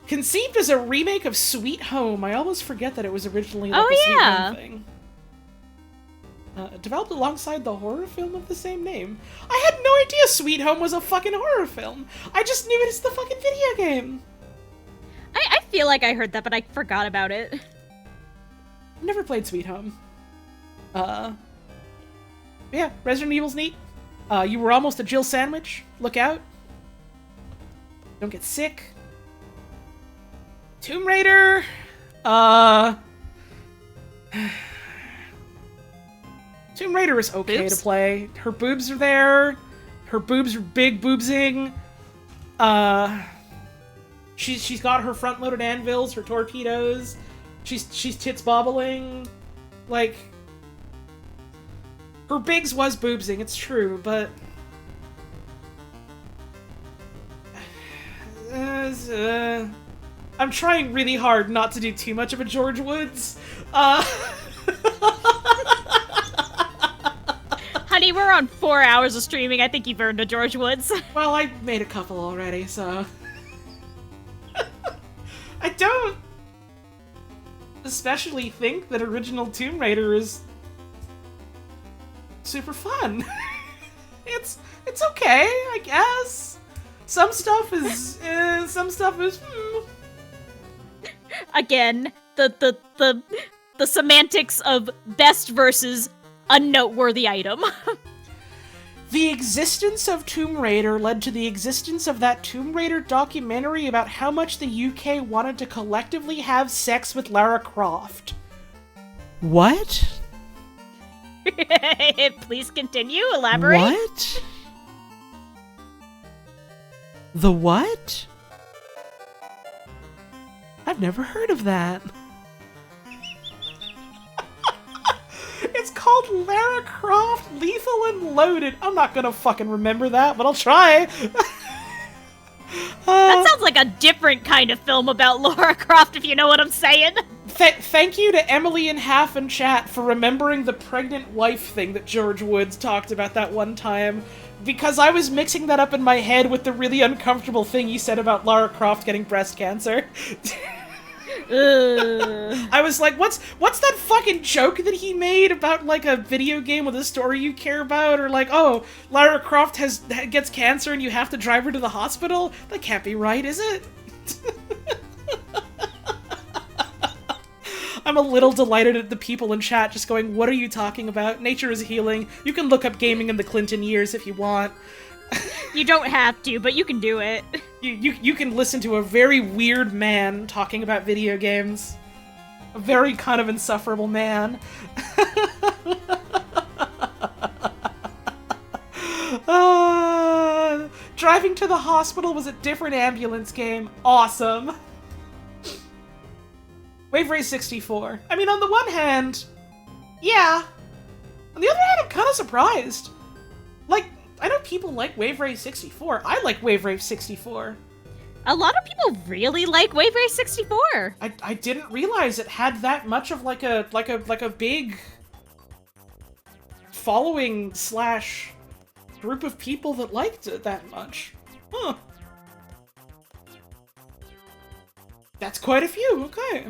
Conceived as a remake of Sweet Home. I always forget that it was originally, like, a Sweet Home thing. Developed alongside the horror film of the same name. I had no idea Sweet Home was a fucking horror film. I just knew it as the fucking video game. I feel like I heard that, but I forgot about it. Never played Sweet Home. Yeah, Resident Evil's neat. You were almost a Jill sandwich. Look out. Don't get sick. Tomb Raider. Tomb Raider is okay to play. Her boobs are there. Her boobs are big boobsing. She's got her front-loaded anvils, her torpedoes. She's tits bobbling. Like, her bigs was boobsing, it's true, but I'm trying really hard not to do too much of a George Woods. Honey, we're on 4 hours of streaming. I think you've earned a George Woods. Well, I made a couple already, so I don't especially think that original Tomb Raider is super fun. It's okay, I guess. Some stuff is Again, the semantics of best versus unnoteworthy item. The existence of Tomb Raider led to the existence of that Tomb Raider documentary about how much the UK wanted to collectively have sex with Lara Croft. What? Please continue, elaborate. What? The what? I've never heard of that. It's called Lara Croft Lethal and Loaded. I'm not gonna fucking remember that, but I'll try. That sounds like a different kind of film about Lara Croft, if you know what I'm saying. Thank you to Emily and Half in chat for remembering the pregnant wife thing that George Woods talked about that one time, because I was mixing that up in my head with the really uncomfortable thing you said about Lara Croft getting breast cancer. I was like, what's that fucking joke that he made about, like, a video game with a story you care about? Or like, oh, Lara Croft gets cancer and you have to drive her to the hospital? That can't be right, is it? I'm a little delighted at the people in chat just going, what are you talking about? Nature is healing. You can look up gaming in the Clinton years if you want. You don't have to, but you can do it. You can listen to a very weird man talking about video games. A very kind of insufferable man. Driving to the hospital was a different ambulance game. Awesome. Wave Race 64. I mean, on the one hand, yeah. On the other hand, I'm kind of surprised. Like, I know people like Wave Race 64. I like Wave Race 64. A lot of people really like Wave Race 64. I didn't realize it had that much of like a big following / group of people that liked it that much. Huh. That's quite a few, okay.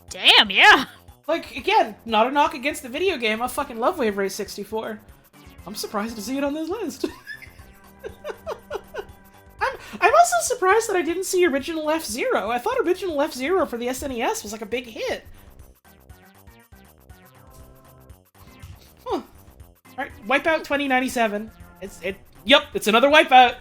Damn, yeah. Like, again, not a knock against the video game. I fucking love Wave Race 64. I'm surprised to see it on this list. I'm also surprised that I didn't see Original F-Zero. I thought Original F-Zero for the SNES was like a big hit. Huh. Alright, Wipeout 2097. Yep, it's another Wipeout.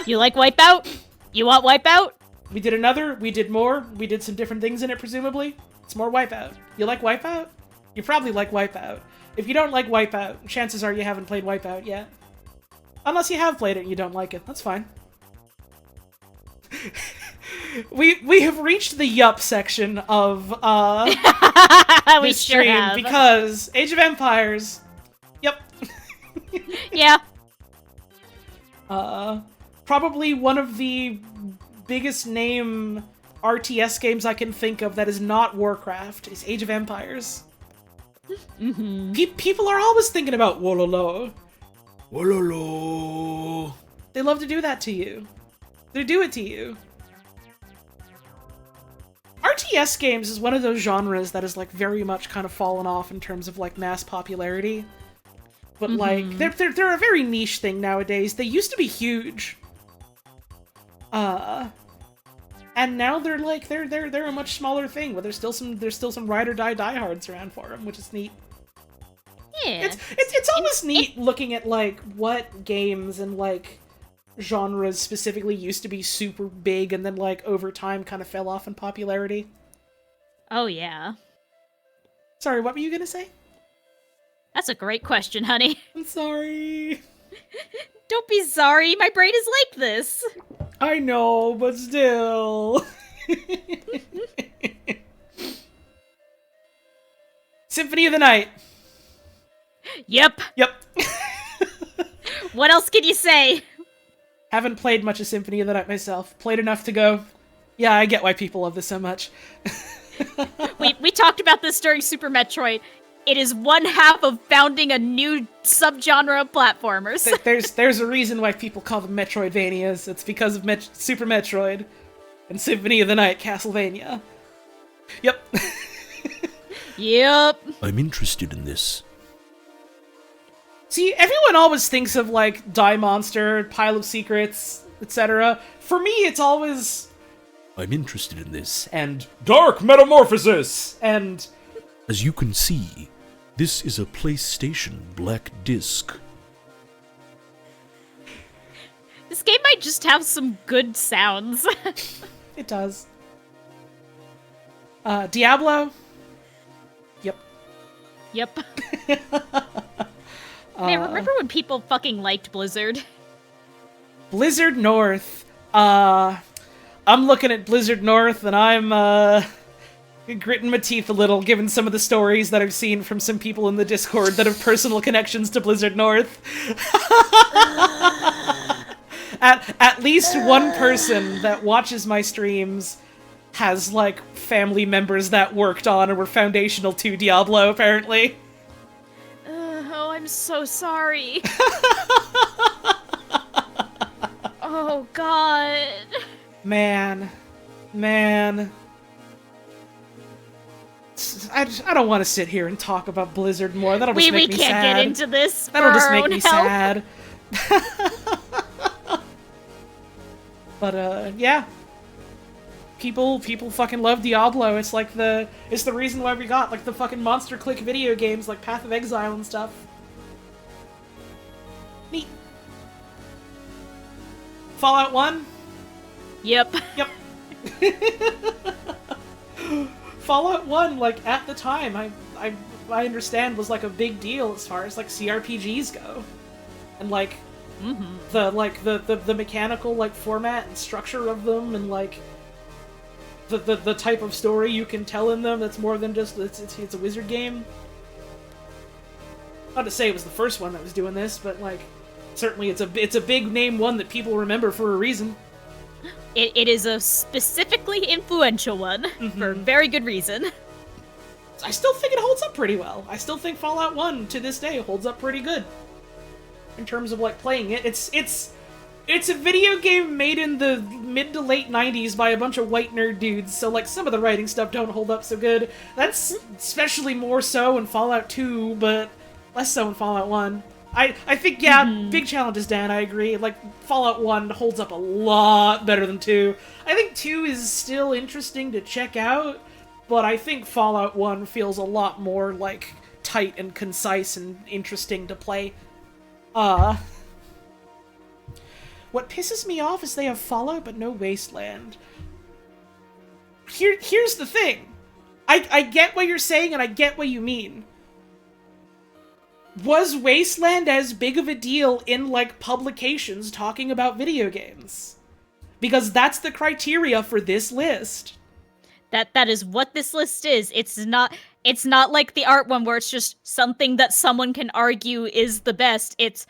You like Wipeout? You want Wipeout? We did more, we did some different things in it, presumably. It's more Wipeout. You like Wipeout? You probably like Wipeout. If you don't like Wipeout, chances are you haven't played Wipeout yet. Unless you have played it and you don't like it, that's fine. We have reached the yup section of We this sure stream have. because Age of Empires. Yep. Yeah. Probably one of the biggest name RTS games I can think of that is not Warcraft is Age of Empires. People are always thinking about Wololo. Wololo. They love to do that to you. They do it to you. RTS games is one of those genres that is like very much kind of fallen off in terms of like mass popularity. But like they're a very niche thing nowadays. They used to be huge. And now they're like they're a much smaller thing, but there's still some ride or die diehards around for them, which is neat. Yeah. It's always neat looking at like what games and like genres specifically used to be super big and then like over time kind of fell off in popularity. Oh, yeah. Sorry, what were you gonna say? That's a great question, honey. I'm sorry. Don't be sorry, my brain is like this. I know, but still. Symphony of the Night. Yep. Yep. What else can you say? Haven't played much of Symphony of the Night myself. Played enough to go, yeah, I get why people love this so much. We talked about this during Super Metroid. It is one half of founding a new subgenre of platformers. There's a reason why people call them Metroidvanias. It's because of Super Metroid and Symphony of the Night Castlevania. Yep. Yep. I'm interested in this. See, everyone always thinks of, like, Die Monster, Pile of Secrets, etc. For me, it's always... I'm interested in this. And... Dark Metamorphosis! And... As you can see, this is a PlayStation Black Disc. This game might just have some good sounds. It does. Diablo? Yep. Yep. Man, remember when people fucking liked Blizzard? Blizzard North. I'm looking at Blizzard North and I'm, gritting my teeth a little, given some of the stories that I've seen from some people in the Discord that have personal connections to Blizzard North. At least one person that watches my streams has, like, family members that worked on or were foundational to Diablo, apparently. Oh, I'm so sorry. Oh, God. Man. I don't want to sit here and talk about Blizzard more. That'll just make me sad. We can't get into this. That'll just make own me health. sad. But, yeah. People fucking love Diablo. It's like it's the reason why we got, like, the fucking monster click video games like Path of Exile and stuff. Neat. Fallout 1? Yep. Yep. Fallout 1, like, at the time, I understand was, like, a big deal as far as, like, CRPGs go. And, like, the mechanical, like, format and structure of them, and, like, the type of story you can tell in them that's more than just, it's a wizard game. Not to say it was the first one that was doing this, but, like, certainly it's a big name one that people remember for a reason. It is a specifically influential one, for very good reason. I still think it holds up pretty well. I still think Fallout 1, to this day, holds up pretty good. In terms of, like, playing it. It's a video game made in the mid to late 90s by a bunch of white nerd dudes, so, like, some of the writing stuff don't hold up so good. That's especially more so in Fallout 2, but less so in Fallout 1. I think, yeah, big challenges, Dan, I agree. Like, Fallout 1 holds up a lot better than 2. I think 2 is still interesting to check out, but I think Fallout 1 feels a lot more, like, tight and concise and interesting to play. What pisses me off is they have Fallout but no Wasteland. Here's the thing. I get what you're saying and I get what you mean. Was Wasteland as big of a deal in, like, publications talking about video games? Because that's the criteria for this list. That is what this list is. It's not like the art one where it's just something that someone can argue is the best. It's,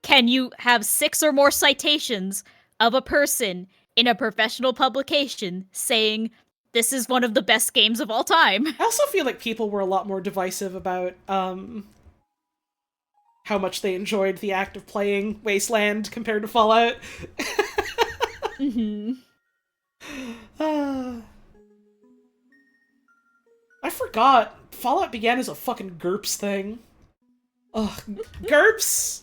can you have 6 or more citations of a person in a professional publication saying this is one of the best games of all time? I also feel like people were a lot more divisive about how much they enjoyed the act of playing Wasteland compared to Fallout. Mm-hmm. I forgot. Fallout began as a fucking GURPS thing. Ugh. GURPS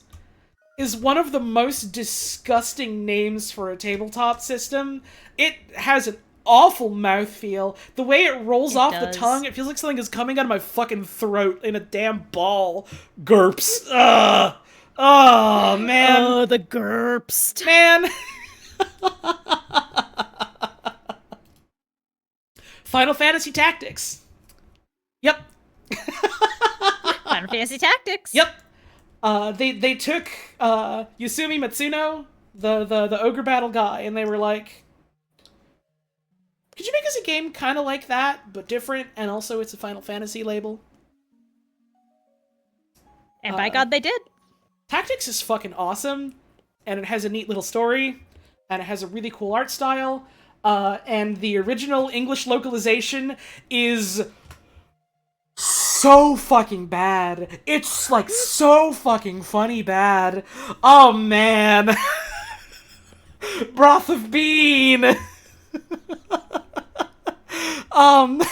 is one of the most disgusting names for a tabletop system. It has an awful mouthfeel. The way it rolls off the tongue, it feels like something is coming out of my fucking throat in a damn ball. GURPS. Ugh. Oh, man. Oh, the GURPS. Man. Final Fantasy Tactics. Yep. Final Fantasy Tactics. Yep. They took Yasumi Matsuno, the ogre battle guy, and they were like, could you make us a game kind of like that, but different, and also it's a Final Fantasy label? And by God, they did. Tactics is fucking awesome, and it has a neat little story, and it has a really cool art style, and the original English localization is so fucking bad. It's, like, so fucking funny bad. Oh, man. Broth of Bean. Oh, man.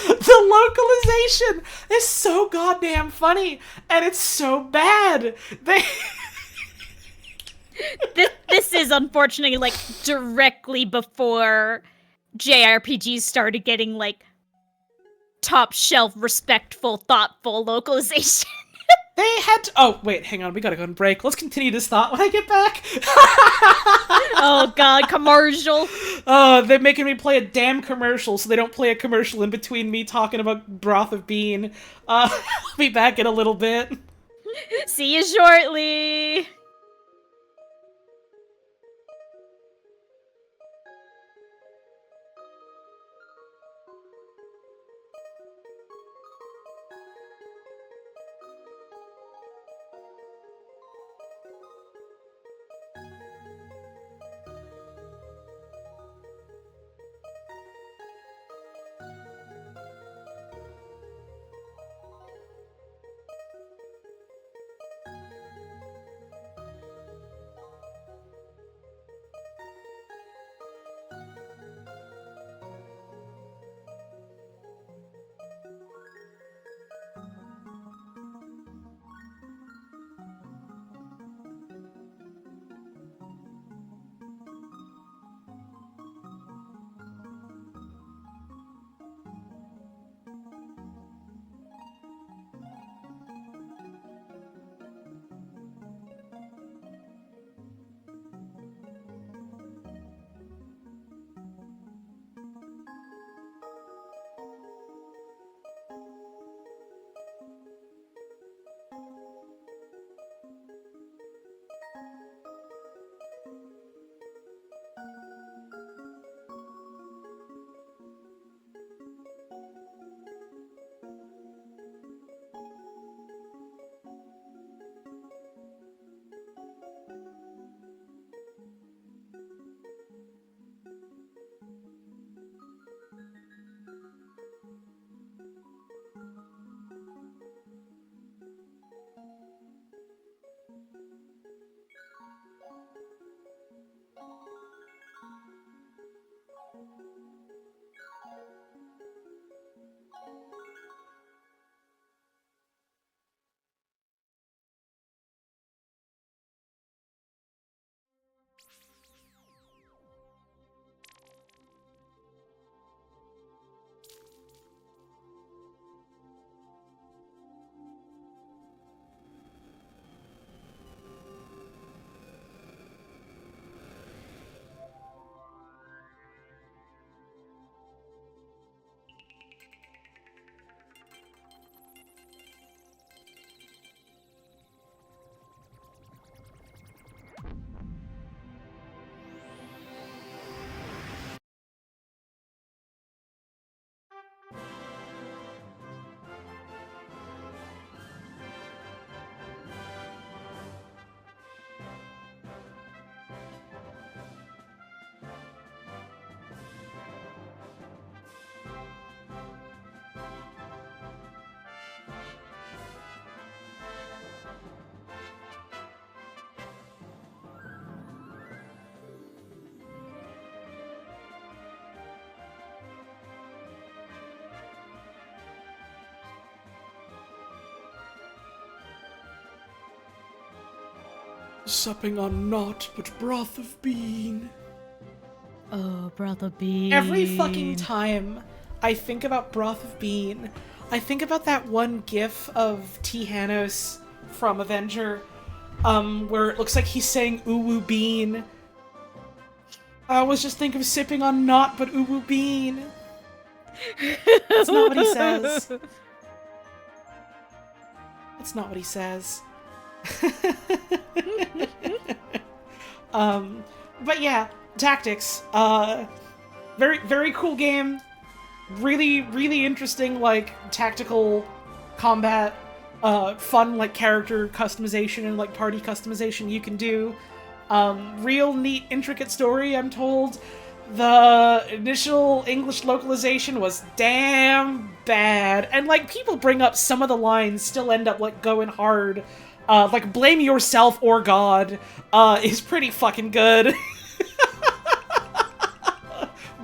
The localization is so goddamn funny, and it's so bad. This is unfortunately, like, directly before JRPGs started getting, like, top shelf, respectful, thoughtful localization. They had to— oh, wait, hang on, we gotta go on break. Let's continue this thought when I get back. Oh god, commercial. They're making me play a damn commercial so they don't play a commercial in between me talking about Broth of Bean. I'll be back in a little bit. See you shortly. supping on naught but broth of bean. Oh, brother bean. Every fucking time I think about broth of bean, I think about that one gif of T. Hanos from Avenger, where it looks like he's saying ooh bean. I always just think of sipping on naught but ooh bean. That's not what he says. That's not what he says. But yeah, Tactics. Very, very cool game. Really, really interesting, like, tactical combat. Fun, like, character customization and, like, party customization you can do. Real neat, intricate story, I'm told. The initial English localization was damn bad. And, like, people bring up some of the lines still end up, like, going hard. Like, blame yourself or God, is pretty fucking good.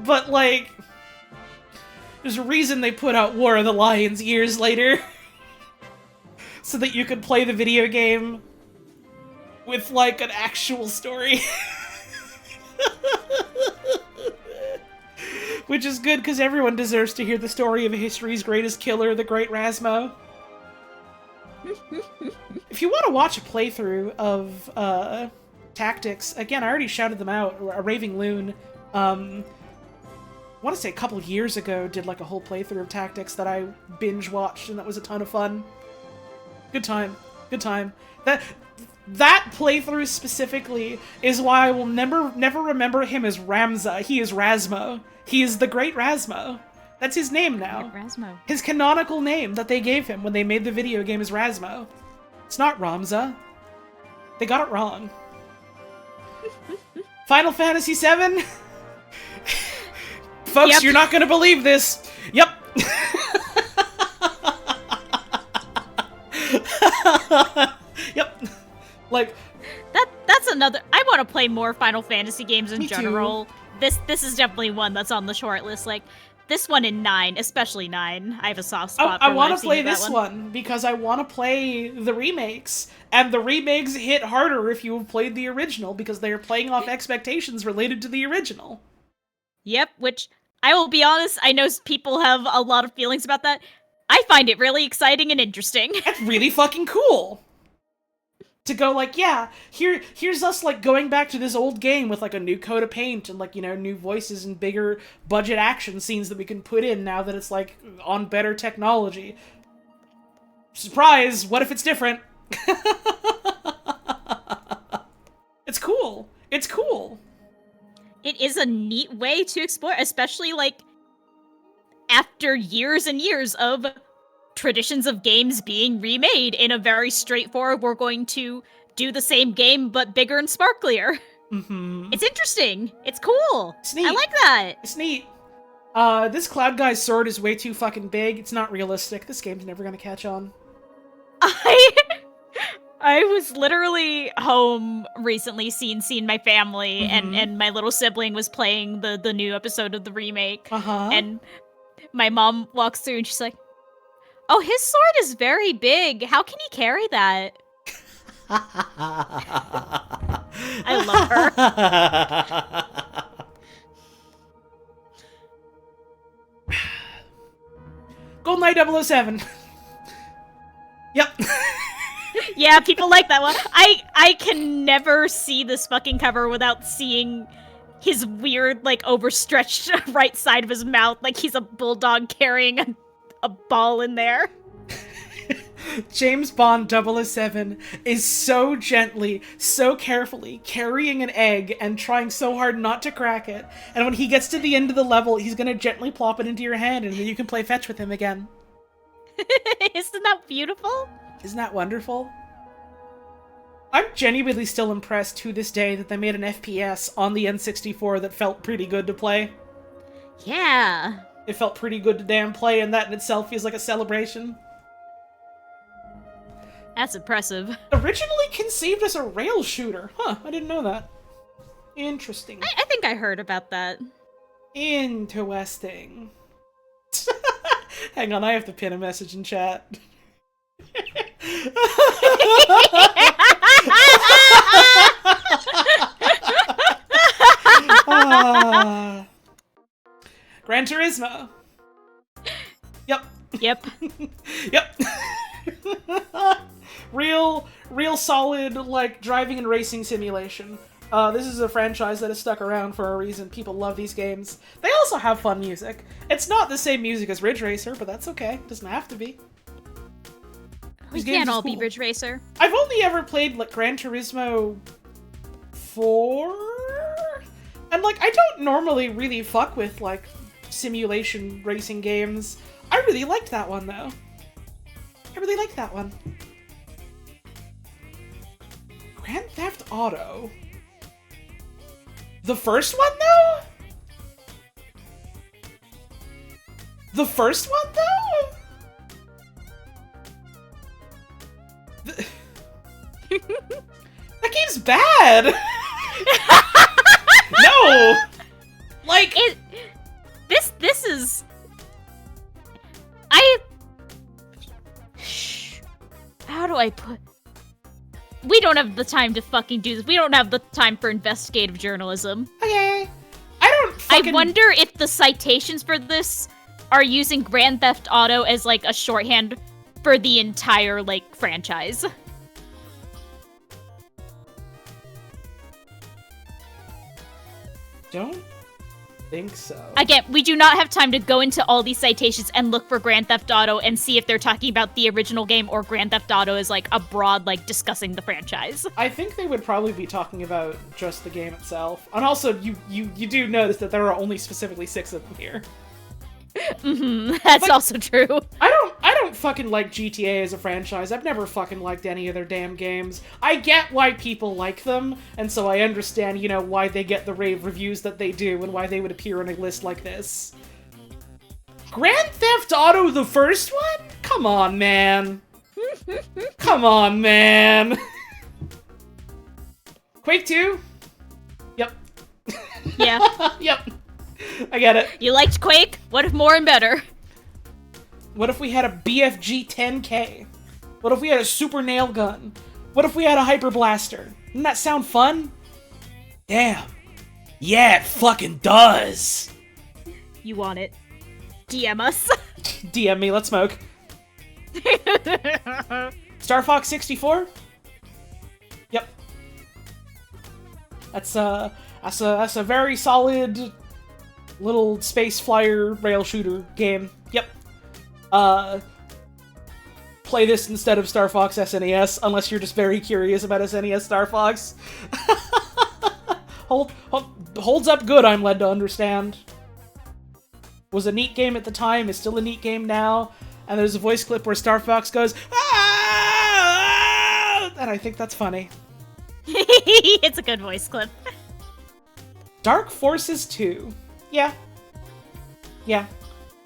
But, like, there's a reason they put out War of the Lions years later. So that you could play the video game with, like, an actual story. Which is good, because everyone deserves to hear the story of history's greatest killer, the Great Rasmo. If you want to watch a playthrough of Tactics, again, I already shouted them out, a Raving Loon, I want to say a couple years ago, did like a whole playthrough of Tactics that I binge-watched, and that was a ton of fun. Good time. Good time. That playthrough specifically is why I will never remember him as Ramza. He is Rasmo. He is the Great Rasmo. That's his name now. Rasmo. His canonical name that they gave him when they made the video game is Rasmo. It's not Ramza. They got it wrong. Final Fantasy VII? Folks, Yep. You're not gonna believe this. Yep. Yep. Like, That's another. I want to play more Final Fantasy games in Me too. general. This is definitely one that's on the short list. Like this one in 9, especially 9. I have a soft spot. I for want what I've to seen play of that this one because I want to play the remakes, and the remakes hit harder if you have played the original because they are playing off expectations related to the original. Yep. Which I will be honest, I know people have a lot of feelings about that. I find it really exciting and interesting. That's really fucking cool. To go like, yeah, here's us like going back to this old game with like a new coat of paint and like, you know, new voices and bigger budget action scenes that we can put in now that it's like on better technology. Surprise, what if it's different? It's cool. It's cool. It is a neat way to explore, especially like after years and years of traditions of games being remade in a very straightforward, we're going to do the same game but bigger and sparklier. Mm-hmm. It's interesting. It's cool. It's neat. I like that. It's neat. This Cloud Guy's sword is way too fucking big. It's not realistic. This game's never gonna catch on. I was literally home recently, seeing my family, and my little sibling was playing the new episode of the remake. Uh-huh. And my mom walks through and she's like, "Oh, his sword is very big. How can he carry that?" I love her. GoldenEye 007. Yep. Yeah, people like that one. I can never see this fucking cover without seeing his weird, like, overstretched right side of his mouth, like he's a bulldog carrying a ball in there. James Bond 007 is so gently, so carefully carrying an egg and trying so hard not to crack it. And when he gets to the end of the level, he's gonna gently plop it into your hand and then you can play fetch with him again. Isn't that beautiful? Isn't that wonderful? I'm genuinely still impressed to this day that they made an FPS on the N64 that felt pretty good to play. Yeah. It felt pretty good to damn play, and that in itself feels like a celebration. That's impressive. Originally conceived as a rail shooter. Huh, I didn't know that. Interesting. I think I heard about that. Interesting. Hang on, I have to pin a message in chat. Gran Turismo. Yep. Yep. Yep. real solid, like, driving and racing simulation. This is a franchise that has stuck around for a reason. People love these games. They also have fun music. It's not the same music as Ridge Racer, but that's okay. It doesn't have to be. We These games can't is all be cool. Ridge Racer. I've only ever played, like, Gran Turismo 4? And, like, I don't normally really fuck with, like, simulation racing games. I really liked that one, though. I really liked that one. Grand Theft Auto. The first one, though? The first one, though? That game's bad! No! Like... This is... How do I put... We don't have the time to fucking do this. We don't have the time for investigative journalism. Okay. I don't fucking... I wonder if the citations for this are using Grand Theft Auto as, like, a shorthand for the entire, like, franchise. Don't think so. Again, we do not have time to go into all these citations and look for Grand Theft Auto and see if they're talking about the original game or Grand Theft Auto is, like, a broad, like, discussing the franchise. I think they would probably be talking about just the game itself. And also, you do notice that there are only specifically 6 of them here. That's But- also true. I don't fucking like GTA as a franchise. I've never fucking liked any of their damn games. I get why people like them, and so I understand, you know, why they get the rave reviews that they do and why they would appear on a list like this. Grand Theft Auto the first one? Come on, man. Come on, man. Quake 2? Yep. Yeah. Yep. I get it. You liked Quake? What if more and better? What if we had a BFG 10K? What if we had a super nail gun? What if we had a hyper blaster? Doesn't that sound fun? Damn. Yeah, it fucking does. You want it. DM us. DM me, let's smoke. Star Fox 64? Yep. That's a very solid little space flyer rail shooter game. Yep. Play this instead of Star Fox SNES, unless you're just very curious about SNES Star Fox. Holds up good, I'm led to understand. Was a neat game at the time, is still a neat game now, and there's a voice clip where Star Fox goes, "Ah!" And I think that's funny. It's a good voice clip. Dark Forces 2. Yeah. Yeah.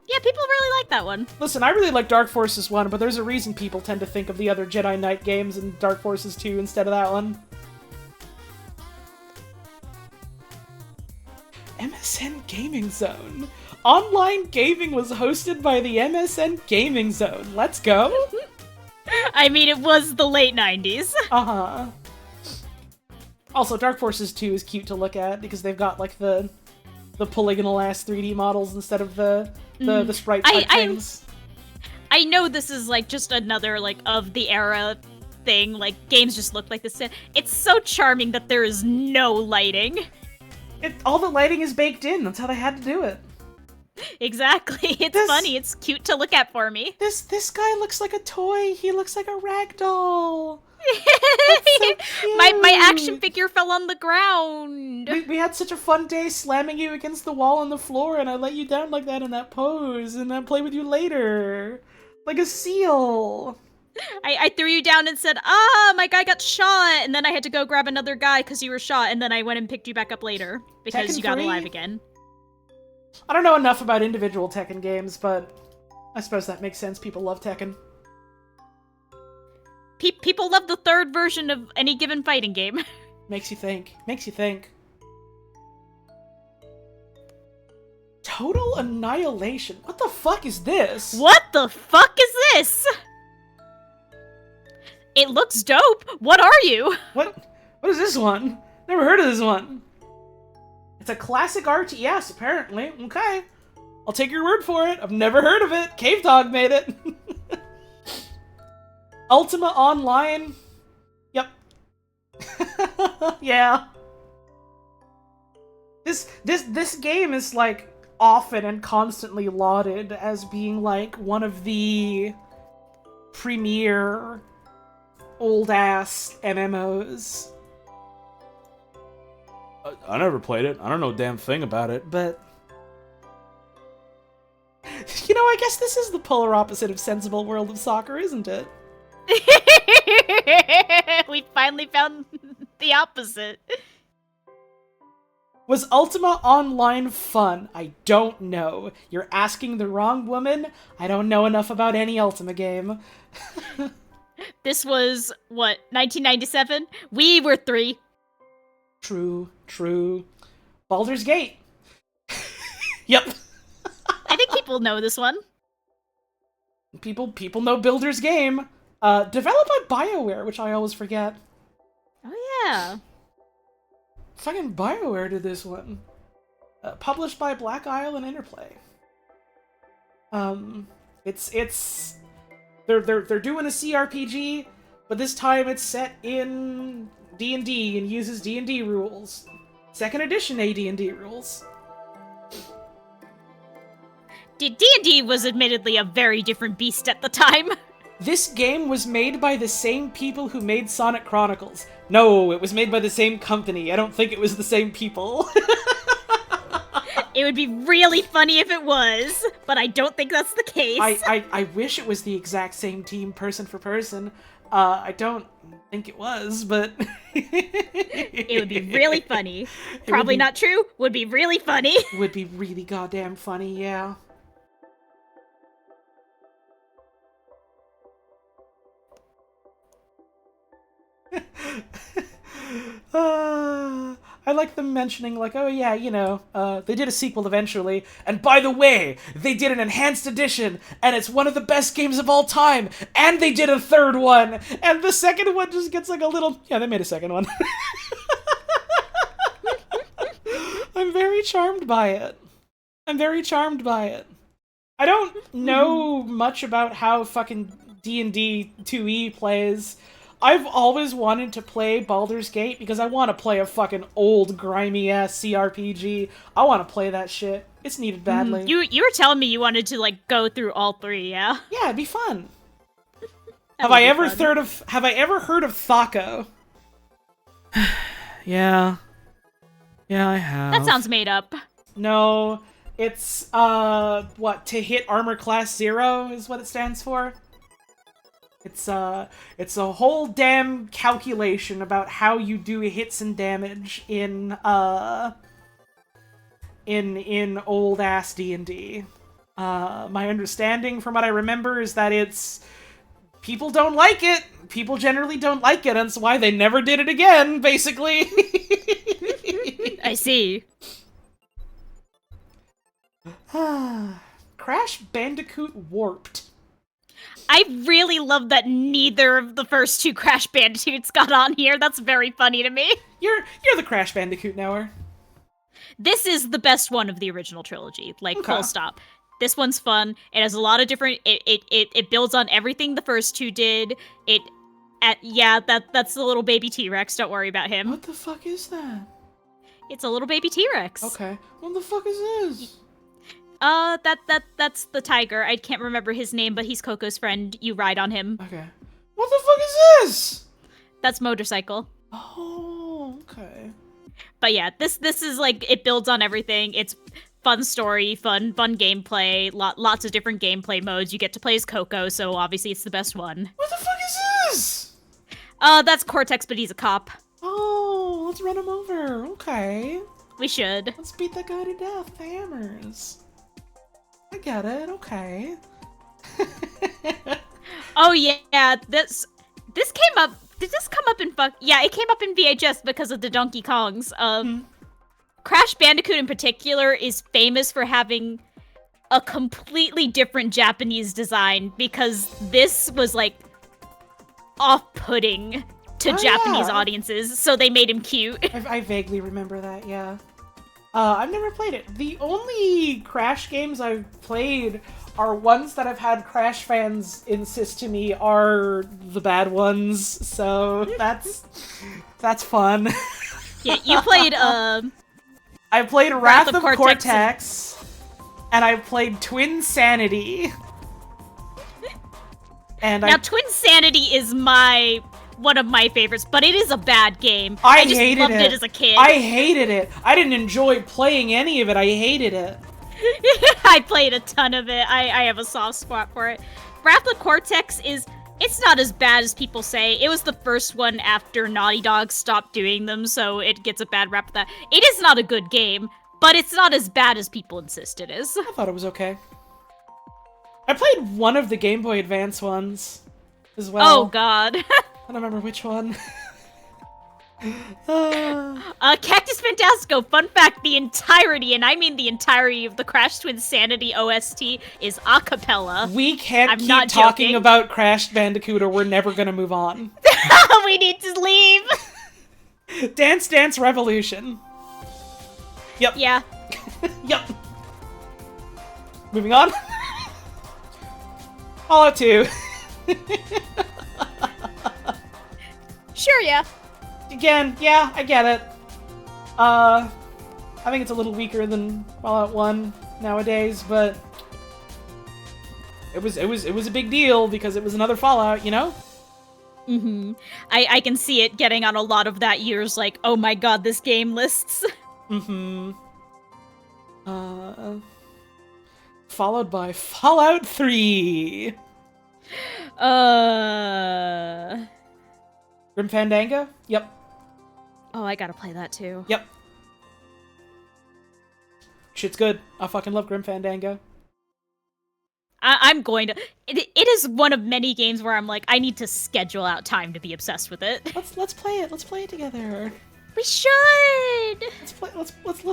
Yeah, people really like that one. Listen, I really like Dark Forces 1, but there's a reason people tend to think of the other Jedi Knight games and Dark Forces 2 instead of that one. MSN Gaming Zone. Online gaming was hosted by the MSN Gaming Zone. Let's go. I mean, it was the late 90s. Uh-huh. Also, Dark Forces 2 is cute to look at because they've got, like, the polygonal-ass 3D models instead of the sprite type things. I know this is, like, just another, like, of the era thing. Like, games just look like this. It's so charming that there is no lighting. All the lighting is baked in. That's how they had to do it. Exactly. It's funny. It's cute to look at for me. This guy looks like a toy. He looks like a rag doll. My action figure fell on the ground. We had such a fun day slamming you against the wall on the floor, and I let you down like that in that pose, and I play with you later. Like a seal. I threw you down and said, my guy got shot, and then I had to go grab another guy because you were shot, and then I went and picked you back up later because Tekken you got 3? alive again. I don't know enough about individual Tekken games, but I suppose that makes sense. People love Tekken. People love the third version of any given fighting game. Makes you think. Makes you think. Total Annihilation. What the fuck is this? What the fuck is this? It looks dope. What are you? What is this one? Never heard of this one. It's a classic RTS, apparently. Okay. I'll take your word for it. I've never heard of it. Cave Dog made it. Ultima Online. Yep. Yeah. This game is, like, often and constantly lauded as being, like, one of the premier old-ass MMOs. I never played it. I don't know a damn thing about it. But, you know, I guess this is the polar opposite of Sensible World of Soccer, isn't it? We finally found the opposite. Was Ultima Online fun? I don't know. You're asking the wrong woman. I don't know enough about any Ultima game. This was, what, 1997? We were 3. True. Baldur's Gate. Yep. I think people know this one. People know Builder's Game. Developed by BioWare, which I always forget. Oh, yeah. Fucking BioWare did this one. Published by Black Isle and Interplay. They're doing a CRPG, but this time it's set in D&D and uses D&D rules. Second edition AD&D rules. D&D was admittedly a very different beast at the time. This game was made by the same people who made Sonic Chronicles. No, it was made by the same company. I don't think it was the same people. It would be really funny if it was, but I don't think that's the case. I wish it was the exact same team, person for person. I don't think it was, but... It would be really funny. Probably not true. Would be really funny. Would be really goddamn funny, yeah. I like them mentioning, like, oh yeah, you know, they did a sequel eventually, and by the way, they did an enhanced edition, and it's one of the best games of all time, and they did a third one, and the second one just gets like a little, yeah, they made a second one. I'm very charmed by it. I don't know much about how fucking D&D 2E plays. I've always wanted to play Baldur's Gate because I want to play a fucking old, grimy-ass CRPG. I want to play that shit. It's needed badly. You were telling me you wanted to, like, go through all 3, yeah? Yeah, it'd be fun. Have I ever heard of Thako? Yeah. Yeah, I have. That sounds made up. No, it's, what, to hit armor class 0 is what it stands for? It's a whole damn calculation about how you do hits and damage in old-ass D&D. My understanding from what I remember is that people don't like it. People generally don't like it, and that's why they never did it again, basically. I see. Crash Bandicoot Warped. I really love that neither of the first 2 Crash Bandicoots got on here. That's very funny to me. You're the Crash Bandicoot knower. This is the best one of the original trilogy. Like, Okay. full stop. This one's fun. It has a lot of different... It builds on everything the first 2 did. That's the little baby T-Rex. Don't worry about him. What the fuck is that? It's a little baby T-Rex. Okay. What the fuck is this? That's the tiger. I can't remember his name, but he's Coco's friend. You ride on him. Okay. What the fuck is this? That's Motorcycle. Oh, okay. But yeah, this is like, it builds on everything. It's fun story, fun gameplay, lots of different gameplay modes. You get to play as Coco, so obviously it's the best one. What the fuck is this? That's Cortex, but he's a cop. Oh, let's run him over. Okay. We should. Let's beat that guy to death with hammers. I get it. Okay. Oh yeah, this came up. Did this come up in Yeah, it came up in VHS because of the Donkey Kongs. Crash Bandicoot in particular is famous for having a completely different Japanese design because this was like off-putting to Japanese audiences, so they made him cute. I vaguely remember that. Yeah. I've never played it. The only Crash games I've played are ones that I've had Crash fans insist to me are the bad ones, so that's fun. Yeah, you played, I played Wrath of Cortex and I played Twin Sanity. And Now, Twin Sanity is one of my favorites, but it is a bad game. I just hated loved it. it as a kid. I hated it. I didn't enjoy playing any of it. I hated it. I played a ton of it. I have a soft spot for it. Wrath of Cortex it's not as bad as people say. It was the first one after Naughty Dog stopped doing them, so it gets a bad rap for that. It is not a good game, but it's not as bad as people insist it is. I thought it was okay. I played one of the Game Boy Advance ones as well. Oh god. I don't remember which one. Cactus Fantastico, fun fact, the entirety, and I mean the entirety of the Crash Twin Sanity OST is a cappella. We can't I'm keep not talking joking. about Crash Bandicoot or we're never gonna move on. We need to leave! Dance Dance Revolution. Yep. Yeah. Yep. Moving on. Fallout 2. Sure, yeah. Again, yeah, I get it. I think it's a little weaker than Fallout 1 nowadays, but it was a big deal because it was another Fallout, you know? Mm-hmm. I can see it getting on a lot of that year's like, oh my god, this game lists. Mm-hmm. Followed by Fallout 3. Grim Fandango? Yep. Oh, I gotta play that too. Yep. Shit's good. I fucking love Grim Fandango. I'm going to... It is one of many games where I'm like, I need to schedule out time to be obsessed with it. Let's play it. Let's play it together. We should! Let's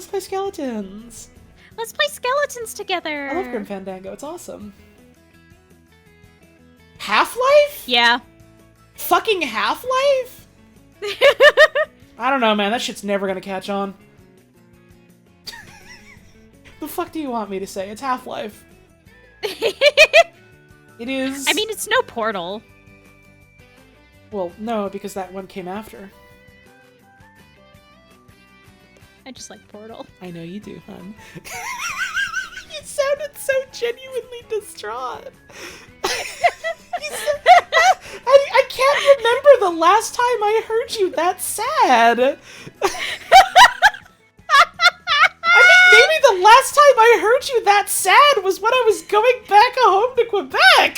play Skeletons. Let's play Skeletons together! I love Grim Fandango. It's awesome. Half-Life? Yeah. Fucking Half-Life? I don't know, man. That shit's never gonna catch on. The fuck do you want me to say? It's Half-Life. It is... I mean, it's no Portal. Well, no, because that one came after. I just like Portal. I know you do, hon. You sounded so genuinely distraught. I can't remember the last time I heard you that sad. I think maybe the last time I heard you that sad was when I was going back home to Quebec.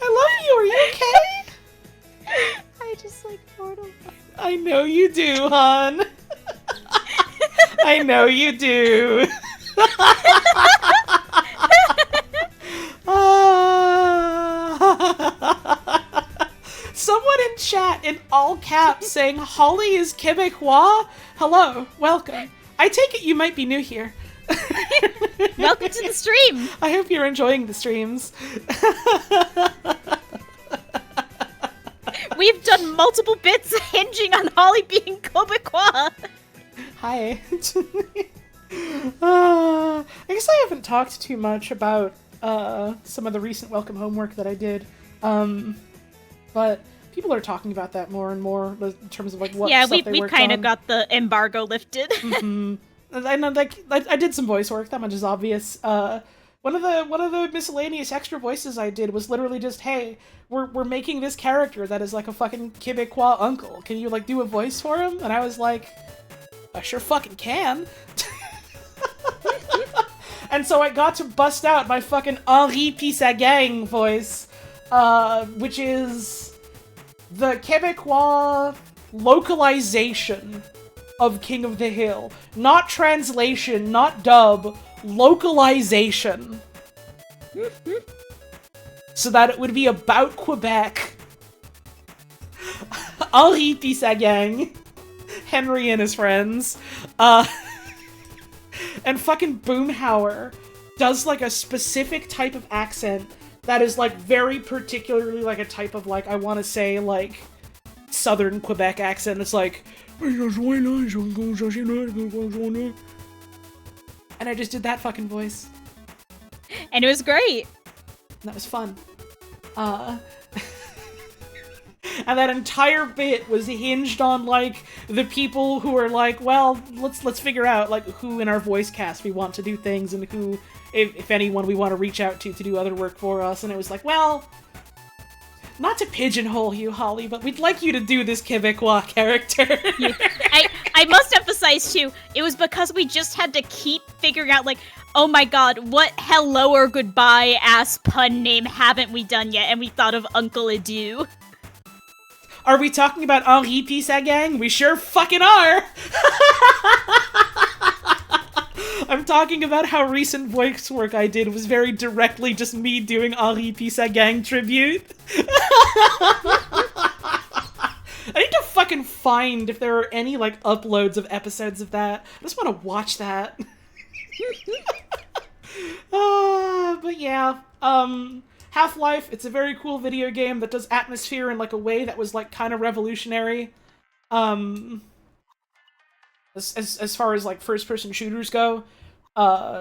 I love you. Are you okay? I just like Portal. I know you do, hon. I know you do. Someone in chat in all caps saying Holly is Quebecois. Hello, welcome. I take it you might be new here. Welcome to the stream! I hope you're enjoying the streams. We've done multiple bits hinging on Holly being Quebecois. Hi. I guess I haven't talked too much about some of the recent welcome home work that I did, but people are talking about that more and more in terms of like what Yeah, stuff they we worked kind on. of got the embargo lifted. Mm-hmm. I know, like I did some voice work. That much is obvious. One of the miscellaneous extra voices I did was literally just, hey, we're making this character that is like a fucking Quebecois uncle. Can you like do a voice for him? And I was like, I sure fucking can. And so I got to bust out my fucking Henri Pissagang voice, which is the Quebecois localization of King of the Hill. Not translation, not dub, localization. So that it would be about Quebec. Henri Pissagang. Henry and his friends. And fucking Boomhauer does like a specific type of accent that is, like, very particularly, like, a type of, like, I want to say, like, southern Quebec accent. It's like... And I just did that fucking voice. And it was great. That was fun. And that entire bit was hinged on, like, the people who are like, well, let's figure out, like, who in our voice cast we want to do things and who, if anyone, we want to reach out to do other work for us. And it was like, well, not to pigeonhole you, Holly, but we'd like you to do this Quebecois character. I must emphasize, too, it was because we just had to keep figuring out, like, oh my god, what hello or goodbye ass pun name haven't we done yet? And we thought of Uncle Adieu. Are we talking about Henri Pissagang? We sure fucking are! I'm talking about how recent voice work I did was very directly just me doing Henri Pissagang tribute. I need to fucking find if there are any, like, uploads of episodes of that. I just want to watch that. But yeah, Half-Life, it's a very cool video game that does atmosphere in, like, a way that was, like, kind of revolutionary. As far as, like, first-person shooters go,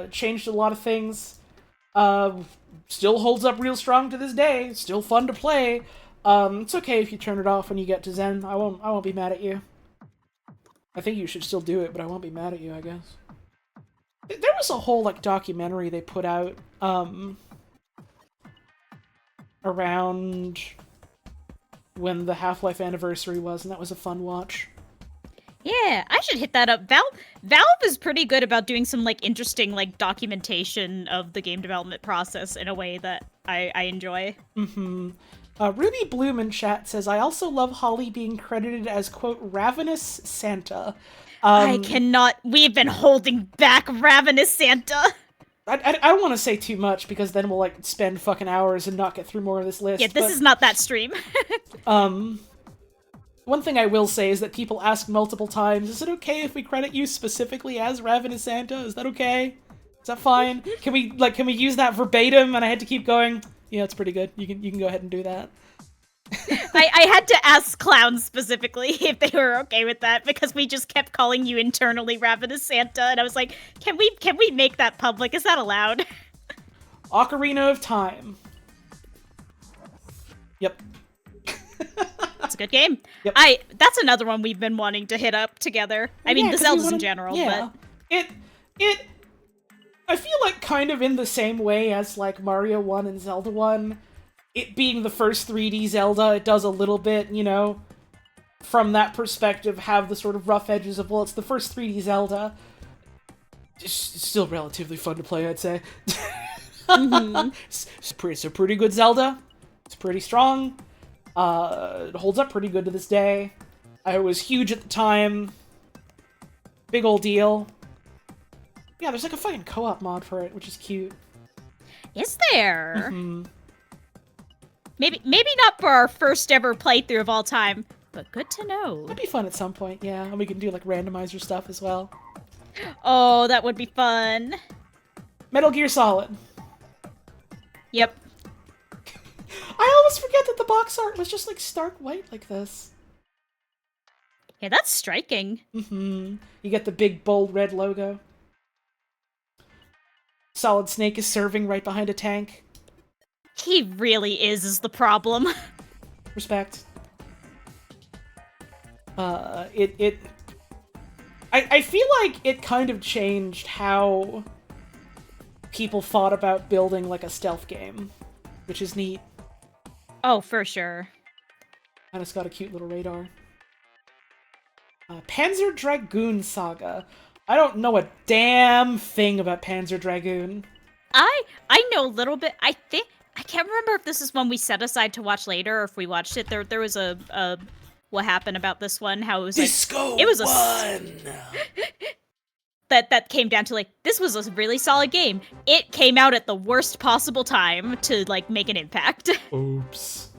changed a lot of things. Still holds up real strong to this day. Still fun to play. It's okay if you turn it off when you get to Zen. I won't be mad at you. I think you should still do it, but I won't be mad at you, I guess. There was a whole, like, documentary they put out, around when the Half-Life anniversary was, and that was a fun watch. Yeah, I should hit that up. Valve is pretty good about doing some, like, interesting, like, documentation of the game development process in a way that I enjoy. Mm-hmm. Ruby Bloom in chat says, I also love Holly being credited as, quote, Ravenous Santa. I cannot... We've been holding back Ravenous Santa! I don't want to say too much, because then we'll, like, spend fucking hours and not get through more of this list. Yeah, this is not that stream. One thing I will say is that people ask multiple times, is it okay if we credit you specifically as Ravenous Santa? Is that okay? Is that fine? Can we use that verbatim? And I had to keep going, yeah, it's pretty good. You can go ahead and do that. I had to ask Clowns specifically if they were okay with that, because we just kept calling you internally Ravenous Santa, and I was like, can we make that public? Is that allowed? Ocarina of Time. Yep. It's a good game. Yep. That's another one we've been wanting to hit up together. I mean, the Zeldas in general, yeah. but... I feel like kind of in the same way as, like, Mario 1 and Zelda 1, it being the first 3D Zelda, it does a little bit, you know, from that perspective, have the sort of rough edges of, well, it's the first 3D Zelda. It's still relatively fun to play, I'd say. Mm-hmm. It's a pretty good Zelda. It's pretty strong. It holds up pretty good to this day. I was huge at the time. Big ol' deal. Yeah, there's like a fucking co-op mod for it, which is cute. Is there? Mm-hmm. Maybe not for our first ever playthrough of all time, but good to know. That'd be fun at some point, yeah. And we can do like randomizer stuff as well. Oh, that would be fun. Metal Gear Solid. Yep. I always forget that the box art was just like stark white like this. Yeah, that's striking. Mm-hmm. You get the big bold red logo. Solid Snake is serving right behind a tank. He really is the problem. Respect. I feel like it kind of changed how people thought about building like a stealth game, which is neat. Oh, for sure. And it's got a cute little radar. Panzer Dragoon Saga. I don't know a damn thing about Panzer Dragoon. I know a little bit. I can't remember if this is one we set aside to watch later or if we watched it. There was a what happened about this one, how it was Disco like, it was one. that came down to like, this was a really solid game. It came out at the worst possible time to like make an impact. Oops.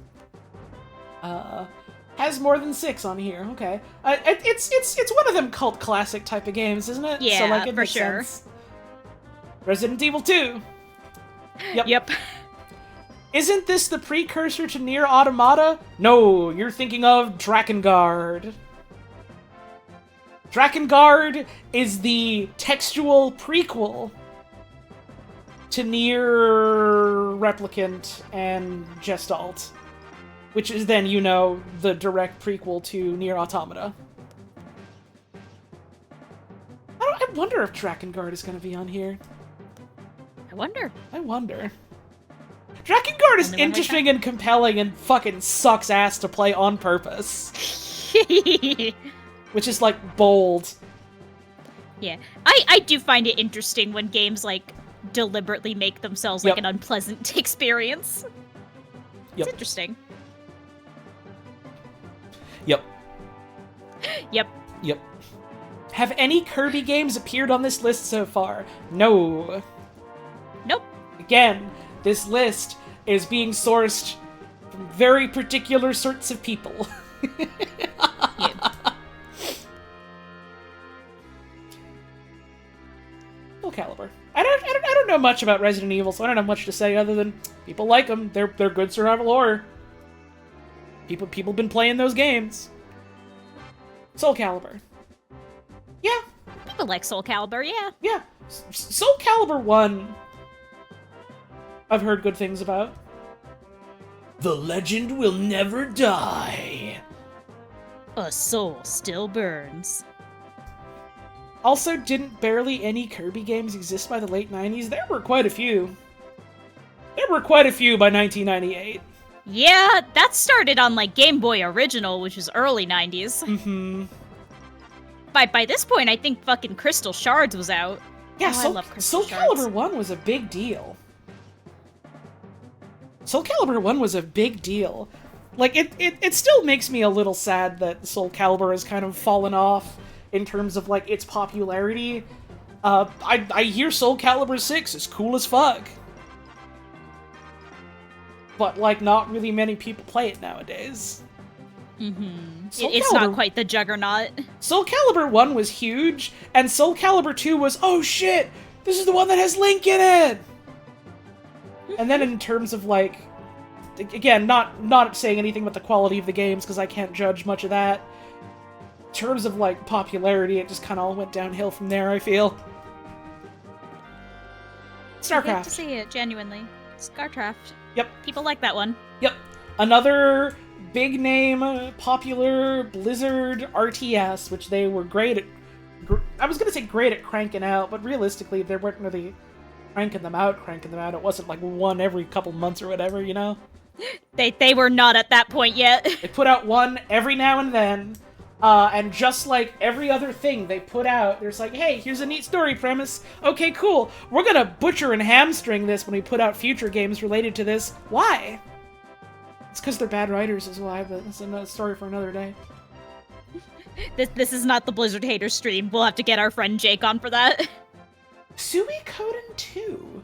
Has more than 6 on here. Okay. It's one of them cult classic type of games, isn't it? Yeah, so, like, it for makes sure. sense. Resident Evil 2. Yep. Isn't this the precursor to Nier Automata? No, you're thinking of Drakengard. Drakengard is the textual prequel to Nier Replicant and Gestalt, which is then, you know, the direct prequel to Nier Automata. I wonder if Drakengard is going to be on here. I wonder. Drakengard is Only one interesting and compelling and fucking sucks ass to play on purpose. Which is, like, bold. Yeah. I do find it interesting when games, like, deliberately make themselves, like, Yep. an unpleasant experience. It's Yep. interesting. Yep. Yep. Yep. Have any Kirby games appeared on this list so far? No. Nope. Again, this list is being sourced from very particular sorts of people. Yeah. Soul Calibur. I don't know much about Resident Evil, so I don't have much to say other than people like them. They're good survival horror. People been playing those games. Soul Calibur. Yeah, People like Soul Calibur, yeah. yeah. Soul Calibur 1, I've heard good things about. The legend will never die. A soul still burns. Also, didn't barely any Kirby games exist by the late 90s? There were quite a few. There were quite a few by 1998. Yeah, that started on, like, Game Boy Original, which was early 90s. Mm-hmm. By this point, I think fucking Crystal Shards was out. Yeah, Oh, I love Crystal Soul Shards. Calibur 1 was a big deal. Soul Calibur 1 was a big deal. Like, it still makes me a little sad that Soul Calibur has kind of fallen off in terms of, like, its popularity. I hear Soul Calibur 6 is cool as fuck. But, like, not really many people play it nowadays. Mm-hmm. Soul It's Calibur- not quite the juggernaut. Soul Calibur 1 was huge, and Soul Calibur 2 was, oh shit, this is the one that has Link in it! And then in terms of, like, again, not saying anything about the quality of the games, because I can't judge much of that. In terms of, like, popularity, it just kind of all went downhill from there, I feel. I hate to StarCraft. see it, genuinely. StarCraft. Yep. People like that one. Yep. Another big name, popular Blizzard RTS, which they were great at. I was gonna say great at cranking out, but realistically, they weren't really cranking them out. It wasn't like one every couple months or whatever, you know? They were not at that point yet. They put out one every now and then, and just like every other thing they put out, there's like, hey, here's a neat story premise. Okay, cool. We're gonna butcher and hamstring this when we put out future games related to this. Why? It's because they're bad writers is why, but that's another story for another day. This is not the Blizzard hater stream. We'll have to get our friend Jake on for that. Suikoden 2.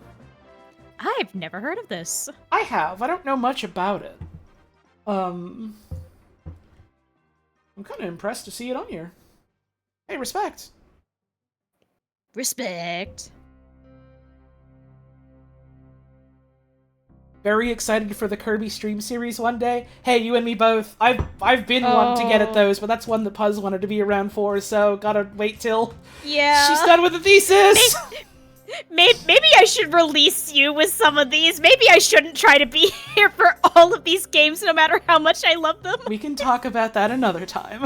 I've never heard of this. I have. I don't know much about it. I'm kind of impressed to see it on here. Hey, respect. Respect. Very excited for the Kirby stream series one day. Hey, you and me both. I've been wanting to get at those, but that's one that Puz wanted to be around for, so gotta wait till Yeah. she's done with the thesis. Maybe I should release you with some of these. Maybe I shouldn't try to be here for all of these games, no matter how much I love them. We can talk about that another time.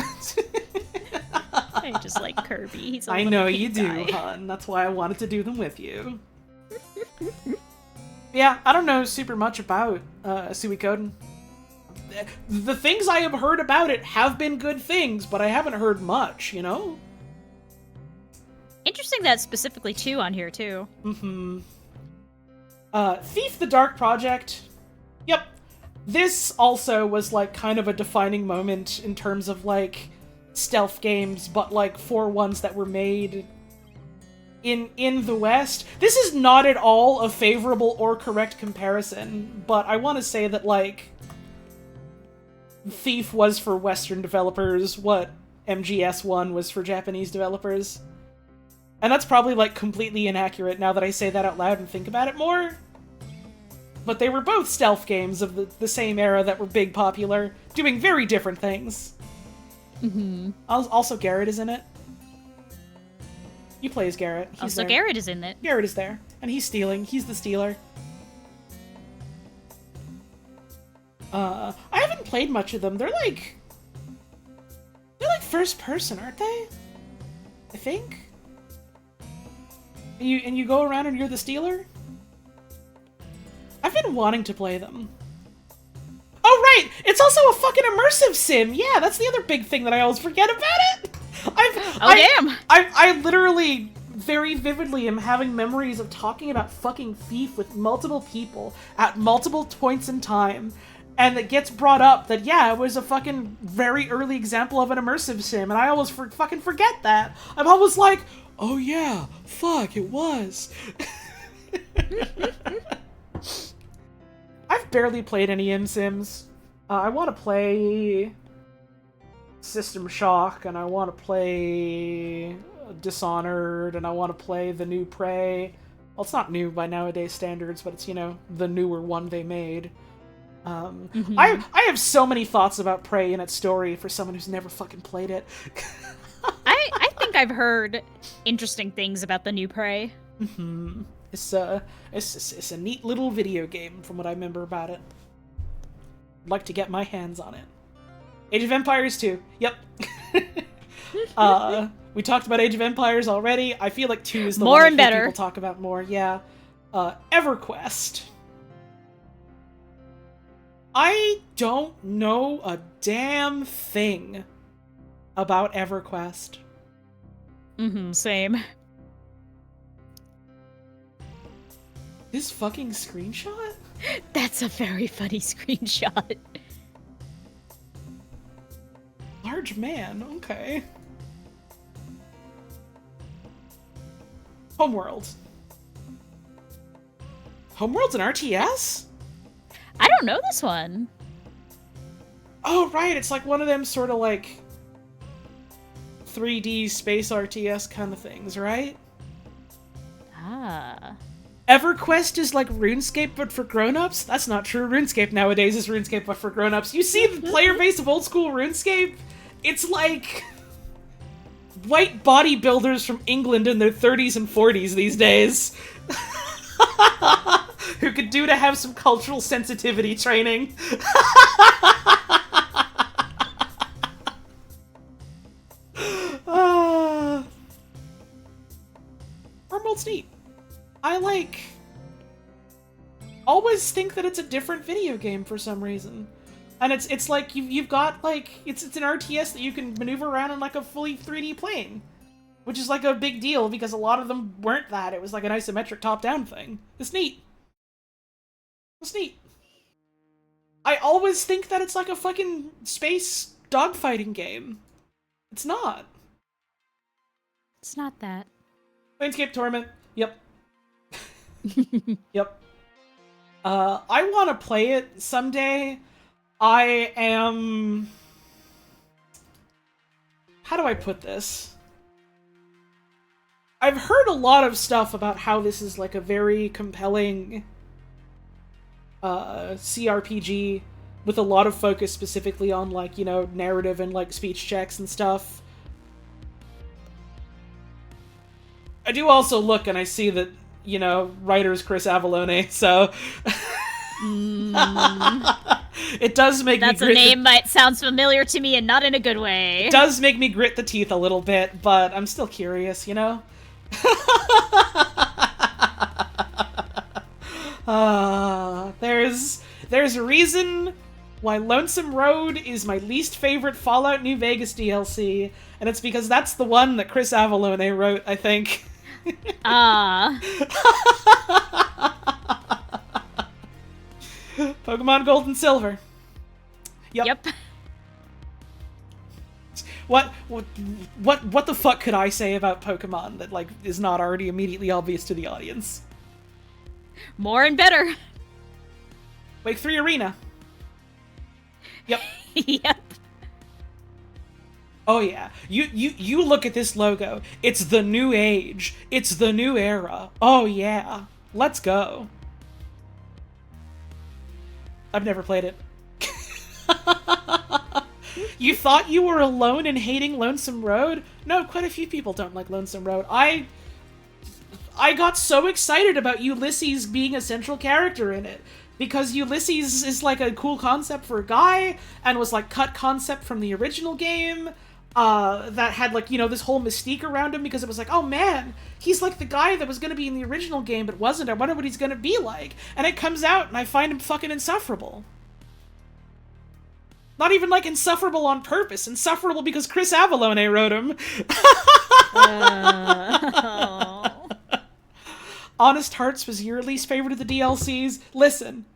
I just like Kirby. He's a I little know pink you do, guy. hon. That's why I wanted to do them with you. Yeah, I don't know super much about Suikoden. The things I have heard about it have been good things, but I haven't heard much, you know? Interesting that specifically 2 on here, too. Mm-hmm. Thief the Dark Project. Yep. This also was, like, kind of a defining moment in terms of, like, stealth games, but, like, for ones that were made in the West. This is not at all a favorable or correct comparison, but I want to say that, like, Thief was for Western developers what MGS1 was for Japanese developers. And that's probably, like, completely inaccurate now that I say that out loud and think about it more. But they were both stealth games of the same era that were big popular, doing very different things. Mm-hmm. Also, Garrett is in it. You play as Garrett. He's Also, there. Garrett is in it. Garrett is there. And he's stealing. He's the stealer. I haven't played much of them. They're like first person, aren't they? I think. And you go around and you're the stealer? I've been wanting to play them. Oh, right! It's also a fucking immersive sim! Yeah, that's the other big thing that I always forget about it! Damn! I literally, very vividly am having memories of talking about fucking Thief with multiple people at multiple points in time, and it gets brought up that, yeah, it was a fucking very early example of an immersive sim, and I always fucking forget that. I'm always like, oh yeah, fuck, it was. I've barely played any M-Sims. I want to play System Shock, and I want to play Dishonored, and I want to play the new Prey. Well, it's not new by nowadays standards, but it's, you know, the newer one they made. I have so many thoughts about Prey and its story for someone who's never fucking played it. I think I've heard interesting things about the new Prey. Mm-hmm. It's a neat little video game from what I remember about it. I'd like to get my hands on it. Age of Empires 2. Yep. We talked about Age of Empires already. I feel like 2 is the More one and I hear better. people talk about more. Yeah. EverQuest. I don't know a damn thing about EverQuest. Mm-hmm, same. This fucking screenshot? That's a very funny screenshot. Large man, okay. Homeworld. Homeworld's an RTS? I don't know this one. Oh, right, it's like one of them sort of like 3D space RTS kind of things, right? Ah. EverQuest is like RuneScape but for grown-ups? That's not true. RuneScape nowadays is RuneScape but for grown-ups. You see the player base of old school RuneScape? It's like white bodybuilders from England in their 30s and 40s these days. Who could do to have some cultural sensitivity training. Homeworld's neat. I always think that it's a different video game for some reason. And it's like you've got like it's an RTS that you can maneuver around in like a fully 3D plane. Which is like a big deal because a lot of them weren't that. It was like an isometric top-down thing. It's neat. It's neat. I always think that it's like a fucking space dogfighting game. It's not. It's not that. Planescape Torment. Yep. Yep. I want to play it someday. I am... How do I put this? I've heard a lot of stuff about how this is like a very compelling CRPG with a lot of focus specifically on like, you know, narrative and like speech checks and stuff. I do also look and I see that, you know, writer's Chris Avallone, so it does make That's me a name that sounds familiar to me and not in a good way. It does make me grit the teeth a little bit, but I'm still curious, you know? There's a reason why Lonesome Road is my least favorite Fallout New Vegas DLC, and it's because that's the one that Chris Avallone wrote, I think. Ah. Pokemon Gold and Silver. Yep. What the fuck could I say about Pokemon that like is not already immediately obvious to the audience? More and better. Wake 3 Arena. Yep. Yep. Oh yeah. You look at this logo. It's the new age. It's the new era. Oh yeah. Let's go. I've never played it. You thought you were alone in hating Lonesome Road? No, quite a few people don't like Lonesome Road. I got so excited about Ulysses being a central character in it, because Ulysses is like a cool concept for a guy, and was like cut concept from the original game, that had like, you know, this whole mystique around him, because it was like, oh man, he's like the guy that was gonna be in the original game but wasn't. I wonder what he's gonna be like. And it comes out and I find him fucking insufferable. Not even like insufferable on purpose, insufferable because Chris Avallone wrote him. Honest Hearts was your least favorite of the DLCs? Listen,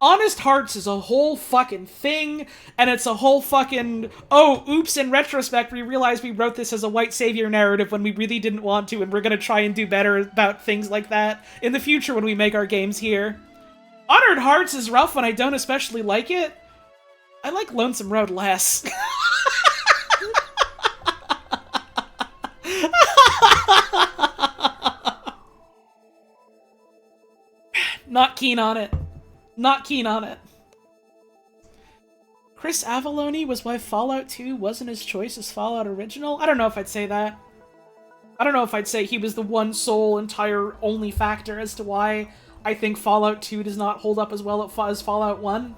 Honest Hearts is a whole fucking thing, and it's a whole fucking, oh, oops, in retrospect, we realized we wrote this as a white savior narrative when we really didn't want to, and we're gonna try and do better about things like that in the future when we make our games here. Honored Hearts is rough when I don't especially like it. I like Lonesome Road less. Not keen on it. Not keen on it. Chris Avallone was why Fallout 2 wasn't as choice as Fallout Original? I don't know if I'd say that. I don't know if I'd say he was the one sole, entire, only factor as to why I think Fallout 2 does not hold up as well as Fallout 1.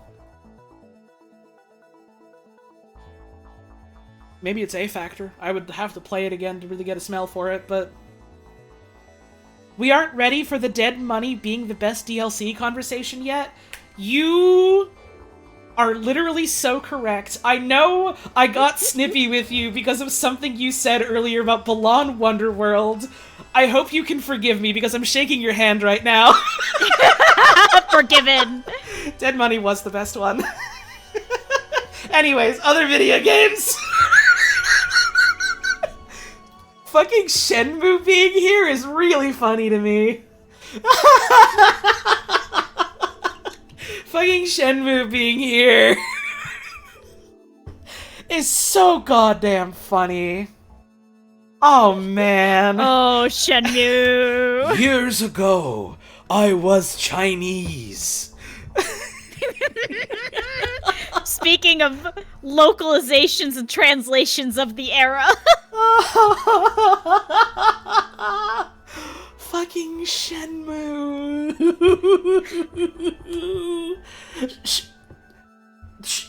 Maybe it's a factor. I would have to play it again to really get a smell for it, but... We aren't ready for the Dead Money being the best DLC conversation yet. You are literally so correct. I know I got snippy with you because of something you said earlier about Balan Wonderworld. I hope you can forgive me because I'm shaking your hand right now. Forgiven. Dead Money was the best one. Anyways, other video games. Fucking Shenmue being here is really funny to me. Fucking Shenmue being here is so goddamn funny. Oh, man. Oh, Shenmue. Years ago, I was Chinese. Speaking of localizations and translations of the era. Fucking Shenmue.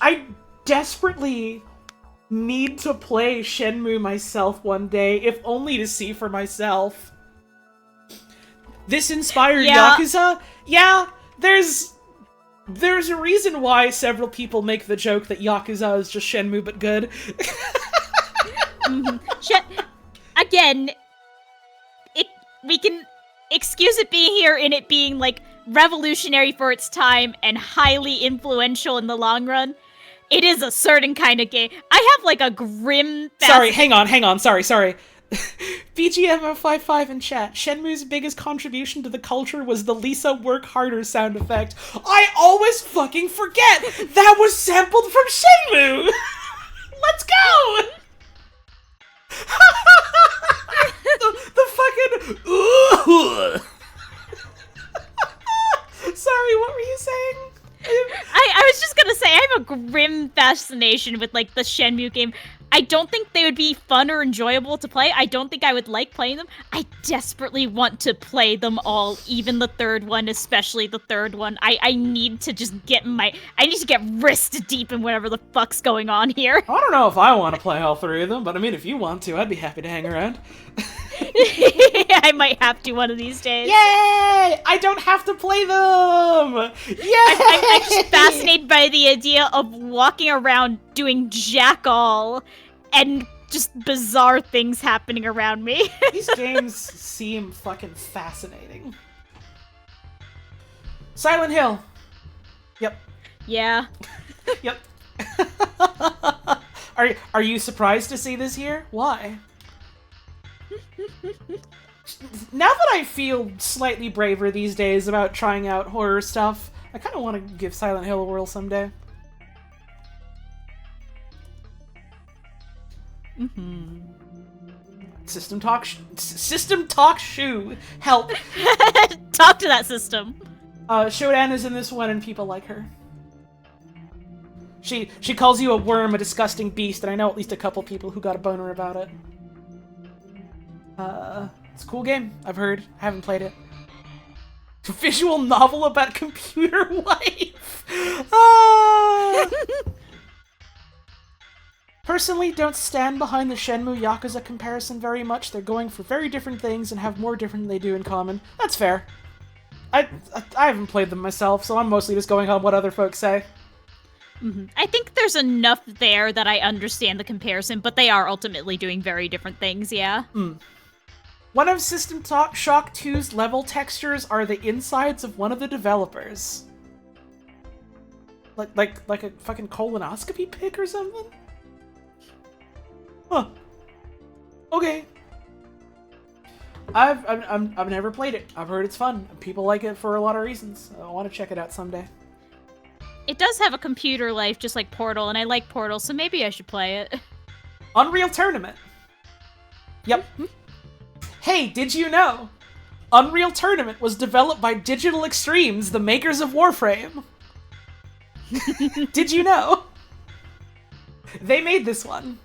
I desperately need to play Shenmue myself one day, if only to see for myself. This inspired Yakuza? Yeah, there's a reason why several people make the joke that Yakuza is just Shenmue but good. Again, we can excuse it being here and it being, like, revolutionary for its time and highly influential in the long run. It is a certain kind of game. I have, like, a grim... Sorry, hang on, sorry. BGM055 in chat. Shenmue's biggest contribution to the culture was the Lisa work harder sound effect. I always fucking forget! That was sampled from Shenmue! Let's go! the fucking... Ooh. Sorry, what were you saying? I was just gonna say, I have a grim fascination with, like, the Shenmue game. I don't think they would be fun or enjoyable to play. I don't think I would like playing them. I desperately want to play them all, even the third one, especially the third one. I need to just get I need to get wrist deep in whatever the fuck's going on here. I don't know if I want to play all three of them, but I mean, if you want to, I'd be happy to hang around. I might have to one of these days. Yay! I don't have to play them! Yay! I'm just fascinated by the idea of walking around doing jack all and just bizarre things happening around me. These games seem fucking fascinating. Silent Hill. Yep. Yeah. Yep. Are you surprised to see this here? Why? Now that I feel slightly braver these days about trying out horror stuff, I kind of want to give Silent Hill a whirl someday. System Talk Shoe. Help. Talk to that system. Shodan is in this one and people like her. She calls you a worm, a disgusting beast, and I know at least a couple people who got a boner about it. It's a cool game, I've heard. I haven't played it. Visual novel about computer life! Ah! Personally, don't stand behind the Shenmue Yakuza comparison very much. They're going for very different things and have more different than they do in common. That's fair. I haven't played them myself, so I'm mostly just going on what other folks say. I think there's enough there that I understand the comparison, but they are ultimately doing very different things, yeah. One of System Shock 2's level textures are the insides of one of the developers. Like a fucking colonoscopy pic or something? Huh. Okay. I've never played it. I've heard it's fun. People like it for a lot of reasons. I want to check it out someday. It does have a computer life just like Portal, and I like Portal, so maybe I should play it. Unreal Tournament. Yep. Hey, did you know? Unreal Tournament was developed by Digital Extremes, the makers of Warframe. Did you know? They made this one.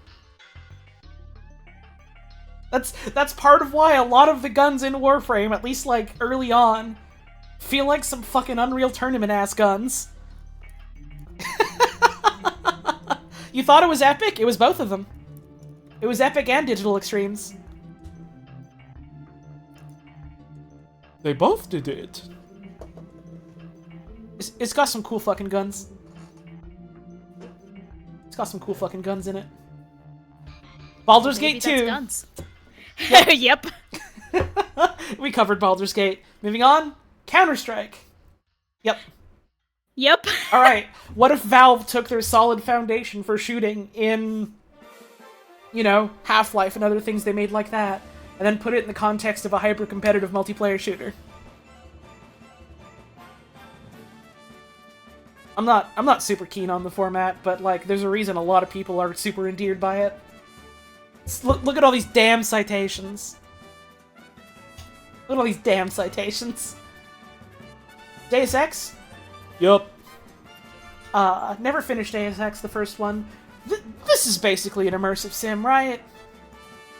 That's part of why a lot of the guns in Warframe, at least like early on, feel like some fucking Unreal Tournament ass guns. You thought it was Epic? It was both of them. It was Epic and Digital Extremes. They both did it. It's got some cool fucking guns. It's got some cool fucking guns in it. Baldur's Maybe Gate that's 2. guns. Yep. We covered Baldur's Gate. Moving on. Counter-Strike. Yep. Yep. Alright, what if Valve took their solid foundation for shooting in, you know, Half-Life and other things they made like that, and then put it in the context of a hyper-competitive multiplayer shooter? I'm not super keen on the format, but, like, there's a reason a lot of people are super endeared by it. Look at all these damn citations. Look at all these damn citations. Deus Ex? Yup. Never finished Deus Ex, the first one. This is basically an immersive sim, right?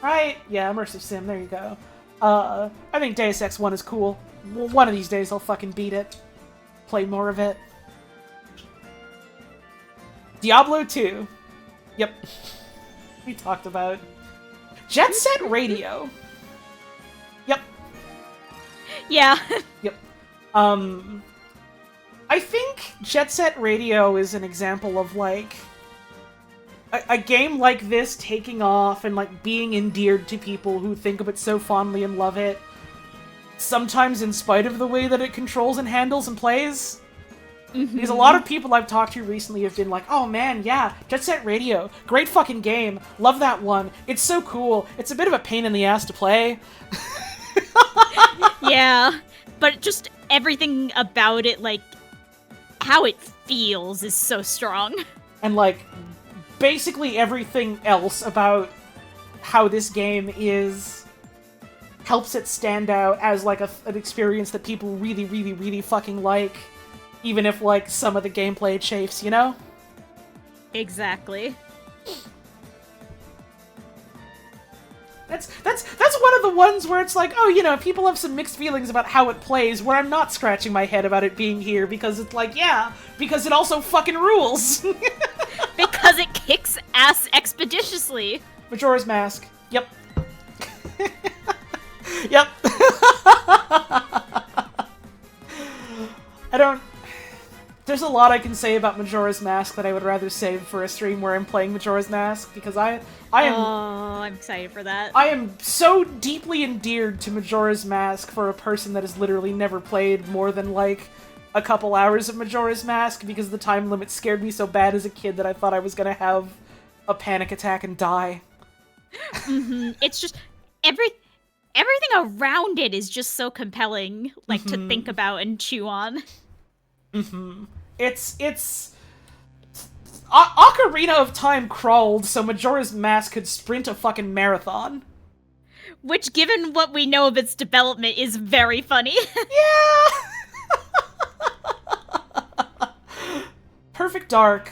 Right? Yeah, immersive sim, there you go. I think Deus Ex 1 is cool. One of these days I'll fucking beat it. Play more of it. Diablo 2. Yep. We talked about. Jet Set Radio. Yep. Yeah. Yep. I think Jet Set Radio is an example of, like, a game like this taking off and, like, being endeared to people who think of it so fondly and love it, sometimes in spite of the way that it controls and handles and plays. Because a lot of people I've talked to recently have been like, oh man, yeah, Jet Set Radio, great fucking game, love that one, it's so cool, it's a bit of a pain in the ass to play. Yeah. But just everything about it, like, how it feels is so strong. And, like, basically everything else about how this game is helps it stand out as, like, an experience that people really, really, really fucking like. Even if, like, some of the gameplay chafes, you know? Exactly. That's one of the ones where it's like, oh, you know, people have some mixed feelings about how it plays, where I'm not scratching my head about it being here, because it's like, yeah, because it also fucking rules! Because it kicks ass expeditiously. Majora's Mask. Yep. Yep. There's a lot I can say about Majora's Mask that I would rather save for a stream where I'm playing Majora's Mask, because I am... Oh, I'm excited for that. I am so deeply endeared to Majora's Mask for a person that has literally never played more than, like, a couple hours of Majora's Mask, because the time limit scared me so bad as a kid that I thought I was gonna have a panic attack and die. It's just... everything around it is just so compelling, like, to think about and chew on. It's Ocarina of Time crawled so Majora's Mask could sprint a fucking marathon. Which, given what we know of its development, is very funny. Yeah! Perfect Dark.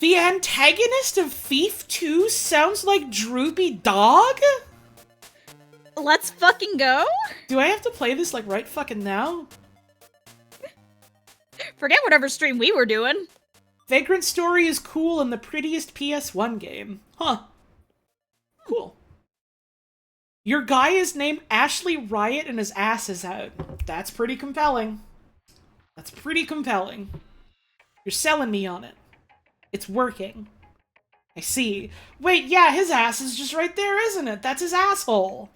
The antagonist of Thief 2 sounds like Droopy Dog? Let's fucking go? Do I have to play this, like, right fucking now? Forget whatever stream we were doing. Vagrant Story is cool and the prettiest PS1 game. Huh. Cool. Your guy is named Ashley Riot and his ass is out. That's pretty compelling. That's pretty compelling. You're selling me on it. It's working. I see. Wait, yeah, his ass is just right there, isn't it? That's his asshole.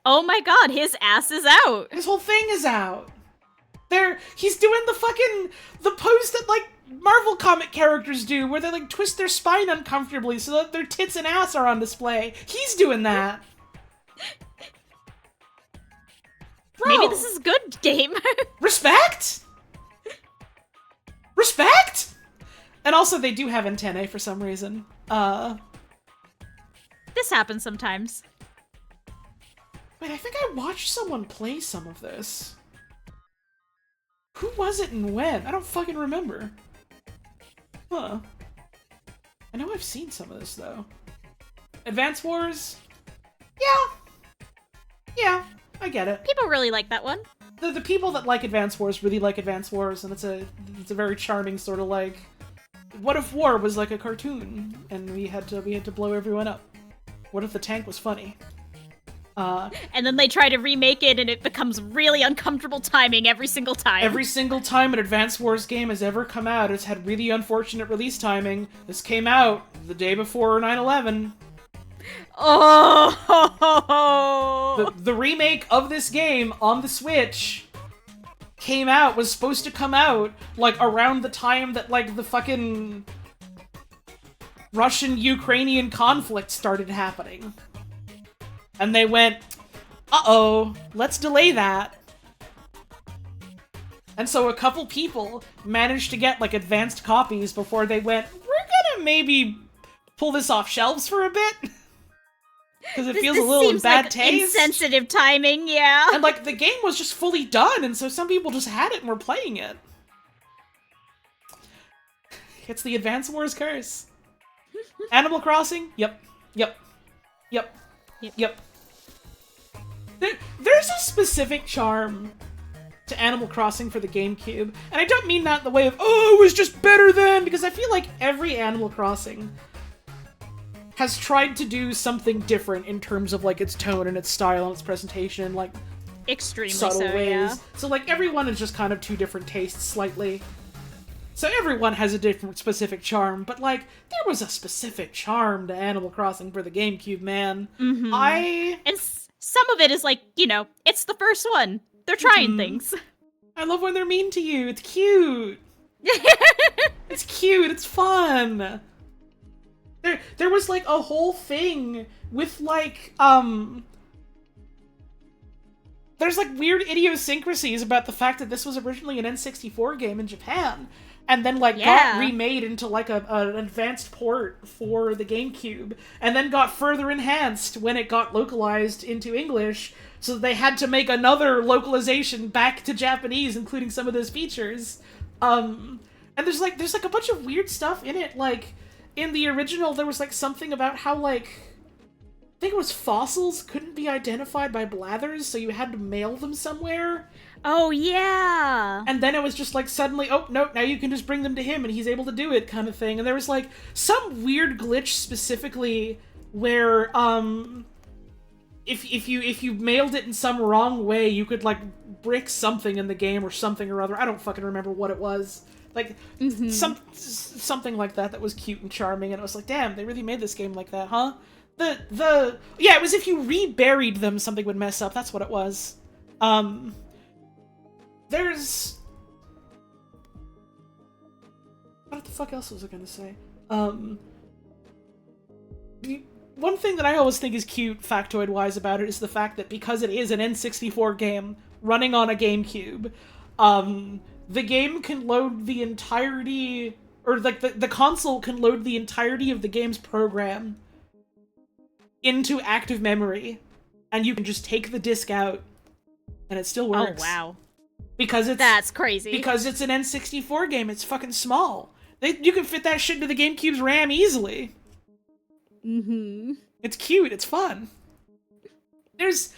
Oh my god, his ass is out. His whole thing is out. He's doing the pose that, like, Marvel comic characters do, where they, like, twist their spine uncomfortably so that their tits and ass are on display. He's doing that. Bro, Maybe this is good, game. respect? Respect? And also, they do have antennae for some reason. This happens sometimes. Wait, I think I watched someone play some of this. Who was it and when? I don't fucking remember. Huh. I know I've seen some of this, though. Advance Wars? Yeah, I get it. People really like that one. The people that like Advance Wars really like Advance Wars, and it's a very charming sort of, like, what if war was like a cartoon and we had to blow everyone up? What if the tank was funny? And then they try to remake it and it becomes really uncomfortable timing every single time. Every single time an Advance Wars game has ever come out, it's had really unfortunate release timing. This came out the day before 9/11. Oh! The remake of this game on the Switch was supposed to come out, like, around the time that, like, the fucking Russian-Ukrainian conflict started happening. And they went, uh-oh, let's delay that. And so a couple people managed to get, like, advanced copies before they went, we're gonna maybe pull this off shelves for a bit. Because it feels a little in bad taste. Insensitive timing, yeah. And, like, the game was just fully done, and so some people just had it and were playing it. It's the Advance Wars curse. Animal Crossing? Yep. There's a specific charm to Animal Crossing for the GameCube, and I don't mean that in the way of, oh, it was just better than, because I feel like every Animal Crossing has tried to do something different in terms of, like, its tone and its style and its presentation, like, extremely subtle so, ways. yeah. So, like, everyone is just kind of two different tastes, slightly. So everyone has a different specific charm, but, like, there was a specific charm to Animal Crossing for the GameCube, man. Mm-hmm. And some of it is like, you know, it's the first one. They're trying things. I love when they're mean to you. It's cute. It's cute. It's fun. There was, like, a whole thing with, like, there's, like, weird idiosyncrasies about the fact that this was originally an N64 game in Japan, and then, like, got remade into, like, an advanced port for the GameCube, and then got further enhanced when it got localized into English, so they had to make another localization back to Japanese, including some of those features. And there's a bunch of weird stuff in it, like, in the original, there was, like, something about how, like, I think it was fossils couldn't be identified by blathers, so you had to mail them somewhere. Oh, yeah! And then it was just, like, suddenly, oh, no, now you can just bring them to him and he's able to do it, kind of thing. And there was, like, some weird glitch specifically where, if you mailed it in some wrong way, you could, like, brick something in the game or something or other. I don't fucking remember what it was. Like, something like that was cute and charming, and it was like, damn, they really made this game like that, huh? Yeah, it was if you reburied them, something would mess up. That's what it was. There's... What the fuck else was I gonna say? One thing that I always think is cute, factoid-wise, about it is the fact that because it is an N64 game running on a GameCube, the game can load the entirety, or, like, the console can load the entirety of the game's program into active memory, and you can just take the disc out, and it still works. Oh, wow. Because it's... That's crazy. Because it's an N64 game, it's fucking small. You can fit that shit into the GameCube's RAM easily. Mm-hmm. It's cute. It's fun. There's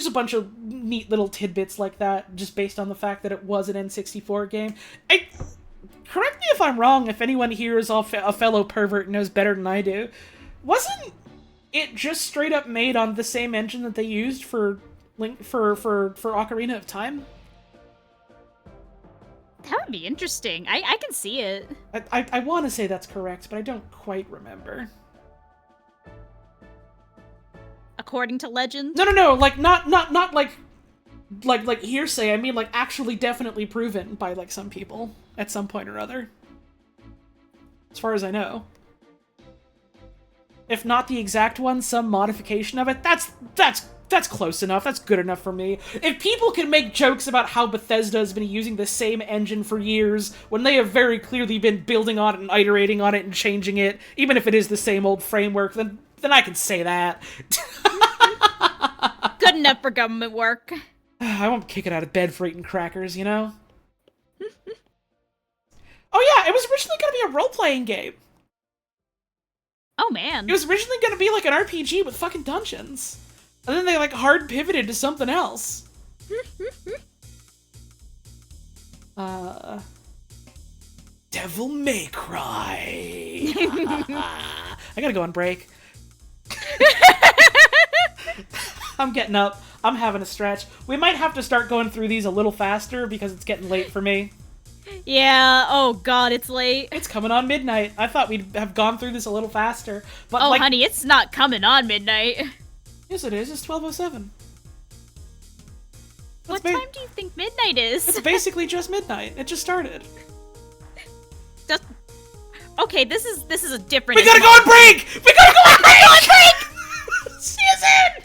a bunch of neat little tidbits like that, just based on the fact that it was an N64 game. Correct me if I'm wrong. If anyone here is a fellow pervert and knows better than I do, wasn't it just straight up made on the same engine that they used for Ocarina of Time? That would be interesting. I can see it. I want to say that's correct, but I don't quite remember. According to legend. No. Like not like hearsay. I mean like actually definitely proven by like some people at some point or other. As far as I know. If not the exact one, some modification of it. That's close enough. That's good enough for me. If people can make jokes about how Bethesda has been using the same engine for years, when they have very clearly been building on it and iterating on it and changing it, even if it is the same old framework, then I can say that. Good enough for government work. I won't kick it out of bed for eating crackers, you know? Oh yeah, it was originally going to be a role-playing game. Oh man. It was originally going to be like an RPG with fucking dungeons. And then they like hard pivoted to something else. Devil May Cry. I gotta go on break. I'm getting up. I'm having a stretch. We might have to start going through these a little faster because it's getting late for me. Yeah, oh god, it's late. It's coming on midnight. I thought we'd have gone through this a little faster. But Oh like, honey, it's not coming on midnight. yes it is. It's 12:07. What time do you think midnight is? It's basically just midnight. It just started. Just... Okay, this is a different... We gotta go on break! We gotta go on break! See you soon!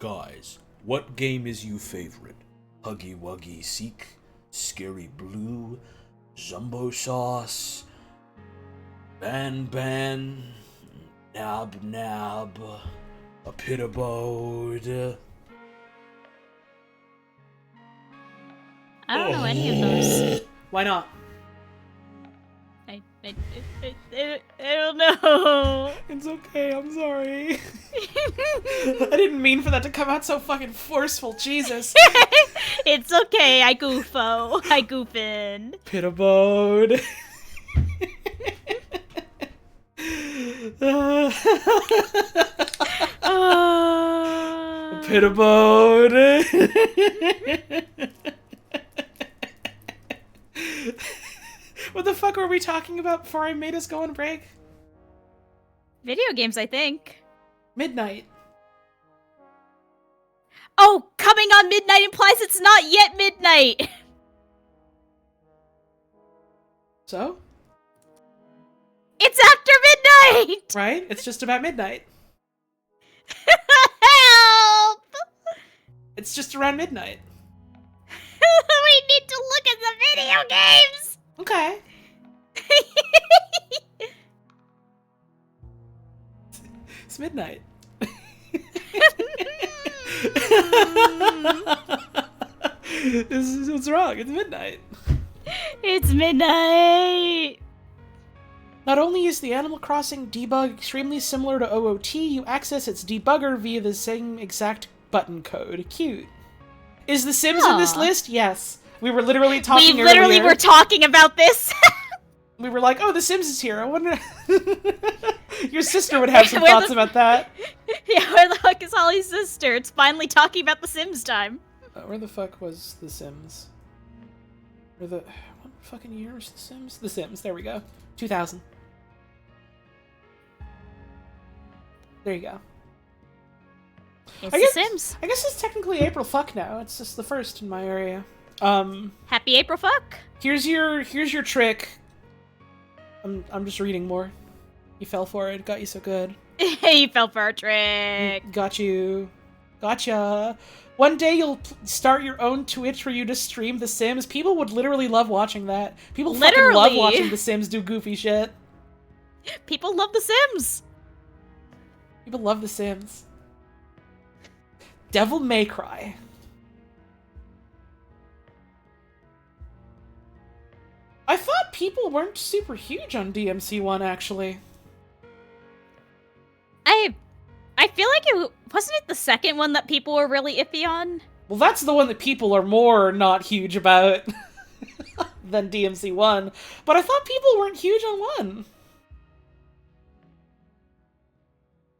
Guys, what game is you favorite? Huggy Wuggy Seek, Scary Blue, Zumbo Sauce, Ban, Nab, a Pit Abode. I don't know any of those. Why not? I don't know. It's okay, I'm sorry. I didn't mean for that to come out so fucking forceful, Jesus. It's okay, I goofo. I goof in. Pit Abode. Pit Abode. What the fuck were we talking about before I made us go on break? Video games, I think. Midnight. Oh, coming on midnight implies it's not yet midnight. So? It's after midnight. Right? It's just about midnight. Help! It's just around midnight. We need to look at the video games. Okay. It's midnight. What's wrong? It's midnight. It's midnight. Not only is the Animal Crossing debug extremely similar to OOT, you access its debugger via the same exact button code. Cute. Is The Sims in this Aw. list? Yes. We were literally talking We literally earlier. were talking about this. We were like, oh, The Sims is here. I wonder... Your sister would have some Where thoughts the- about that. Yeah, where the fuck is Holly's sister? It's finally talking about The Sims time. Where the fuck was The Sims? What fucking year was The Sims? The Sims, there we go. 2000. There you go. It's I The guess- Sims. I guess it's technically April fuck now. It's just the first in my area. Happy April fuck. Here's your trick. I'm just reading more. You fell for it. Got you so good. You fell for a trick. Got you. Gotcha. One day you'll start your own Twitch where you just stream The Sims. People would literally love watching that. People fucking love Literally. watching The Sims do goofy shit. People love The Sims. People love The Sims. Devil May Cry. I thought people weren't super huge on DMC1, actually. I feel like wasn't it the second one that people were really iffy on? Well, that's the one that people are more not huge about than DMC1. But I thought people weren't huge on 1.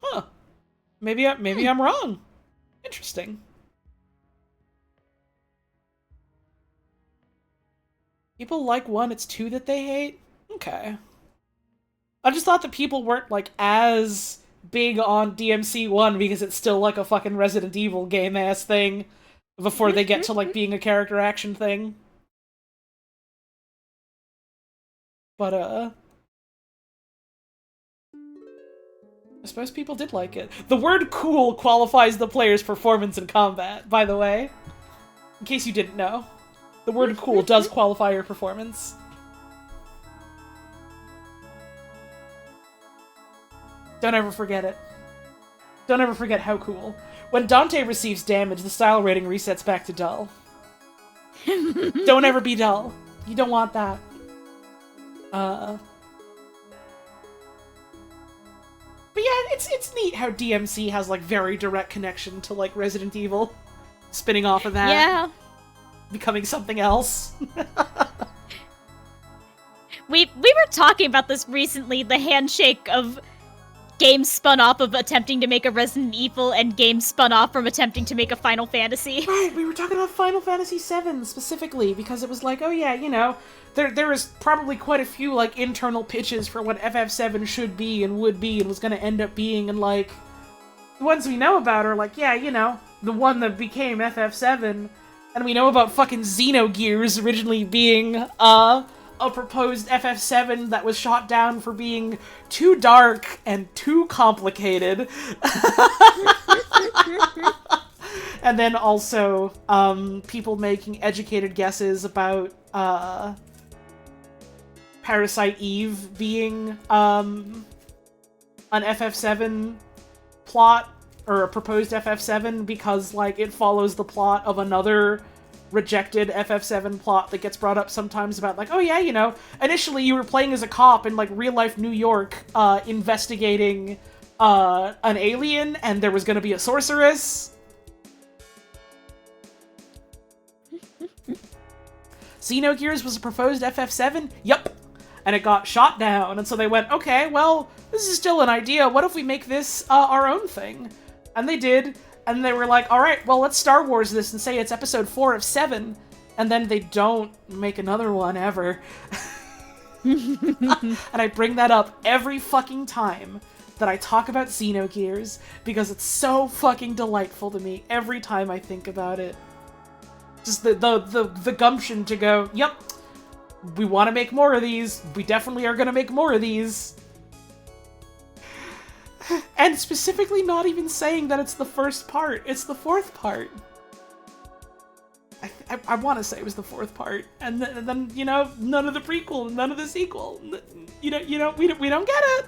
Huh. Maybe I'm wrong. Interesting. People like 1, it's 2 that they hate? Okay. I just thought that people weren't, like, as big on DMC1 because it's still, like, a fucking Resident Evil game-ass thing before they get to, like, being a character action thing. But, I suppose people did like it. The word cool qualifies the player's performance in combat, by the way. In case you didn't know. The word cool does qualify your performance. Don't ever forget it. Don't ever forget how cool. When Dante receives damage, the style rating resets back to dull. Don't ever be dull. You don't want that. But yeah, it's neat how DMC has, like, very direct connection to, like, Resident Evil. Spinning off of that. Yeah. Becoming something else. We were talking about this recently, the handshake of games spun off of attempting to make a Resident Evil and games spun off from attempting to make a Final Fantasy. Right, we were talking about Final Fantasy VII specifically, because it was like, oh yeah, you know, there is probably quite a few, like, internal pitches for what FF7 should be and would be and was gonna end up being, and, like, the ones we know about are like, yeah, you know, the one that became FF7, and we know about fucking Xenogears originally being, a proposed FF7 that was shot down for being too dark and too complicated. And then also, people making educated guesses about, Parasite Eve being, an FF7 plot, or a proposed FF7, because, like, it follows the plot of another rejected FF7 plot that gets brought up sometimes about, like, oh yeah, you know, initially you were playing as a cop in, like, real-life New York, investigating, an alien, and there was gonna be a sorceress. Xenogears was a proposed FF7? Yup. And it got shot down, and so they went, okay, well, this is still an idea, what if we make this, our own thing? And they did, and they were like, alright, well, let's Star Wars this and say it's episode 4 of 7, and then they don't make another one ever. And I bring that up every fucking time that I talk about Xenogears, because it's so fucking delightful to me every time I think about it. Just the gumption to go, yep, we want to make more of these, we definitely are going to make more of these. And specifically not even saying that it's the first part, it's the fourth part. I want to say it was the fourth part, and then, you know, none of the prequel, none of the sequel. You know, we don't get it.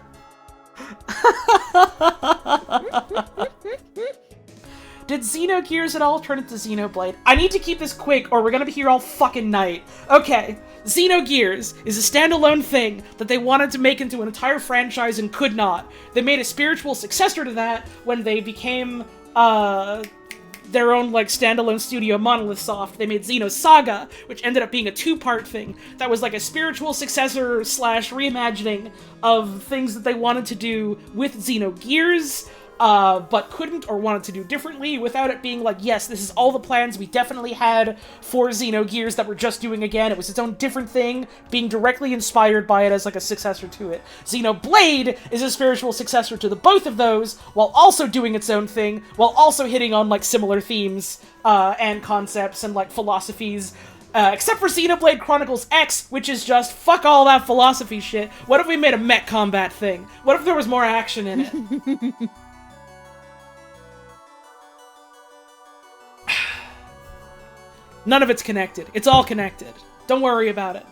Did Xenogears at all turn into Xenoblade? I need to keep this quick, or we're gonna be here all fucking night. Okay, Xenogears is a standalone thing that they wanted to make into an entire franchise and could not. They made a spiritual successor to that when they became, their own, like, standalone studio, Monolith Soft. They made Xenosaga, which ended up being a two-part thing. That was like a spiritual successor slash reimagining of things that they wanted to do with Xenogears, but couldn't or wanted to do differently without it being like, yes, this is all the plans we definitely had for Xenogears that we're just doing again. It was its own different thing, being directly inspired by it as like a successor to it. Xenoblade is a spiritual successor to the both of those, while also doing its own thing, while also hitting on like similar themes, and concepts and like philosophies. Except for Xenoblade Chronicles X, which is just, fuck all that philosophy shit. What if we made a mech combat thing? What if there was more action in it? None of it's connected. It's all connected. Don't worry about it.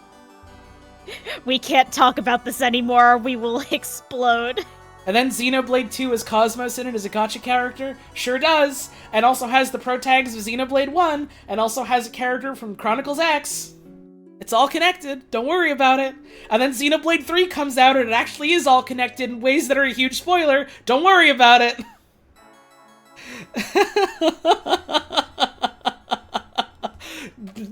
We can't talk about this anymore, or we will explode. And then Xenoblade 2 has Cosmos in it as a gacha character. Sure does. And also has the protags of Xenoblade 1, and also has a character from Chronicles X. It's all connected. Don't worry about it. And then Xenoblade 3 comes out, and it actually is all connected in ways that are a huge spoiler. Don't worry about it.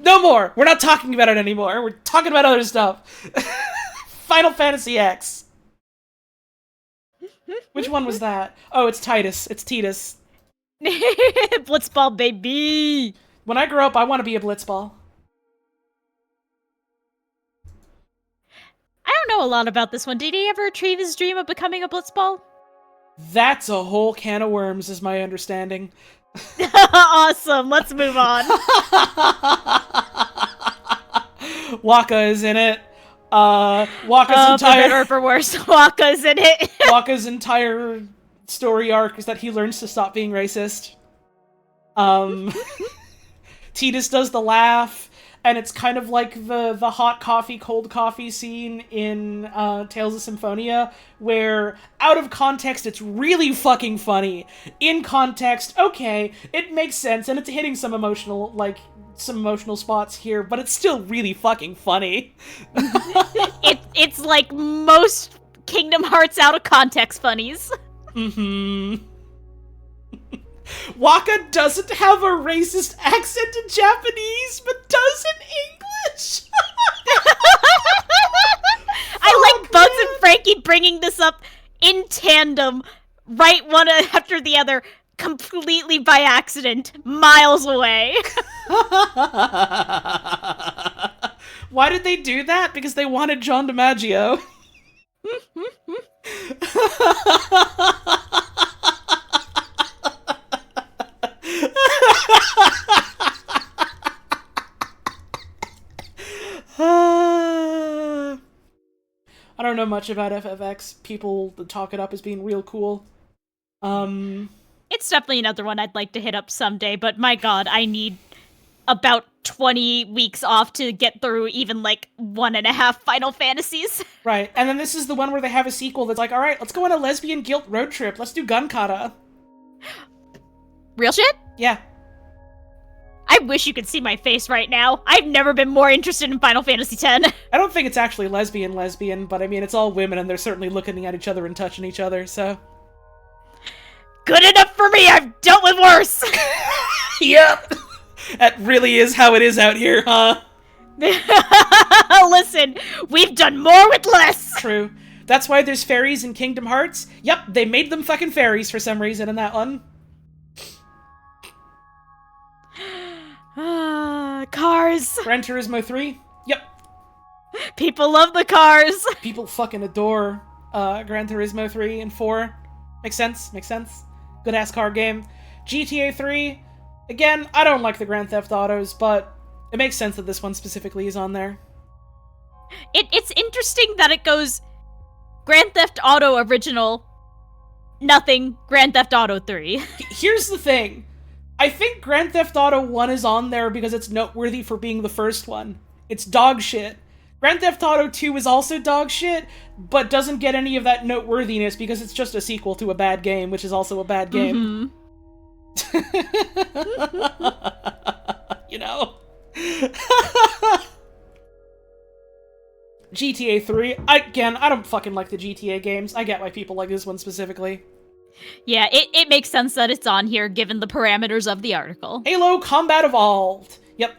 No more! We're not talking about it anymore. We're talking about other stuff. Final Fantasy X. Which one was that? Oh, it's Titus. It's Titus. Blitzball, baby! When I grow up, I want to be a Blitzball. I don't know a lot about this one. Did he ever achieve his dream of becoming a Blitzball? That's a whole can of worms, is my understanding. Awesome, let's move on. Waka is in it. Waka's For better entire or for worse, Waka's in it. Waka's entire story arc is that he learns to stop being racist. Tidus does the laugh, and it's kind of like the hot coffee, cold coffee scene in Tales of Symphonia, where out of context it's really fucking funny. In context, okay, it makes sense, and it's hitting some emotional spots here, but it's still really fucking funny. It's like most Kingdom Hearts out of context funnies. Mm-hmm. Waka doesn't have a racist accent in Japanese, but does in English. I like Bugs and Frankie bringing this up in tandem, right one after the other, completely by accident, miles away. Why did they do that? Because they wanted John DiMaggio. I don't know much about FFX. People talk it up as being real cool. It's It's definitely another one I'd like to hit up someday, but my god, I need about 20 weeks off to get through even, like, 1.5 Final Fantasies. Right, and then this is the one where they have a sequel that's like, alright, let's go on a lesbian guilt road trip. Let's do gun kata. Real shit? Yeah. I wish you could see my face right now. I've never been more interested in Final Fantasy X. I don't think it's actually lesbian, but I mean, it's all women, and they're certainly looking at each other and touching each other, so... Good enough for me! I've dealt with worse! Yep! That really is how it is out here, huh? Listen, we've done more with less! True. That's why there's fairies in Kingdom Hearts. Yep, they made them fucking fairies for some reason in that one. Cars. Gran Turismo 3? Yep. People love the cars. People fucking adore Gran Turismo 3 and 4. Makes sense, makes sense. Good-ass car game. GTA 3, again, I don't like the Grand Theft Autos, but it makes sense that this one specifically is on there. It's interesting that it goes Grand Theft Auto Original, nothing, Grand Theft Auto 3. Here's the thing. I think Grand Theft Auto 1 is on there because it's noteworthy for being the first one. It's dog shit. Grand Theft Auto 2 is also dog shit, but doesn't get any of that noteworthiness because it's just a sequel to a bad game, which is also a bad game. You know? GTA 3, again, I don't fucking like the GTA games. I get why people like this one specifically. Yeah, it makes sense that it's on here given the parameters of the article. Halo Combat Evolved. Yep.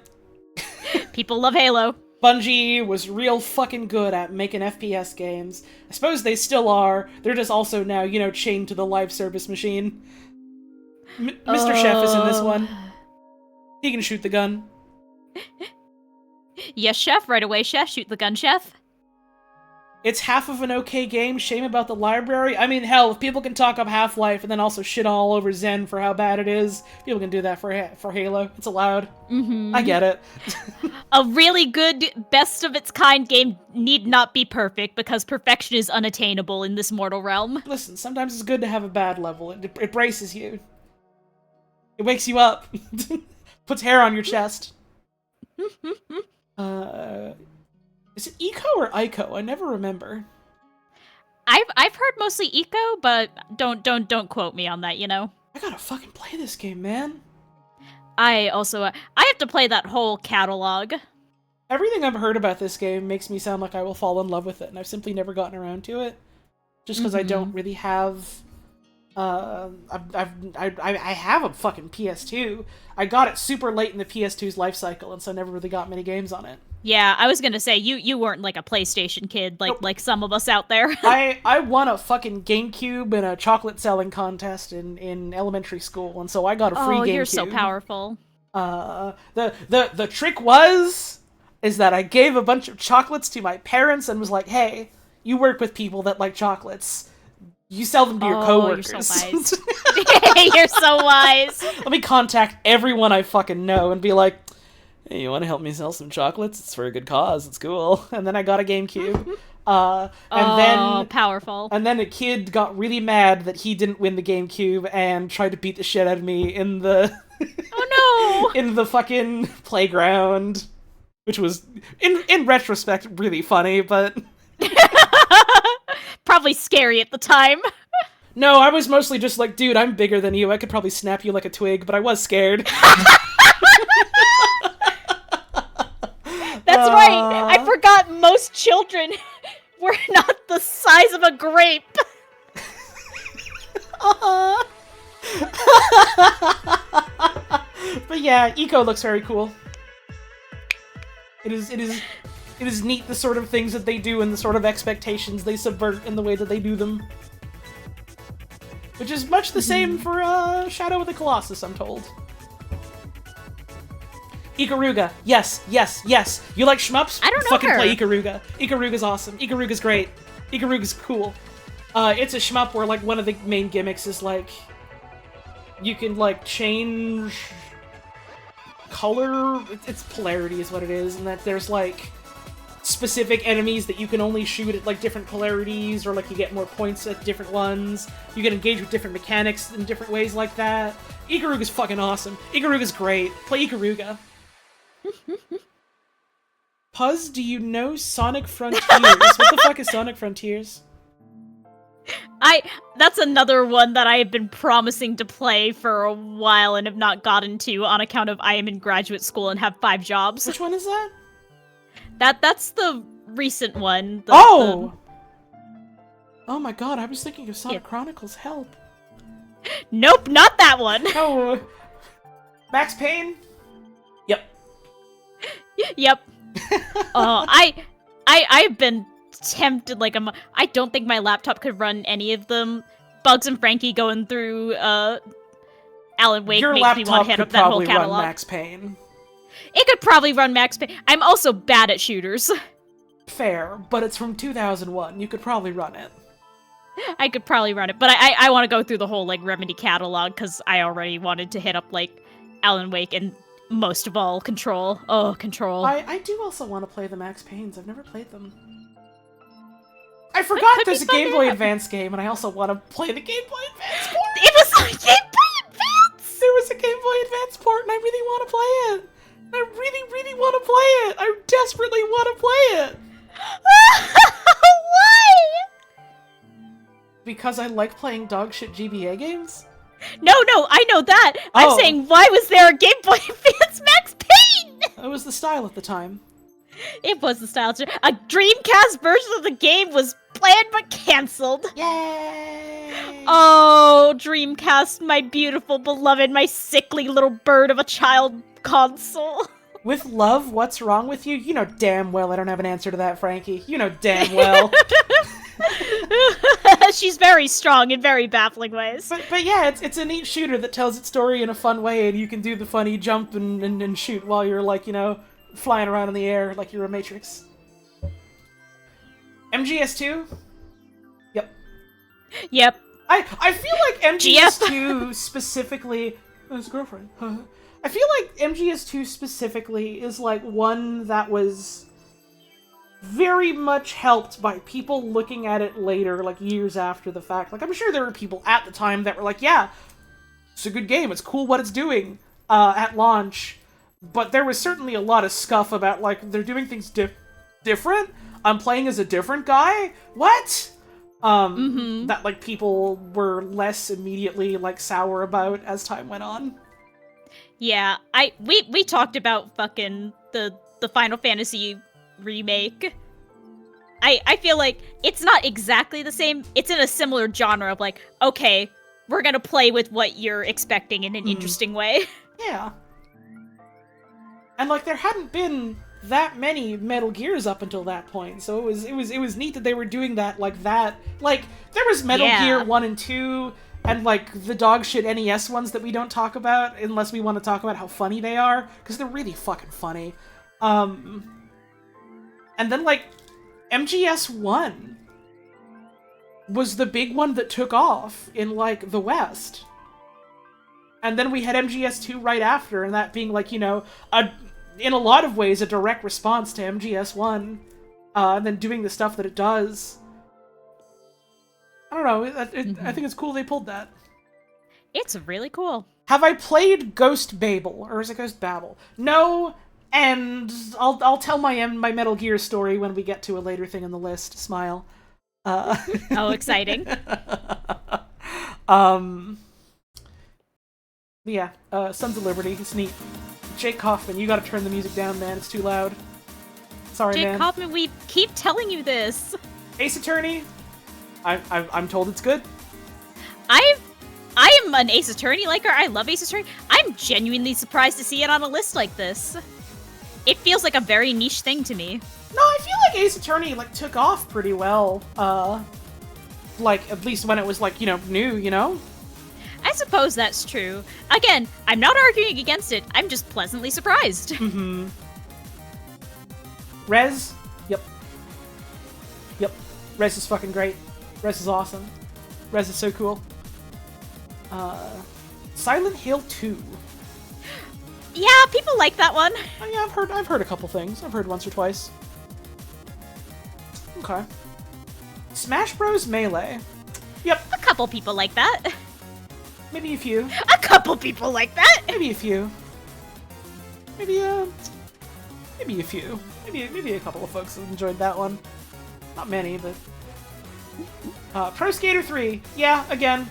People love Halo. Bungie was real fucking good at making FPS games. I suppose they still are. They're just also now, you know, chained to the live service machine. Mr. Chef is in this one. He can shoot the gun. Yes, Chef. Right away, Chef. Shoot the gun, Chef. It's half of an okay game. Shame about the library. I mean, hell, if people can talk up Half-Life and then also shit all over Zen for how bad it is, people can do that for Halo. It's allowed. I get it. A really good, best-of-its-kind game need not be perfect, because perfection is unattainable in this mortal realm. Listen, sometimes it's good to have a bad level. It braces you. It wakes you up. Puts hair on your chest. Is it Eco or Ico? I never remember. I've heard mostly Eco, but don't quote me on that, you know. I gotta fucking play this game, man. I have to play that whole catalog. Everything I've heard about this game makes me sound like I will fall in love with it, and I've simply never gotten around to it. Just because I don't really have... I have a fucking PS2. I got it super late in the PS2's life cycle, and so I never really got many games on it. Yeah, I was gonna say, you weren't like a PlayStation kid, like Nope. like some of us out there. I won a fucking GameCube in a chocolate selling contest in elementary school, and so I got a free GameCube. Oh, you're so powerful. The trick is that I gave a bunch of chocolates to my parents and was like, hey, you work with people that like chocolates. You sell them to your coworkers. You're so wise. You're so wise. Let me contact everyone I fucking know and be like, hey, you want to help me sell some chocolates? It's for a good cause. It's cool. And then I got a GameCube. Then powerful. And then a kid got really mad that he didn't win the GameCube and tried to beat the shit out of me in the Oh no! in the fucking playground, which was in retrospect really funny, but Probably scary at the time. no, I was mostly just like, dude, I'm bigger than you. I could probably snap you like a twig, but I was scared. That's right. I forgot most children were not the size of a grape. But yeah, Eco looks very cool. It is neat the sort of things that they do and the sort of expectations they subvert in the way that they do them. Which is much the same for Shadow of the Colossus, I'm told. Ikaruga. Yes, yes, yes. You like shmups? I don't know Fucking her. play Ikaruga. Ikaruga's awesome. Ikaruga's great. Ikaruga's cool. It's a shmup where, like, one of the main gimmicks is, like, you can, like, change color. It's polarity is what it is, and that there's, like, specific enemies that you can only shoot at, like, different polarities, or, like, you get more points at different ones. You get engaged with different mechanics in different ways like that. Ikaruga's fucking awesome. Ikaruga's great. Play Ikaruga. Puzz, do you know Sonic Frontiers? What the fuck is Sonic Frontiers? That's another one that I have been promising to play for a while and have not gotten to on account of I am in graduate school and have 5 jobs. Which one is that? That's the recent one. Oh my god, I was thinking of Sonic Chronicles. Help. Nope, not that one. Oh, Max Payne? Yep. Yep. I've been tempted, like, I don't think my laptop could run any of them. Bugs and Frankie going through Alan Wake Your makes me want to hit up that whole run catalog. Max Payne. It could probably run Max Payne. I'm also bad at shooters. Fair, but it's from 2001. You could probably run it. I could probably run it, but I want to go through the whole, like, Remedy catalog, because I already wanted to hit up, like, Alan Wake and most of all, Control. Oh, Control. I do also want to play the Max Paynes. I've never played them. I forgot there's a Game Boy Advance game, and I also want to play the Game Boy Advance port! It was on Game Boy Advance! There was a Game Boy Advance port, and I really want to play it! I really, really want to play it! I desperately want to play it! Why? Because I like playing dogshit GBA games? No, I know that. Oh. I'm saying, why was there a Game Boy Advance Max Payne? It was the style at the time. It was the style. A Dreamcast version of the game was planned but cancelled. Yay! Oh, Dreamcast, my beautiful beloved, my sickly little bird of a child console. With love, what's wrong with you? You know damn well I don't have an answer to that, Frankie. You know damn well. She's very strong in very baffling ways. But yeah, it's a neat shooter that tells its story in a fun way, and you can do the funny jump and shoot while you're, like, you know, flying around in the air like you're a Matrix. MGS2? Yep. Yep. I feel like MGS2 specifically... Oh, his girlfriend. I feel like MGS2 specifically is, like, one that was very much helped by people looking at it later, like, years after the fact. Like, I'm sure there were people at the time that were like, yeah, it's a good game, it's cool what it's doing, at launch. But there was certainly a lot of scuff about, like, they're doing things different? I'm playing as a different guy? What? That, like, people were less immediately, like, sour about as time went on. Yeah, we talked about fucking the Final Fantasy remake. I feel like it's not exactly the same. It's in a similar genre of, like, okay, we're gonna play with what you're expecting in an interesting way. Yeah. And, like, there hadn't been that many Metal Gears up until that point, so it was neat that they were doing that like that. Like, there was Metal Gear 1 and 2, and, like, the dogshit NES ones that we don't talk about unless we want to talk about how funny they are, because they're really fucking funny. And then, like, MGS1 was the big one that took off in, like, the West. And then we had MGS2 right after, and that being, like, you know, in a lot of ways, a direct response to MGS1, and then doing the stuff that it does. I don't know, I think it's cool they pulled that. It's really cool. Have I played Ghost Babel, or is it Ghost Babel? No, and I'll tell my Metal Gear story when we get to a later thing in the list. Smile. Oh, exciting. Yeah, Sons of Liberty, it's neat. Jake Kaufman, you gotta turn the music down, man, it's too loud. Sorry, Jake man. Kaufman, we keep telling you this. Ace Attorney, I'm told it's good. I am an Ace Attorney liker. I love Ace Attorney. I'm genuinely surprised to see it on a list like this. It feels like a very niche thing to me. No, I feel like Ace Attorney, like, took off pretty well. Like, at least when it was, like, you know, new, you know? I suppose that's true. Again, I'm not arguing against it. I'm just pleasantly surprised. Mm-hmm. Rez? Yep. Yep. Rez is fucking great. Rez is awesome. Rez is so cool. Silent Hill 2. Yeah, people like that one. Oh, yeah, I've heard a couple things. I've heard once or twice. Okay. Smash Bros. Melee. Yep, A couple people like that. maybe a few. A couple people like that. Maybe a few. Maybe maybe a few. Maybe a couple of folks have enjoyed that one. Not many, but... Pro Skater 3. Yeah, again.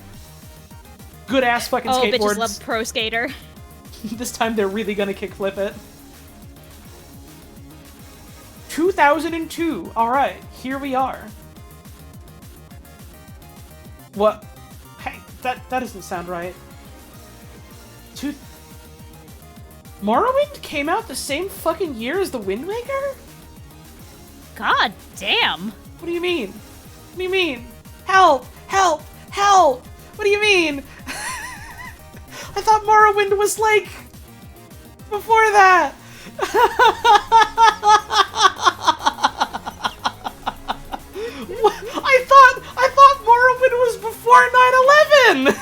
Good-ass fucking Oh, skateboards. bitches love Pro Skater. This time they're really gonna kickflip it. 2002. Alright, here we are. What? Hey, that doesn't sound right. Morrowind came out the same fucking year as the Wind Waker? God damn. What do you mean? What do you mean? Help! Help! Help! What do you mean? I thought Morrowind was like... before that! I thought Morrowind was before 9/11!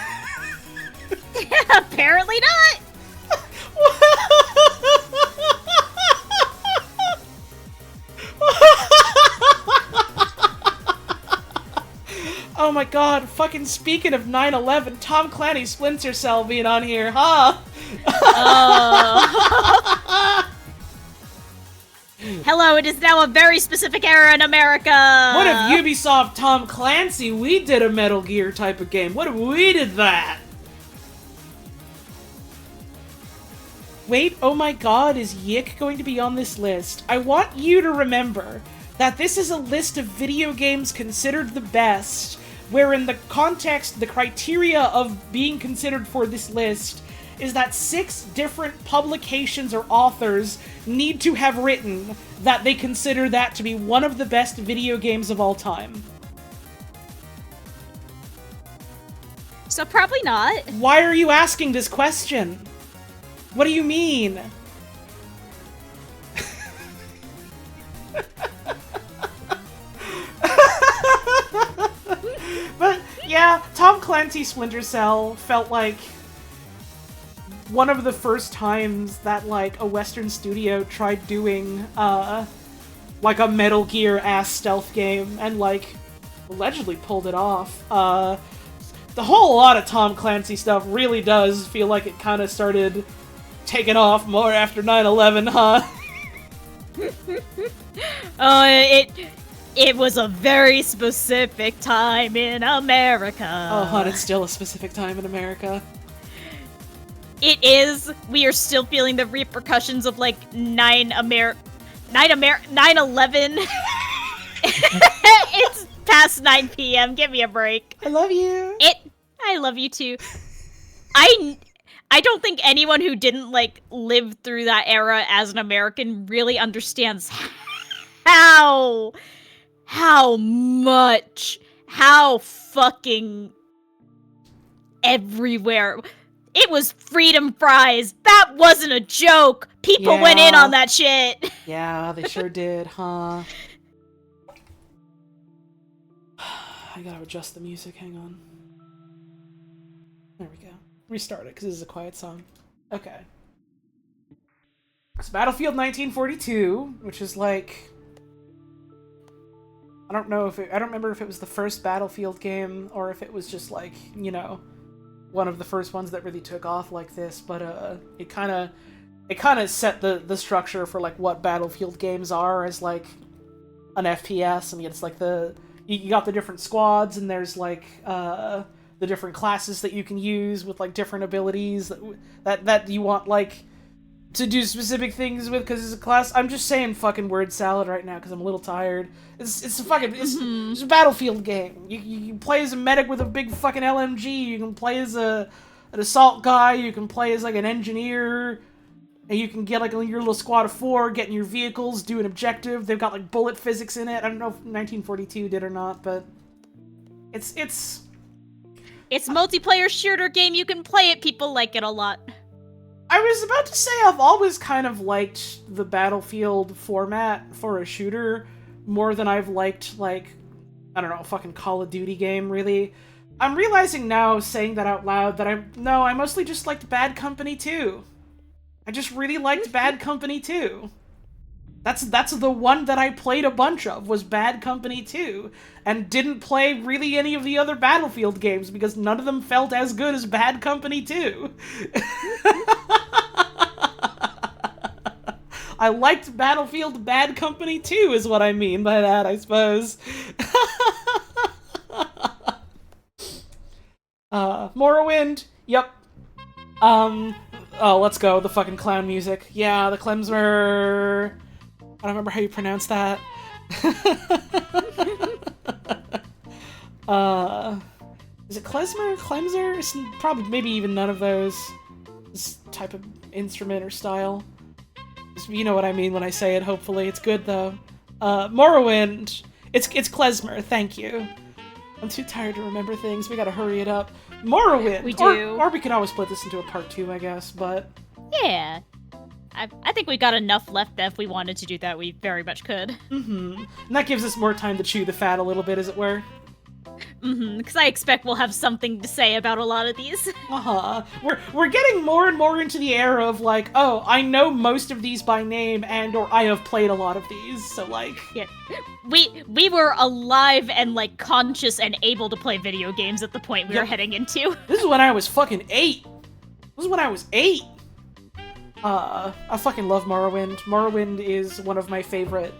Apparently not. Oh my god, fucking speaking of 9/11, Tom Clancy's Splinter Cell being on here, huh? Hello, it is now a very specific era in America. What if Ubisoft Tom Clancy, we did a Metal Gear type of game? What if we did that? Wait, oh my god, is Yik going to be on this list? I want you to remember that this is a list of video games considered the best, where in the context, the criteria of being considered for this list is that 6 different publications or authors need to have written that they consider that to be one of the best video games of all time. So probably not. Why are you asking this question? What do you mean? But yeah, Tom Clancy's Splinter Cell felt like one of the first times that like a Western studio tried doing like a Metal Gear-ass stealth game and like allegedly pulled it off. The whole lot of Tom Clancy stuff really does feel like it kind of started taking off more after 9/11, huh? It was a very specific time in America. Oh, hon, it's still a specific time in America. It is. We are still feeling the repercussions of like 9/11. It's past 9 p.m. Give me a break. I love you. I love you too. I don't think anyone who didn't like live through that era as an American really understands how fucking everywhere. It was freedom fries. That wasn't a joke. People went in on that shit. Yeah, they sure did, huh? I gotta adjust the music, hang on. There we go. Restart it, because this is a quiet song. Okay. It's Battlefield 1942, which is like... I don't remember if it was the first Battlefield game, or if it was just like, you know, one of the first ones that really took off like this, but it kind of set the structure for like what Battlefield games are as like an FPS. I mean, it's like you got the different squads, and there's like the different classes that you can use with like different abilities that you want like to do specific things with because it's a class. I'm just saying fucking word salad right now because I'm a little tired. It's a fucking it's a Battlefield game. You can play as a medic with a big fucking LMG. You can play as an assault guy. You can play as like an engineer. And you can get like your little squad of 4, get in your vehicles, do an objective. They've got like bullet physics in it. I don't know if 1942 did or not, but it's It's a multiplayer shooter game. You can play it. People like it a lot. I was about to say I've always kind of liked the Battlefield format for a shooter more than I've liked, like, I don't know, a fucking Call of Duty game, really. I'm realizing now, saying that out loud, that I mostly just liked Bad Company 2. I just really liked Bad Company 2. That's the one that I played a bunch of, was Bad Company 2, and didn't play really any of the other Battlefield games because none of them felt as good as Bad Company 2. I liked Battlefield Bad Company 2 is what I mean by that, I suppose. Morrowind, yep. Oh, let's go, the fucking clown music. Yeah, the Klemsmer... I don't remember how you pronounce that. Is it klezmer? Klemser? It's probably, maybe even none of those. This type of instrument or style. You know what I mean when I say it, hopefully. It's good, though. Morrowind. It's klezmer, thank you. I'm too tired to remember things. We gotta hurry it up. Morrowind! We do. Or we could always split this into a part 2, I guess, but... Yeah. I think we got enough left that if we wanted to do that, we very much could. Mm-hmm. And that gives us more time to chew the fat a little bit, as it were. Mm-hmm, because I expect we'll have something to say about a lot of these. Uh-huh. We're getting more and more into the era of, like, oh, I know most of these by name, and or I have played a lot of these, so, like... Yeah. We were alive and, like, conscious and able to play video games at the point we were heading into. This is when I was fucking 8! This is when I was 8! I fucking love Morrowind. Morrowind is one of my favorite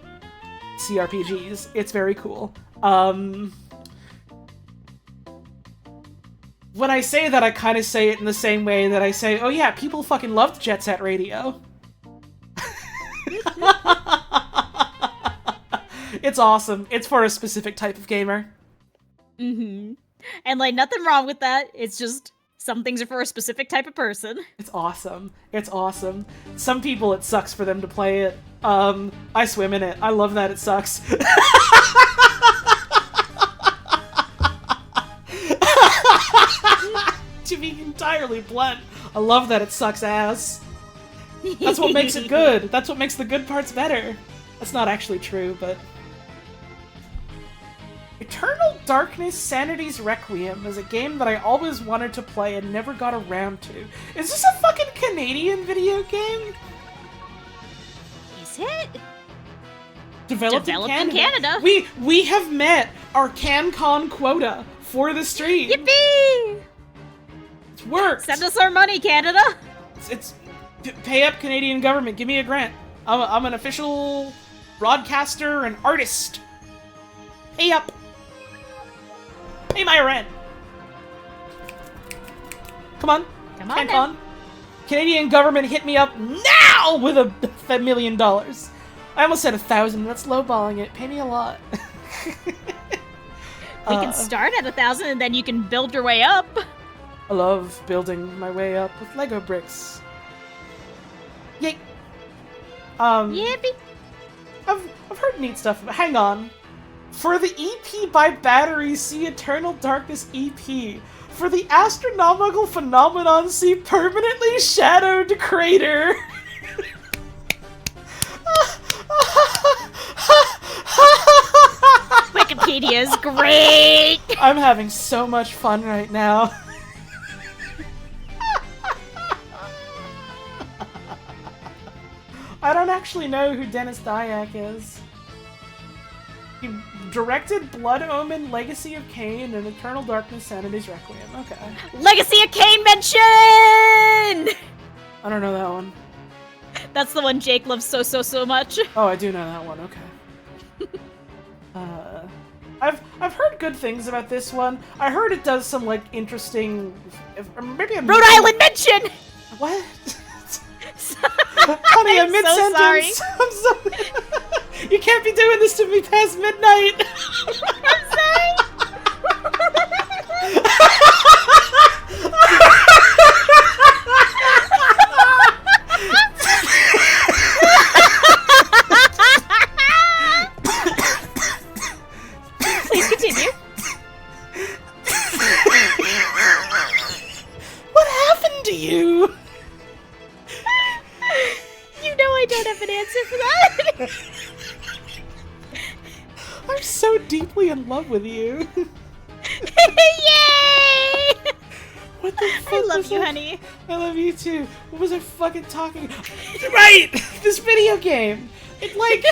CRPGs. It's very cool. When I say that, I kind of say it in the same way that I say, oh yeah, people fucking loved Jet Set Radio. It's awesome. It's for a specific type of gamer. Mm-hmm. And, like, nothing wrong with that. It's just... some things are for a specific type of person. It's awesome. It's awesome. Some people, it sucks for them to play it. I swim in it. I love that it sucks. To be entirely blunt, I love that it sucks ass. That's what makes it good. That's what makes the good parts better. That's not actually true, but... Eternal Darkness Sanity's Requiem is a game that I always wanted to play and never got around to. Is this a fucking Canadian video game? Is it? Developed in in Canada. We have met our CanCon quota for the stream. Yippee! It's worked. Send us our money, Canada! It's pay up, Canadian government. Give me a grant. I'm an official broadcaster and artist. Pay up. Pay my rent. Come on. Come on, CanCon. Canadian government hit me up now with $1 million. I almost said 1,000. That's lowballing it. Pay me a lot. We can start at 1,000 and then you can build your way up. I love building my way up with Lego bricks. Yay. Yippee. I've heard neat stuff. Hang on. For the EP by Battery, see Eternal Darkness EP. For the astronomical phenomenon, see Permanently Shadowed Crater. Wikipedia is great! I'm having so much fun right now. I don't actually know who Dennis Dyack is. He directed Blood Omen, Legacy of Kain, and Eternal Darkness, Sanity's Requiem. Okay. Legacy of Kain mention! I don't know that one. That's the one Jake loves so much. Oh, I do know that one. Okay. I've heard good things about this one. I heard it does some like interesting. Maybe I'm Rhode Island mention. What? Honey, I'm mid-sentence. So I'm sorry. You can't be doing this to me past midnight. I'm sorry. Please continue. What happened to you? You know I don't have an answer for that. I'm so deeply in love with you. Yay! What the fuck I love was you, that? honey. I love you too. What was I fucking talking? Right! This video game. It like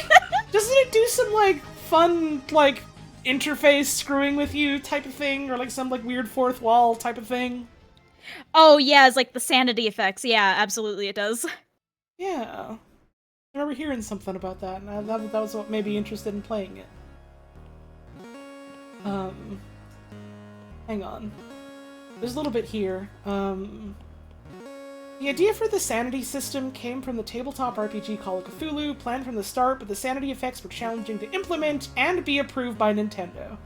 doesn't it do some like fun like interface screwing with you type of thing, or like some like weird fourth wall type of thing? Oh yeah, it's like the sanity effects. Yeah, absolutely it does. Yeah. I remember hearing something about that, and that was what made me interested in playing it. Hang on. There's a little bit here. The idea for the sanity system came from the tabletop RPG Call of Cthulhu, planned from the start, but the sanity effects were challenging to implement and be approved by Nintendo.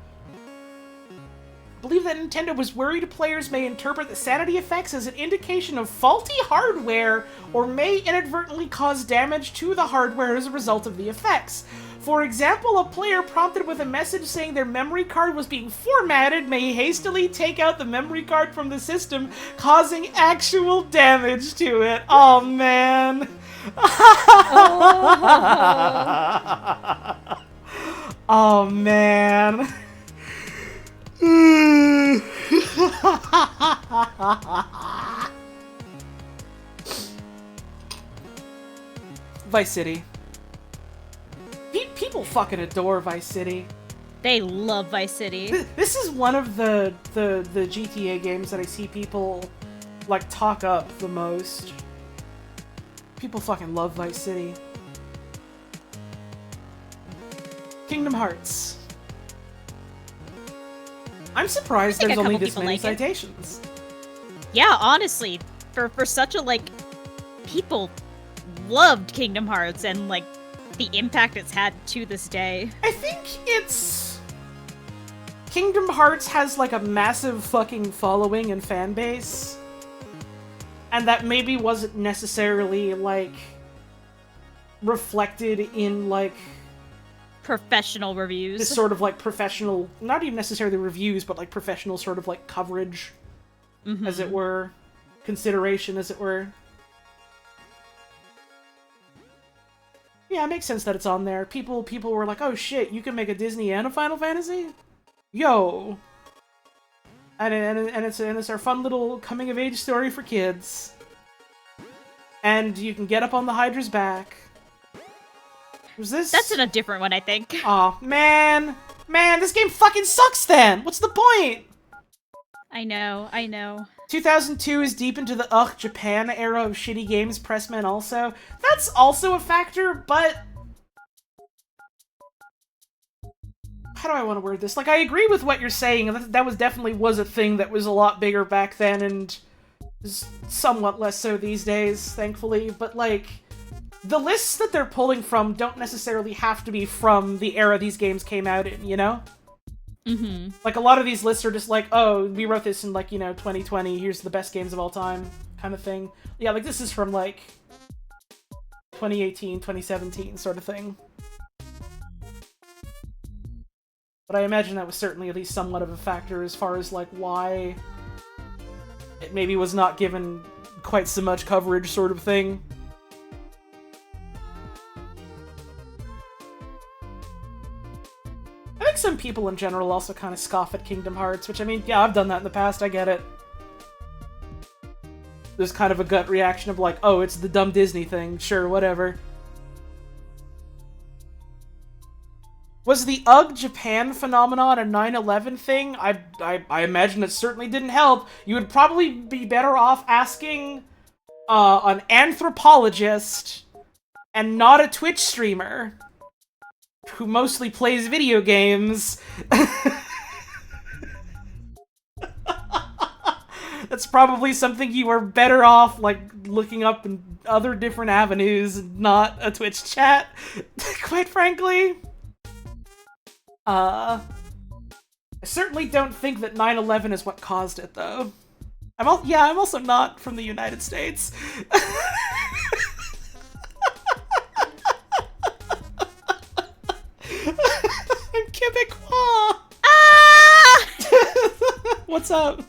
I believe that Nintendo was worried players may interpret the sanity effects as an indication of faulty hardware, or may inadvertently cause damage to the hardware as a result of the effects. For example, a player prompted with a message saying their memory card was being formatted may hastily take out the memory card from the system, causing actual damage to it. Oh, man. Oh, man. Vice City. People fucking adore Vice City. They love Vice City. This is one of the GTA games that I see people like talk up the most. People fucking love Vice City. Kingdom Hearts. I'm surprised I think there's a only couple this people many like it. citations. Yeah, honestly, for such a like, people loved Kingdom Hearts and like the impact it's had to this day. I think it's... Kingdom Hearts has like a massive fucking following and fan base. And that maybe wasn't necessarily like reflected in like Professional reviews. this sort of like professional, not even necessarily reviews, but like professional sort of like coverage, as it were, consideration, as it were. Yeah, it makes sense that it's on there. People were like, oh shit, you can make a Disney and a Final Fantasy? Yo! And it's our fun little coming-of-age story for kids. And you can get up on the Hydra's back. Was this... That's in a different one, I think. Aw, man! Man, this game fucking sucks then! What's the point? I know. 2002 is deep into the Japan era of shitty games, pressmen also. That's also a factor, but... How do I want to word this? Like, I agree with what you're saying, and that was definitely was a thing that was a lot bigger back then, and is somewhat less so these days, thankfully, but like... The lists that they're pulling from don't necessarily have to be from the era these games came out in, you know? Mm-hmm. Like, a lot of these lists are just like, oh, we wrote this in, like, 2020, here's the best games of all time, kind of thing. Yeah, like, this is from, like, 2018, 2017 sort of thing. But I imagine that was certainly at least somewhat of a factor as far as, like, why it maybe was not given quite so much coverage sort of thing. I think some people in general also kind of scoff at Kingdom Hearts, which, I mean, yeah, I've done that in the past, I get it. There's kind of a gut reaction of like, oh, it's the dumb Disney thing, sure, whatever. Was the Japan phenomenon a 9/11 thing? I imagine it certainly didn't help. You would probably be better off asking an anthropologist and not a Twitch streamer who mostly plays video games. That's probably something you are better off, like, looking up in other different avenues, not a Twitch chat, quite frankly. I certainly don't think that 9/11 is what caused it, though. I'm also not from the United States. I'm Quebecois! Ah! What's up?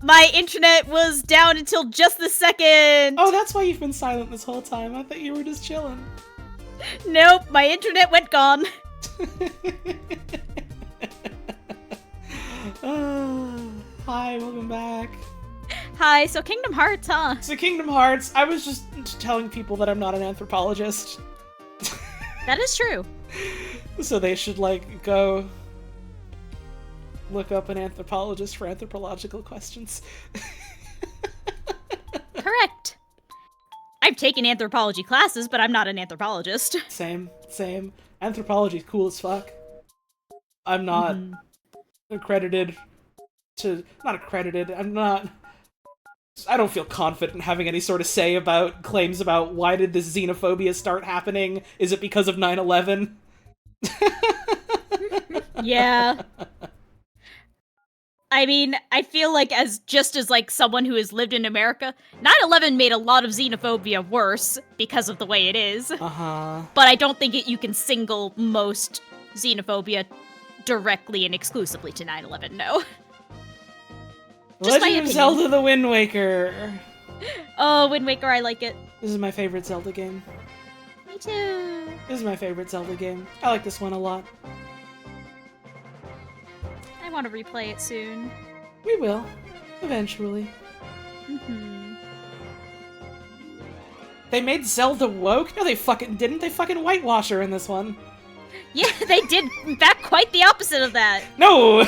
My internet was down until just the second! Oh, that's why you've been silent this whole time. I thought you were just chilling. Nope, my internet went gone. Hi, welcome back. Hi, so Kingdom Hearts, huh? So Kingdom Hearts, I was just telling people that I'm not an anthropologist. That is true. So they should, like, go look up an anthropologist for anthropological questions. Correct. I've taken anthropology classes, but I'm not an anthropologist. Same. Anthropology's cool as fuck. I'm not accredited to... Not accredited, I don't feel confident having any sort of say about claims about why did this xenophobia start happening? Is it because of 9/11? Yeah. I mean, I feel like as like someone who has lived in America, 9/11 made a lot of xenophobia worse because of the way it is. Uh-huh. But I don't think you can single most xenophobia directly and exclusively to 9/11, no. Just my Legend of opinion. Zelda: The Wind Waker. Oh, Wind Waker, I like it. This is my favorite Zelda game. Me too. This is my favorite Zelda game. I like this one a lot. I want to replay it soon. We will. Eventually. They made Zelda woke? No, they fucking didn't. They fucking whitewash her in this one. Yeah, they did, in fact, quite the opposite of that. No!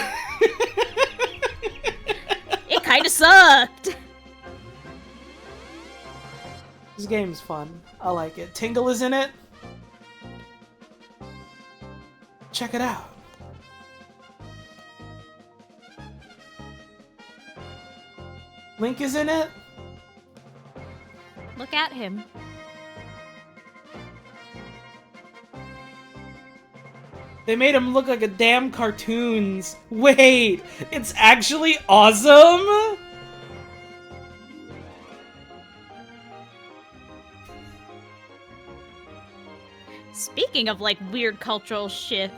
It kinda sucked. This game's fun. I like it. Tingle is in it. Check it out. Link is in it. Look at him. They made him look like a damn cartoons. Wait, it's actually awesome? Speaking of, like, weird cultural shift,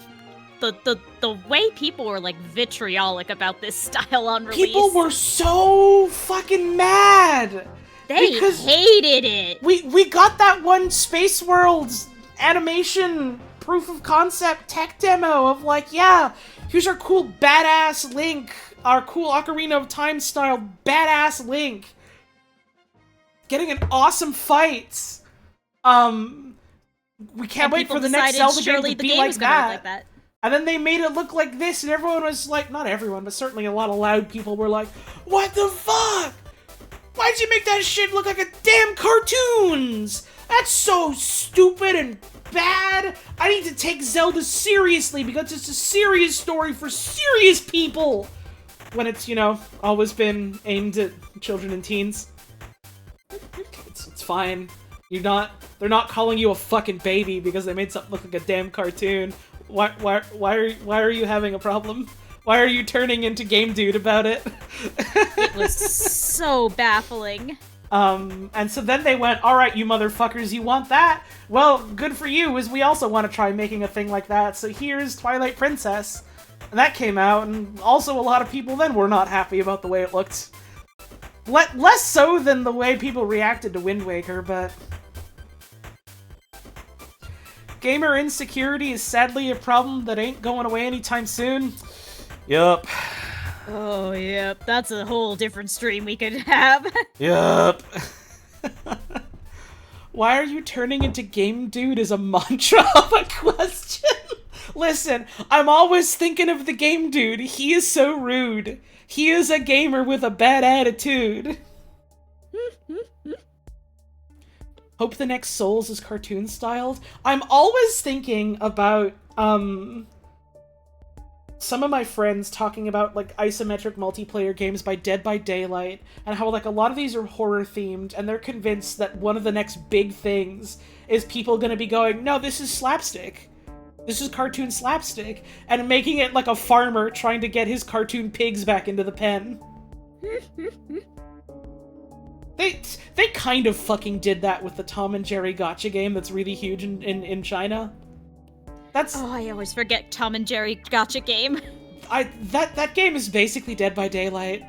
the way people were, like, vitriolic about this style on release. People were so fucking mad! They because hated it! We got that one Space Worlds animation proof of concept tech demo of like, yeah, here's our cool badass Link, our cool Ocarina of Time style badass Link. Getting an awesome fight. We can't wait for the next Zelda game to be like that. And then they made it look like this, and everyone was like, not everyone, but certainly a lot of loud people were like, what the fuck? Why'd you make that shit look like a damn cartoons? That's so stupid and bad. I need to take Zelda seriously because it's a serious story for serious people. When it's, you know, always been aimed at children and teens. It's fine. They're not calling you a fucking baby because they made something look like a damn cartoon. Why are you having a problem? Why are you turning into Game Dude about it? It was so baffling. And so then they went, alright, you motherfuckers, you want that? Well, good for you, as we also want to try making a thing like that, so here's Twilight Princess. And that came out, and also a lot of people then were not happy about the way it looked. Less so than the way people reacted to Wind Waker, but... Gamer insecurity is sadly a problem that ain't going away anytime soon. Yup. Oh, yep. That's a whole different stream we could have. Yup. Why are you turning into Game Dude as a mantra of a question? Listen, I'm always thinking of the Game Dude. He is so rude. He is a gamer with a bad attitude. Hope the next Souls is cartoon styled. I'm always thinking about, some of my friends talking about, like, isometric multiplayer games by Dead by Daylight, and how, like, a lot of these are horror-themed, and they're convinced that one of the next big things is people gonna be going, no, this is slapstick. This is cartoon slapstick. And making it like a farmer trying to get his cartoon pigs back into the pen. They kind of fucking did that with the Tom and Jerry gotcha game that's really huge in China. That's... Oh, I always forget Tom and Jerry gotcha game. That game is basically Dead by Daylight.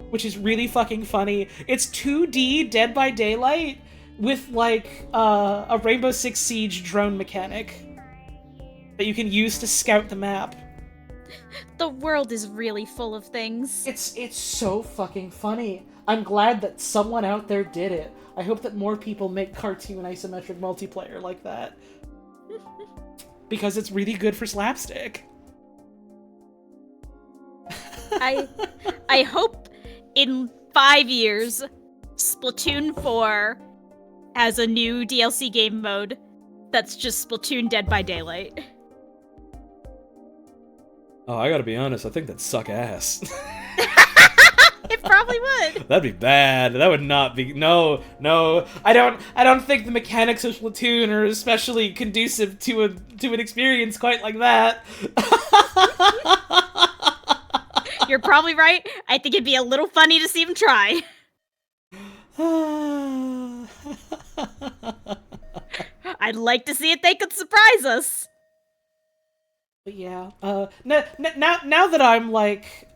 Which is really fucking funny. It's 2D Dead by Daylight with, like, a Rainbow Six Siege drone mechanic that you can use to scout the map. The world is really full of things. It's so fucking funny. I'm glad that someone out there did it. I hope that more people make cartoon isometric multiplayer like that. Because it's really good for slapstick. I hope in 5 years, Splatoon 4 has a new DLC game mode that's just Splatoon Dead by Daylight. Oh, I gotta be honest, I think that'd suck ass. It probably would. That'd be bad. That would not be. No. I don't think the mechanics of Splatoon are especially conducive to an experience quite like that. You're probably right. I think it'd be a little funny to see him try. I'd like to see if they could surprise us. But yeah, now that I'm like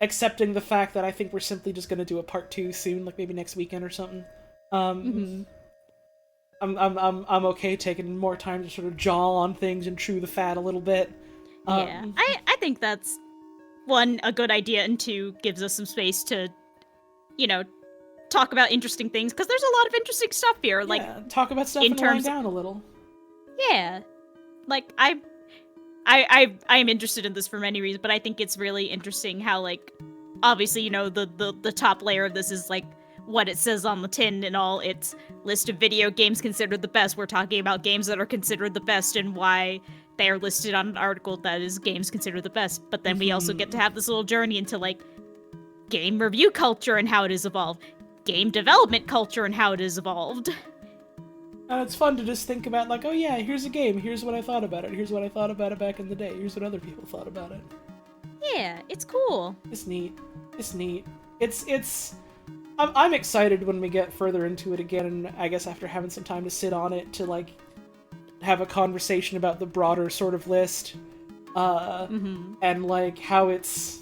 accepting the fact that I think we're simply just gonna do a part 2 soon, like maybe next weekend or something. I'm okay taking more time to sort of jaw on things and chew the fat a little bit. Yeah, I think that's, one, a good idea, and two, gives us some space to, talk about interesting things, because there's a lot of interesting stuff here. Like, yeah, talk about stuff in and wind terms down a little. Yeah, like I'm interested in this for many reasons, but I think it's really interesting how, like, obviously, the top layer of this is like what it says on the tin and all its list of video games considered the best. We're talking about games that are considered the best and why they are listed on an article that is games considered the best. But then we also get to have this little journey into, like, game review culture and how it has evolved, game development culture and how it has evolved. And it's fun to just think about, like, oh yeah, here's a game, here's what I thought about it, here's what I thought about it back in the day, here's what other people thought about it. Yeah, it's cool. It's neat. It's neat. I'm excited when we get further into it again, and I guess after having some time to sit on it, to, like, have a conversation about the broader sort of list, and, like, how it's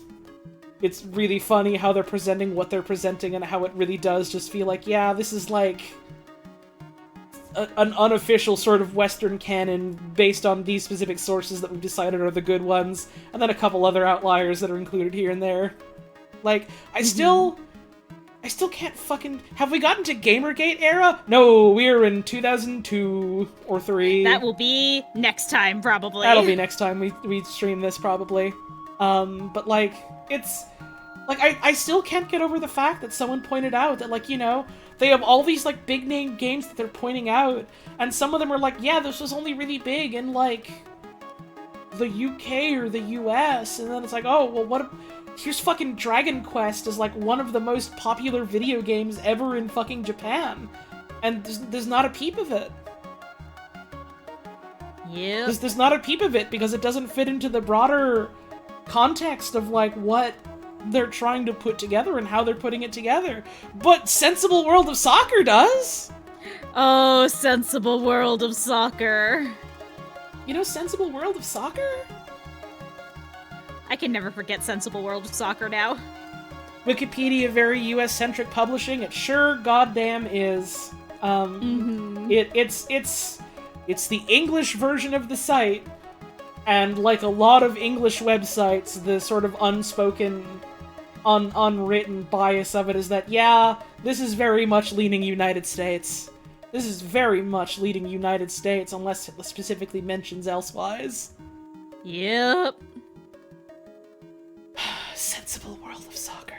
really funny how they're presenting what they're presenting, and how it really does just feel like, yeah, this is, like, an unofficial sort of Western canon based on these specific sources that we've decided are the good ones, and then a couple other outliers that are included here and there. Like, I still can't fucking... Have we gotten to Gamergate era? No, we're in 2002 or 3. That will be next time, probably. That'll be next time we stream this, probably. But, like, it's... Like, I still can't get over the fact that someone pointed out that, like, they have all these, like, big-name games that they're pointing out, and some of them are like, yeah, this was only really big in, like, the UK or the US, and then it's like, oh, well, here's fucking Dragon Quest as, like, one of the most popular video games ever in fucking Japan, and there's not a peep of it. Yeah. There's not a peep of it, because it doesn't fit into the broader context of, like, what they're trying to put together and how they're putting it together. But Sensible World of Soccer does! Oh, Sensible World of Soccer. Sensible World of Soccer? I can never forget Sensible World of Soccer now. Wikipedia, very US-centric publishing. It sure goddamn is. It's the English version of the site, and like a lot of English websites, the sort of unspoken, unwritten bias of it is that, yeah, this is very much leaning United States. This is very much leading United States, unless it specifically mentions elsewise. Yep. Sensible World of Soccer.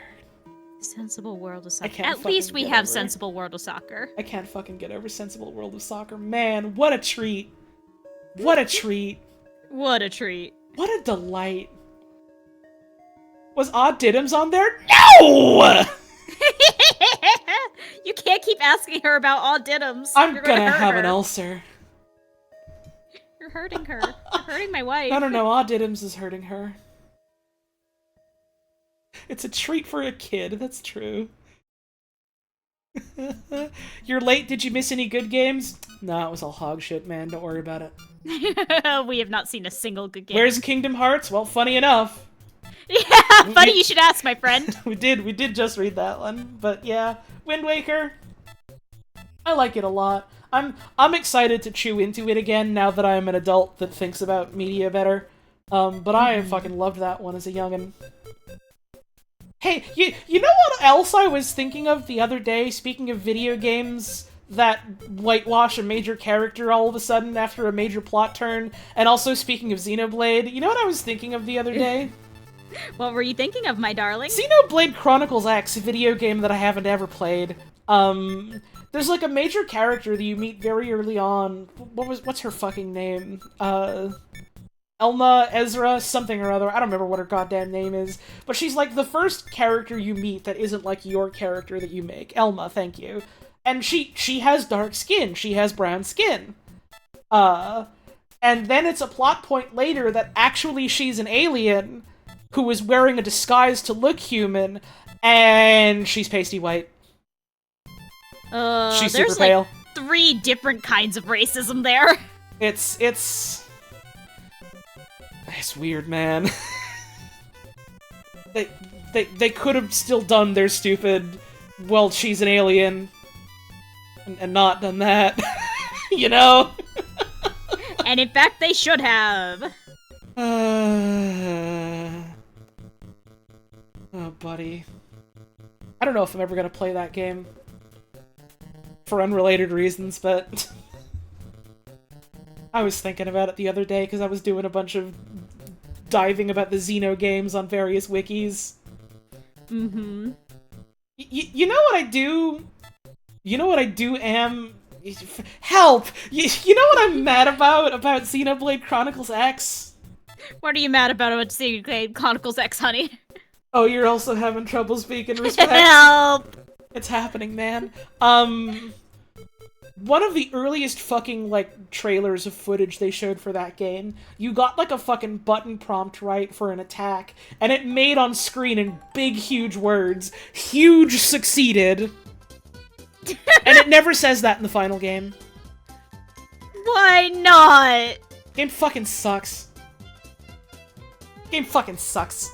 Sensible World of Soccer. can't At least fucking we get have over it. Sensible World of Soccer. I can't fucking get over Sensible World of Soccer. Man, what a treat. What a treat. What a treat. What a delight. Was Odd Diddums on there? No! You can't keep asking her about Odd Diddums. I'm You're gonna hurt have her. an ulcer. You're hurting her. You're hurting my wife. I don't know, Odd Diddums is hurting her. It's a treat for a kid, that's true. You're late, did you miss any good games? Nah, it was all hog shit, man, don't worry about it. We have not seen a single good game. Where's Kingdom Hearts? Well, funny enough. Yeah, funny you should ask, my friend. we did just read that one, but yeah. Wind Waker. I like it a lot. I'm excited to chew into it again now that I'm an adult that thinks about media better. But I fucking loved that one as a youngin'. Hey, you know what else I was thinking of the other day, speaking of video games that whitewash a major character all of a sudden after a major plot turn, and also speaking of Xenoblade, you know what I was thinking of the other day? What were you thinking of, my darling? Xenoblade Chronicles X, a video game that I haven't ever played. There's like a major character that you meet very early on. What's her fucking name? Elma, Ezra, something or other. I don't remember what her goddamn name is. But she's like the first character you meet that isn't like your character that you make. Elma, thank you. And she has dark skin. She has brown skin. And then it's a plot point later that actually she's an alien who is wearing a disguise to look human, and she's pasty white. She's super there's pale. Like 3 different kinds of racism there. It's weird, man. they could have still done their stupid, well, she's an alien, and not done that. You know? And in fact, they should have. Oh, buddy. I don't know if I'm ever gonna play that game. For unrelated reasons, but... I was thinking about it the other day because I was doing a bunch of diving about the Xeno games on various wikis. Mm-hmm. You know what I do? You know what I do Help! You know what I'm mad about Xenoblade Chronicles X? What are you mad about Xenoblade Chronicles X, honey? Oh, you're also having trouble speaking respect? Help! It's happening, man. One of the earliest fucking, like, trailers of footage they showed for that game, you got, like, a fucking button prompt right for an attack, and it made on screen in big, huge words, "Huge succeeded." And it never says that in the final game. Why not? Game fucking sucks. Game fucking sucks.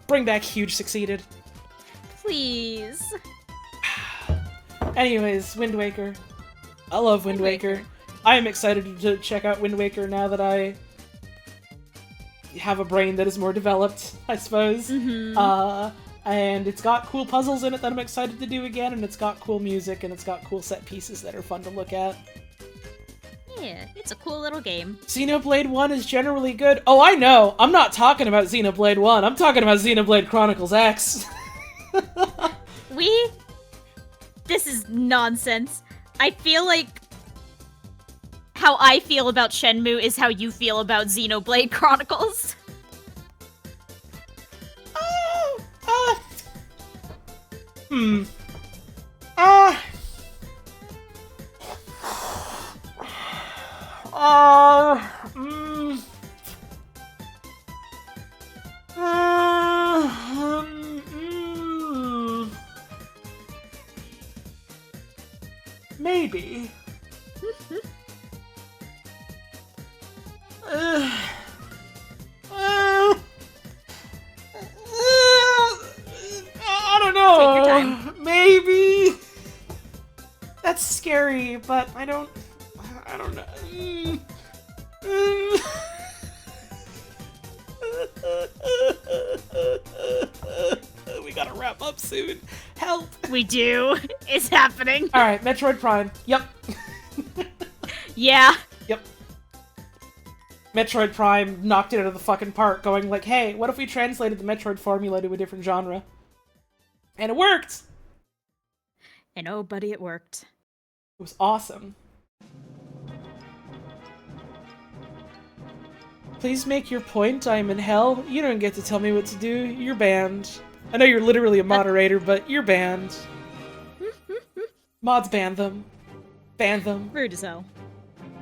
Bring back "Huge succeeded." Please. Anyways, Wind Waker. I love Wind Waker. I am excited to check out Wind Waker now that I have a brain that is more developed, I suppose. And it's got cool puzzles in it that I'm excited to do again, and it's got cool music, and it's got cool set pieces that are fun to look at. Yeah, it's a cool little game. Xenoblade 1 is generally good. Oh, I know! I'm not talking about Xenoblade 1, I'm talking about Xenoblade Chronicles X! This is nonsense. I feel like how I feel about Shenmue is how you feel about Xenoblade Chronicles. Maybe. I don't know. Take your time. Maybe. That's scary, but I don't know. We gotta wrap up soon. Help. We do. It's happening. Alright, Metroid Prime. Yep. Yeah. Yep. Metroid Prime knocked it out of the fucking park, going like, hey, what if we translated the Metroid formula to a different genre? And it worked! And oh, buddy, it worked. It was awesome. Please make your point, I am in hell. You don't get to tell me what to do. You're banned. I know you're literally a moderator, but you're banned. Mods ban them. Ban them. Rude as hell.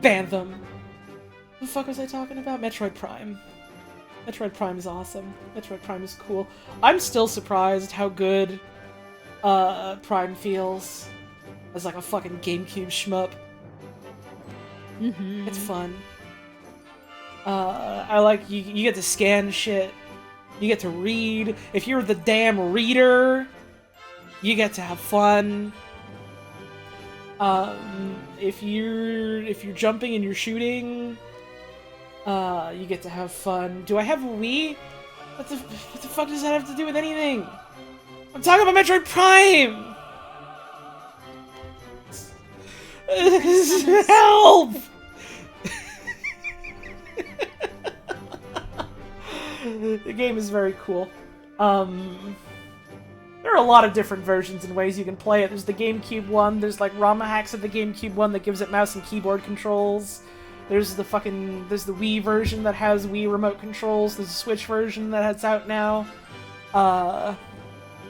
Ban them. What the fuck was I talking about? Metroid Prime. Metroid Prime is awesome. Metroid Prime is cool. I'm still surprised how good Prime feels as like a fucking GameCube shmup. It's fun. I like you get to scan shit. You get to read. If you're the damn reader, you get to have fun. If you're jumping and you're shooting, You get to have fun. Do I have a Wii? What the fuck does that have to do with anything? I'm talking about Metroid Prime! Help! The game is very cool. There are a lot of different versions and ways you can play it. There's the GameCube one, there's like ROM hacks of the GameCube one that gives it mouse and keyboard controls. There's the Wii version that has Wii remote controls. There's a Switch version that's out now.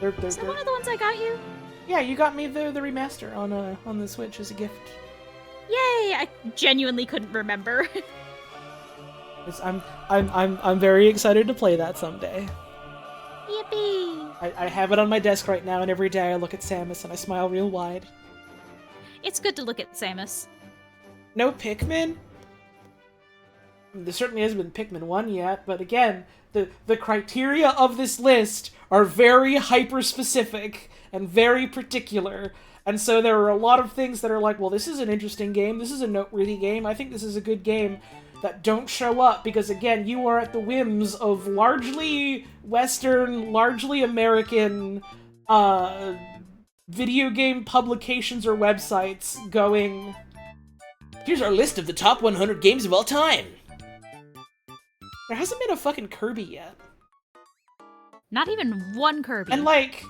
Is that one of the ones I got you? Yeah, you got me the remaster on the Switch as a gift. Yay! I genuinely couldn't remember. I'm very excited to play that someday. Yippee! I have it on my desk right now, and every day I look at Samus and I smile real wide. It's good to look at Samus. No Pikmin? There certainly hasn't been Pikmin 1 yet, but again, the criteria of this list are very hyper-specific and very particular, and so there are a lot of things that are like, well, this is an interesting game, this is a noteworthy game, I think this is a good game, that don't show up, because again, you are at the whims of largely Western, largely American, video game publications or websites going, Here's our list of the top 100 games of all time. there hasn't been a fucking Kirby yet. Not even one Kirby. And like,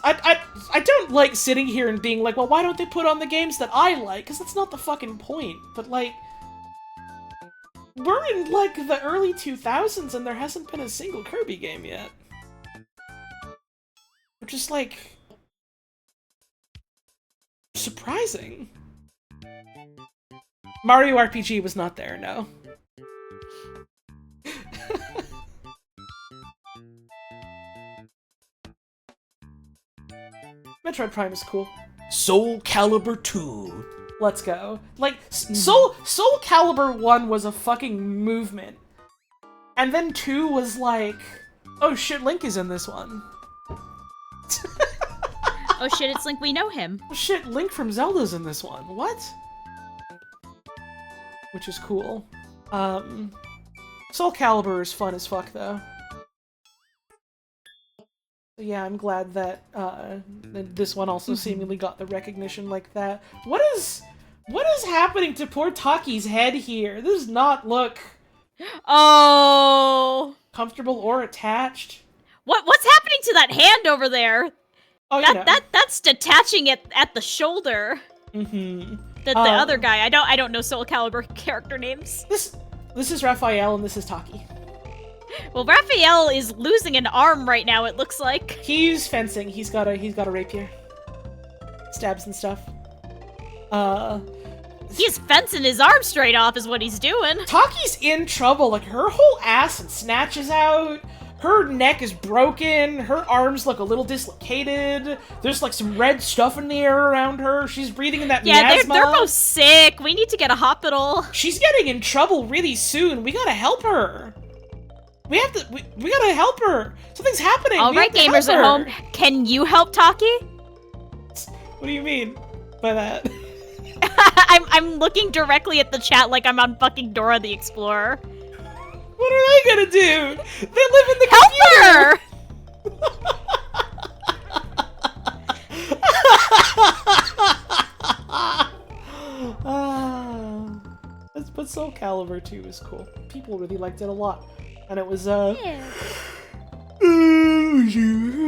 I don't like sitting here and being like, well, why don't they put on the games that I like? Because that's not the fucking point. But like, we're in like the early 2000s and there hasn't been a single Kirby game yet. Which is like, surprising. Mario RPG was not there, no. Metroid Prime is cool. Soul Calibur 2. Let's go. Like, Soul Calibur 1 was a fucking movement. And then 2 was like, oh shit, Link is in this one. Oh shit, it's Link, we know him. Oh shit, Link from Zelda's in this one. What? Which is cool. Soul Calibur is fun as fuck, though. Yeah, I'm glad that this one also seemingly got the recognition like that. What is happening to poor Taki's head here? This does not look Oh, comfortable or attached. what's happening to that hand over there? Oh, you know. That's detaching it at the shoulder. Mm-hmm. The other guy, I don't know Soul Calibur character names. This is Raphael and this is Taki. Well, Raphael is losing an arm right now, it looks like. He's fencing. He's got a rapier. Stabs and stuff. He's fencing his arm straight off is what he's doing. Taki's in trouble. Like, her whole ass and snatch is out. Her neck is broken. Her arms look a little dislocated. There's like some red stuff in the air around her. She's breathing in that miasma. They're both sick. We need to get a hospital. She's getting in trouble really soon. We gotta help her. We gotta help her. Something's happening. All right, gamers at home, can you help Taki? What do you mean by that? I'm looking directly at the chat like I'm on fucking Dora the Explorer. What are they gonna do? They live in the Help computer. her! But Soul Calibur 2 is cool. People really liked it a lot. And it was, it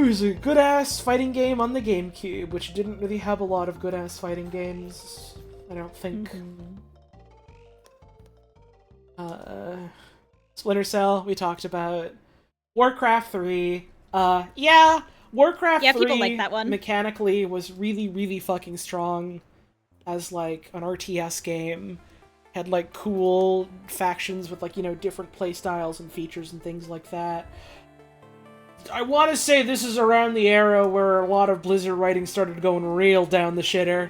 was a good-ass fighting game on the GameCube, which didn't really have a lot of good-ass fighting games, I don't think. Splinter Cell, we talked about. Warcraft 3, yeah, Warcraft 3 people like that one. Mechanically was really, really fucking strong as, like, an RTS game. Had, like, cool factions with, like, you know, different playstyles and features and things like that. I want to say this is around the era where a lot of Blizzard writing started going real down the shitter.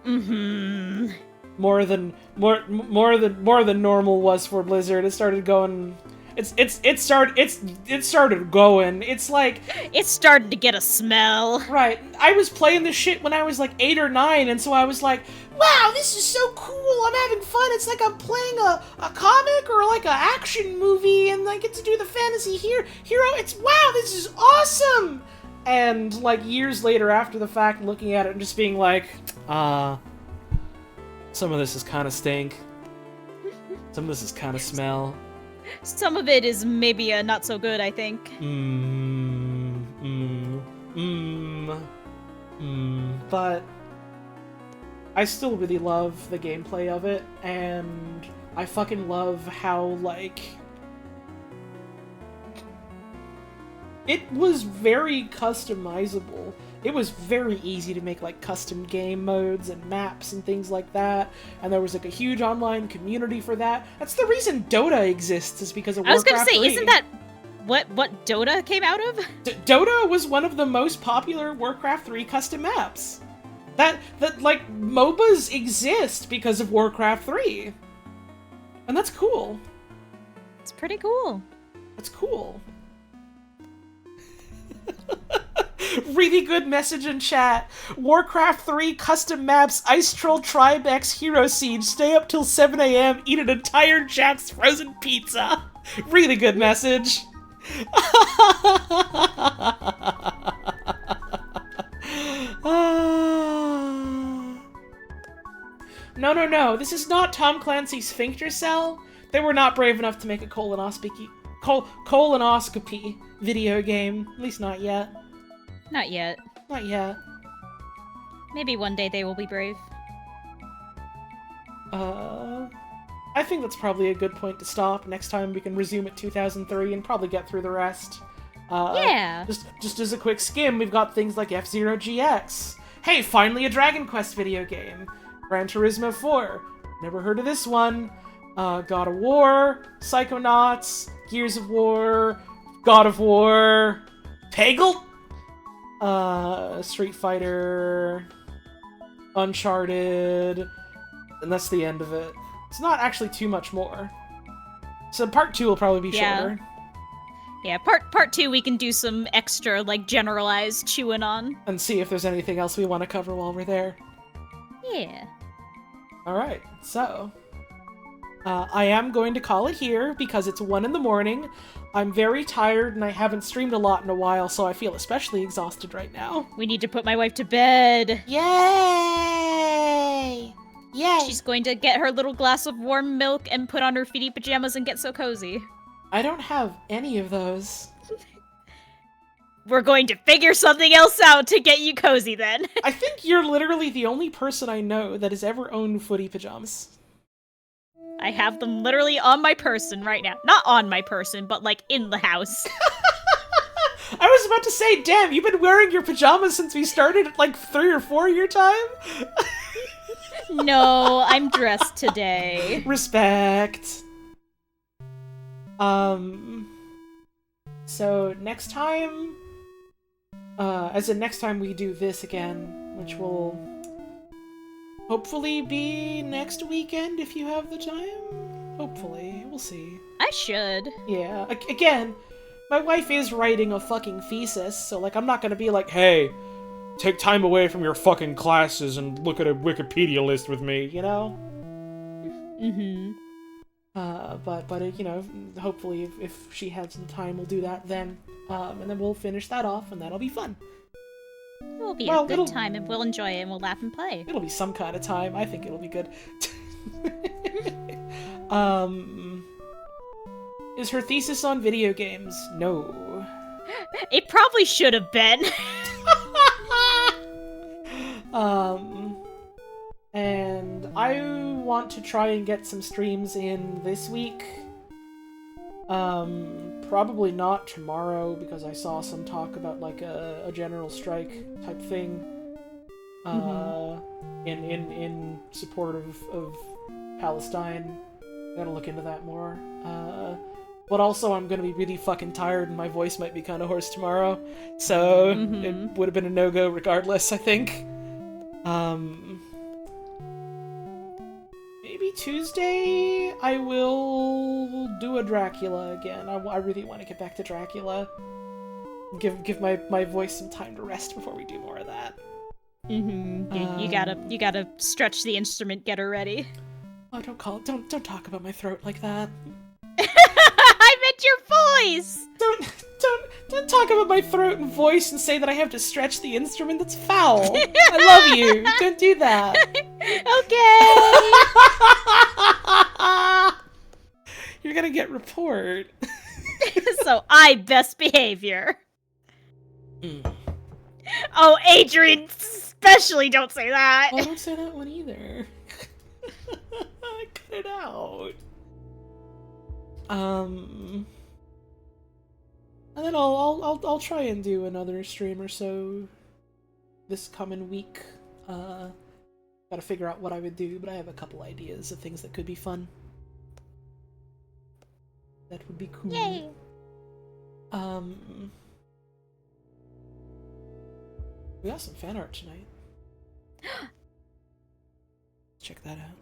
Mm-hmm. More than normal was for Blizzard. It started going. It started going. It's like It started to get a smell. right. I was playing this shit when I was like 8 or 9, and so I was like, wow, this is so cool, I'm having fun, it's like I'm playing a comic or like a action movie, and I get to do the fantasy hero, it's, wow, this is awesome! And, like, years later after the fact, looking at it and just being like, some of this is kind of stink. Some of this is kind of smell. Some of it is maybe not so good, I think. But I still really love the gameplay of it, and I fucking love how, like, it was very customizable. It was very easy to make, like, custom game modes and maps and things like that, and there was, like, a huge online community for that. That's the reason Dota exists, is because of Warcraft 3. I was gonna say, isn't that what Dota came out of? Dota was one of the most popular Warcraft 3 custom maps. That, like, MOBAs exist because of Warcraft 3. And that's cool. It's pretty cool. That's cool. Really good message in chat. Warcraft 3 custom maps, Ice Troll Tribex Hero Siege. Stay up till 7 a.m. Eat an entire Jack's frozen pizza. Really good message. No. This is not Tom Clancy's Sphincter Cell. They were not brave enough to make a colonoscopy video game. At least not yet. Not yet. Not yet. Maybe one day they will be brave. I think that's probably a good point to stop. Next time we can resume at 2003 and probably get through the rest. Yeah. Just as a quick skim, we've got things like F-Zero GX. Hey, finally a Dragon Quest video game. Gran Turismo 4. Never heard of this one. God of War, Psychonauts, Gears of War, God of War, Peggle? Street Fighter, Uncharted, and that's the end of it. It's not actually too much more. So part 2 will probably be shorter. Yeah, part 2 we can do some extra, like, generalized chewing on. And see if there's anything else we want to cover while we're there. Yeah. Alright, so... I am going to call it here, because it's 1 in the morning. I'm very tired, and I haven't streamed a lot in a while, so I feel especially exhausted right now. We need to put my wife to bed. Yay! Yay! She's going to get her little glass of warm milk and put on her feety pajamas and get so cozy. I don't have any of those. We're going to figure something else out to get you cozy then. I think you're literally the only person I know that has ever owned footy pajamas. I have them literally on my person right now. Not on my person, but like in the house. I was about to say, damn, you've been wearing your pajamas since we started at like 3 or 4 your time? No, I'm dressed today. Respect. So next time, as in next time we do this again, which will hopefully be next weekend if you have the time. Hopefully, we'll see. I should. Yeah, again, my wife is writing a fucking thesis, so like I'm not gonna be like, hey, take time away from your fucking classes and look at a Wikipedia list with me, you know? Mm-hmm. But you know, hopefully if she has some time, we'll do that then. And then we'll finish that off, and that'll be fun. It will be a good time, and we'll enjoy it, and we'll laugh and play. It'll be some kind of time. I think it'll be good. Is her thesis on video games? No. It probably should have been. And I want to try and get some streams in this week. Probably not tomorrow, because I saw some talk about like a general strike type thing. In support of Palestine. Gotta look into that more. But also I'm gonna be really fucking tired and my voice might be kinda hoarse tomorrow. So it would have been a no-go regardless, I think. Maybe Tuesday I will do a Dracula again. I really want to get back to Dracula. Give my voice some time to rest before we do more of that. You gotta stretch the instrument, get her ready. Oh, don't talk about my throat like that. I meant your voice! Don't talk about my throat and voice and say that I have to stretch the instrument. That's foul. I love you. Don't do that. Okay! You're gonna get report. So I best behavior. Oh, Adrian, especially don't say that. Oh, don't say that one either. Cut it out. And then I'll try and do another stream or so this coming week. Gotta figure out what I would do, but I have a couple ideas of things that could be fun. That would be cool. Yay! We got some fan art tonight. Check that out.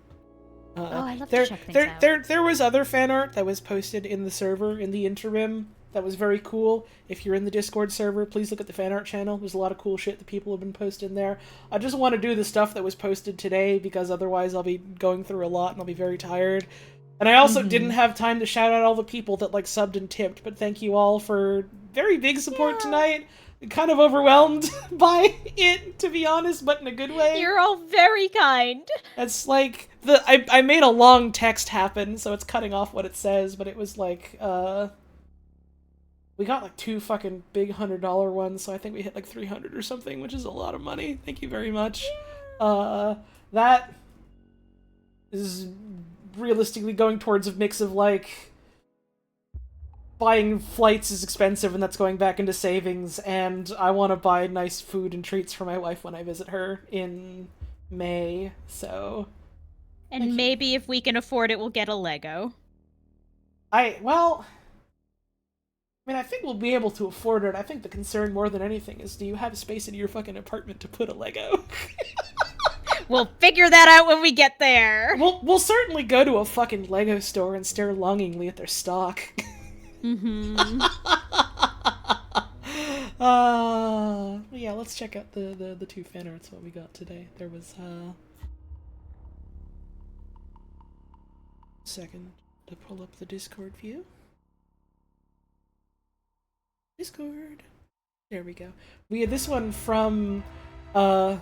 I love to check things out. There was other fan art that was posted in the server in the interim that was very cool. If you're in the Discord server, please look at the fan art channel. There's a lot of cool shit that people have been posting there. I just want to do the stuff that was posted today because otherwise I'll be going through a lot and I'll be very tired. And I also didn't have time to shout out all the people that like subbed and tipped, but thank you all for very big support tonight. Kind of overwhelmed by it, to be honest, but in a good way. You're all very kind. It's like I made a long text happen, so it's cutting off what it says, but it was like we got like 2 fucking big $100 ones, so I think we hit like 300 or something, which is a lot of money. Thank you very much. That is realistically going towards a mix of like buying flights is expensive and that's going back into savings, and I want to buy nice food and treats for my wife when I visit her in May, so... And maybe if we can afford it, we'll get a Lego. I think we'll be able to afford it. I think the concern more than anything is, do you have space in your fucking apartment to put a Lego? We'll figure that out when we get there. We'll certainly go to a fucking Lego store and stare longingly at their stock. Yeah, let's check out the 2 fan arts what we got today. There was second to pull up the Discord view. Discord. There we go. We had this one from the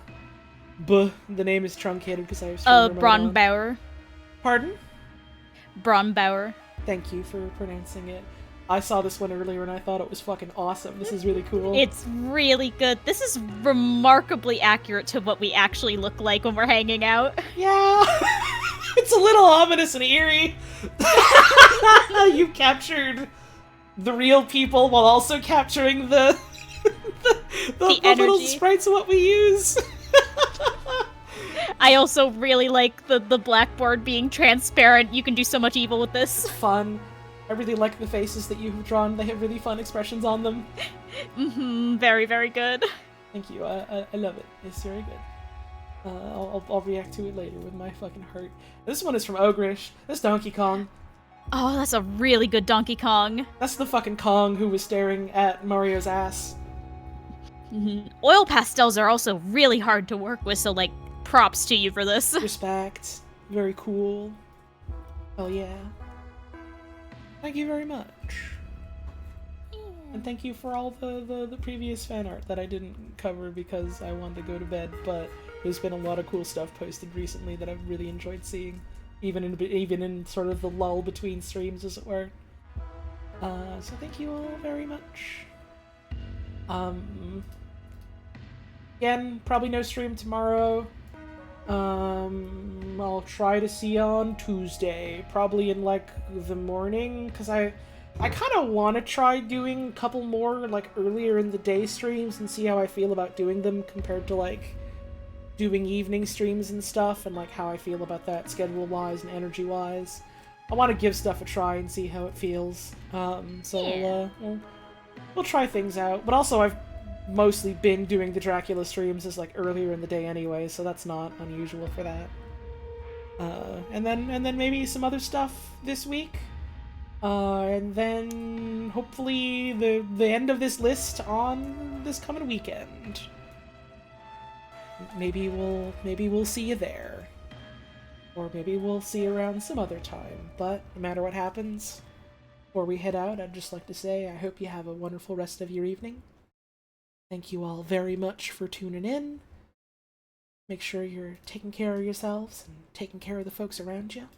name is truncated because I was Braunbauer. Pardon? Braunbauer. Thank you for pronouncing it. I saw this one earlier and I thought it was fucking awesome. This is really cool. It's really good. This is remarkably accurate to what we actually look like when we're hanging out. Yeah. It's a little ominous and eerie. You captured the real people while also capturing the little sprites of what we use. I also really like the blackboard being transparent. You can do so much evil with this. Fun. I really like the faces that you have drawn. They have really fun expressions on them. Very, very good. Thank you. I love it. It's very good. I'll react to it later with my fucking heart. This one is from Ogrish. This Donkey Kong. Oh, that's a really good Donkey Kong. That's the fucking Kong who was staring at Mario's ass. Oil pastels are also really hard to work with, so, like, props to you for this. Respect. Very cool. Oh yeah. Thank you very much. And thank you for all the previous fan art that I didn't cover because I wanted to go to bed, but there's been a lot of cool stuff posted recently that I've really enjoyed seeing, even in sort of the lull between streams, as it were. So thank you all very much. Again, probably no stream tomorrow. I'll try to see you on Tuesday, probably in like the morning, because I kind of want to try doing a couple more like earlier in the day streams and see how I feel about doing them compared to like doing evening streams and stuff, and like how I feel about that schedule wise and energy wise. I want to give stuff a try and see how it feels. So we'll try things out, but also I've mostly been doing the Dracula streams as like earlier in the day anyway, so that's not unusual for that. And then maybe some other stuff this week. And then hopefully the end of this list on this coming weekend. maybe we'll see you there. Or maybe we'll see you around some other time. But no matter what happens, before we head out, I'd just like to say I hope you have a wonderful rest of your evening. Thank you all very much for tuning in. Make sure you're taking care of yourselves and taking care of the folks around you.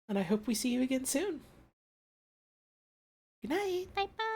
And I hope we see you again soon. Good night. Bye bye.